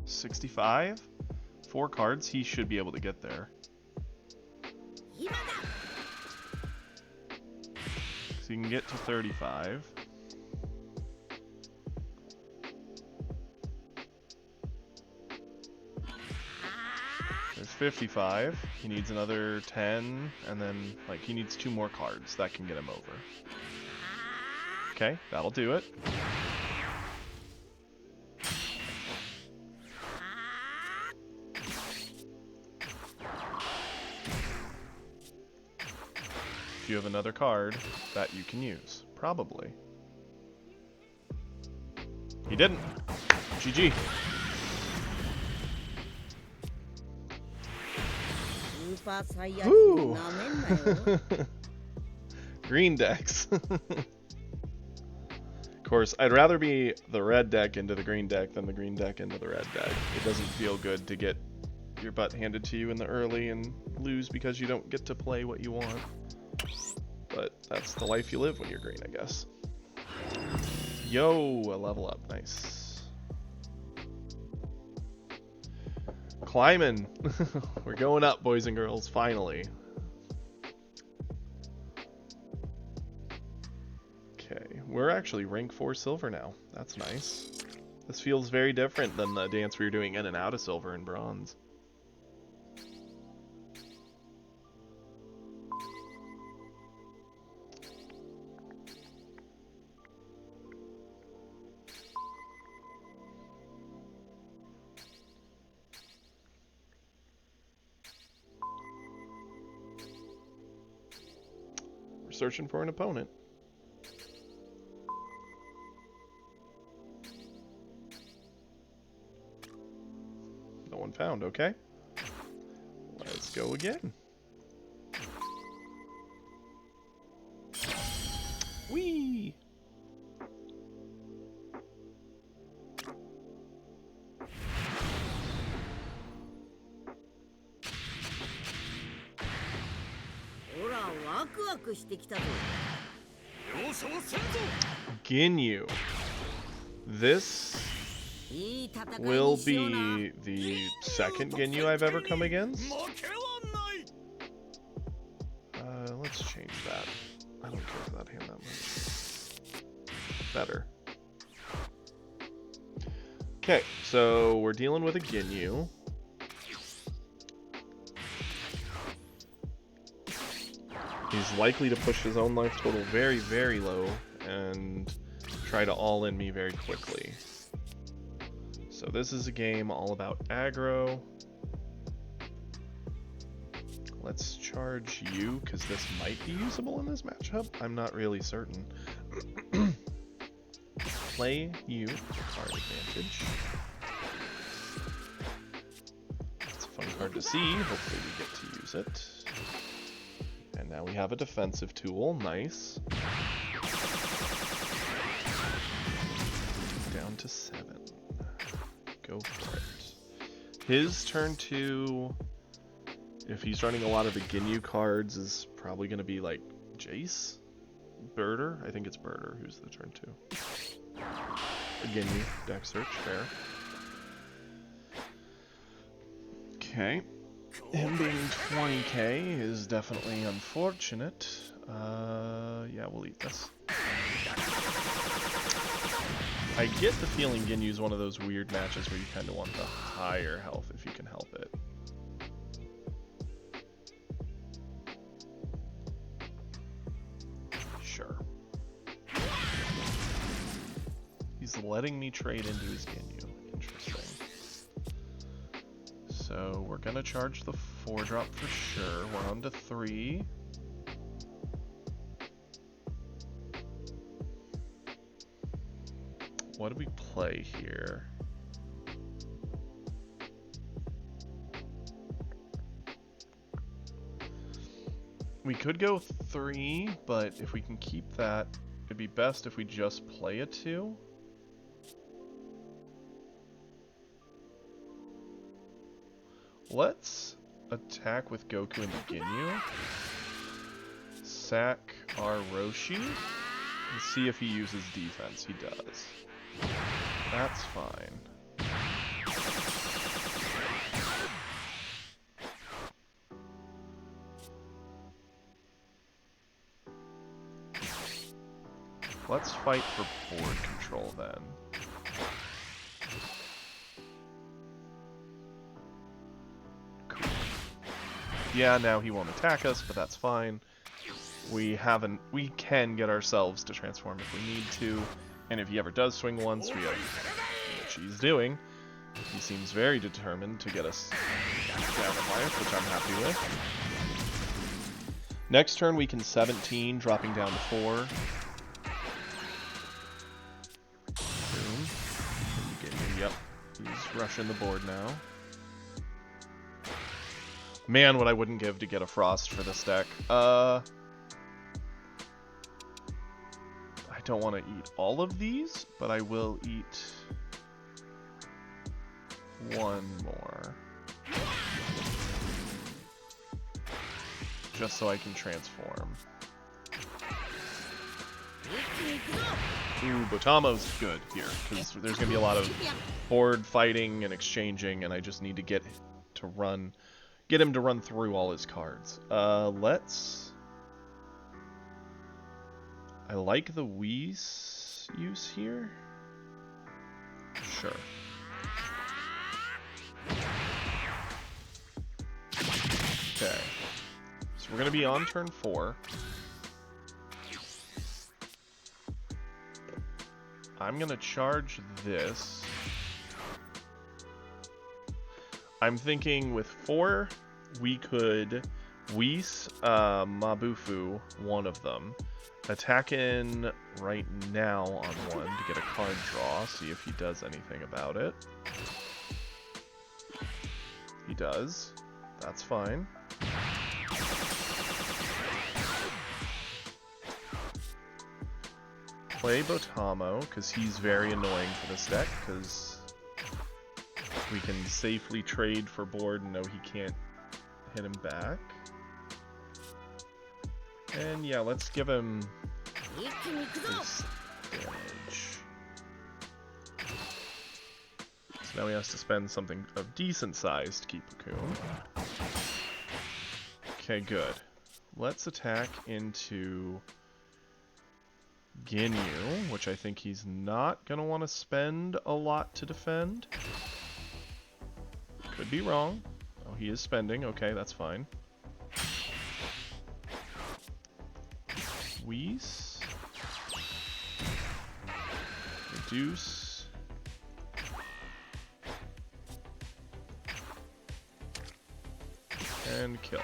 $65? 4 cards, he should be able to get there. So you can get to 35. There's 55. He needs another 10, and then, like, he needs 2 more cards. That can get him over. Okay, that'll do it. If you have another card that you can use. Probably. He didn't. GG. Woo! Green decks. Of course, I'd rather be the red deck into the green deck than the green deck into the red deck. It doesn't feel good to get your butt handed to you in the early and lose because you don't get to play what you want. But that's the life you live when you're green, I guess. Yo, a level up. Nice. Climbing. We're going up, boys and girls, finally. Okay, we're actually rank 4 silver now. That's nice. This feels very different than the dance we were doing in and out of silver and bronze. We're searching for an opponent. No one found, okay. Let's go again. Whee! Ginyu. This will be the second Ginyu I've ever come against. Let's change that. I don't care for that hand that much. Better. Okay, so we're dealing with a Ginyu. He's likely to push his own life total very, very low and try to all-in me very quickly. So this is a game all about aggro. Let's charge you, because this might be usable in this matchup. I'm not really certain. Play you, card advantage. It's a fun card to see. Hopefully we get to use it. And now we have a defensive tool. Nice. Down to 7. Go for it. His turn 2, if he's running a lot of the Ginyu cards, is probably going to be like Jace? Birder? I think it's Birder who's the turn 2. Ginyu, deck search, fair. Okay. Him being 20k is definitely unfortunate. Yeah, we'll eat this. I get the feeling Ginyu's one of those weird matches where you kind of want the higher health if you can help it. Sure. He's letting me trade into his Ginyu. Interesting. So we're gonna charge the 4-drop for sure. We're on to 3. What do we play here? We could go 3, but if we can keep that, it'd be best if we just play a 2. Let's attack with Goku and the Ginyu. Sack our Roshi. And see if he uses defense. He does. That's fine. Let's fight for board control then. Cool. Yeah, now he won't attack us, but that's fine. We can get ourselves to transform if we need to, and if he ever does swing once, we have, which he's doing. He seems very determined to get us down in life, which I'm happy with. Next turn we can 17, dropping down to 4. Boom. Yep, he's rushing the board now. Man, what I wouldn't give to get a Frost for this deck. I don't want to eat all of these, but I will eat one more. Just so I can transform. Ooh, Botamo's good here, because there's going to be a lot of board fighting and exchanging, and I just need to get him to run through all his cards. I like the Whis use here. Sure. Okay. So we're going to be on turn 4. I'm going to charge this. I'm thinking with 4, we could Whis Mabufu one of them. Attack in right now on one to get a card draw, see if he does anything about it. He does. That's fine. Play Botamo, because he's very annoying for this deck, because we can safely trade for board and know he can't hit him back. And yeah, let's give him his damage. So now he has to spend something of decent size to keep Cocoon. Okay, good. Let's attack into Ginyu, which I think he's not going to want to spend a lot to defend. Could be wrong. Oh, he is spending. Okay, that's fine. Whis. Reduce. And kill.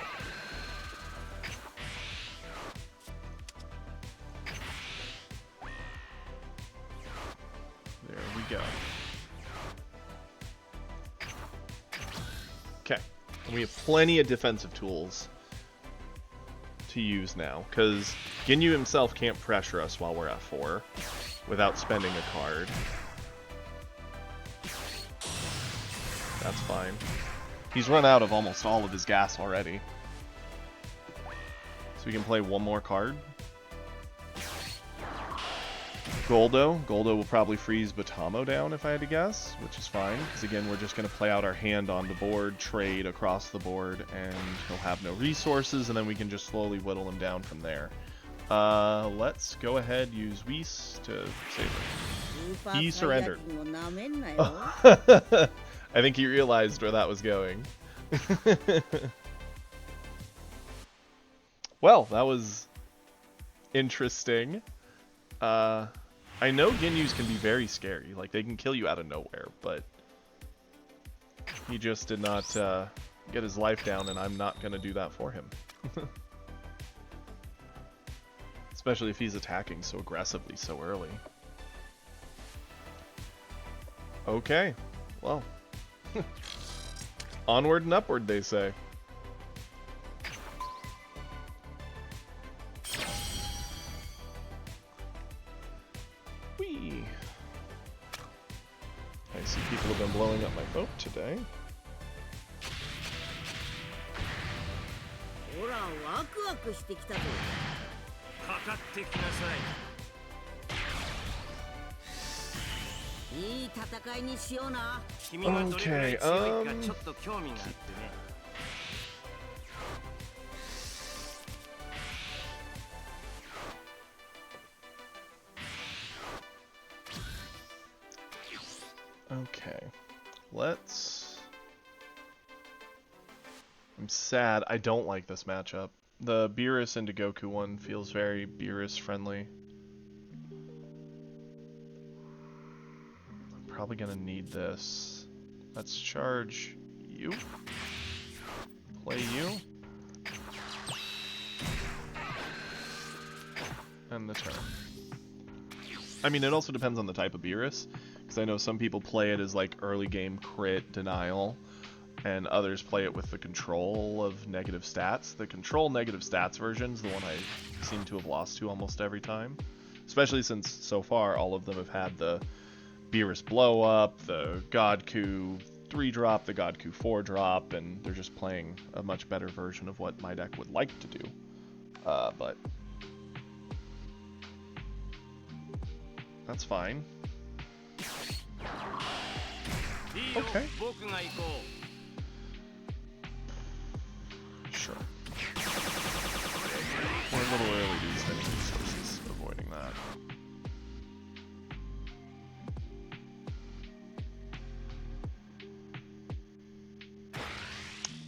There we go. Okay. And we have plenty of defensive tools to use now, because Ginyu himself can't pressure us while we're at 4 without spending a card. That's fine. He's run out of almost all of his gas already. So we can play one more card. Goldo. Goldo will probably freeze Botamo down if I had to guess, which is fine, because again, we're just going to play out our hand on the board, trade across the board, and he'll have no resources, and then we can just slowly whittle him down from there. Let's go ahead, use Whis to save him. He surrendered. I think he realized where that was going. Well, that was interesting. I know Ginyus can be very scary, like they can kill you out of nowhere, but he just did not get his life down, and I'm not going to do that for him. Especially if he's attacking so aggressively so early. Okay, well. Onward and upward, they say. Whee! I see people have been blowing up my phone today. Okay, okay, let's... I'm sad. I don't like this matchup. The Beerus into Goku one feels very Beerus friendly. I'm probably gonna need this. Let's charge you. Play you. And the turn. I mean, it also depends on the type of Beerus, because I know some people play it as like early game crit denial, and others play it with the control of negative stats. The control negative stats version is the one I seem to have lost to almost every time, especially since so far all of them have had the Beerus blow up, the Godku 3-drop, the Godku 4-drop, and they're just playing a much better version of what my deck would like to do. But that's fine. Okay. Sure. We're a little early to use any resources, avoiding that.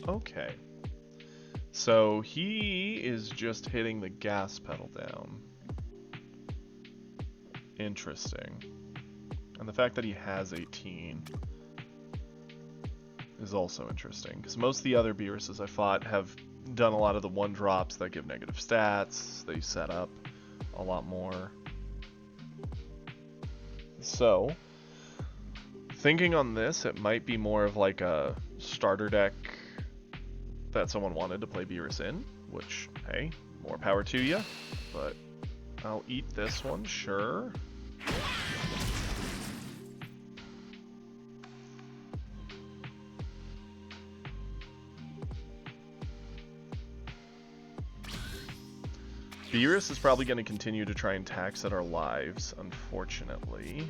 Okay. So he is just hitting the gas pedal down. Interesting. And the fact that he has 18 is also interesting, because most of the other Beeruses I fought have done a lot of the one-drops that give negative stats. They set up a lot more. So, thinking on this, it might be more of like a starter deck that someone wanted to play Beerus in, which, hey, more power to you, but I'll eat this one, sure. Beerus is probably going to continue to try and tax at our lives, unfortunately.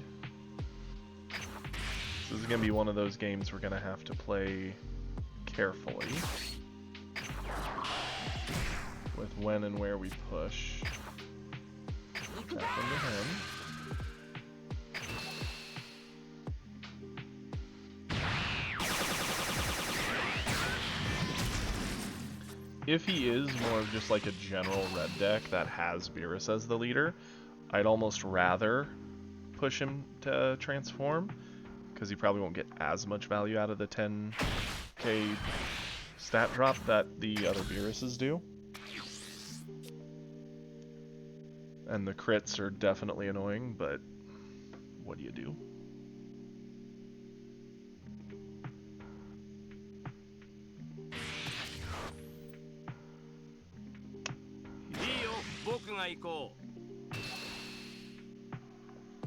This is going to be one of those games we're going to have to play carefully with when and where we push. Tap into him. If he is more of just like a general red deck that has Beerus as the leader, I'd almost rather push him to transform, because he probably won't get as much value out of the 10k stat drop that the other Beeruses do. And the crits are definitely annoying, but what do you do?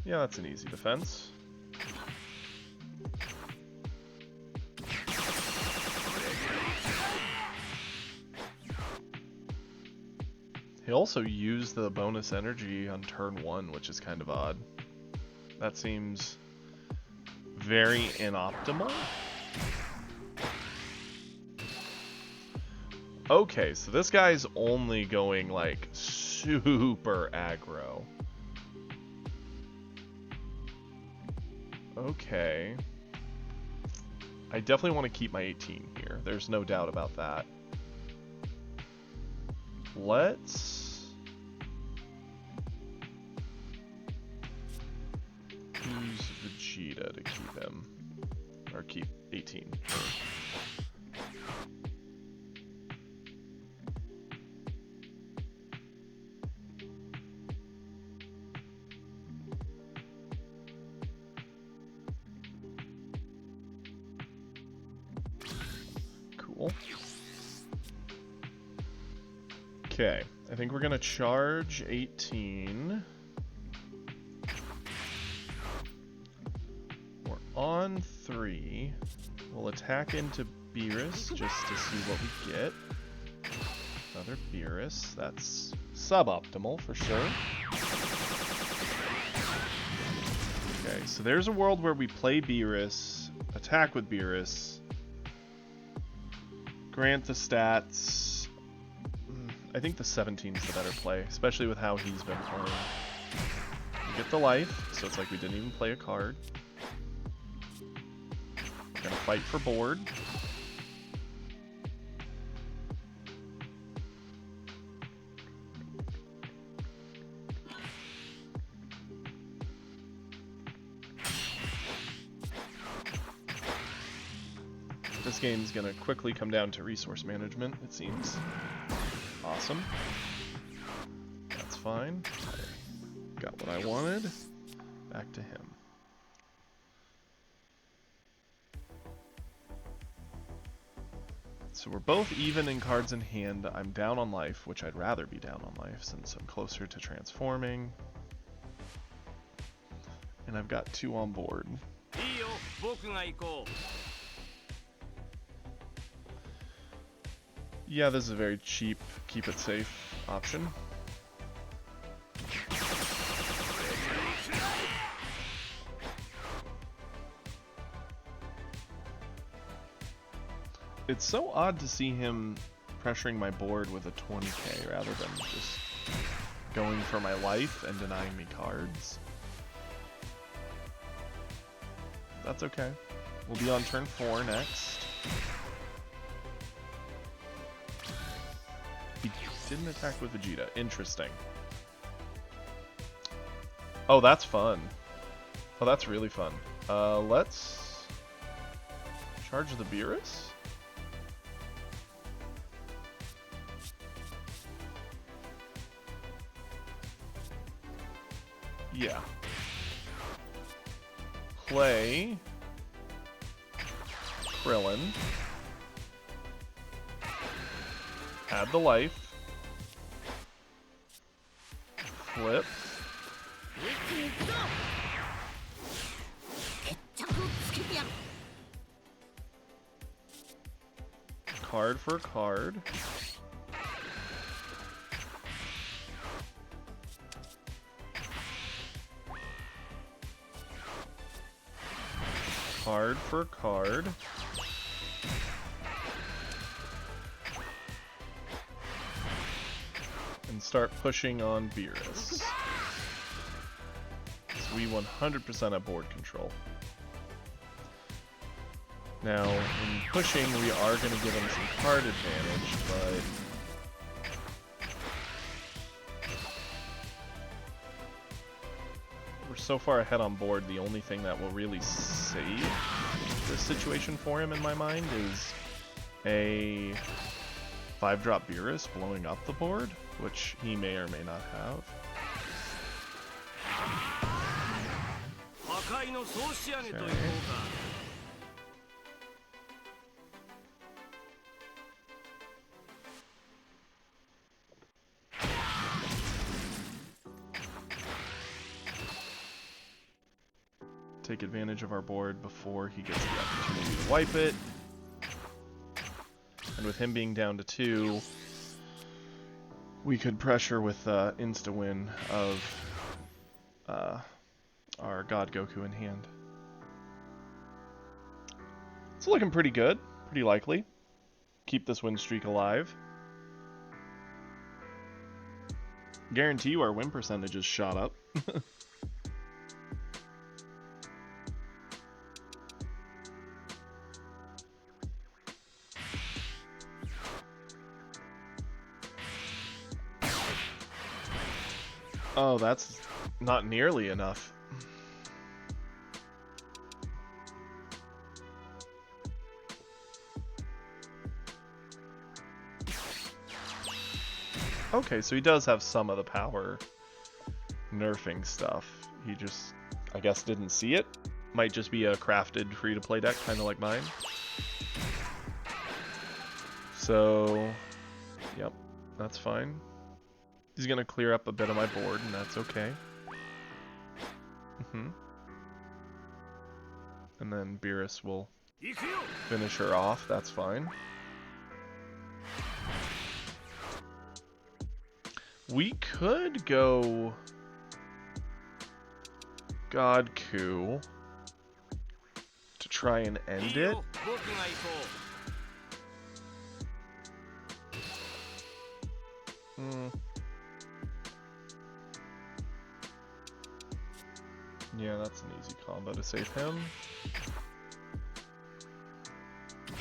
Yeah, that's an easy defense. He also used the bonus energy on turn 1, which is kind of odd. That seems very inoptimal. Okay, so this guy's only going like super aggro. Okay. I definitely want to keep my 18 here. There's no doubt about that. Let's use Vegeta to keep him. Or keep 18. Cool. Okay, I think we're gonna charge 18. We're on 3. We'll attack into Beerus just to see what we get. Another Beerus. That's suboptimal for sure. Okay, so there's a world where we play Beerus, attack with Beerus, grant the stats. I think the 17 is the better play, especially with how he's been playing. We get the life, so it's like we didn't even play a card. We're gonna fight for board. This game's gonna quickly come down to resource management, it seems. Awesome. That's fine. I got what I wanted. Back to him. So we're both even in cards in hand. I'm down on life, which I'd rather be down on life since I'm closer to transforming. And I've got 2 on board. Yeah, this is a very cheap, keep it safe option. It's so odd to see him pressuring my board with a 20k rather than just going for my life and denying me cards. That's okay. We'll be on turn 4 next. Didn't attack with Vegeta. Interesting. Oh, that's fun. Oh, that's really fun. Let's charge the Beerus. Yeah. Play Krillin. Add the life. Flip. Card for card. Card for card. And start pushing on Beerus. So we 100% have board control. Now, in pushing, we are going to give him some card advantage, but we're so far ahead on board, the only thing that will really save this situation for him, in my mind, is a 5-drop Beerus blowing up the board, which he may or may not have. Okay. Take advantage of our board before he gets the opportunity to wipe it. And with him being down to 2, we could pressure with insta-win of our God Goku in hand. It's looking pretty good, pretty likely. Keep this win streak alive. Guarantee you our win percentage is shot up. Oh, that's not nearly enough. Okay, so he does have some of the power nerfing stuff. He just, I guess, didn't see it. Might just be a crafted free-to-play deck, kind of like mine. So, yep, that's fine. He's gonna clear up a bit of my board, and that's okay. And then Beerus will finish her off, that's fine. We could go Godku to try and end it. Yeah, that's an easy combo to save him.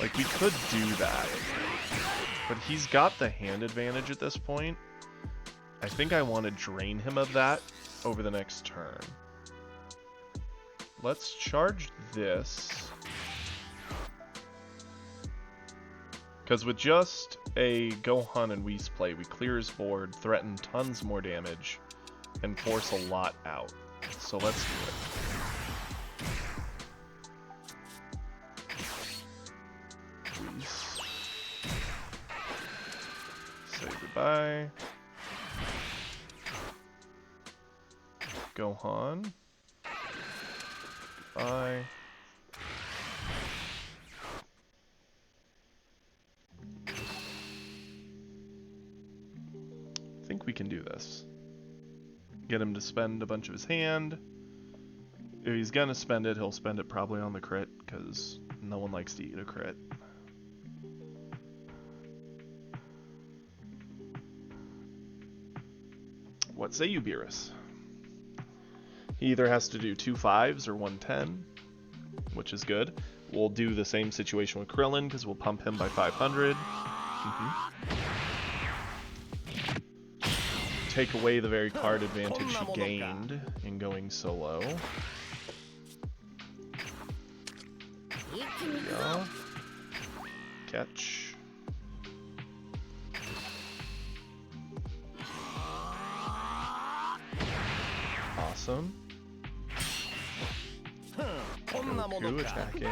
Like, we could do that, but he's got the hand advantage at this point. I think I want to drain him of that over the next turn. Let's charge this. Because with just a Gohan and Whis play, we clear his board, threaten tons more damage, and force a lot out. So let's do it. Whis. Say goodbye. Gohan. Goodbye. I think we can do this. Get him to spend a bunch of his hand. If he's gonna spend it, he'll spend it probably on the crit, because no one likes to eat a crit. What say you, Beerus? He either has to do 2 5s or 1 10, which is good. We'll do the same situation with Krillin, because we'll pump him by 500. take away the very card advantage he gained in going solo. Yeah. Catch. Awesome. Goku attack in.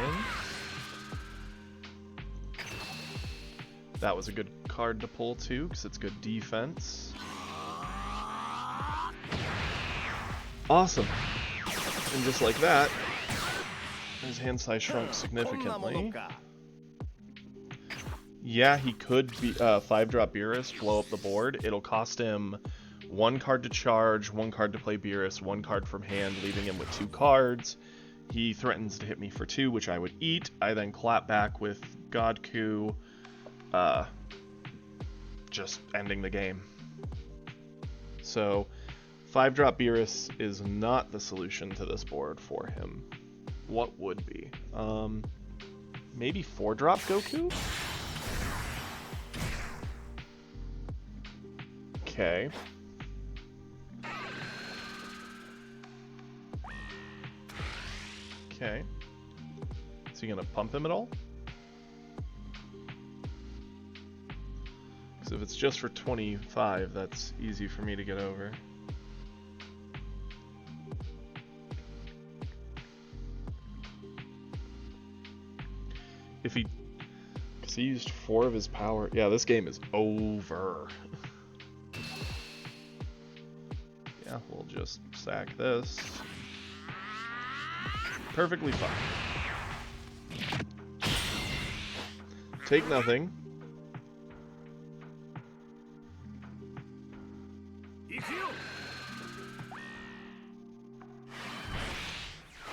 That was a good card to pull too, because it's good defense. Awesome. And just like that, his hand size shrunk significantly. Yeah, he could be 5-drop Beerus, blow up the board. It'll cost him 1 card to charge, 1 card to play Beerus, 1 card from hand, leaving him with 2 cards. He threatens to hit me for 2, which I would eat. I then clap back with Godku, just ending the game. So 5-drop Beerus is not the solution to this board for him. What would be? Maybe 4-drop Goku? Okay. Okay. Is he gonna pump him at all? Because if it's just for 25, that's easy for me to get over. If he... Because he used 4 of his power... Yeah, this game is over. Yeah, we'll just sack this. Perfectly fine. Take nothing.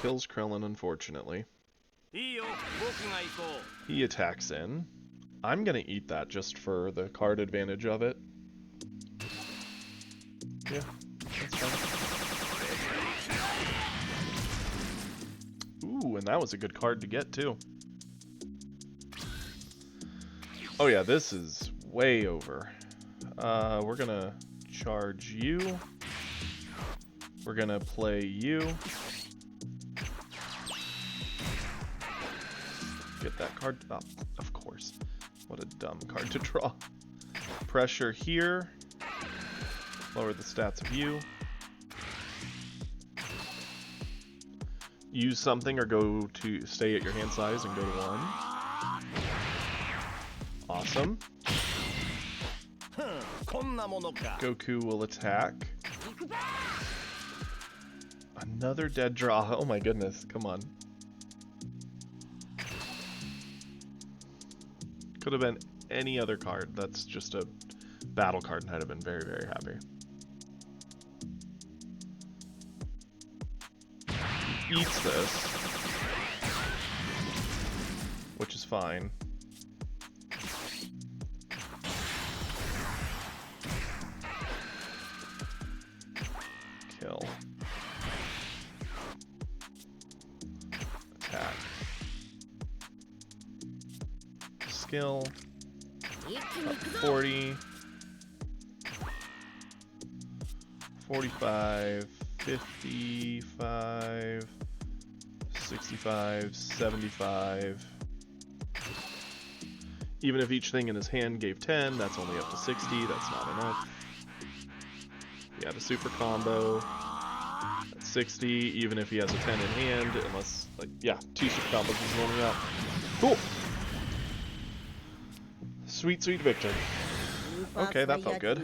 Kills Krillin, unfortunately. He attacks in. I'm gonna eat that just for the card advantage of it. Yeah, that's fine. Ooh, and that was a good card to get, too. Oh yeah, this is way over. We're gonna charge you. We're gonna play you. Get that card. Oh, of course. What a dumb card to draw. Pressure here. Lower the stats of you. Use something or go to stay at your hand size and go to 1. Awesome. Goku will attack. Another dead draw. Oh my goodness. Come on. Could have been any other card. That's just a battle card, and I'd have been very, very happy. He eats this, which is fine. Kill. Attack. Skill. Up to 40. 45. 55. 65. 75. Even if each thing in his hand gave 10, that's only up to 60. That's not enough. Yeah, the super combo. That's 60, even if he has a 10 in hand, unless, like, yeah, 2 super combos is only up. Cool! Sweet, sweet victory. Okay, that felt good.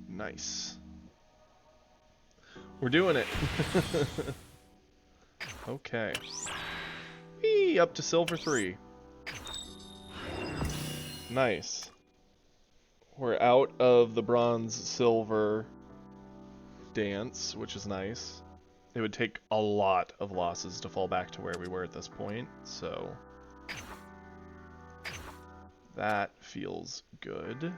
Nice. We're doing it. Okay. Whee! Up to silver 3. Nice. We're out of the bronze silver dance, which is nice. It would take a lot of losses to fall back to where we were at this point, so that feels good.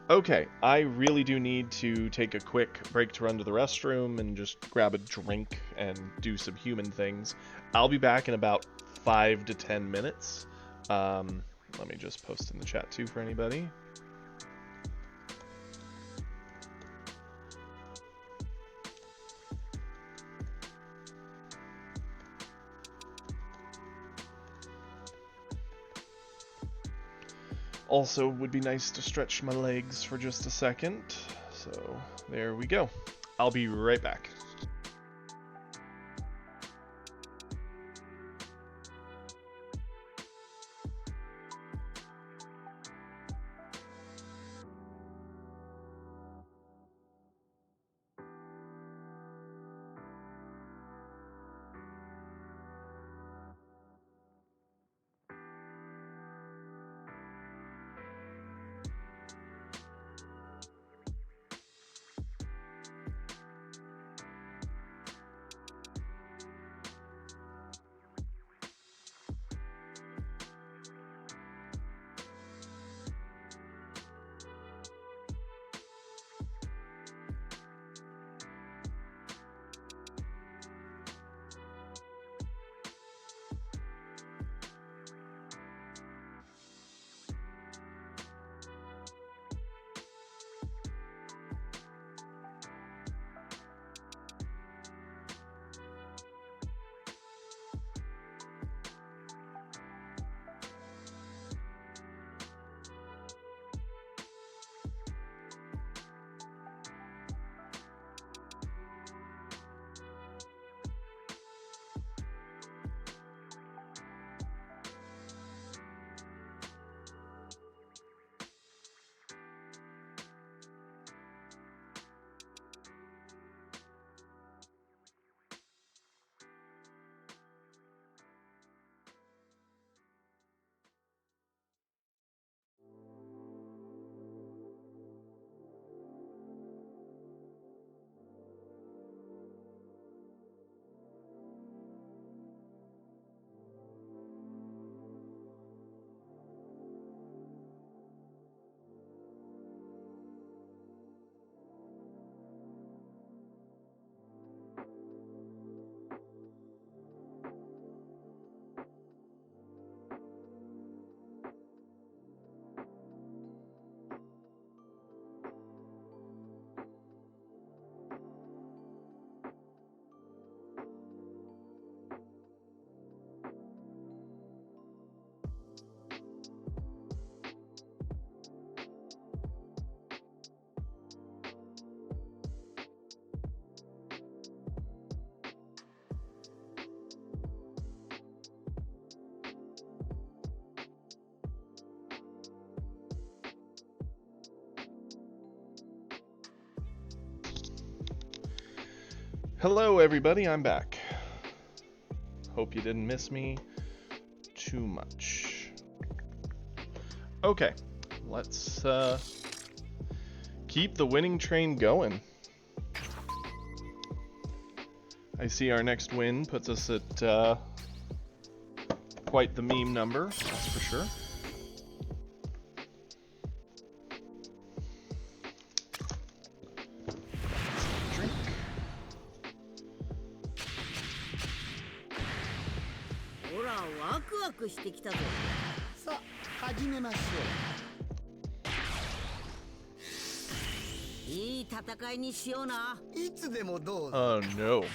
Okay, I really do need to take a quick break to run to the restroom and just grab a drink and do some human things. I'll be back in about 5 to 10 minutes. Let me just post in the chat too for anybody. Also, would be nice to stretch my legs for just a second. So, there we go. I'll be right back. Hello everybody, I'm back. Hope you didn't miss me too much. Okay, let's keep the winning train going. I see our next win puts us at quite the meme number, that's for sure. Drink. ほら、ワクワクしてきたぞ。さあ、始めましょう。いい戦いにしような。いつでもどうぞ。Oh no.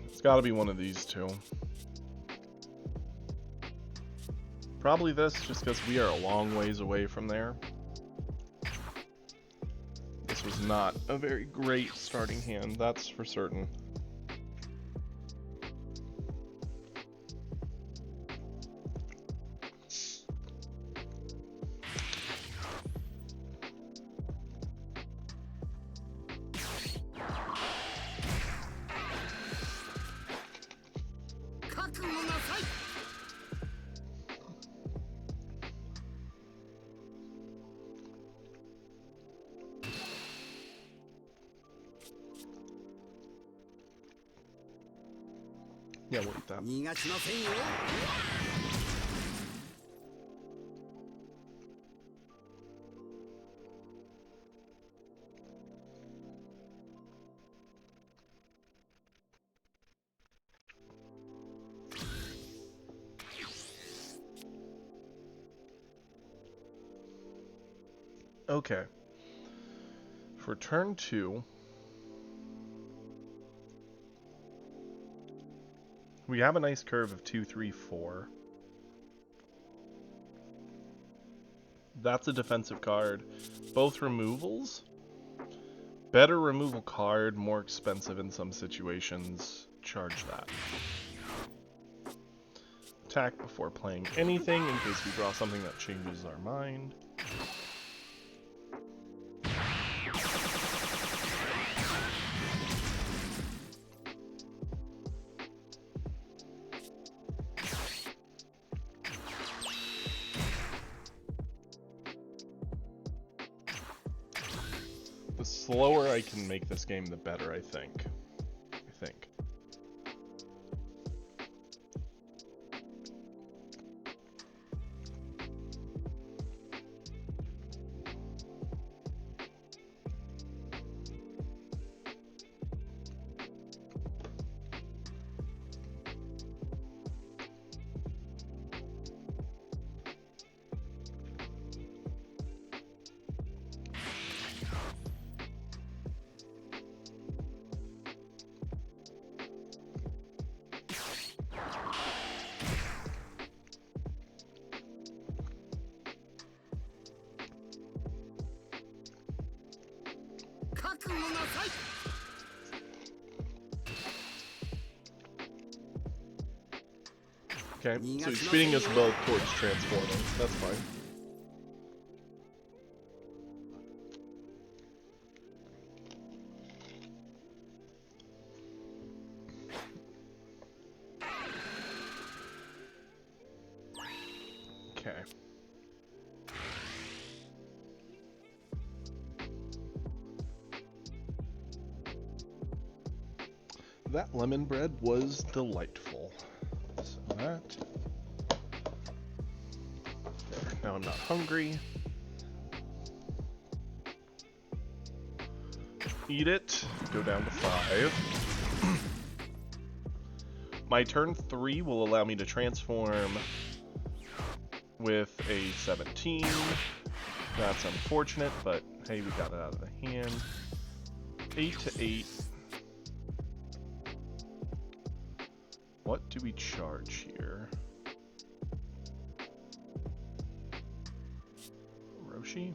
It's gotta be one of these two. Probably this, just because we are a long ways away from there. This was not a very great starting hand, that's for certain. Yeah, we'll eat that. Okay. For turn 2, we have a nice curve of 2, 3, 4. That's a defensive card. Both removals. Better removal card, more expensive in some situations. Charge that. Attack before playing anything in case we draw something that changes our mind. The slower I can make this game, the better, I think. Okay, so he's feeding us both towards transforming. That's fine. Okay. That lemon bread was delightful. So that. Now I'm not hungry. Eat it. Go down to 5. My turn 3 will allow me to transform with a 17. That's unfortunate, but hey, we got it out of the hand. 8 to 8. What do we charge here? Roshi?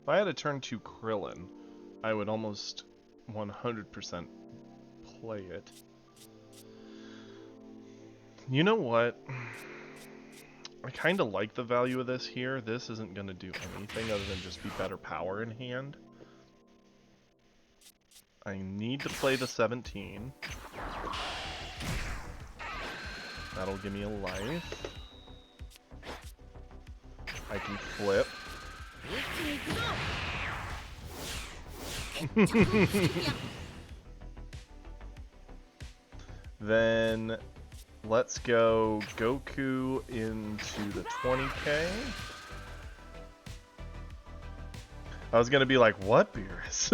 If I had a turn 2 Krillin, I would almost 100% play it. You know what? I kind of like the value of this here. This isn't going to do anything other than just be better power in hand. I need to play the 17. That'll give me a life. I can flip. Then let's go Goku into the 20k. I was gonna be like, what, Beerus?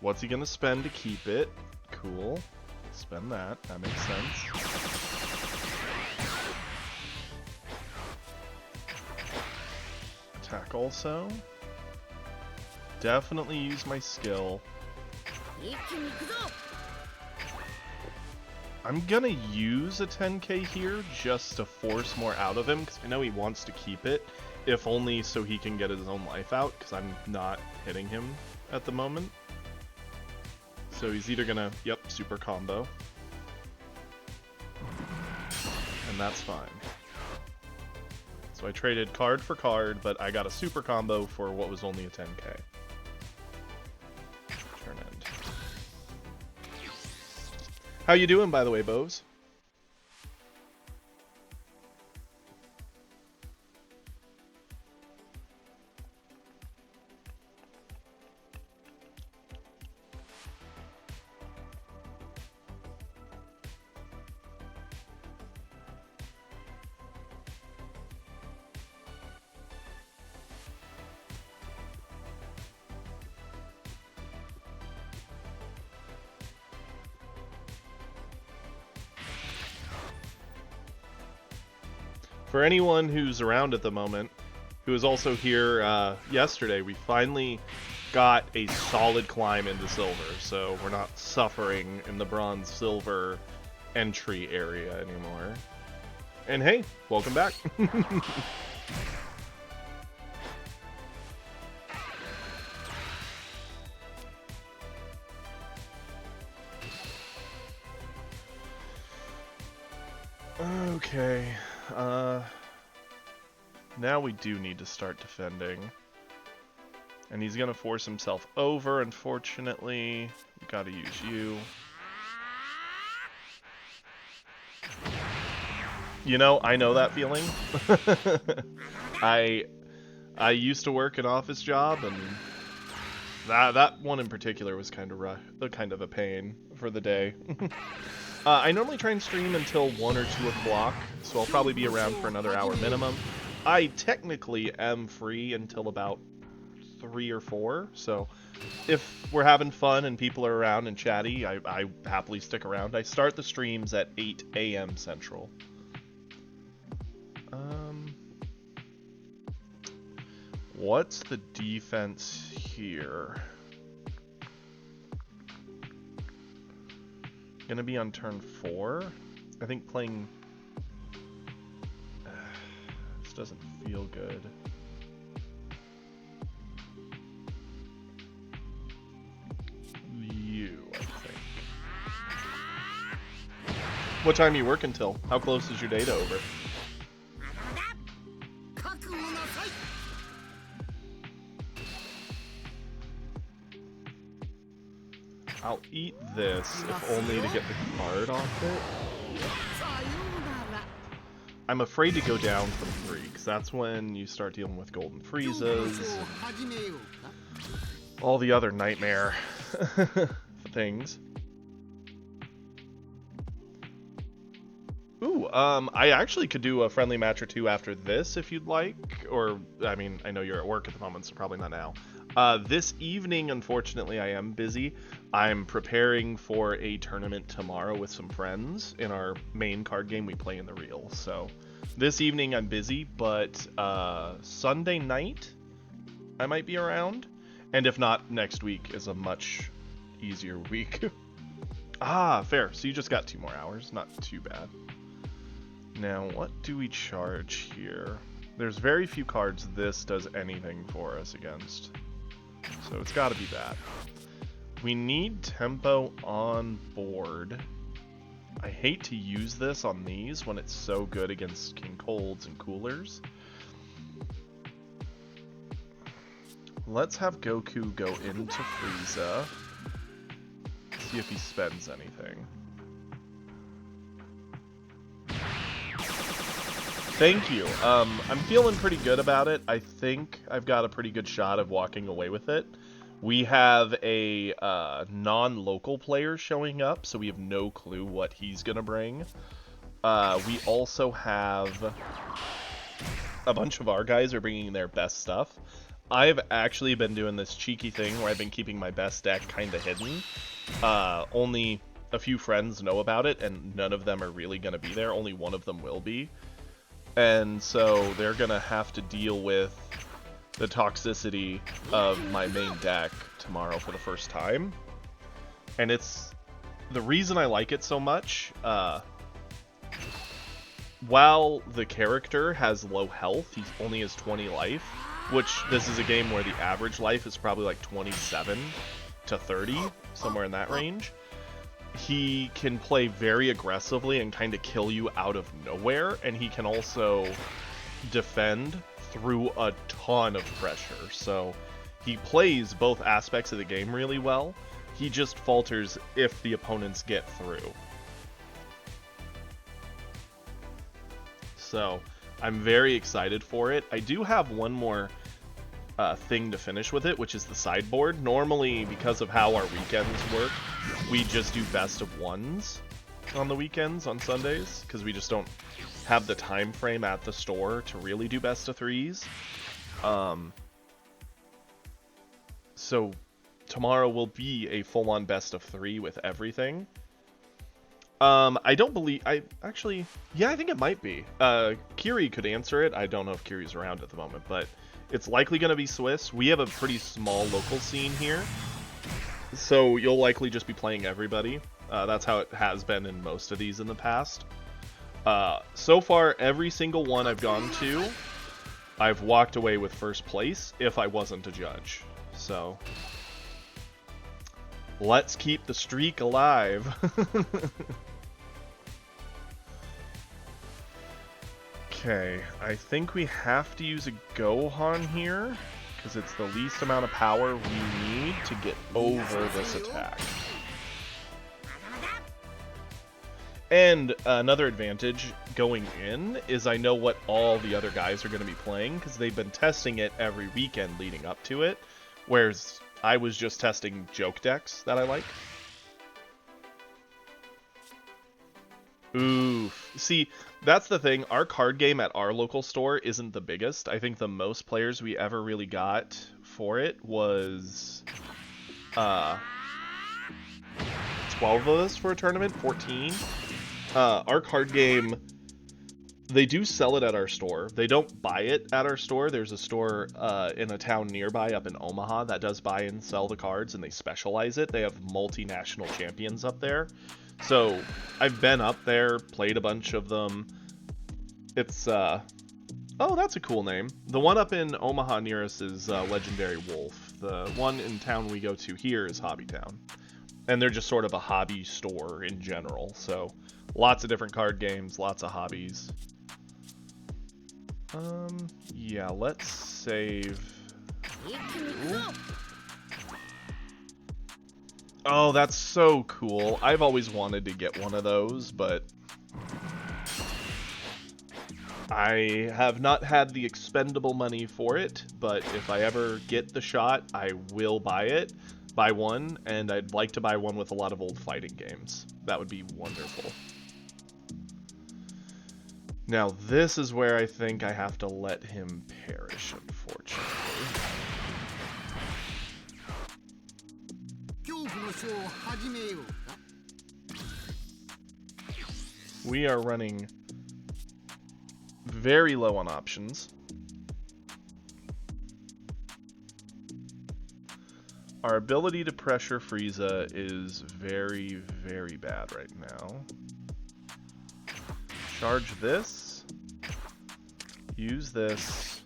What's he gonna spend to keep it? Cool. Spend that. That makes sense. Attack also. Definitely use my skill. I'm gonna use a 10k here just to force more out of him, because I know he wants to keep it, if only so he can get his own life out, because I'm not hitting him at the moment. So he's either gonna, yep, super combo. And that's fine. So I traded card for card, but I got a super combo for what was only a 10k. Turn end. How you doing, by the way, Bose? For anyone who's around at the moment, who was also here yesterday, we finally got a solid climb into silver, so we're not suffering in the bronze silver entry area anymore. And hey, welcome back. Okay, now we do need to start defending. And he's gonna force himself over, unfortunately. Gotta use you. You know, I know that feeling. I used to work an office job, and that one in particular was kind of a pain for the day. I normally try and stream until 1 or 2 o'clock, so I'll probably be around for another hour minimum. I technically am free until about 3 or 4, so if we're having fun and people are around and chatty, I happily stick around. I start the streams at 8 a.m. Central. What's the defense here? Gonna be on turn 4. I think playing... this doesn't feel good. You, I think. What time are you working till? How close is your day to over? I'll eat this, if only to get the card off it. I'm afraid to go down from 3, because that's when you start dealing with Golden Friezas and all the other nightmare things. Ooh, I actually could do a friendly match or 2 after this, if you'd like. Or, I mean, I know you're at work at the moment, so probably not now. This evening, unfortunately, I am busy. I'm preparing for a tournament tomorrow with some friends in our main card game we play in the reel. So this evening I'm busy, but Sunday night I might be around. And if not, next week is a much easier week. Ah, fair. So you just got 2 more hours. Not too bad. Now, what do we charge here? There's very few cards this does anything for us against. So it's got to be that. We need tempo on board. I hate to use this on these when it's so good against King Colds and Coolers. Let's have Goku go into Frieza. See if he spends anything. Thank you. I'm feeling pretty good about it. I think I've got a pretty good shot of walking away with it. We have a non-local player showing up, so we have no clue what he's going to bring. We also have a bunch of our guys are bringing their best stuff. I've actually been doing this cheeky thing where I've been keeping my best deck kind of hidden. Only a few friends know about it, and none of them are really going to be there. Only one of them will be. And so they're going to have to deal with the toxicity of my main deck tomorrow for the first time. And it's the reason I like it so much. While the character has low health, he only has 20 life, which this is a game where the average life is probably like 27 to 30, somewhere in that range. He can play very aggressively and kind of kill you out of nowhere, and he can also defend through a ton of pressure. So he plays both aspects of the game really well. He just falters if the opponents get through. So I'm very excited for it. I do have one more thing to finish with it, which is the sideboard. Normally, because of how our weekends work, we just do best of ones on the weekends on Sundays, because we just don't have the time frame at the store to really do best of threes. So tomorrow will be a full-on best of 3 with everything. I don't believe... actually... Yeah, I think it might be. Kiri could answer it. I don't know if Kiri's around at the moment, but it's likely going to be Swiss. We have a pretty small local scene here, so you'll likely just be playing everybody. That's how it has been in most of these in the past. So far, every single one I've gone to, I've walked away with first place if I wasn't a judge. So, let's keep the streak alive. Okay, I think we have to use a Gohan here, because it's the least amount of power we need to get over this attack. And another advantage going in is I know what all the other guys are going to be playing, because they've been testing it every weekend leading up to it, whereas I was just testing joke decks that I like. Oof. See, that's the thing. Our card game at our local store isn't the biggest. I think the most players we ever really got for it was 12 of us for a tournament, 14. Our card game, they do sell it at our store. They don't buy it at our store. There's a store in a town nearby up in Omaha that does buy and sell the cards, and they specialize it. They have multinational champions up there. So, I've been up there, played a bunch of them. It's, oh, that's a cool name. The one up in Omaha near us is Legendary Wolf. The one in town we go to here is Hobbytown. And they're just sort of a hobby store in general. So, lots of different card games, lots of hobbies. Yeah, let's save... Ooh. Oh, that's so cool. I've always wanted to get one of those, but I have not had the expendable money for it, but if I ever get the shot, I will buy one, and I'd like to buy one with a lot of old fighting games. That would be wonderful. Now, this is where I think I have to let him perish, unfortunately. We are running very low on options. Our ability to pressure Frieza is very, very bad right now. Charge this. Use this.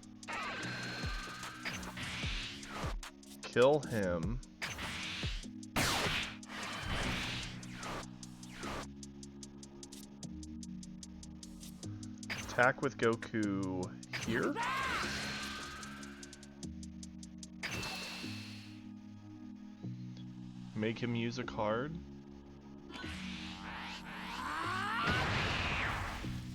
Kill him. Attack with Goku here. Make him use a card.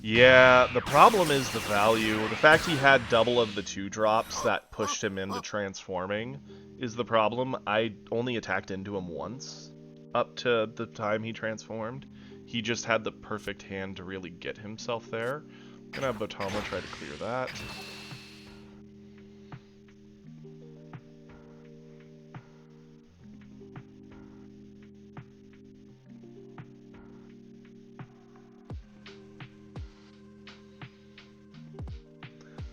Yeah, the problem is the value. The fact he had double of the 2-drops that pushed him into transforming is the problem. I only attacked into him once up to the time he transformed. He just had the perfect hand to really get himself there. I'm gonna have Botama try to clear that.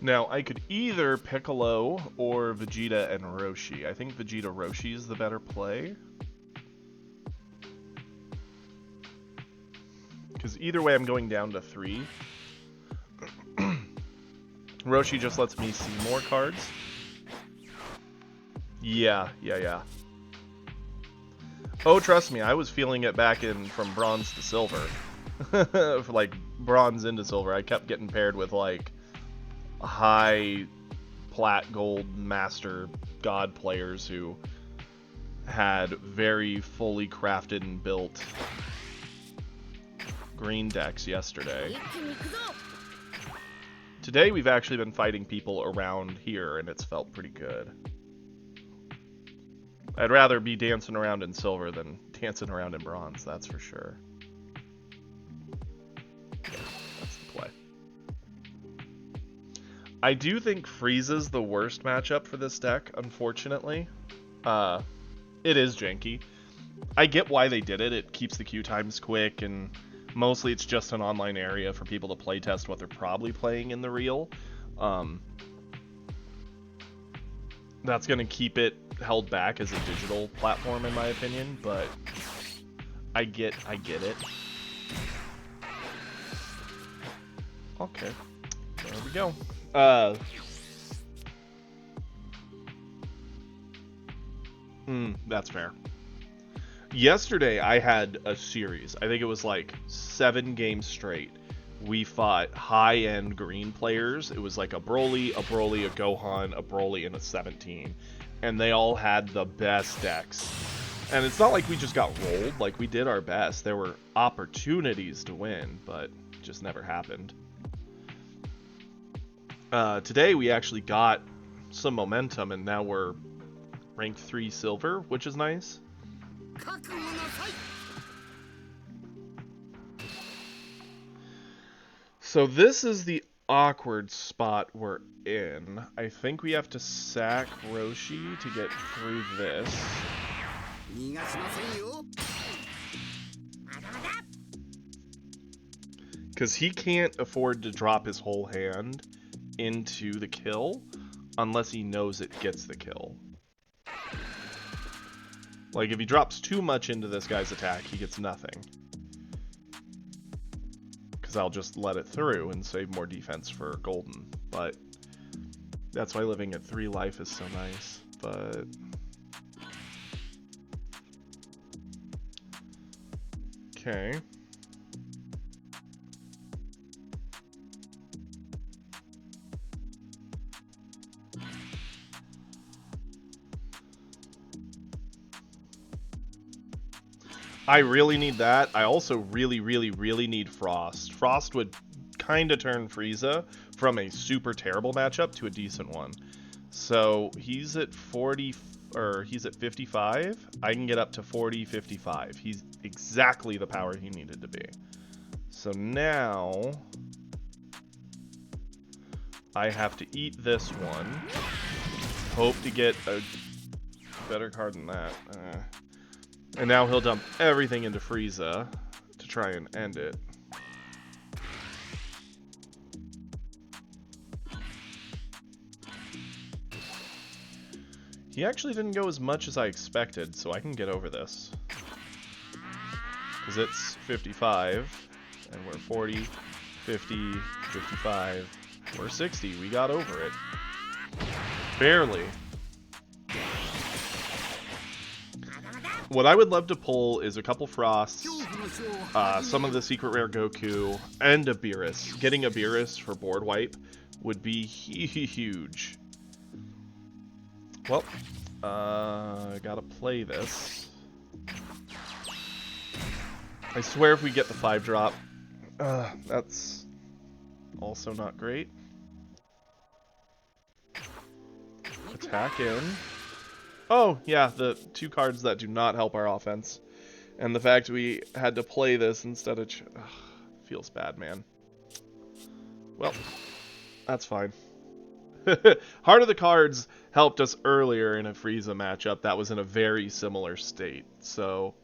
Now, I could either Piccolo or Vegeta and Roshi. I think Vegeta Roshi is the better play. Because either way, I'm going down to 3. Roshi just lets me see more cards. Yeah. Oh, trust me, I was feeling it back in from bronze to silver. Like, bronze into silver. I kept getting paired with, like, high plat gold master god players who had very fully crafted and built green decks yesterday. Today we've actually been fighting people around here and it's felt pretty good. I'd rather be dancing around in silver than dancing around in bronze, that's for sure. Yeah, that's the play. I do think Frieza's the worst matchup for this deck, unfortunately. It is janky. I get why they did it. It keeps the queue times quick, and Mostly it's just an online area for people to playtest what they're probably playing in the real. That's going to keep it held back as a digital platform, in my opinion, but I get it. Okay, there we go. That's fair. Yesterday, I had a series. I think it was like 7 games straight. We fought high-end green players. It was like a Broly, a Gohan, a Broly, and a 17. And they all had the best decks. And it's not like we just got rolled. Like, we did our best. There were opportunities to win, but it just never happened. Today, we actually got some momentum, and now we're ranked 3 silver, which is nice. So this is the awkward spot we're in. I think we have to sack Roshi to get through this. Because he can't afford to drop his whole hand into the kill unless he knows it gets the kill. Like, if he drops too much into this guy's attack, he gets nothing. Because I'll just let it through and save more defense for Golden. But that's why living at 3 life is so nice. But okay. I really need that. I also really need Frost. Frost would kind of turn Frieza from a super terrible matchup to a decent one. So he's at 40, or he's at 55. I can get up to 40, 55. He's exactly the power he needed to be. So now I have to eat this one. Hope to get a better card than that. And now he'll dump everything into Frieza to try and end it. He actually didn't go as much as I expected, so I can get over this. Because it's 55, and we're 40, 50, 55, we're 60. We got over it. Barely. What I would love to pull is a couple Frosts, some of the secret rare Goku, and a Beerus. Getting a Beerus for board wipe would be huge. Well, I gotta play this. I swear if we get the 5-drop, that's also not great. Attack in. Oh, yeah, the 2 cards that do not help our offense. And the fact we had to play this instead of... feels bad, man. Well, that's fine. Heart of the Cards helped us earlier in a Frieza matchup that was in a very similar state. So,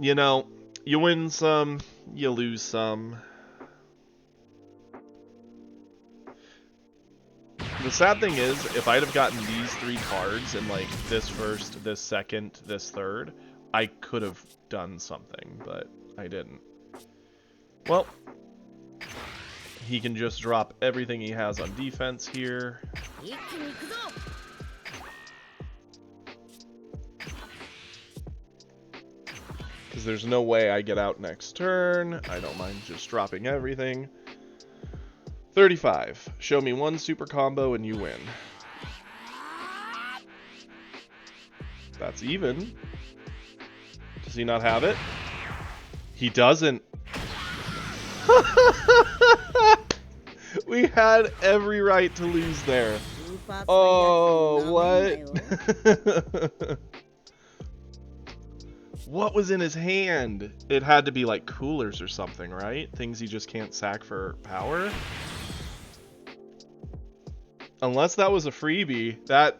you know, you win some, you lose some. The sad thing is, if I'd have gotten these 3 cards in, like, this first, this second, this third, I could have done something, but I didn't. Well, he can just drop everything he has on defense here. Because there's no way I get out next turn. I don't mind just dropping everything. 35. Show me 1 super combo and you win. That's even. Does he not have it? He doesn't. We had every right to lose there. Oh, what? What was in his hand? It had to be like coolers or something, right? Things you just can't sack for power? Unless that was a freebie. That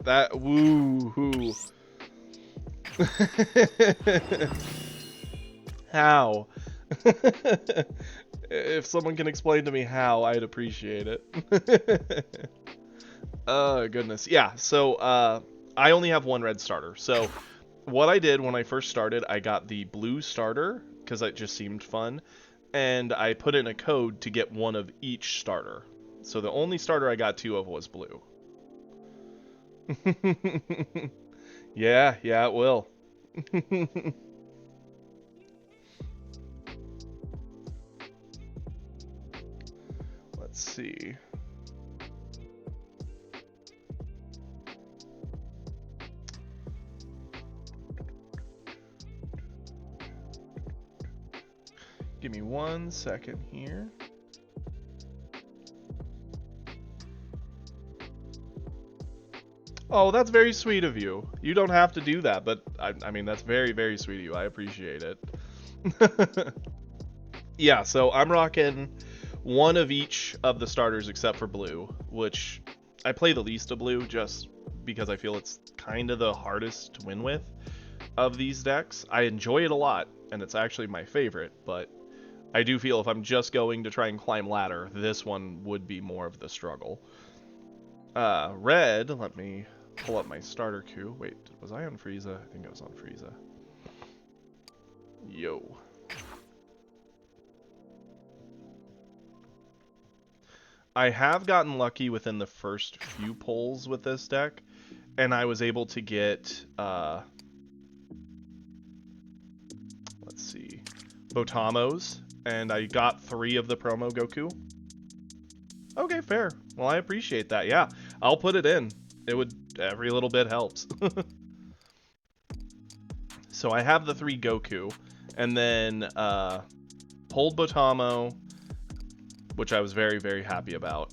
If someone can explain to me how, I'd appreciate it. Oh, goodness. Yeah, so I only have one red starter. So what I did when I first started, I got the blue starter because it just seemed fun. And I put in a code to get one of each starter. So the only starter I got two of was blue. Yeah, it will. Let's see. Give me 1 second here. Oh, that's very sweet of you. You don't have to do that, but I mean, that's very, very sweet of you. I appreciate it. Yeah, so I'm rocking one of each of the starters except for blue, which I play the least of blue just because I feel it's kind of the hardest to win with of these decks. I enjoy it a lot, and it's actually my favorite, but I do feel if I'm just going to try and climb ladder, this one would be more of the struggle. Red, let me pull up my starter queue. Wait, was I on Frieza? I think I was on Frieza. Yo. I have gotten lucky within the first few pulls with this deck, and I was able to get, let's see, Botamos, and I got 3 of the promo Goku. Okay, fair. Well, I appreciate that. Yeah, I'll put it in. It would, every little bit helps. So I have the 3 Goku, and then pulled Botamo, which I was very, very happy about.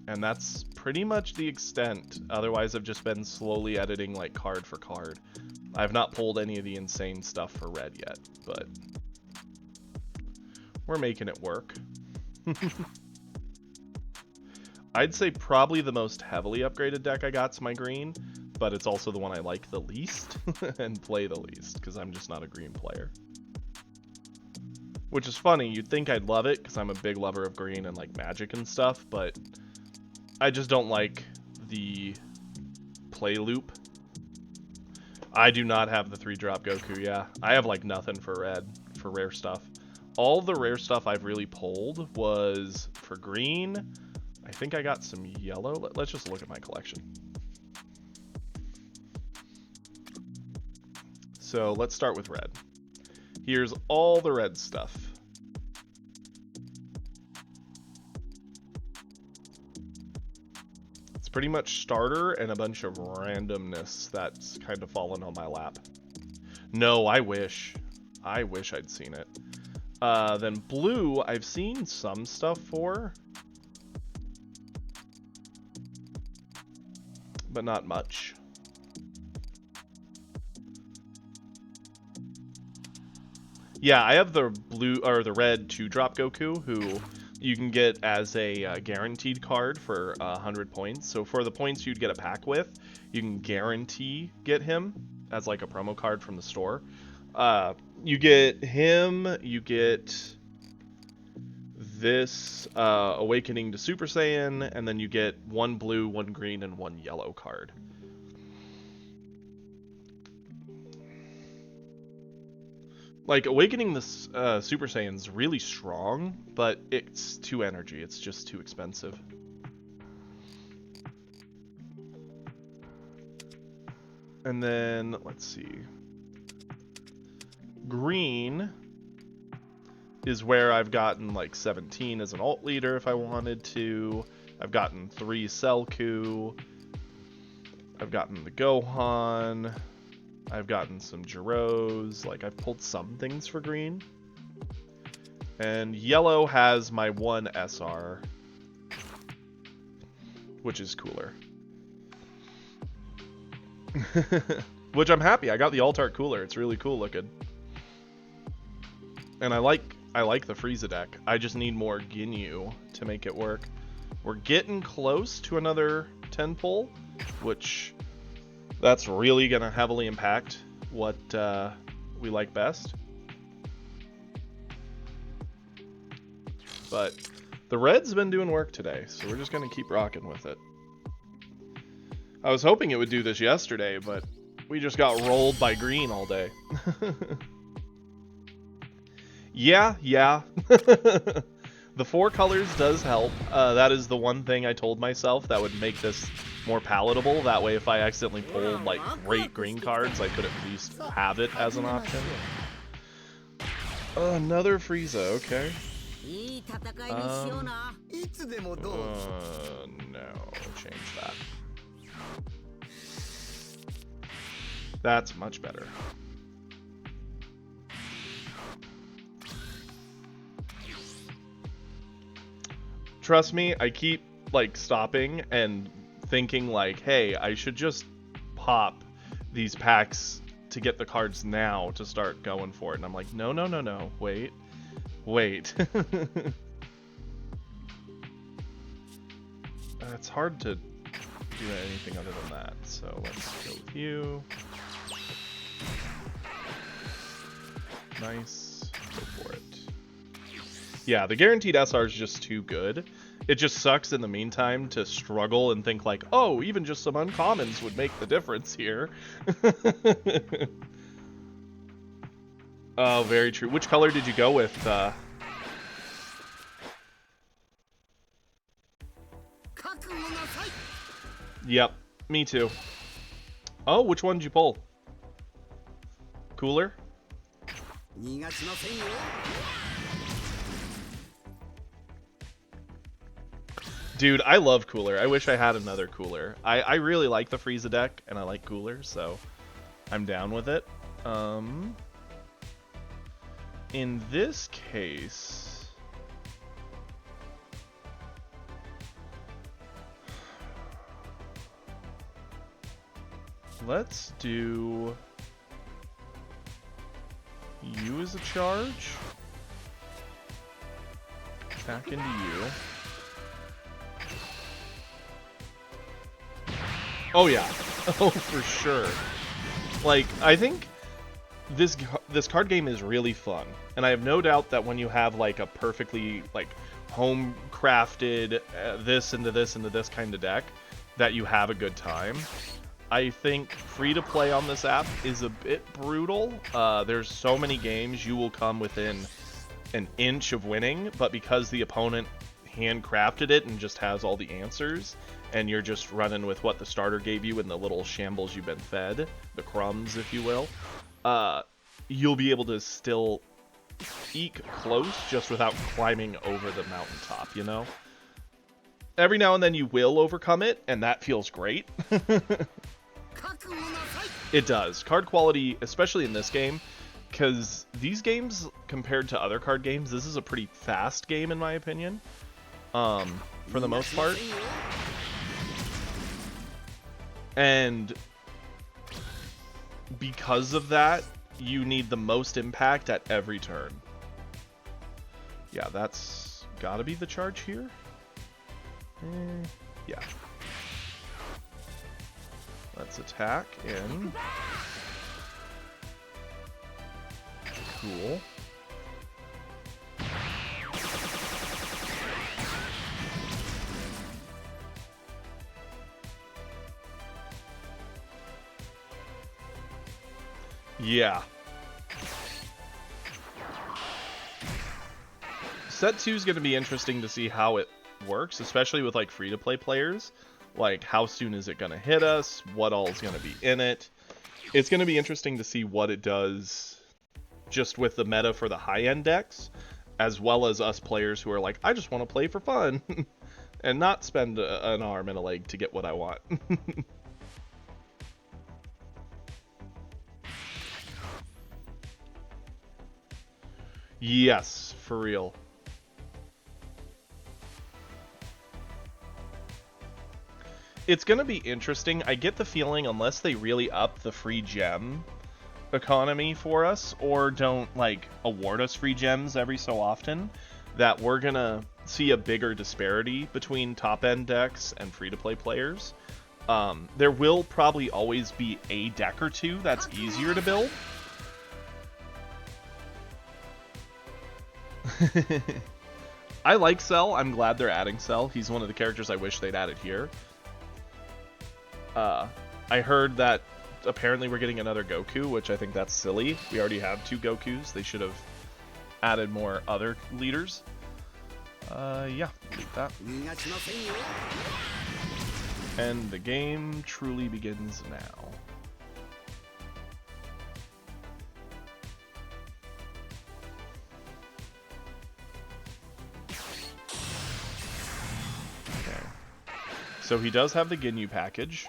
And that's pretty much the extent. Otherwise, I've just been slowly editing like card for card. I've not pulled any of the insane stuff for red yet, but we're making it work. I'd say probably the most heavily upgraded deck I got's my green, but it's also the one I like the least and play the least, because I'm just not a green player. Which is funny, you'd think I'd love it, because I'm a big lover of green and like magic and stuff, but I just don't like the play loop. I do not have the 3-drop Goku, yeah. I have like nothing for red, for rare stuff. All the rare stuff I've really pulled was for green. I think I got some yellow. Let's just look at my collection. So let's start with red. Here's all the red stuff. It's pretty much starter and a bunch of randomness that's kind of fallen on my lap. No, I wish. I wish I'd seen it. Then blue, I've seen some stuff for, but not much. Yeah, I have the blue or the red 2-drop Goku, who you can get as a guaranteed card for 100 points. So for the points you'd get a pack with, you can guarantee get him as like a promo card from the store. You get him, you get this Awakening to Super Saiyan, and then you get 1 blue, 1 green, and 1 yellow card. Like, Awakening the Super Saiyan's really strong, but it's too energy. It's just too expensive. And then, let's see. Green is where I've gotten, like, 17 as an alt leader if I wanted to. I've gotten 3 Selku. I've gotten the Gohan. I've gotten some Jiros, like I've pulled some things for green. And yellow has my 1 SR, which is cooler. Which I'm happy, I got the Alt Art cooler, it's really cool looking. And I like the Frieza deck, I just need more Ginyu to make it work. We're getting close to another 10 pull, which that's really going to heavily impact what we like best. but the red's been doing work today, so we're just going to keep rocking with it. I was hoping it would do this yesterday, but we just got rolled by green all day. Yeah. The 4 colors does help. That is the one thing I told myself that would make this more palatable. That way, if I accidentally pulled like great green cards, I could at least have it as an option. Another Frieza, okay. No, change that. That's much better. Trust me, I keep like stopping and thinking like, hey, I should just pop these packs to get the cards now to start going for it. And I'm like, no, wait. It's hard to do anything other than that, so let's go with you. Nice, go for it. Yeah, the guaranteed SR is just too good. It just sucks in the meantime to struggle and think like, oh, even just some uncommons would make the difference here. Oh, very true. Which color did you go with? Yep, me too. Oh, which one did you pull? Cooler? Dude, I love Cooler. I wish I had another Cooler. I really like the Frieza deck, and I like Cooler, so I'm down with it. In this case... let's do you as a charge. Back into you. Oh yeah. Oh, for sure. Like, I think this card game is really fun, and I have no doubt that when you have like a perfectly like home crafted this into this into this kind of deck, that you have a good time. I think free to play on this app is a bit brutal. There's so many games you will come within an inch of winning, but because the opponent handcrafted it and just has all the answers, and you're just running with what the starter gave you and the little shambles you've been fed, the crumbs, if you will, you'll be able to still eke close just without climbing over the mountaintop, you know? Every now and then you will overcome it, and that feels great. It does. Card quality, especially in this game, because these games, compared to other card games, this is a pretty fast game in my opinion, for the most part. And because of that, you need the most impact at every turn. Yeah, that's gotta be the charge here. Yeah. Let's attack in. Cool. Yeah. Set 2 is going to be interesting to see how it works, especially with like free-to-play players. Like, how soon is it going to hit us? What all is going to be in it? It's going to be interesting to see what it does just with the meta for the high-end decks, as well as us players who are like, I just want to play for fun and not spend an arm and a leg to get what I want. Yes, for real. It's going to be interesting. I get the feeling, unless they really up the free gem economy for us, or don't, like, award us free gems every so often, that we're going to see a bigger disparity between top-end decks and free-to-play players. There will probably always be a deck or two that's easier to build. I like Cell. I'm glad they're adding Cell. He's one of the characters I wish they'd added here. I heard that apparently we're getting another Goku, which I think that's silly. We already have 2 Gokus. They should have added more other leaders. Yeah, delete that. And the game truly begins now. Okay. So he does have the Ginyu package.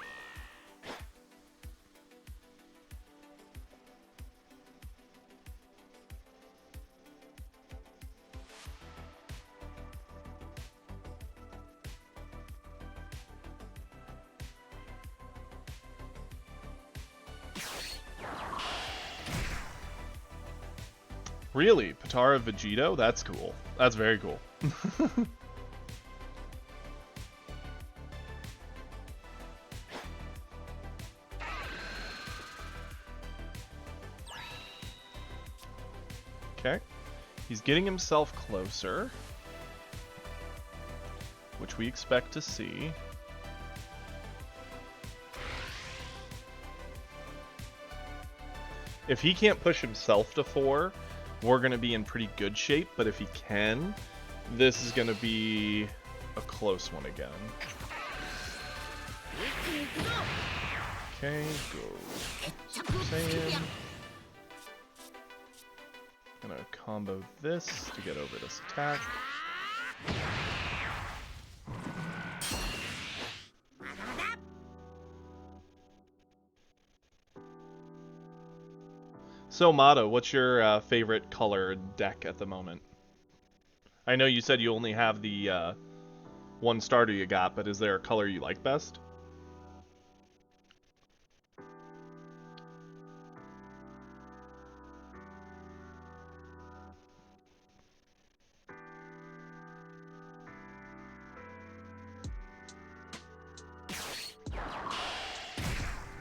Really? Potara Vegito? That's cool. That's very cool. Okay. He's getting himself closer, which we expect to see. If he can't push himself to 4, we're going to be in pretty good shape, but if he can, this is going to be a close one again. Okay, go Super Saiyan. Gonna combo this to get over this attack. So, Mato, what's your favorite color deck at the moment? I know you said you only have the 1 starter you got, but is there a color you like best?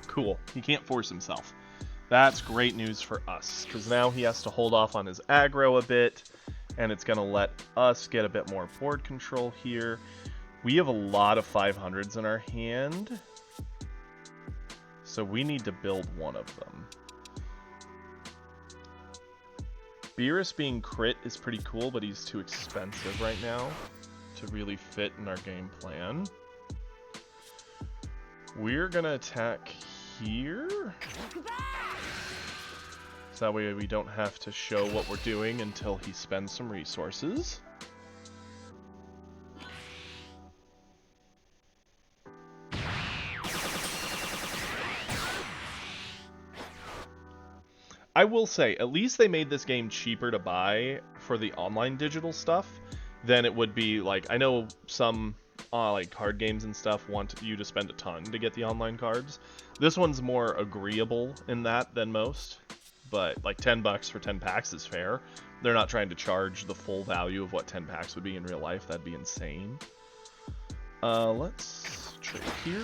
Cool. He can't force himself. That's great news for us, because now he has to hold off on his aggro a bit, and it's going to let us get a bit more board control here. We have a lot of 500s in our hand, so we need to build one of them. Beerus being crit is pretty cool, but he's too expensive right now to really fit in our game plan. We're going to attack here. So that way we don't have to show what we're doing until he spends some resources. I will say, at least they made this game cheaper to buy for the online digital stuff than it would be, like, I know some like card games and stuff want you to spend a ton to get the online cards. This one's more agreeable in that than most. But like $10 for 10 packs is fair. They're not trying to charge the full value of what 10 packs would be in real life. That'd be insane. Let's trade here.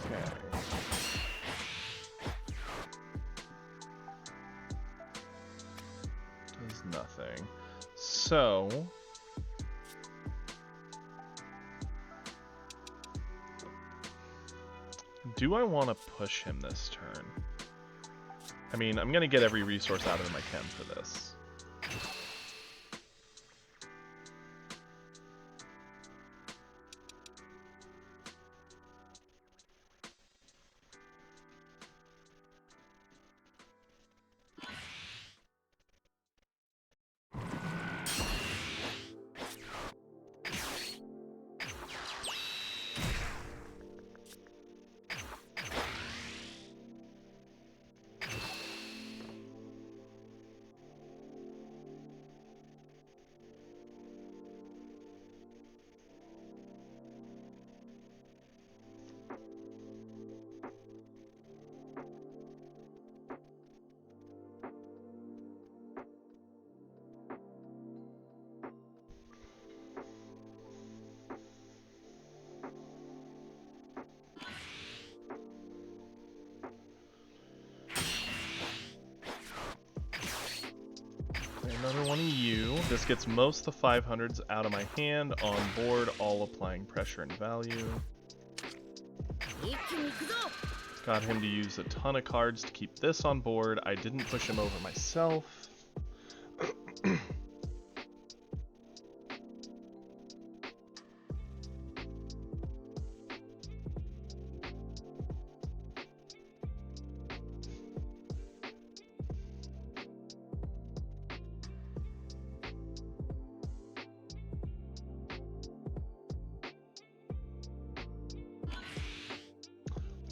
Okay. Does nothing. So do I want to push him this turn? I mean, I'm going to get every resource out of him I can for this. This gets most of the 500s out of my hand on board, all applying pressure and value. Got him to use a ton of cards to keep this on board. I didn't push him over myself.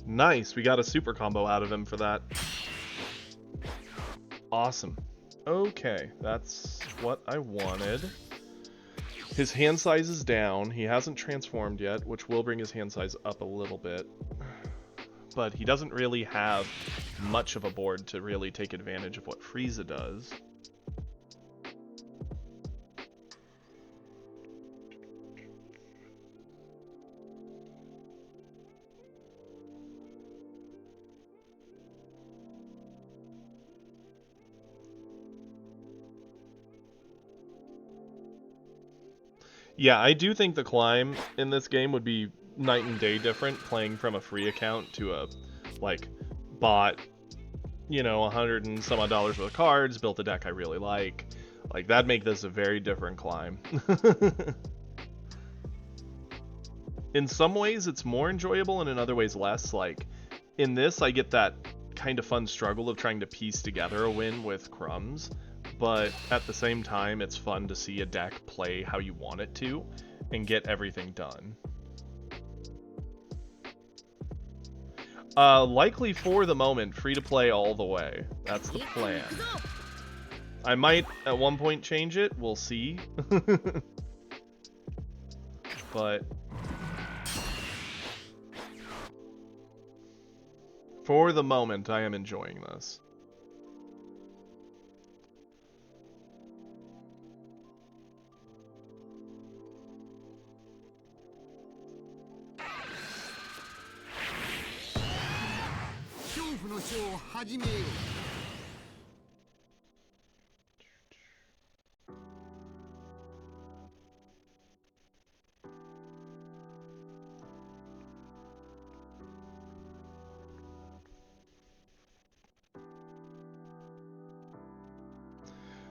Nice, we got a super combo out of him for that. Awesome. Okay, that's what I wanted. His hand size is down. He hasn't transformed yet, which will bring his hand size up a little bit. But he doesn't really have much of a board to really take advantage of what Frieza does. Yeah, I do think the climb in this game would be night and day different playing from a free account to a, like, bought, you know, $100 and some odd worth of cards, built a deck I really like. Like, that'd make this a very different climb. In some ways, it's more enjoyable, and in other ways, less. Like, in this, I get that kind of fun struggle of trying to piece together a win with crumbs. But at the same time, it's fun to see a deck play how you want it to and get everything done. Likely for the moment, free to play all the way. That's the plan. I might at one point change it, we'll see. But for the moment, I am enjoying this.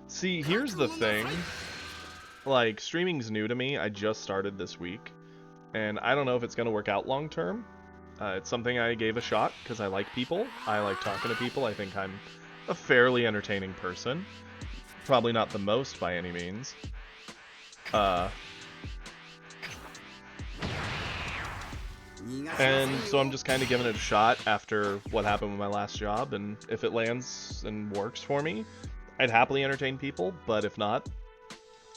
See, here's the thing. Like, streaming's new to me. I just started this week. And I don't know if it's going to work out long term. It's something I gave a shot because I like people. I like talking to people. I think I'm a fairly entertaining person. Probably not the most by any means. And so I'm just kind of giving it a shot after what happened with my last job. And if it lands and works for me, I'd happily entertain people. But if not,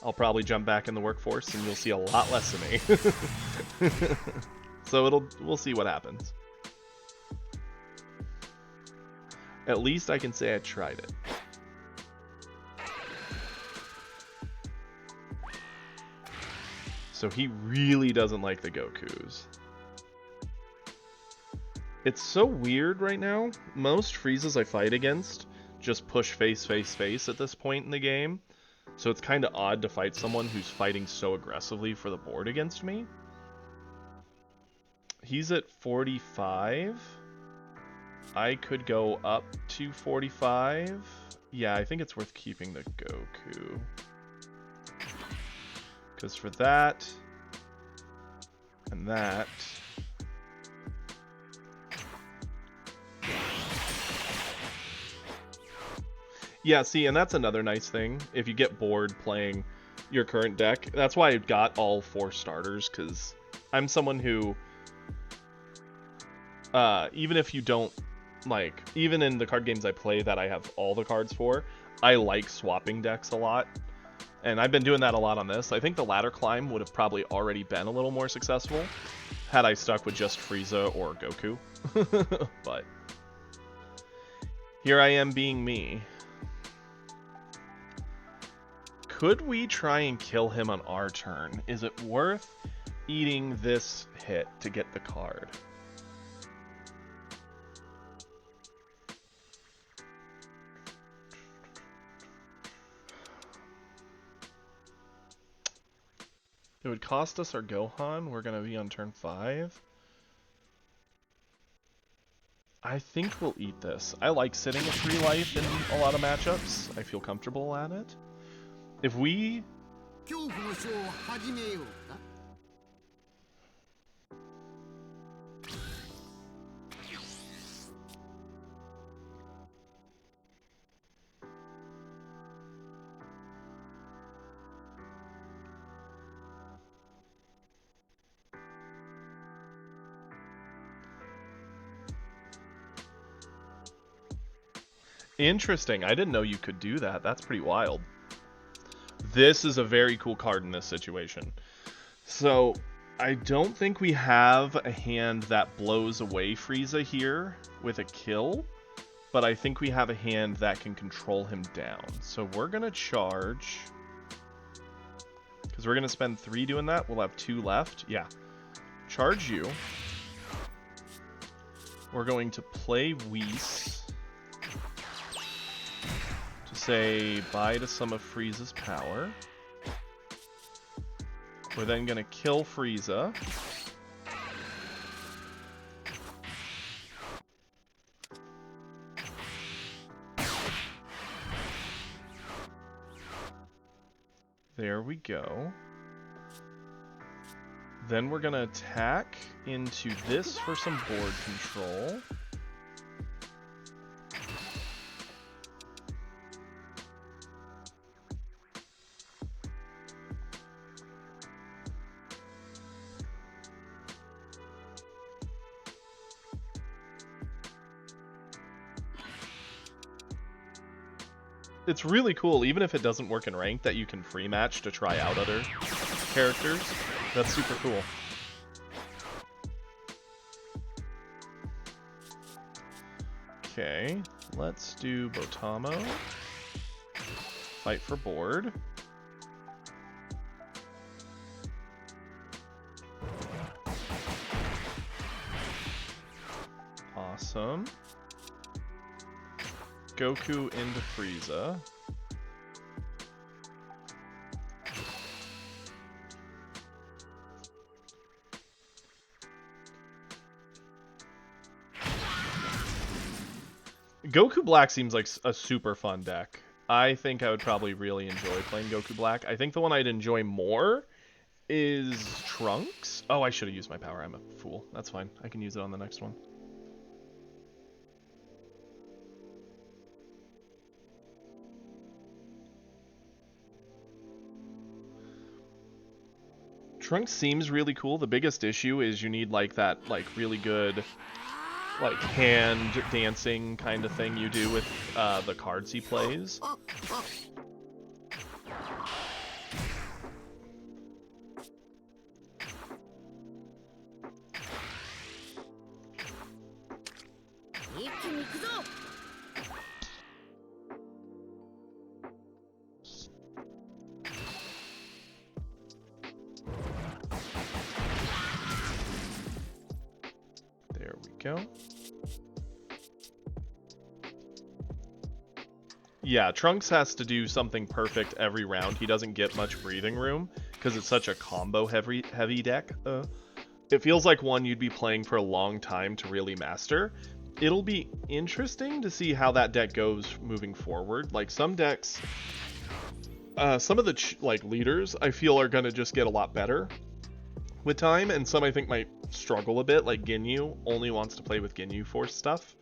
I'll probably jump back in the workforce and you'll see a lot less of me. So we'll see what happens. At least I can say I tried it. So he really doesn't like the Gokus. It's so weird right now. Most Friezas I fight against just push face, face, face at this point in the game. So it's kind of odd to fight someone who's fighting so aggressively for the board against me. He's at 45. I could go up to 45. Yeah, I think it's worth keeping the Goku. Because for that and that... Yeah, see, and that's another nice thing. If you get bored playing your current deck, that's why I got all 4 starters, because I'm someone who... even if you don't, like, even in the card games I play that I have all the cards for, I like swapping decks a lot. And I've been doing that a lot on this. I think the ladder climb would have probably already been a little more successful had I stuck with just Frieza or Goku. But here I am being me. Could we try and kill him on our turn? Is it worth eating this hit to get the card? It would cost us our Gohan. We're going to be on turn 5. I think we'll eat this. I like sitting at 3 life in a lot of matchups. I feel comfortable at it. If we... Interesting. I didn't know you could do that. That's pretty wild. This is a very cool card in this situation. So, I don't think we have a hand that blows away Frieza here with a kill, but I think we have a hand that can control him down. So we're going to charge, because we're going to spend 3 doing that. We'll have 2 left. Yeah. Charge you. We're going to play Whis to say bye to some of Frieza's power. We're then going to kill Frieza. There we go. Then we're going to attack into this for some board control. It's really cool, even if it doesn't work in ranked, that you can free match to try out other characters. That's super cool. Okay, let's do Botamo. Fight for board. Awesome. Goku into Frieza. Goku Black seems like a super fun deck. I think I would probably really enjoy playing Goku Black. I think the one I'd enjoy more is Trunks. Oh, I should have used my power. I'm a fool. That's fine. I can use it on the next one. Trunks seems really cool. The biggest issue is you need like that really good like hand dancing kind of thing you do with the cards he plays. There we go. Yeah, Trunks has to do something perfect every round. He doesn't get much breathing room because it's such a combo heavy deck. It feels like one you'd be playing for a long time to really master. It'll be interesting to see how that deck goes moving forward. Like some decks, some of the leaders I feel are going to just get a lot better with time, and some I think might struggle a bit, like Ginyu only wants to play with Ginyu Force stuff.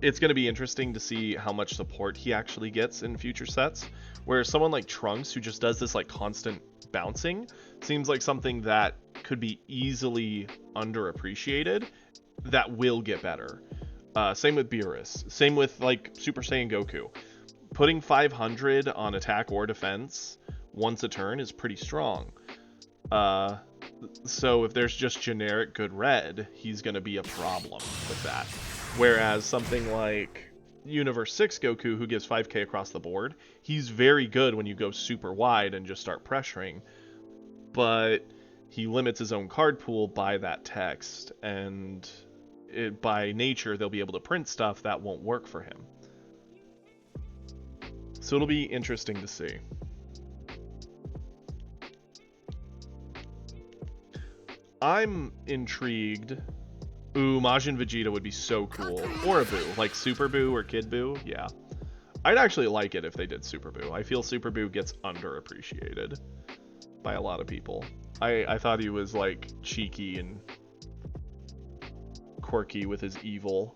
It's going to be interesting to see how much support he actually gets in future sets, whereas someone like Trunks, who just does this like constant bouncing, seems like something that could be easily underappreciated that will get better. Same with Beerus, same with like Super Saiyan Goku. Putting 500 on attack or defense once a turn is pretty strong. So if there's just generic good red, he's going to be a problem with that. Whereas something like Universe 6 Goku, who gives 5k across the board, he's very good when you go super wide and just start pressuring. But he limits his own card pool by that text, and by nature they'll be able to print stuff that won't work for him. So it'll be interesting to see. I'm intrigued. Ooh, Majin Vegeta would be so cool. Or a Boo, like Super Boo or Kid Boo. Yeah. I'd actually like it if they did Super Boo. I feel Super Boo gets underappreciated by a lot of people. I thought he was like cheeky and quirky with his evil.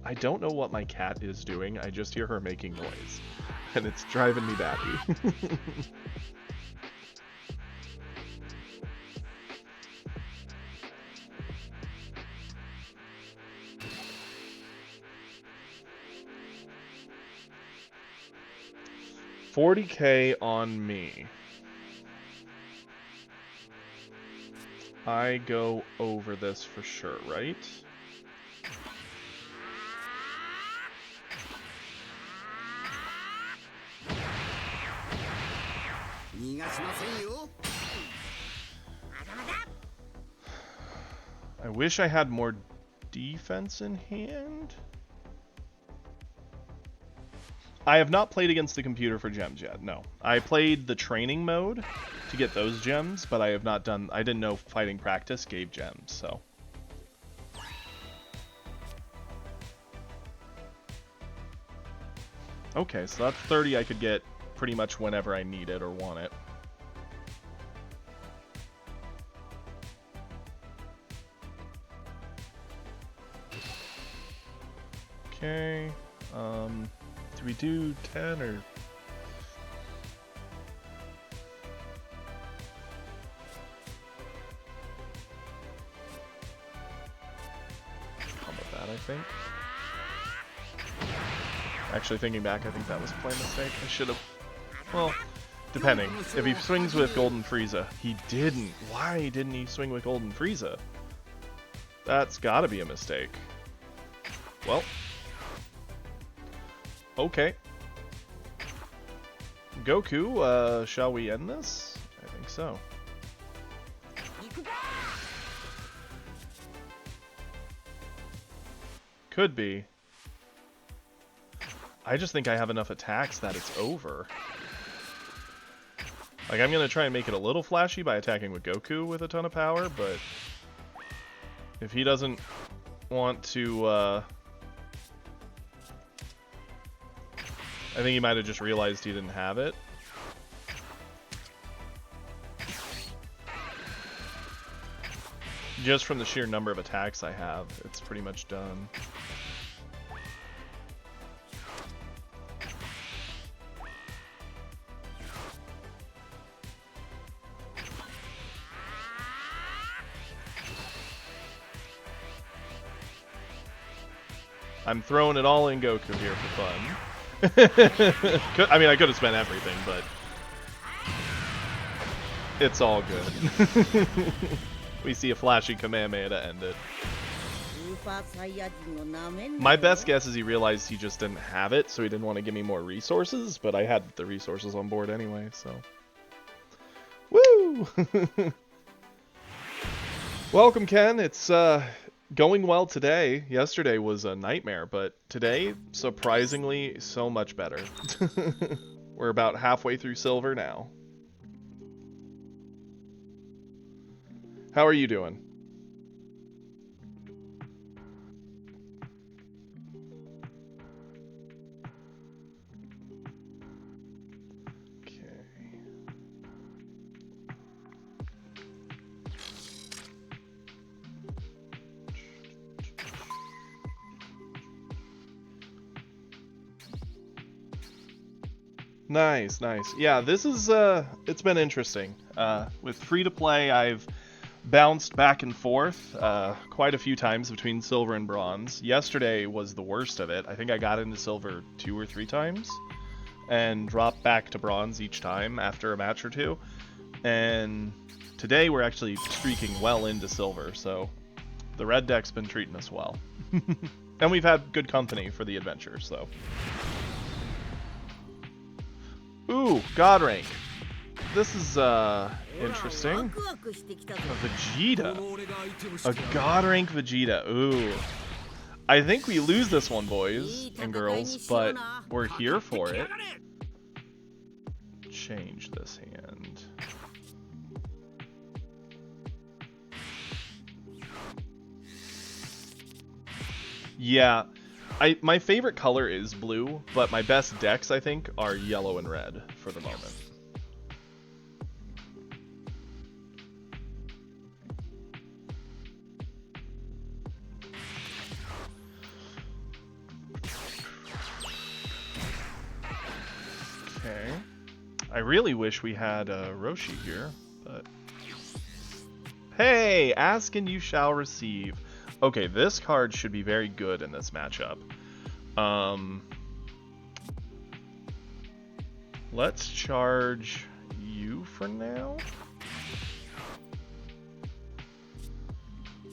I don't know what my cat is doing. I just hear her making noise. And it's driving me batty. $40K on me. I go over this for sure, right? I wish I had more defense in hand. I have not played against the computer for gems yet, no. I played the training mode to get those gems, but I have not done... I didn't know fighting practice gave gems, so... Okay, so that's 30 I could get pretty much whenever I need it or want it. Okay, do we do 10 or... How about that, I think? Actually, thinking back, I think that was a play mistake. I should have... Well, depending. If he swings with Golden Frieza. He didn't. Why didn't he swing with Golden Frieza? That's gotta be a mistake. Well... Okay. Goku, shall we end this? I think so. Could be. I just think I have enough attacks that it's over. Like, I'm gonna try and make it a little flashy by attacking with Goku with a ton of power, but... if he doesn't want to, I think he might have just realized he didn't have it. Just from the sheer number of attacks I have, it's pretty much done. I'm throwing it all in Goku here for fun. I mean, I could have spent everything, but it's all good. We see a flashy Kamehameha to end it. My best guess is he realized he just didn't have it, so he didn't want to give me more resources, but I had the resources on board anyway, so... Woo! Welcome, Ken. It's, going well today. Yesterday was a nightmare, but today, surprisingly, so much better. We're about halfway through silver now. How are you doing? Nice, nice. Yeah, this is, it's been interesting. With free-to-play, I've bounced back and forth quite a few times between silver and bronze. Yesterday was the worst of it. I think I got into silver 2 or 3 times and dropped back to bronze each time after a match or two. And today we're actually streaking well into silver, so the red deck's been treating us well. And we've had good company for the adventure, so... Ooh, God rank. This is, interesting. A Vegeta. A God rank Vegeta. Ooh. I think we lose this one, boys and girls, but we're here for it. Change this hand. Yeah, my favorite color is blue, but my best decks, I think, are yellow and red for the moment. Okay. I really wish we had Roshi here, but... Hey! Ask and you shall receive. Okay, this card should be very good in this matchup. Let's charge you for now.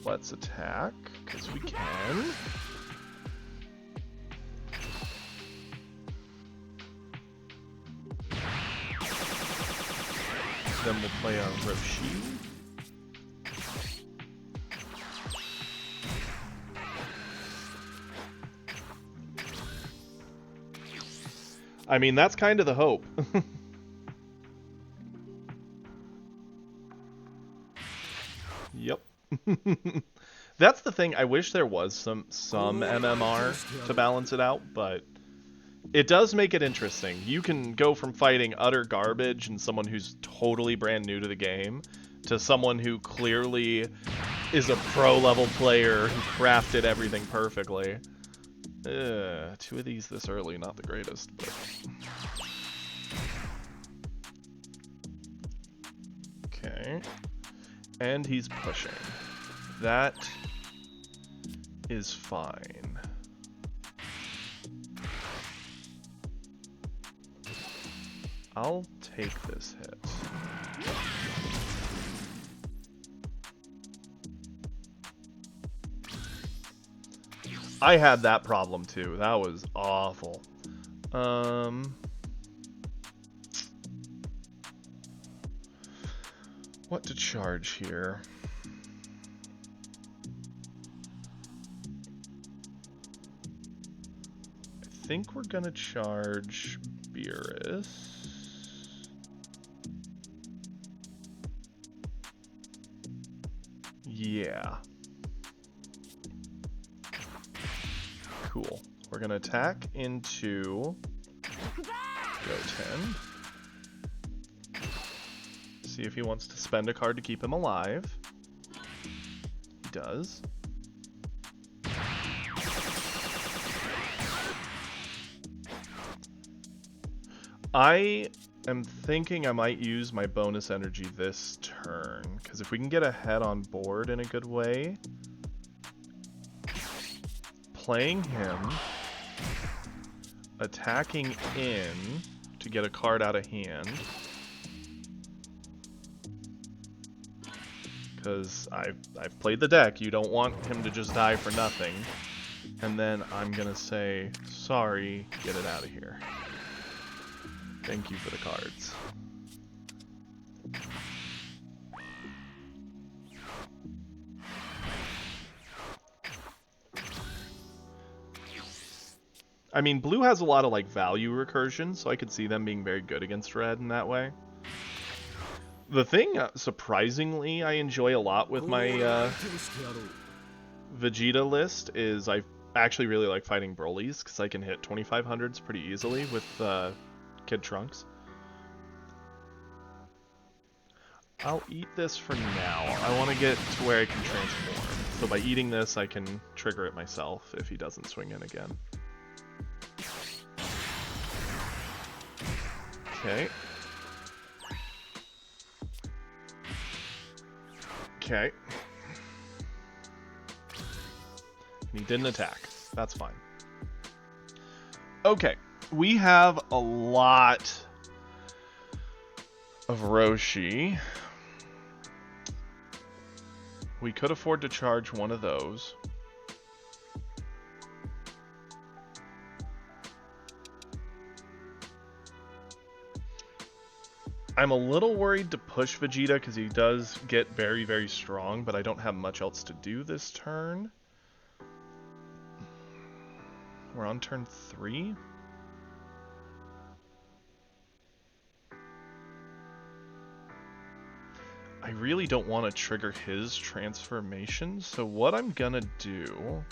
Let's attack, because we can. Then we'll play on Roshi. I mean, that's kind of the hope. Yep. That's the thing. I wish there was some MMR to balance it out, but it does make it interesting. You can go from fighting utter garbage and someone who's totally brand new to the game to someone who clearly is a pro-level player who crafted everything perfectly. Two of these this early, not the greatest, but... Okay. And he's pushing. That is fine. I'll take this hit. I had that problem too. That was awful. What to charge here? I think we're gonna charge Beerus. Yeah. Cool. We're gonna attack into Goten. See if he wants to spend a card to keep him alive. He does. I am thinking I might use my bonus energy this turn, because if we can get ahead on board in a good way, playing him, attacking in to get a card out of hand, because I've played the deck, you don't want him to just die for nothing, and then I'm gonna say, sorry, get it out of here. Thank you for the cards. I mean, blue has a lot of like value recursion, so I could see them being very good against red in that way. The thing, surprisingly, I enjoy a lot with my Vegeta list is I actually really like fighting Broly's, because I can hit 2500s pretty easily with Kid Trunks. I'll eat this for now. I want to get to where I can transform. So by eating this, I can trigger it myself if he doesn't swing in again. Okay. Okay. And he didn't attack. That's fine. Okay. We have a lot of Roshi. We could afford to charge one of those. I'm a little worried to push Vegeta because he does get very, very strong, but I don't have much else to do this turn. We're on turn 3. I really don't want to trigger his transformation, so what I'm gonna do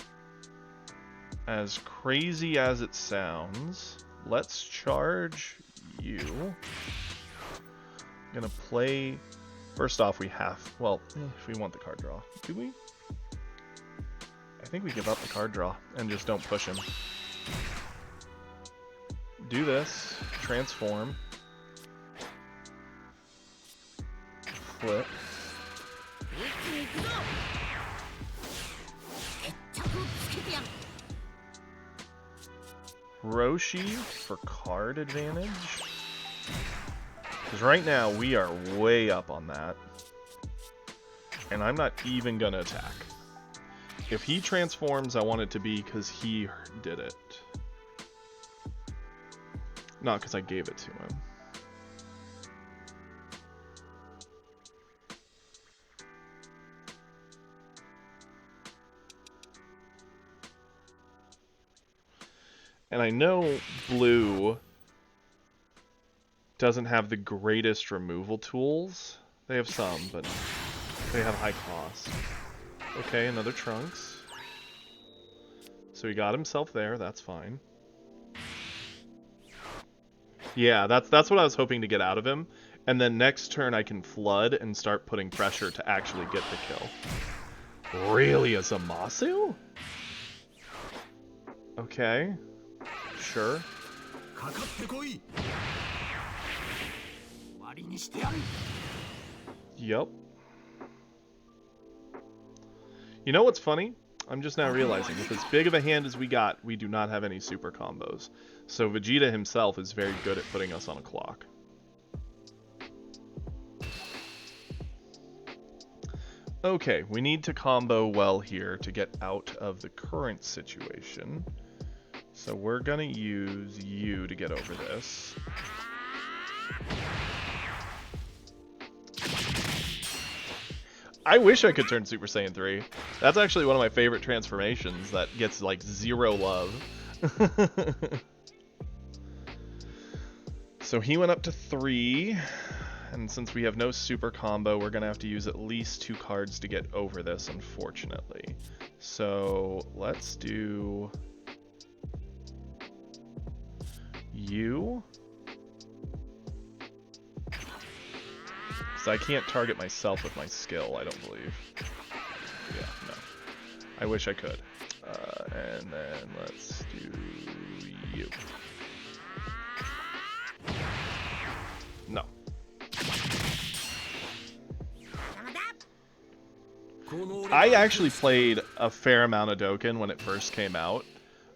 as crazy as it sounds, let's charge you. Gonna play. First off, we have. Well, if we want the card draw, do we? I think we give up the card draw and just don't push him. Do this. Transform. Flip. Roshi for card advantage. Because right now we are way up on that. And I'm not even gonna attack. If he transforms, I want it to be because he did it. Not because I gave it to him. And I know blue doesn't have the greatest removal tools. They have some, but they have high cost. Okay, another Trunks. So he got himself there, that's fine. Yeah, that's what I was hoping to get out of him. And then next turn I can flood and start putting pressure to actually get the kill. Really, a Zamasu? Okay. Sure. Yup. You know what's funny? I'm just now realizing, with as big of a hand as we got, we do not have any super combos. So Vegeta himself is very good at putting us on a clock. Okay, we need to combo well here to get out of the current situation. So we're gonna use you to get over this. I wish I could turn Super Saiyan 3. That's actually one of my favorite transformations that gets like 0 love. So he went up to 3, and since we have no super combo, we're gonna have to use at least 2 cards to get over this, unfortunately. So let's do you. So I can't target myself with my skill, I don't believe. Yeah, no. I wish I could. And then let's do you. No. I actually played a fair amount of Dokkan when it first came out.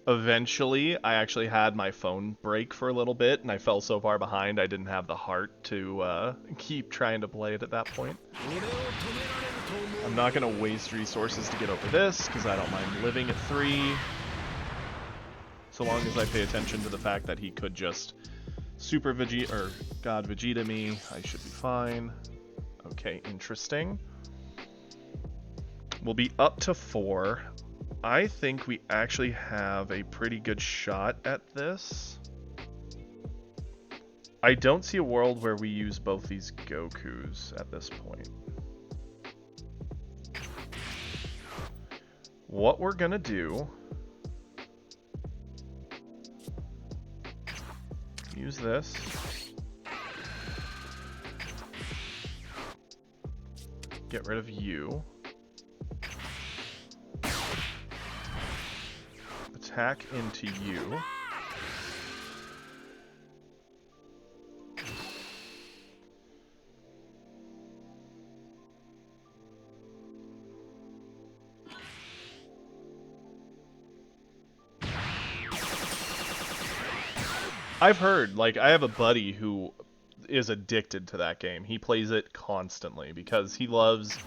Eventually, I actually had my phone break for a little bit, and I fell so far behind I didn't have the heart to keep trying to play it at that point. I'm not going to waste resources to get over this, because I don't mind living at 3. So long as I pay attention to the fact that he could just Super Vegeta, or God Vegeta me, I should be fine. Okay, interesting. We'll be up to 4. I think we actually have a pretty good shot at this. I don't see a world where we use both these Gokus at this point. What we're gonna do... use this. Get rid of you. Attack into you. I've heard, like, I have a buddy who is addicted to that game. He plays it constantly because he loves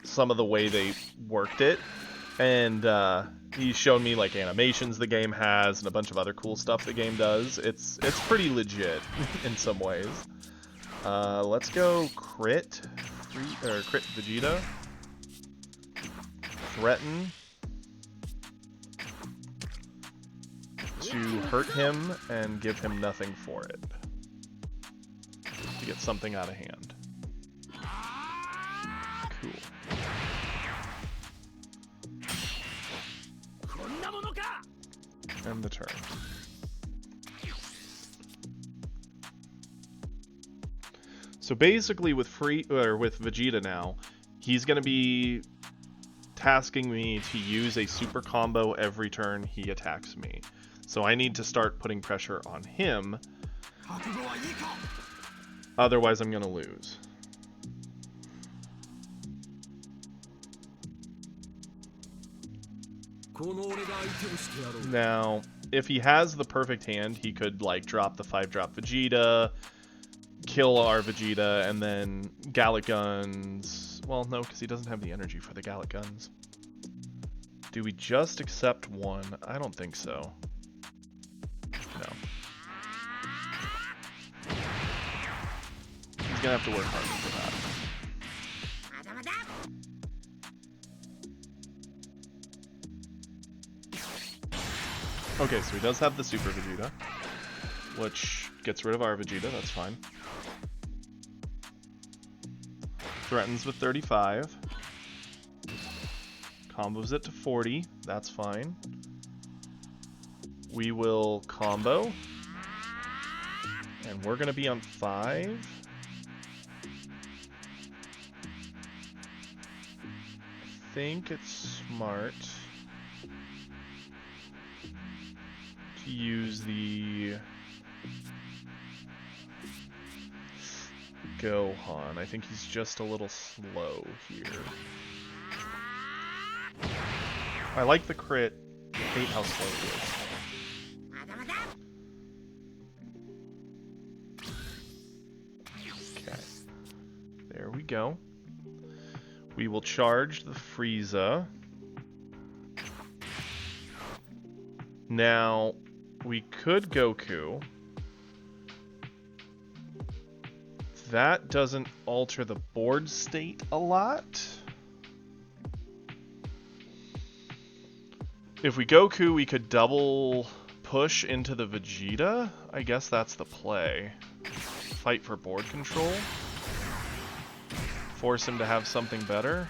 some of the way they worked it. And he's shown me like animations the game has and a bunch of other cool stuff the game does. It's pretty legit in some ways. Let's go crit Vegeta. Threaten to hurt him and give him nothing for it. To get something out of hand. Cool. End the turn. So basically with Vegeta now, he's going to be tasking me to use a super combo every turn he attacks me. So I need to start putting pressure on him. Otherwise I'm going to lose. Now, if he has the perfect hand, he could like drop the 5-drop Vegeta, kill our Vegeta, and then Gallic Guns. Well, no, because he doesn't have the energy for the Gallic Guns. Do we just accept one? I don't think so. No. He's gonna have to work hard for that. Okay, so he does have the Super Vegeta, which gets rid of our Vegeta, that's fine. Threatens with 35. Combos it to 40, that's fine. We will combo. And we're going to be on 5. I think it's smart to use the Gohan. I think he's just a little slow here. I like the crit. I hate how slow he is. Okay. There we go. We will charge the Frieza. Now, we could Goku. That doesn't alter the board state a lot. If we Goku, we could double push into the Vegeta. I guess that's the play. Fight for board control. Force him to have something better.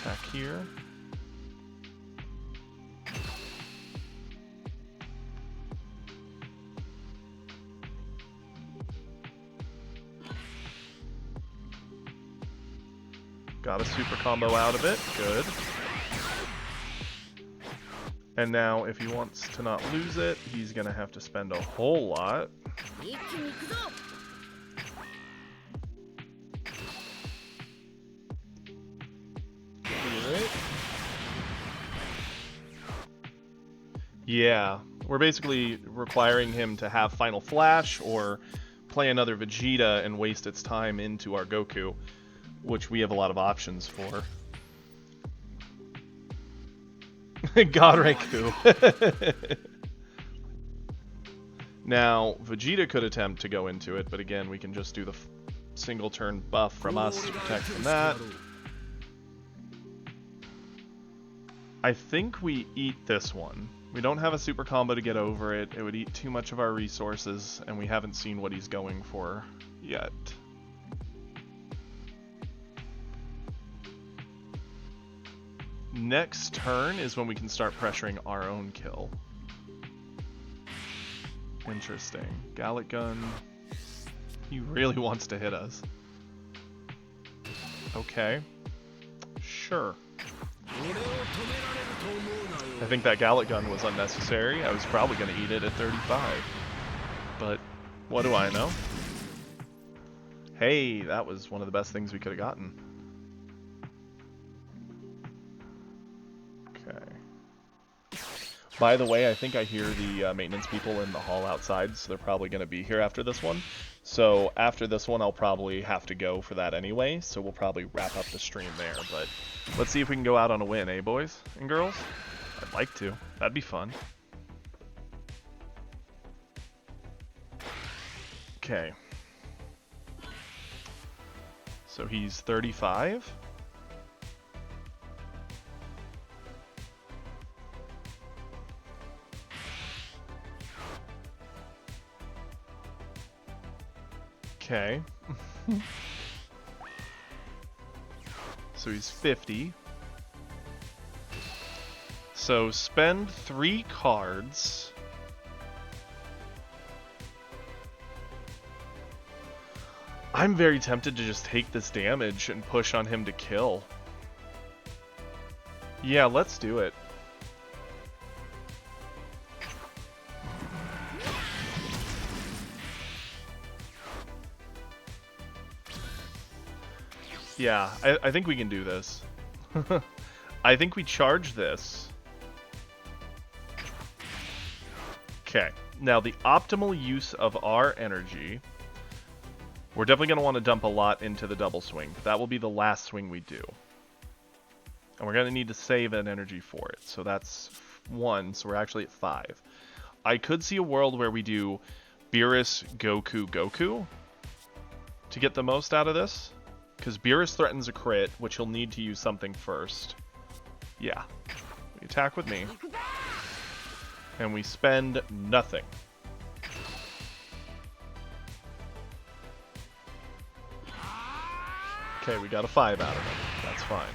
Attack here. Got a super combo out of it. Good. And now, if he wants to not lose it, he's going to have to spend a whole lot. Yeah, we're basically requiring him to have Final Flash or play another Vegeta and waste its time into our Goku, which we have a lot of options for. Godreku. Now, Vegeta could attempt to go into it, but again, we can just do the single turn buff from us to protect from that. I think we eat this one. We don't have a super combo to get over it. It would eat too much of our resources, and we haven't seen what he's going for yet. Next turn is when we can start pressuring our own kill. Interesting. Gallic Gun. He really wants to hit us. Okay. Sure. I think that Gallic Gun was unnecessary. I was probably going to eat it at 35. But what do I know? Hey, that was one of the best things we could have gotten. Okay. By the way, I think I hear the maintenance people in the hall outside, so they're probably going to be here after this one. So after this one, I'll probably have to go for that anyway, so we'll probably wrap up the stream there. But let's see if we can go out on a win, eh, boys and girls? I'd like to. That'd be fun. Okay. So he's 35. Okay. So he's 50. So spend 3 cards. I'm very tempted to just take this damage and push on him to kill. Yeah, let's do it. Yeah, I think we can do this. I think we charge this. Okay, now the optimal use of our energy. We're definitely going to want to dump a lot into the double swing, but that will be the last swing we do. And we're going to need to save an energy for it. So that's 1, so we're actually at 5. I could see a world where we do Beerus, Goku, Goku to get the most out of this. Because Beerus threatens a crit, which he'll need to use something first. Yeah. We attack with me. And we spend nothing. Okay, we got a 5 out of him. That's fine.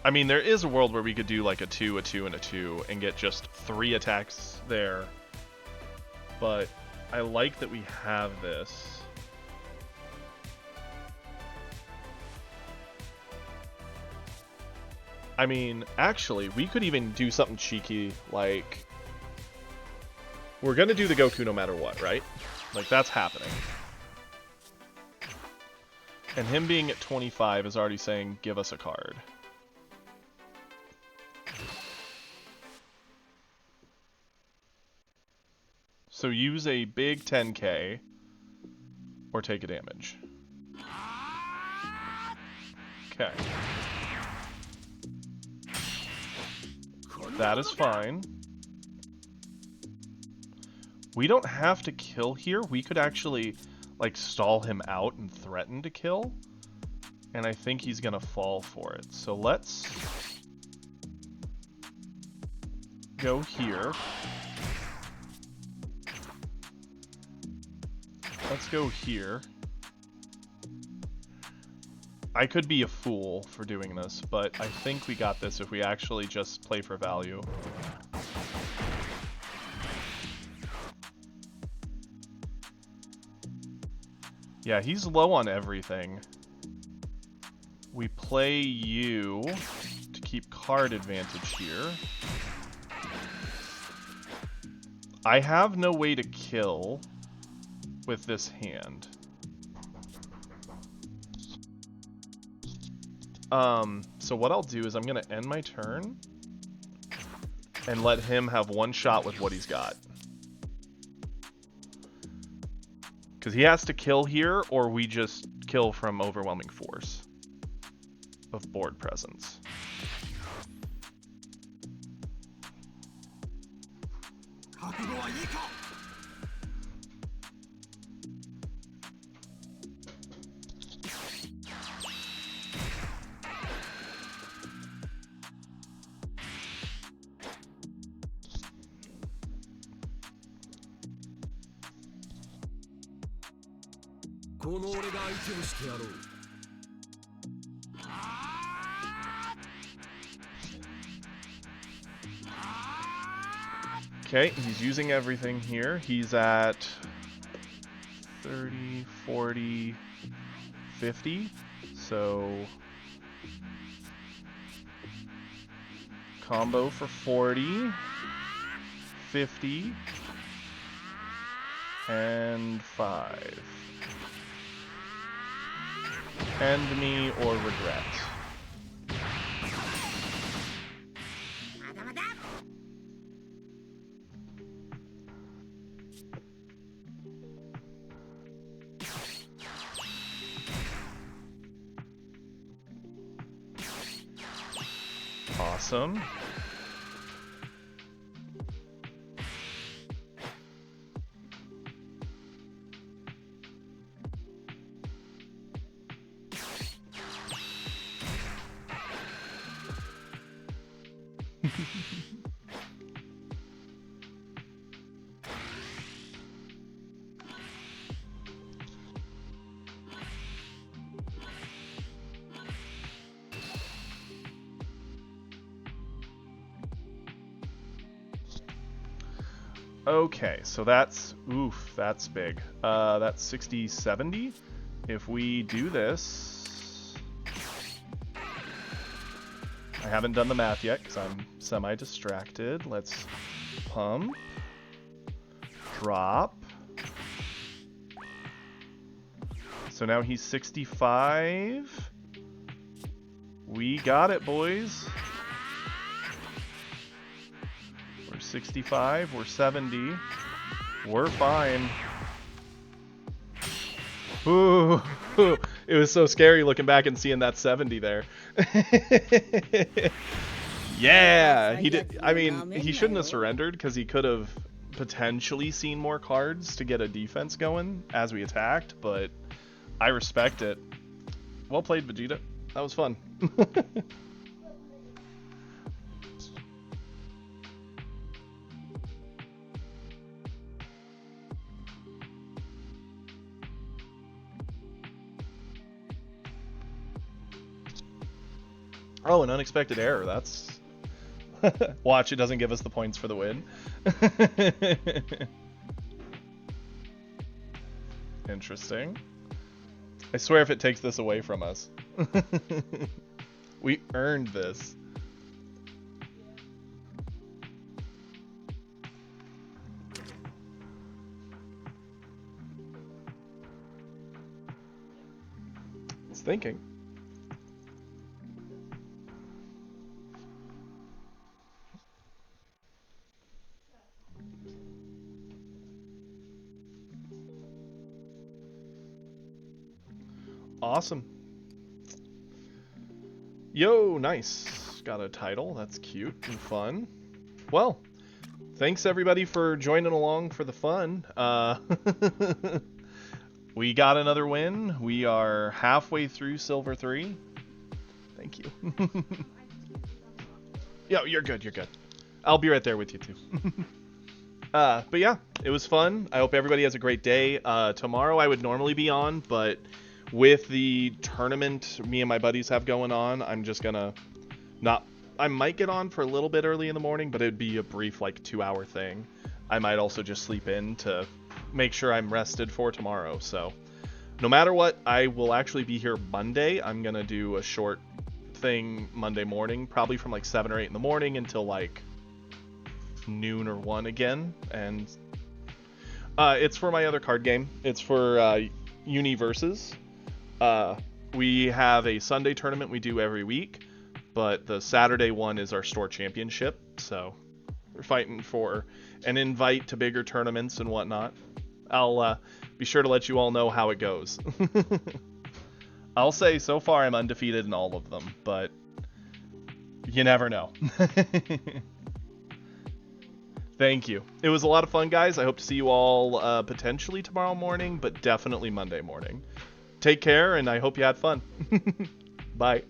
I mean, there is a world where we could do like a 2, a 2, and a 2 and get just 3 attacks there. But I like that we have this. I mean, actually, we could even do something cheeky like... We're gonna do the Goku no matter what, right? Like, that's happening. And him being at 25 is already saying, give us a card. So use a big 10k, or take a damage. Okay. That is fine. We don't have to kill here. We could actually, like, stall him out and threaten to kill. And I think he's gonna fall for it. So let's go here. Let's go here. I could be a fool for doing this, but I think we got this if we actually just play for value. Yeah, he's low on everything. We play you to keep card advantage here. I have no way to kill with this hand. So what I'll do is I'm gonna end my turn and let him have one shot with what he's got. Because he has to kill here, or we just kill from overwhelming force of board presence. Okay, he's using everything here. He's at 30, 40, 50. So combo for 40, 50, and 5. End me or regret. Awesome. Okay, so that's, oof, that's big. That's 60, 70. If we do this, I haven't done the math yet because I'm semi-distracted. Let's pump, drop. So now he's 65. We got it, boys. We're 65, we're 70. We're fine. Ooh, it was so scary looking back and seeing that 70 there. Yeah, he did. I mean, he shouldn't have surrendered because he could have potentially seen more cards to get a defense going as we attacked, but I respect it. Well played, Vegeta. That was fun. Oh, an unexpected error. That's... Watch, it doesn't give us the points for the win. Interesting. I swear if it takes this away from us. We earned this. It's thinking. Awesome. Yo, nice. Got a title. That's cute and fun. Well, thanks everybody for joining along for the fun. We got another win. We are halfway through Silver 3. Thank you. Yo, you're good, you're good. I'll be right there with you too. But yeah, it was fun. I hope everybody has a great day. Tomorrow I would normally be on, but with the tournament me and my buddies have going on, I'm just gonna not... I might get on for a little bit early in the morning, but it'd be a brief, like, 2-hour thing. I might also just sleep in to make sure I'm rested for tomorrow. So no matter what, I will actually be here Monday. I'm gonna do a short thing Monday morning, probably from like 7 or 8 in the morning until like noon or 1 again. And it's for my other card game. It's for Universes. We have a Sunday tournament we do every week, but the Saturday one is our store championship, so we're fighting for an invite to bigger tournaments and whatnot. I'll be sure to let you all know how it goes. I'll say so far I'm undefeated in all of them, but you never know. Thank you. It was a lot of fun, guys. I hope to see you all potentially tomorrow morning, but definitely Monday morning. Take care, and I hope you had fun. Bye.